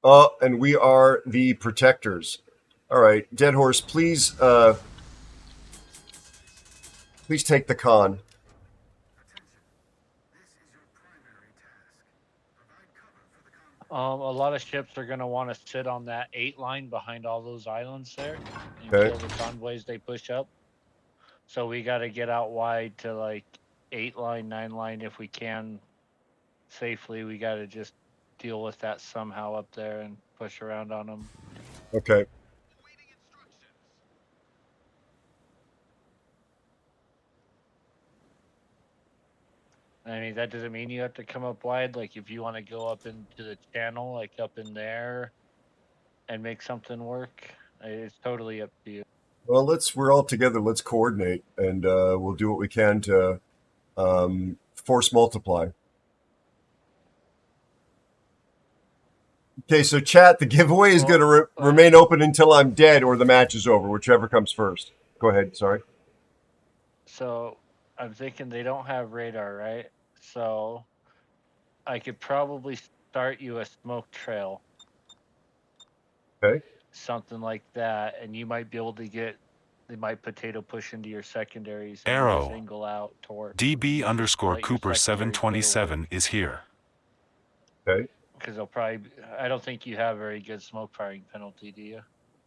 And we are the protectors. All right, Dead Horse, please take the con.
A lot of ships are going to want to sit on that 8 line behind all those islands there and
Okay.
kill the convoys they push up. So we got to get out wide to like 8 line, 9 line if we can safely. We got to just deal with that somehow up there and push around on them.
Okay.
I mean, that doesn't mean you have to come up wide. Like, if you want to go up into the channel, like up in there, and make something work, it's totally up to you.
Well, we're all together. Let's coordinate, and we'll do what we can to force multiply. Okay, so chat, the giveaway is going to remain open until I'm dead or the match is over, whichever comes first. Go ahead, sorry.
So I'm thinking they don't have radar, right? So I could probably start you a smoke trail.
Okay.
Something like that, and you might be able to they might potato push into your secondaries and
Arrow.
you single out torque.
DB_Cooper 727 is here.
Okay.
Because I don't think you have very good smoke firing penalty, do you?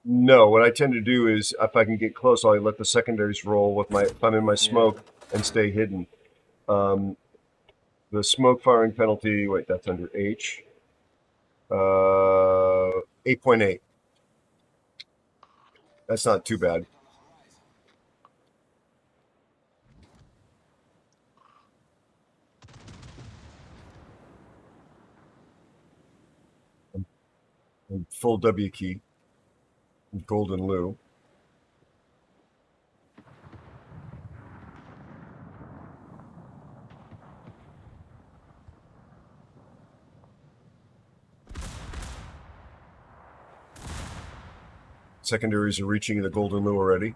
No, what I tend to do is if I can get close, I'll let the secondaries roll if I'm in my smoke and stay hidden. The smoke firing penalty, wait, that's under H. 8.8. That's not too bad. Full W key. Golden Lou. Secondaries are reaching the Golden Lou already.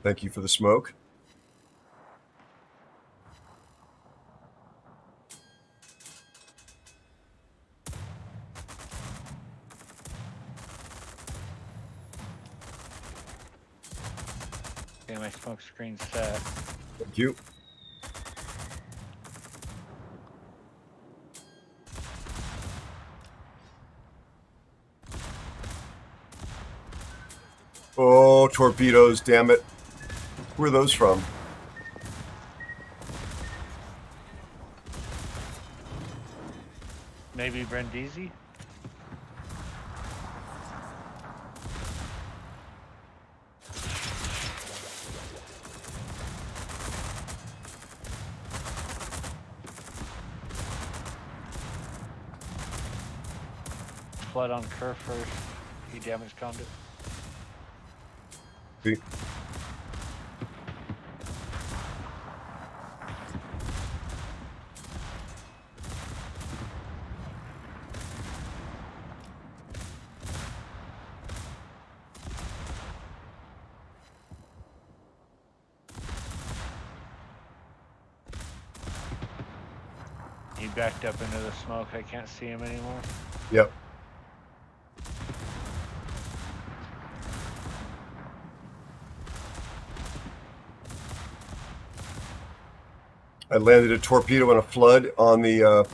Thank you for the smoke.
Okay, my smoke screen's set.
Thank you. Oh, torpedoes, damn it. Where are those from?
Maybe Brindisi? Flood on curve first. He damaged conduit.
See.
He backed up into the smoke. I can't see him anymore.
Yep. I landed a torpedo and a flood on the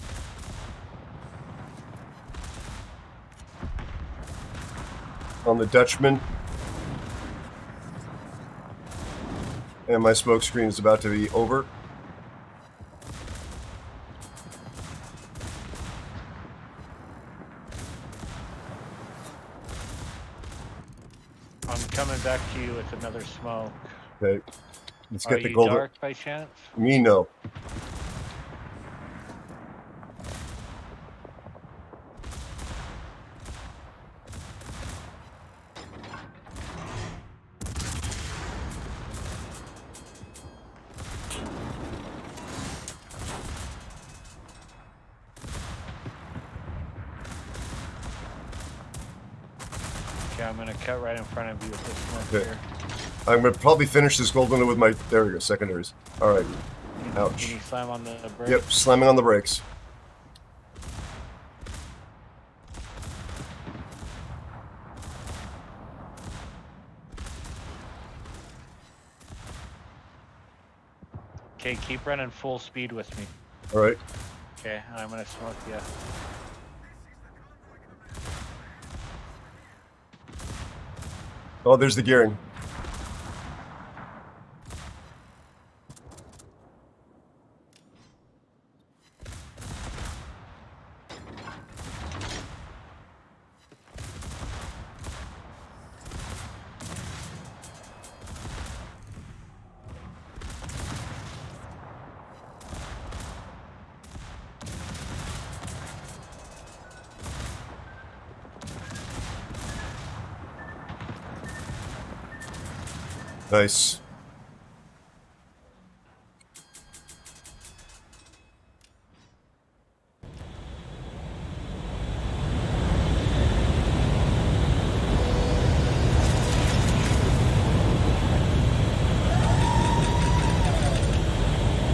Dutchman. And my smoke screen is about to be over.
I'm coming back to you with another smoke.
Okay. Let's
Are
get the
you
golden.
dark by chance?
Me, no.
Okay, I'm gonna cut right in front of you with this smoke
Okay.
here.
I'm going to probably finish this golden with my... There we go, secondaries. All right. Ouch.
Can you slam on the brakes?
Yep, slamming on the brakes.
Okay, keep running full speed with me.
All right.
Okay, I'm gonna smoke you.
Oh, there's the gearing. Nice.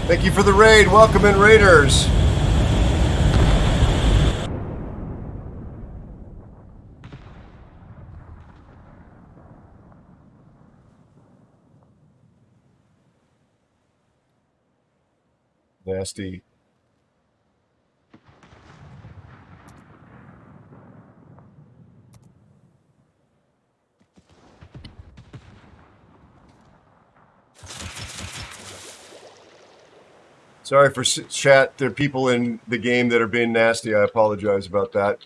Thank you for the raid. Welcome in, Raiders. Nasty. Sorry for chat. There are people in the game that are being nasty. I apologize about that.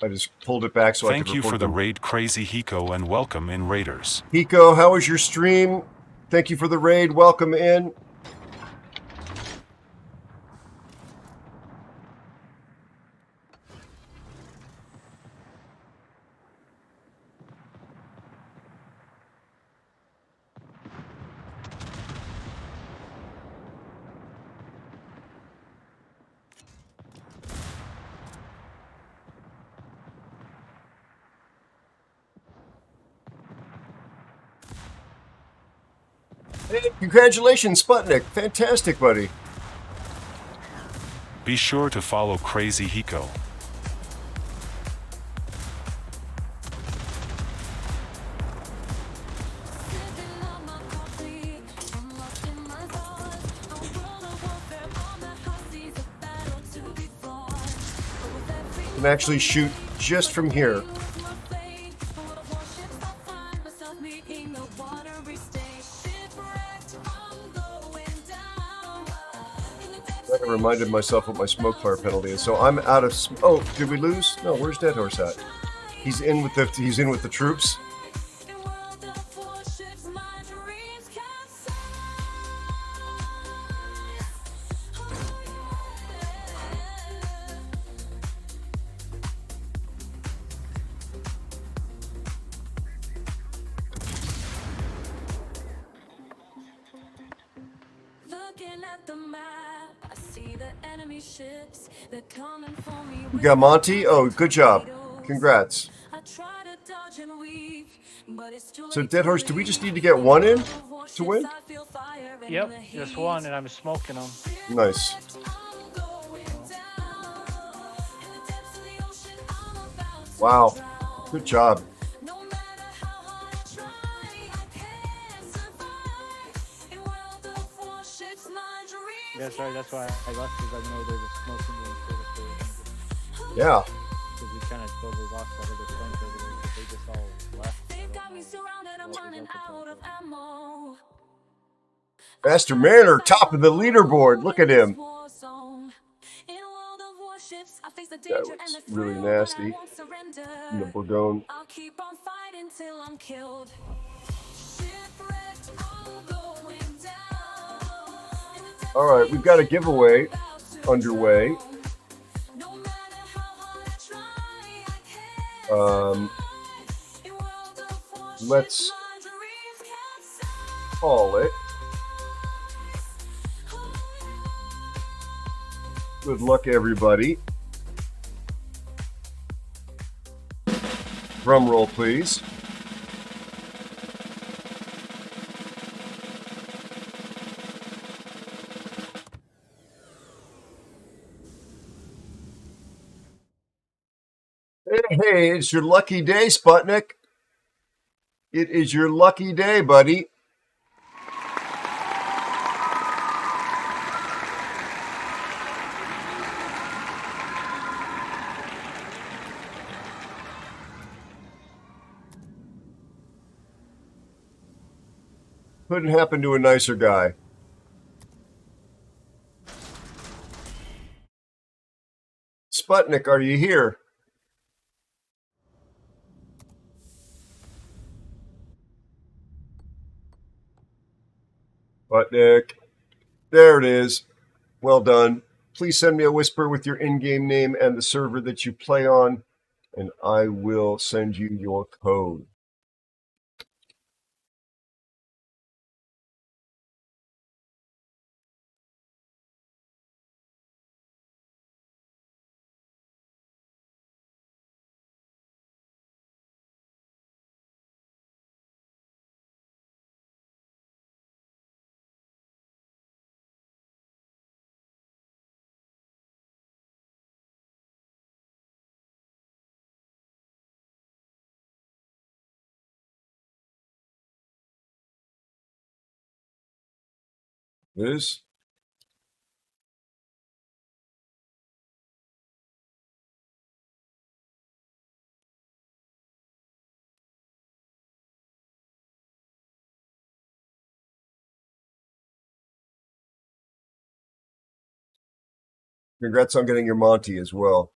I just pulled it back so I could
Thank you
report
for the
them.
raid, Crazy Hiko, and welcome in, Raiders.
Hiko, how was your stream? Thank you for the raid. Welcome in. Hey, congratulations, Sputnik. Fantastic, buddy.
Be sure to follow Crazy Hiko.
Can actually shoot just from here. I reminded myself what my smoke fire penalty is. So I'm out of. Oh, did we lose? No. Where's Dead Horse at? He's in with the. He's in with the troops. We got Monty. Oh, good job. Congrats. So Dead Horse, do we just need to get one in to win?
Yep, just one, and I'm smoking them.
Nice. Wow. Good job.
Yeah, sorry, that's why I left, because I know they're just smoking me instead of
Yeah.
because we kind of totally lost that other flank over there, because they just all left. They've got me surrounded, I'm running out of ammo.
Master Mariner, top of the leaderboard. Look at him. That was really nasty. In the Bourgogne.
I'll keep on fighting till I'm killed.
All right, we've got a giveaway underway. Let's call it. Good luck, everybody. Drum roll, please. Hey, it's your lucky day, Sputnik. It is your lucky day, buddy. Couldn't happen to a nicer guy. Sputnik, are you here? Sputnik. There it is. Well done. Please send me a whisper with your in-game name and the server that you play on, and I will send you your code. It is. Congrats on getting your Monty as well.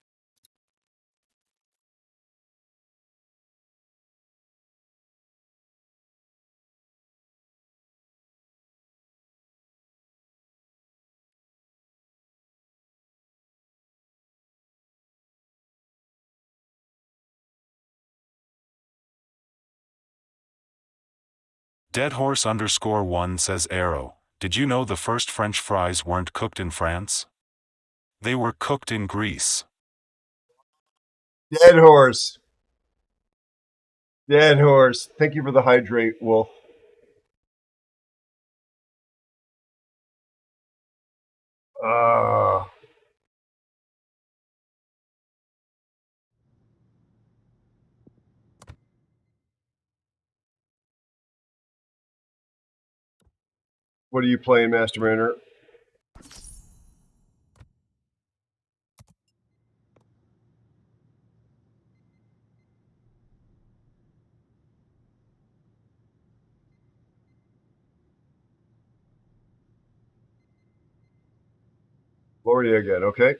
Deadhorse_1 says Aero, did you know the first French fries weren't cooked in France? They were cooked in Greece.
Dead horse. Dead horse. Thank you for the hydrate, Wolf. What are you playing, Master Mariner? Gloria again, okay.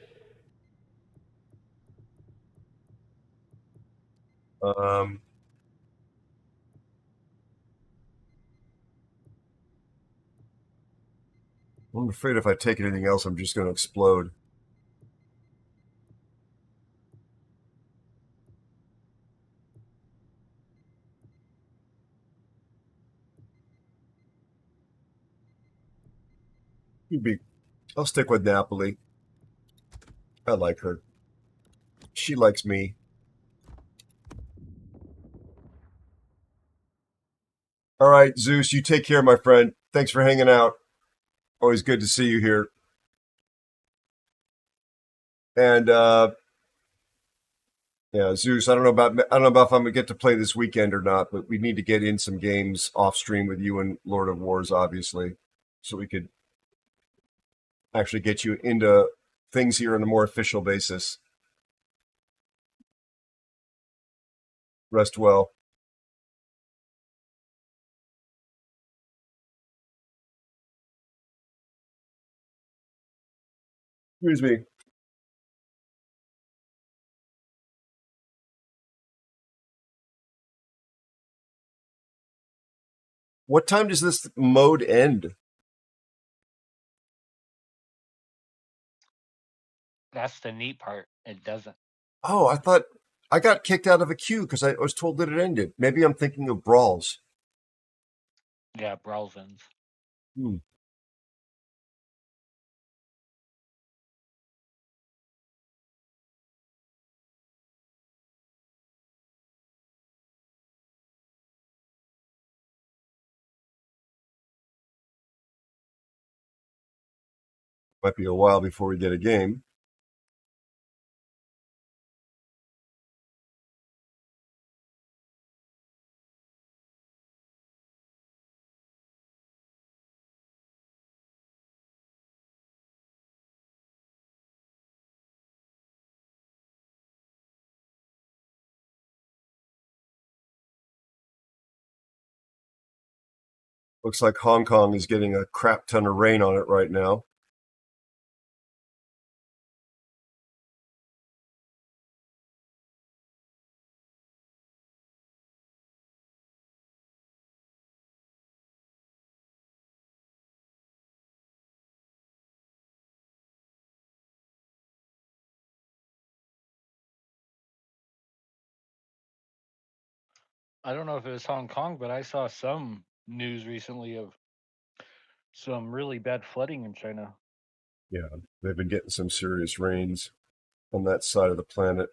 I'm afraid if I take anything else, I'm just going to explode. I'll stick with Napoli. I like her. She likes me. All right, Zeus, you take care, my friend. Thanks for hanging out. Always good to see you here. And yeah, Zeus, I don't know about if I'm gonna get to play this weekend or not, but we need to get in some games off stream with you and Lord of Wars, obviously, so we could actually get you into things here on a more official basis. Rest well. Excuse me. What time does this mode end?
That's the neat part. It doesn't.
Oh, I thought I got kicked out of a queue because I was told that it ended. Maybe I'm thinking of Brawls.
Yeah, Browsins.
Might be a while before we get a game. Looks like Hong Kong is getting a crap ton of rain on it right now.
I don't know if it was Hong Kong, but I saw some news recently of some really bad flooding in China.
Yeah, they've been getting some serious rains on that side of the planet.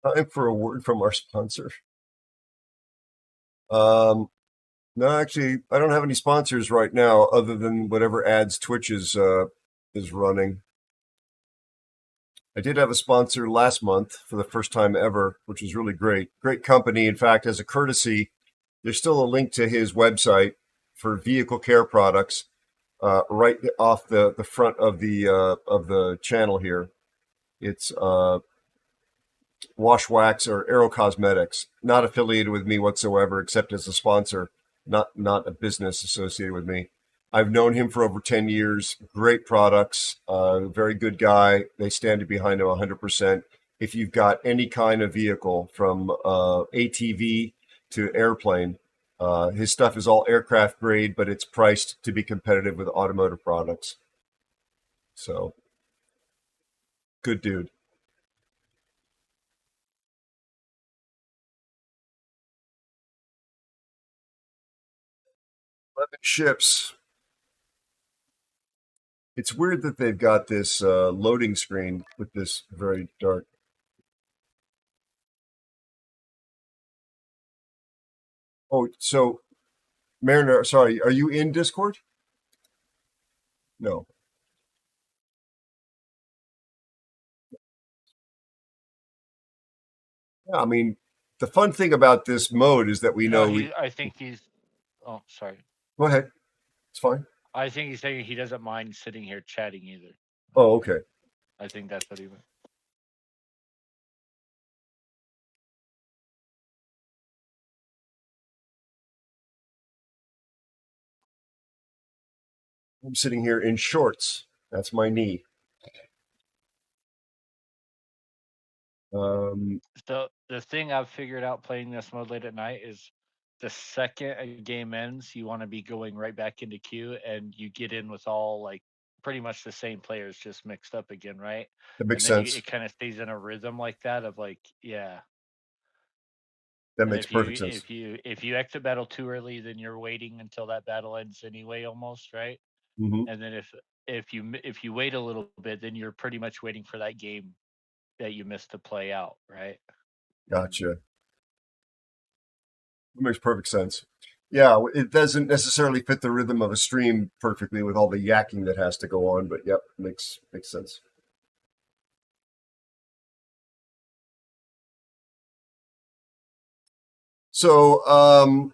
Time for a word from our sponsor. No, actually, I don't have any sponsors right now, other than whatever ads Twitch is running. I did have a sponsor last month for the first time ever, which was really great. Great company. In fact, as a courtesy, there's still a link to his website for vehicle care products right off the front of the channel here. It's Wash Wax or Aero Cosmetics, not affiliated with me whatsoever, except as a sponsor, not a business associated with me. I've known him for over 10 years. Great products, very good guy. They stand behind him 100%. If you've got any kind of vehicle from ATV to airplane, his stuff is all aircraft grade, but it's priced to be competitive with automotive products. So, good dude. 11 ships. It's weird that they've got this loading screen with this very dark. Oh, so Mariner, sorry, are you in Discord? No. Yeah, I mean, the fun thing about this mode is that we
No,
know we.
I think he's. Oh, sorry.
Go ahead. It's fine.
I think he's saying he doesn't mind sitting here chatting either.
Oh, okay.
I think that's what he meant.
I'm sitting here in shorts. That's my knee.
The thing I've figured out playing this mode late at night is the second a game ends, you want to be going right back into queue, and you get in with all like pretty much the same players, just mixed up again, right?
That makes
And then
sense.
it kind of stays in a rhythm like that of like, yeah.
That
And
makes perfect sense.
if you exit battle too early, then you're waiting until that battle ends anyway, almost, right?
Mm-hmm.
And then if you wait a little bit, then you're pretty much waiting for that game that you missed to play out, right?
Gotcha. That makes perfect sense. Yeah, it doesn't necessarily fit the rhythm of a stream perfectly with all the yakking that has to go on, but yep, makes sense. So,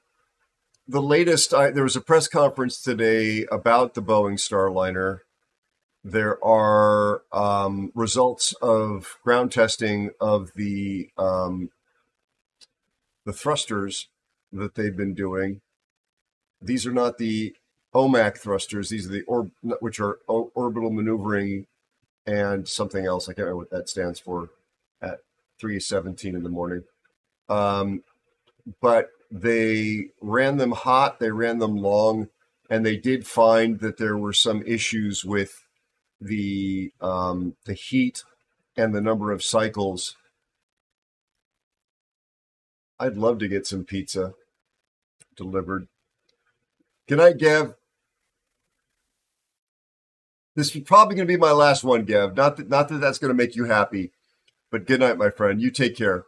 the latest, there was a press conference today about the Boeing Starliner. There are results of ground testing of the thrusters that they've been doing. These are not the OMAC thrusters. These are the which are orbital maneuvering and something else. I can't remember what that stands for at 3:17 in the morning. But they ran them hot, they ran them long, and they did find that there were some issues with the heat and the number of cycles. I'd love to get some pizza delivered. Good night, Gav. This is probably going to be my last one, Gav. Not that that's going to make you happy, but good night, my friend. You take care.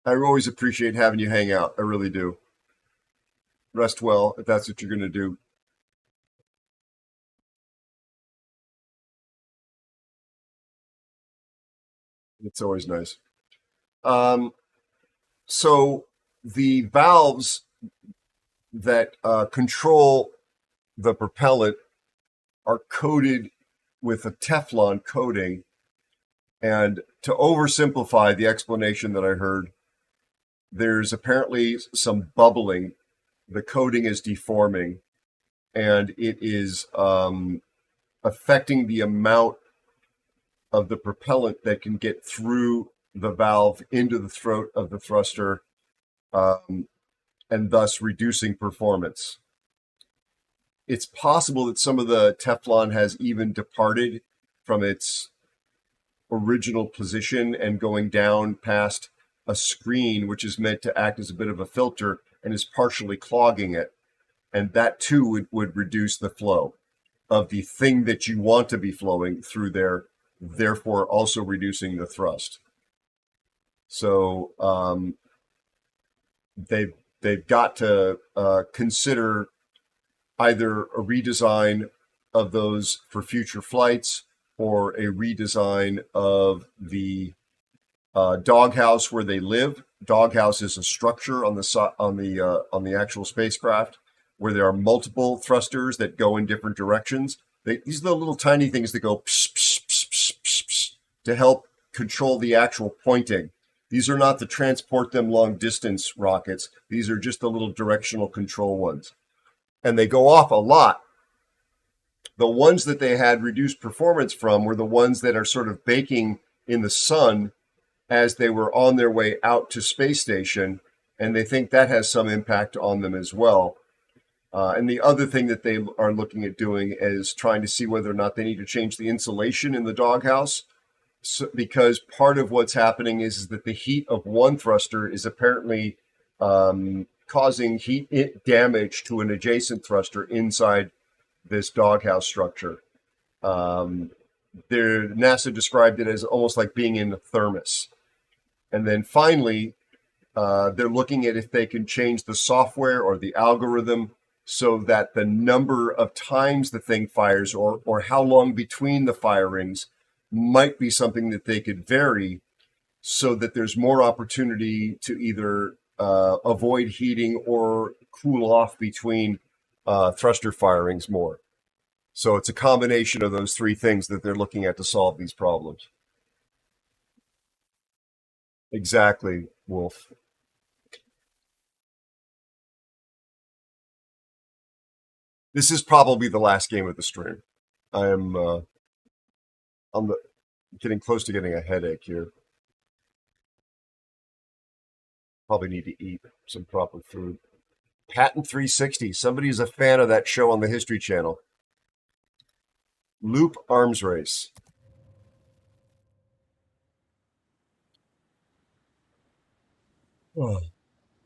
I always appreciate having you hang out. I really do. Rest well if that's what you're going to do. It's always nice. So the valves that control the propellant are coated with a Teflon coating. And to oversimplify the explanation that I heard, there's apparently some bubbling. The coating is deforming, and it is affecting the amount of the propellant that can get through the valve into the throat of the thruster, and thus reducing performance. It's possible that some of the Teflon has even departed from its original position and going down past a screen, which is meant to act as a bit of a filter, and is partially clogging it. And that too would reduce the flow of the thing that you want to be flowing through there, therefore also reducing the thrust. So they've got to consider either a redesign of those for future flights, or a redesign of the doghouse where they live. Doghouse is a structure on the actual spacecraft where there are multiple thrusters that go in different directions. These are the little tiny things that go pss, pss, pss, pss, pss, pss, to help control the actual pointing. These are not the transport them long distance rockets. These are just the little directional control ones. And they go off a lot. The ones that they had reduced performance from were the ones that are sort of baking in the sun as they were on their way out to space station, and they think that has some impact on them as well. And the other thing that they are looking at doing is trying to see whether or not they need to change the insulation in the doghouse, because part of what's happening is that the heat of one thruster is apparently causing heat damage to an adjacent thruster inside this doghouse structure. NASA described it as almost like being in a thermos. And then finally, they're looking at if they can change the software or the algorithm so that the number of times the thing fires or how long between the firings might be something that they could vary so that there's more opportunity to either avoid heating or cool off between thruster firings more. So it's a combination of those three things that they're looking at to solve these problems. Exactly, Wolf. This is probably the last game of the stream. I'm getting close to getting a headache here. Probably need to eat some proper food. Patent 360. Somebody's a fan of that show on the History Channel. Loop Arms Race.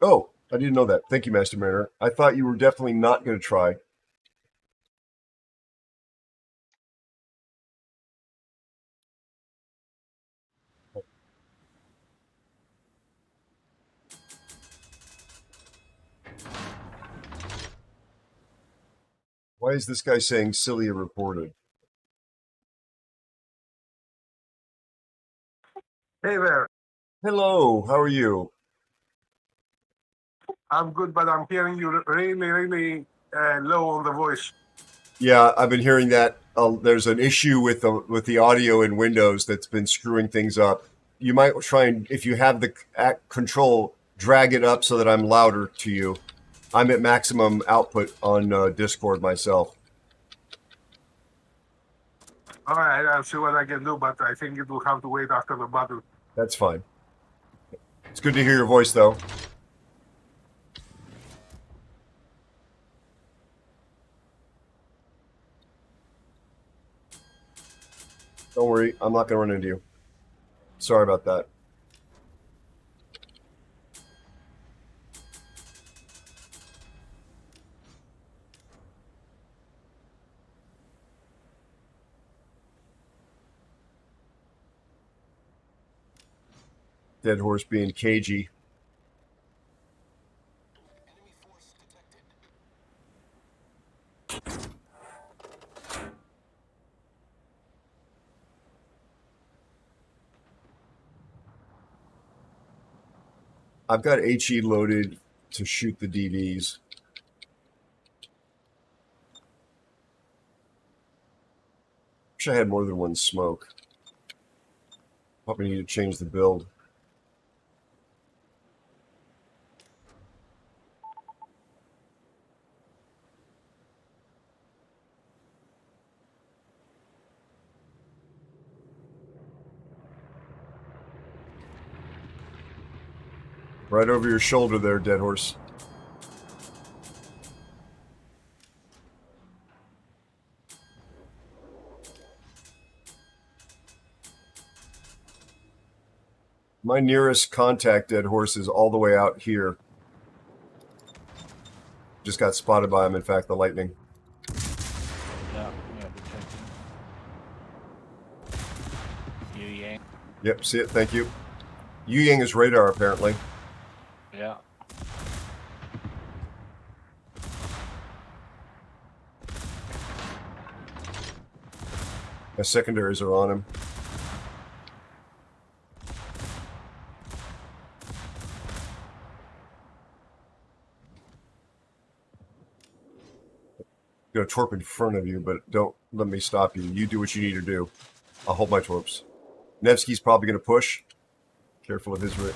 Oh, I didn't know that. Thank you, Master Mariner. I thought you were definitely not going to try. Why is this guy saying Cilia reported?
Hey there.
Hello, how are you?
I'm good, but I'm hearing you really low on the voice.
Yeah, I've been hearing that. There's an issue with the audio in Windows that's been screwing things up. You might try and, if you have the control, drag it up so that I'm louder to you. I'm at maximum output on Discord myself.
All right, I'll see what I can do, but I think it will have to wait after the battle.
That's fine. It's good to hear your voice, though. Don't worry, I'm not going to run into you. Sorry about that. Dead horse being cagey. I've got HE loaded to shoot the DVs. Wish I had more than one smoke. Probably need to change the build. Right over your shoulder there, dead horse. My nearest contact, dead horse, is all the way out here. Just got spotted by him, in fact, the lightning.
Yeah, Yu Yang.
Yep, see it, thank you. Yu Yang is radar, apparently.
Yeah.
The secondaries are on him. I'm gonna torp in front of you, but don't let me stop you. You do what you need to do. I'll hold my torps. Nevsky's probably gonna push. Careful of his rate.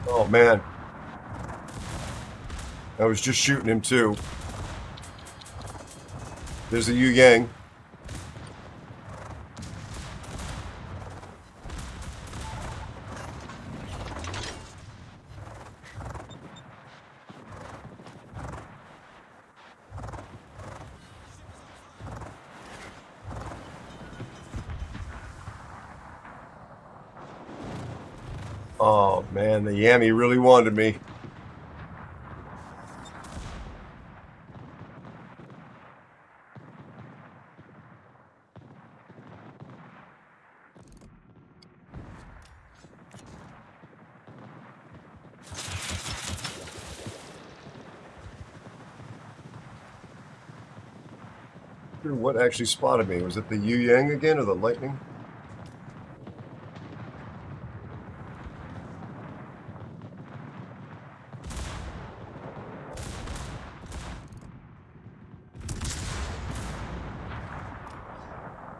Oh man. I was just shooting him too. There's a Yu Yang. Oh man, the Yammy really wanted me. I wonder what actually spotted me? Was it the Yu Yang again or the lightning?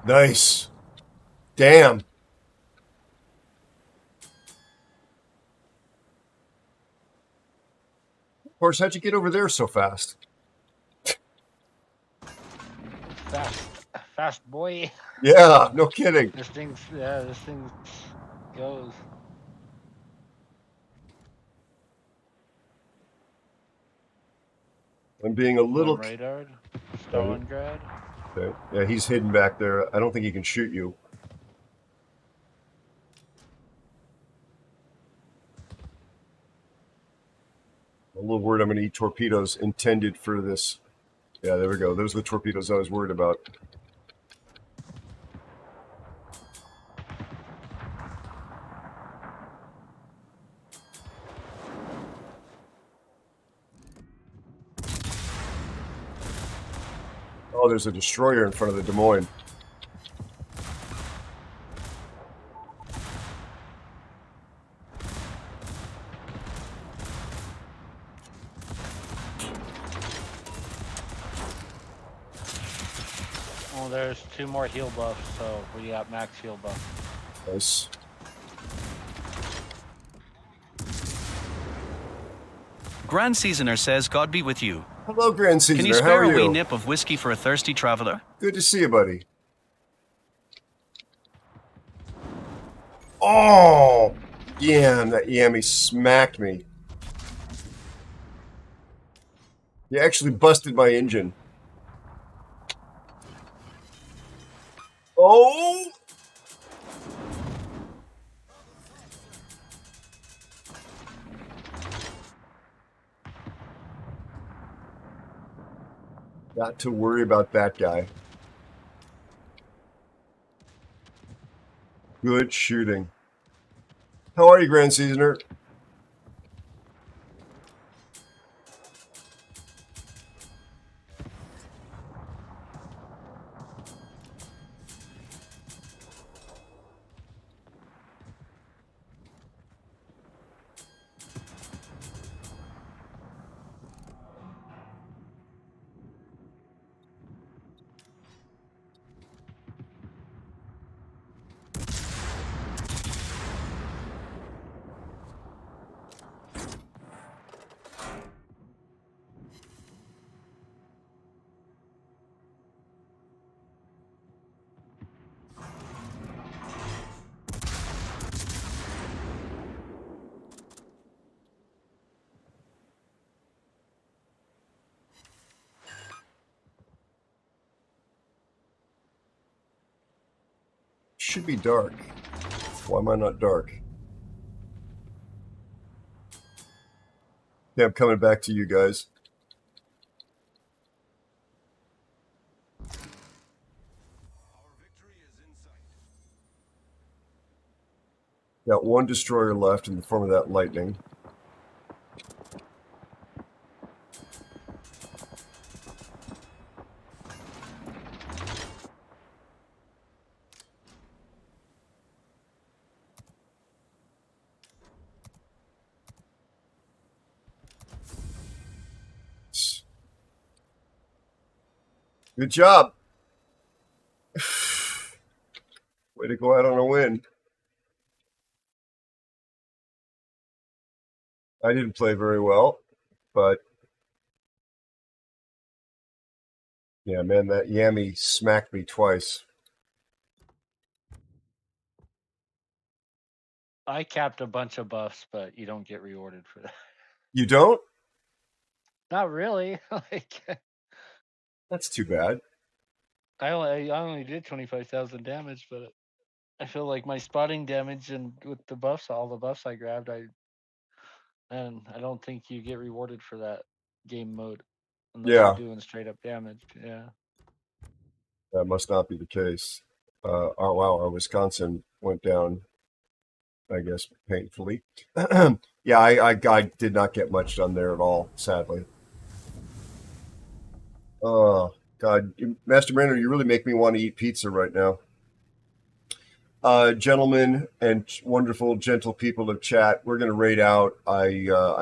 Nice. Damn. Of course, how'd you get over there so fast?
Fast boy.
Yeah, no kidding.
This thing goes.
I'm being a little...
Radar, Stalingrad.
Okay. Yeah, he's hidden back there. I don't think he can shoot you. I'm a little worried I'm going to eat torpedoes intended for this. Yeah, there we go. Those are the torpedoes I was worried about. Oh, there's a destroyer in front of the Des Moines.
Oh, there's 2 more heal buffs, so we got max heal buff.
Nice.
Grand Seasoner says, God be with you.
Hello, Grand Seasoner.
Can you spare a wee nip of whiskey for a thirsty traveler?
Good to see you, buddy. Oh, damn, that Yammy smacked me. He actually busted my engine. Oh! Not to worry about that guy. Good shooting. How are you, Grand Seasoner? should be dark. Why am I not dark? Yeah, I'm coming back to you guys. Got one destroyer left in the form of that lightning. Good job. Way to go out on a win. I didn't play very well, but yeah, man, that Yami smacked me twice.
I capped a bunch of buffs, but you don't get rewarded for that.
You don't?
Not really. Like,
That's too bad.
I only did 25,000 damage, but I feel like my spotting damage and with the buffs, all the buffs I grabbed, I don't think you get rewarded for that game mode unless
Yeah.
you're doing straight up damage. Yeah.
That must not be the case. Oh, wow, our Wisconsin went down, I guess, painfully. Yeah, I did not get much done there at all, sadly. Oh, God. Master Mariner, you really make me want to eat pizza right now. Gentlemen and wonderful, gentle people of chat, we're going to raid out. I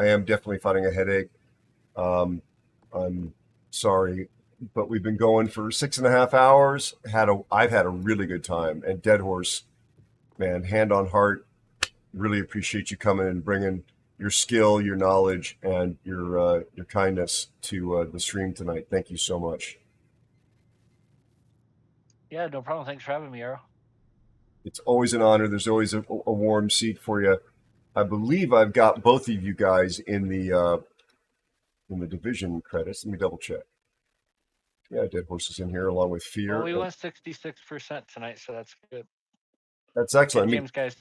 am definitely fighting a headache. I'm sorry, but we've been going for 6.5 hours. I've had a really good time. And Dead Horse, man, hand on heart, really appreciate you coming and bringing your skill, your knowledge, and your kindness to the stream tonight. Thank you so much.
Yeah, no problem. Thanks for having me, Arrow.
It's always an honor. There's always a warm seat for you. I believe I've got both of you guys in the division credits. Let me double check. Yeah, Dead Horse is in here along with Fear.
Well, we went 66% tonight, so that's good.
That's excellent.
Good games, guys.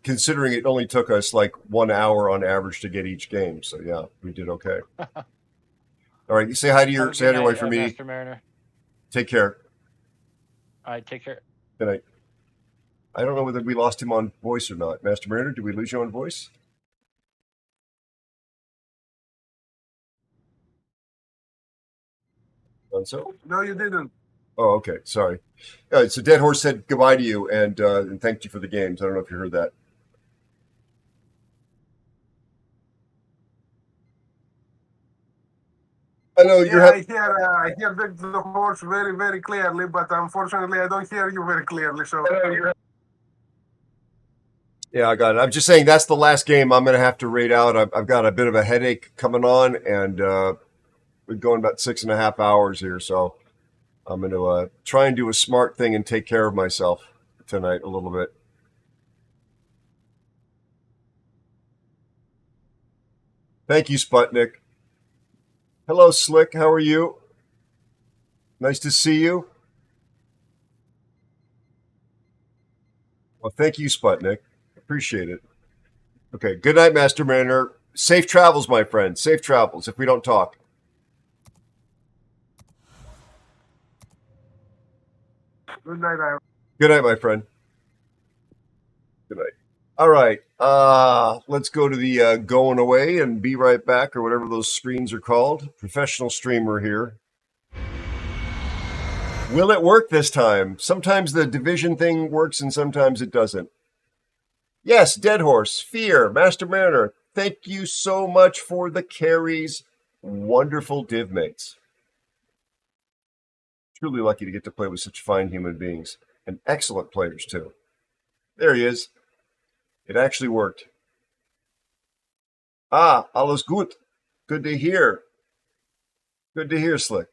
Considering it only took us like 1 hour on average to get each game, so yeah, we did okay. All right, you say hi to your wife for me.
Master Mariner.
Take care.
All right, take care.
Good night. I don't know whether we lost him on voice or not. Master Mariner, did we lose you on voice? So?
No, you didn't.
Oh, okay. Sorry. So Dead Horse said goodbye to you and thanked you for the games. I don't know if you heard that. I know you're.
I hear the horse very, very clearly, but unfortunately, I don't hear you very clearly. So.
Yeah, I got it. I'm just saying that's the last game I'm going to have to raid out. I've got a bit of a headache coming on, and we're going about 6.5 hours here, so I'm going to try and do a smart thing and take care of myself tonight a little bit. Thank you, Sputnik. Hello, Slick. How are you? Nice to see you. Well, thank you, Sputnik. Appreciate it. Okay, good night, Master Mariner. Safe travels, my friend. Safe travels if we don't talk.
Good night, Ira.
Good night, my friend. Good night. All right, let's go to the going away and be right back, or whatever those screens are called. Professional streamer here. Will it work this time? Sometimes the division thing works and sometimes it doesn't. Yes, Dead Horse, Fear, Master Mariner, thank you so much for the carries. Wonderful div mates. Truly lucky to get to play with such fine human beings and excellent players too. There he is. It actually worked. Ah, alles gut. Good to hear. Good to hear, Slick.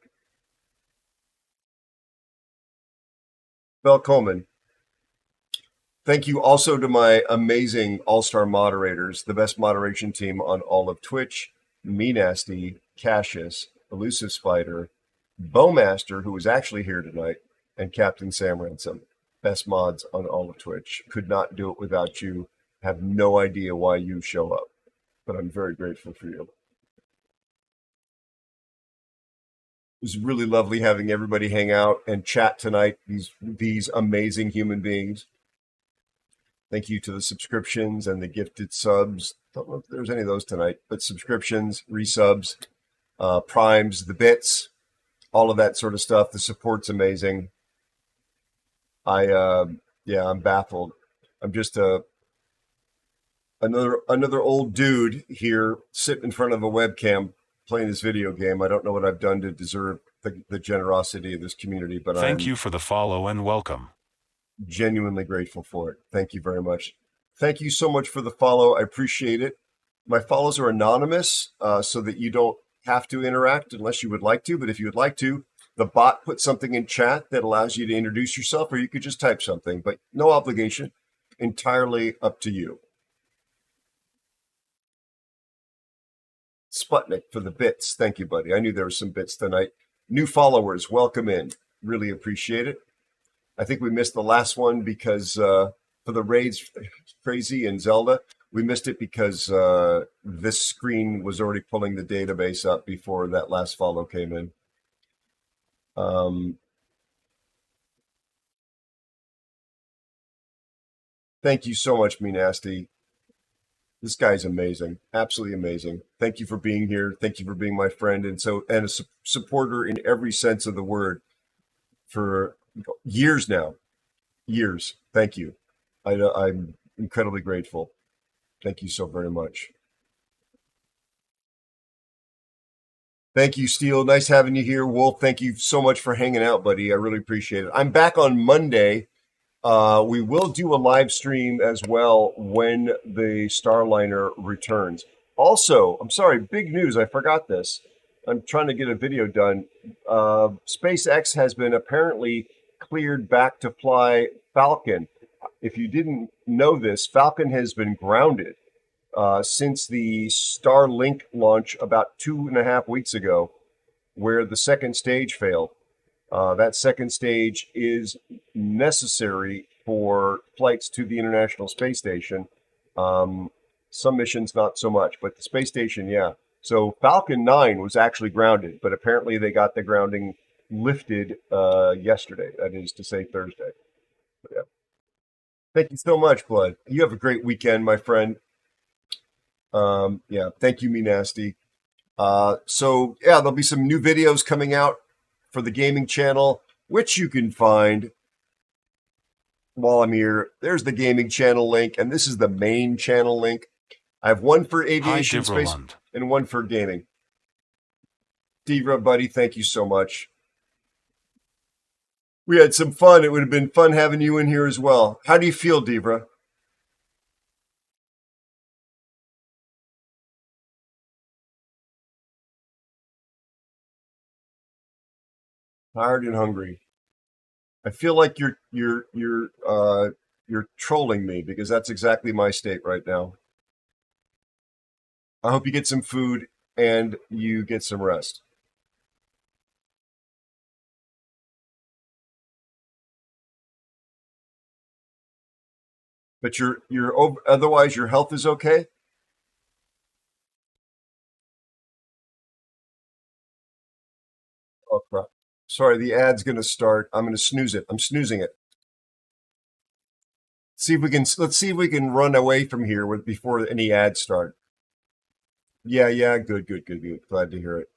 Welcome. Thank you also to my amazing all-star moderators, the best moderation team on all of Twitch, Me Nasty, Cassius, Elusive Spider, Bowmaster, who was actually here tonight, and Captain Sam Ransom. Best mods on all of Twitch. Could not do it without you. Have no idea why you show up, but I'm very grateful for you. It was really lovely having everybody hang out and chat tonight. These amazing human beings. Thank you to the subscriptions and the gifted subs. Don't know if there's any of those tonight, but subscriptions, resubs, primes, the bits, all of that sort of stuff. The support's amazing. I'm baffled. I'm just another old dude here sitting in front of a webcam playing this video game. I don't know what I've done to deserve the generosity of this community, but
Thank you for the follow and welcome.
Genuinely grateful for it. Thank you very much. Thank you so much for the follow. I appreciate it. My follows are anonymous, so that you don't have to interact unless you would like to. But if you would like to, the bot puts something in chat that allows you to introduce yourself, or you could just type something, but no obligation. Entirely up to you. Sputnik for the bits. Thank you, buddy. I knew there were some bits tonight. New followers, welcome in. Really appreciate it. I think we missed the last one because for the raids, Crazy and Zelda, we missed it because this screen was already pulling the database up before that last follow came in. Thank you so much, Me Nasty. This guy's amazing, absolutely amazing. Thank you for being here. Thank you for being my friend and a supporter in every sense of the word for years now. Years. Thank you. I'm incredibly grateful. Thank you so very much. Thank you, Steele. Nice having you here. Wolf, thank you so much for hanging out, buddy. I really appreciate it. I'm back on Monday. We will do a live stream as well when the Starliner returns. Also, I'm sorry, big news. I forgot this. I'm trying to get a video done. SpaceX has been apparently cleared back to fly Falcon. If you didn't know this, Falcon has been grounded since the Starlink launch about 2.5 weeks ago, where the second stage failed. That second stage is necessary for flights to the International Space Station. Some missions, not so much, but the space station, yeah. So Falcon 9 was actually grounded, but apparently they got the grounding lifted yesterday. That is to say Thursday. But yeah. Thank you so much, Blood. You have a great weekend, my friend. Yeah, thank you, Me Nasty. So yeah, there'll be some new videos coming out for the gaming channel, which you can find while I'm here. There's the gaming channel link, and this is the main channel link. I have one for aviation, space, and one for gaming. Devra, buddy, thank you so much. We had some fun. It would have been fun having you in here as well. How do you feel, Devra? Tired and hungry. I feel like you're trolling me because that's exactly my state right now. I hope you get some food and you get some rest. But otherwise your health is okay? Oh crap. Sorry, the ad's going to start. I'm going to snooze it. I'm snoozing it. Let's see if we can run away from here before any ads start. Yeah, good. Glad to hear it.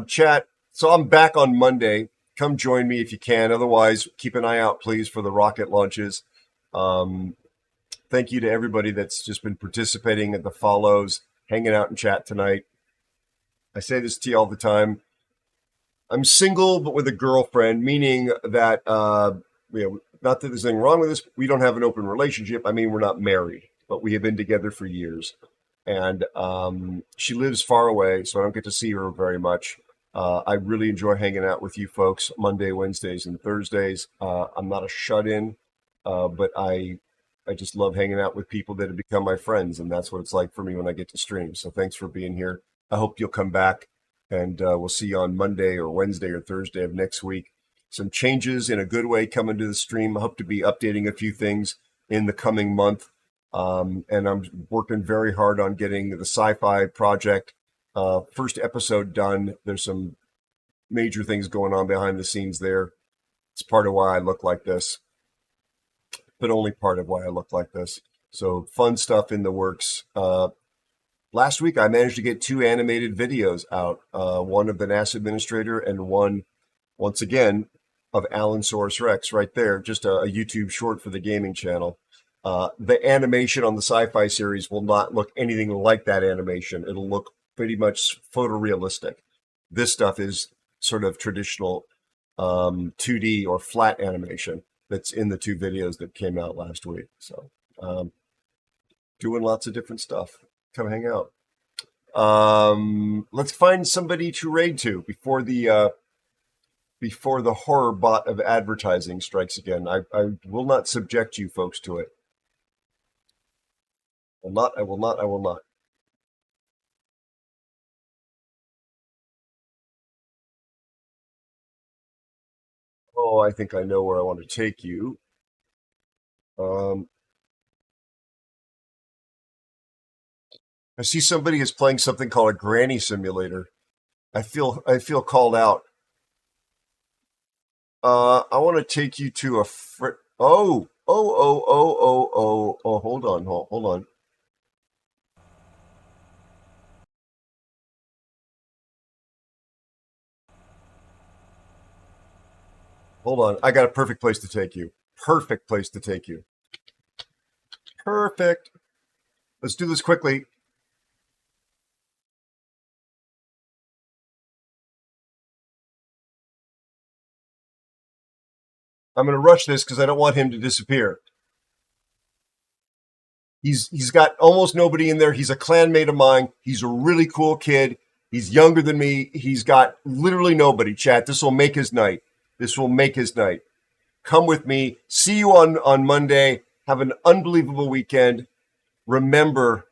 Chat, so I'm back on Monday. Come join me if you can. Otherwise, keep an eye out, please, for the rocket launches. Thank you to everybody that's just been participating at the follows, hanging out in chat tonight. I say this to you all the time. I'm single, but with a girlfriend, meaning that, not that there's anything wrong with this. We don't have an open relationship. I mean, we're not married, but we have been together for years. And she lives far away, so I don't get to see her very much. I really enjoy hanging out with you folks Monday, Wednesdays, and Thursdays. I'm not a shut-in, but I just love hanging out with people that have become my friends, and that's what it's like for me when I get to stream. So thanks for being here. I hope you'll come back, and we'll see you on Monday or Wednesday or Thursday of next week. some changes in a good way coming to the stream. I hope to be updating a few things in the coming month. And I'm working very hard on getting the sci-fi project first episode done. There's some major things going on behind the scenes there. It's part of why I look like this, but only part of why I look like this. So fun stuff in the works. Last week, I managed to get 2 animated videos out, one of the NASA administrator and one, once again, of Allosaurus Rex right there, just a YouTube short for the gaming channel. The animation on the sci-fi series will not look anything like that animation. It'll look pretty much photorealistic. This stuff is sort of traditional 2D or flat animation that's in the 2 videos that came out last week. So doing lots of different stuff. Come hang out. Let's find somebody to raid to before the horror bot of advertising strikes again. I will not subject you folks to it. I will not. Oh, I think I know where I want to take you. I see somebody is playing something called a granny simulator. I feel called out. I want to take you to a hold on. Hold on. I got a perfect place to take you. Perfect. Let's do this quickly. I'm going to rush this because I don't want him to disappear. He's got almost nobody in there. He's a clanmate of mine. He's a really cool kid. He's younger than me. He's got literally nobody, chat. This will make his night. Come with me. See you on Monday. Have an unbelievable weekend. Remember,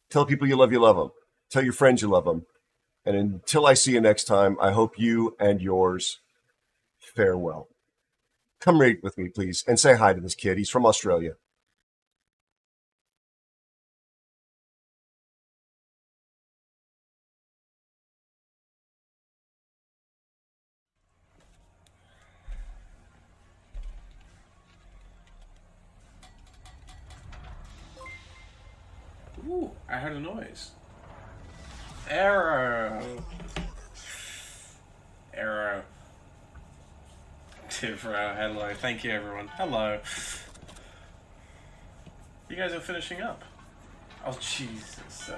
tell people you love them. Tell your friends you love them. And until I see you next time, I hope you and yours fare well. Come raid with me, please, and say hi to this kid. He's from Australia.
Ooh, I heard a noise. Arrow. Hello. Thank you, everyone. Hello. You guys are finishing up. Oh, Jesus.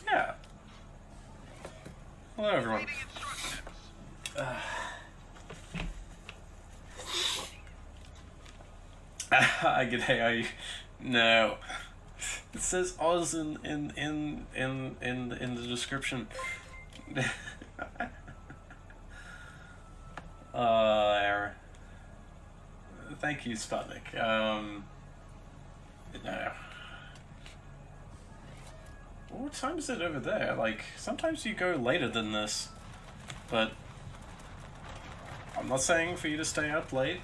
Yeah. Hello, everyone. I get AI. No. It says Oz in the description. Error. Thank you, Sputnik. No. What time is it over there? Like, sometimes you go later than this, but I'm not saying for you to stay up late.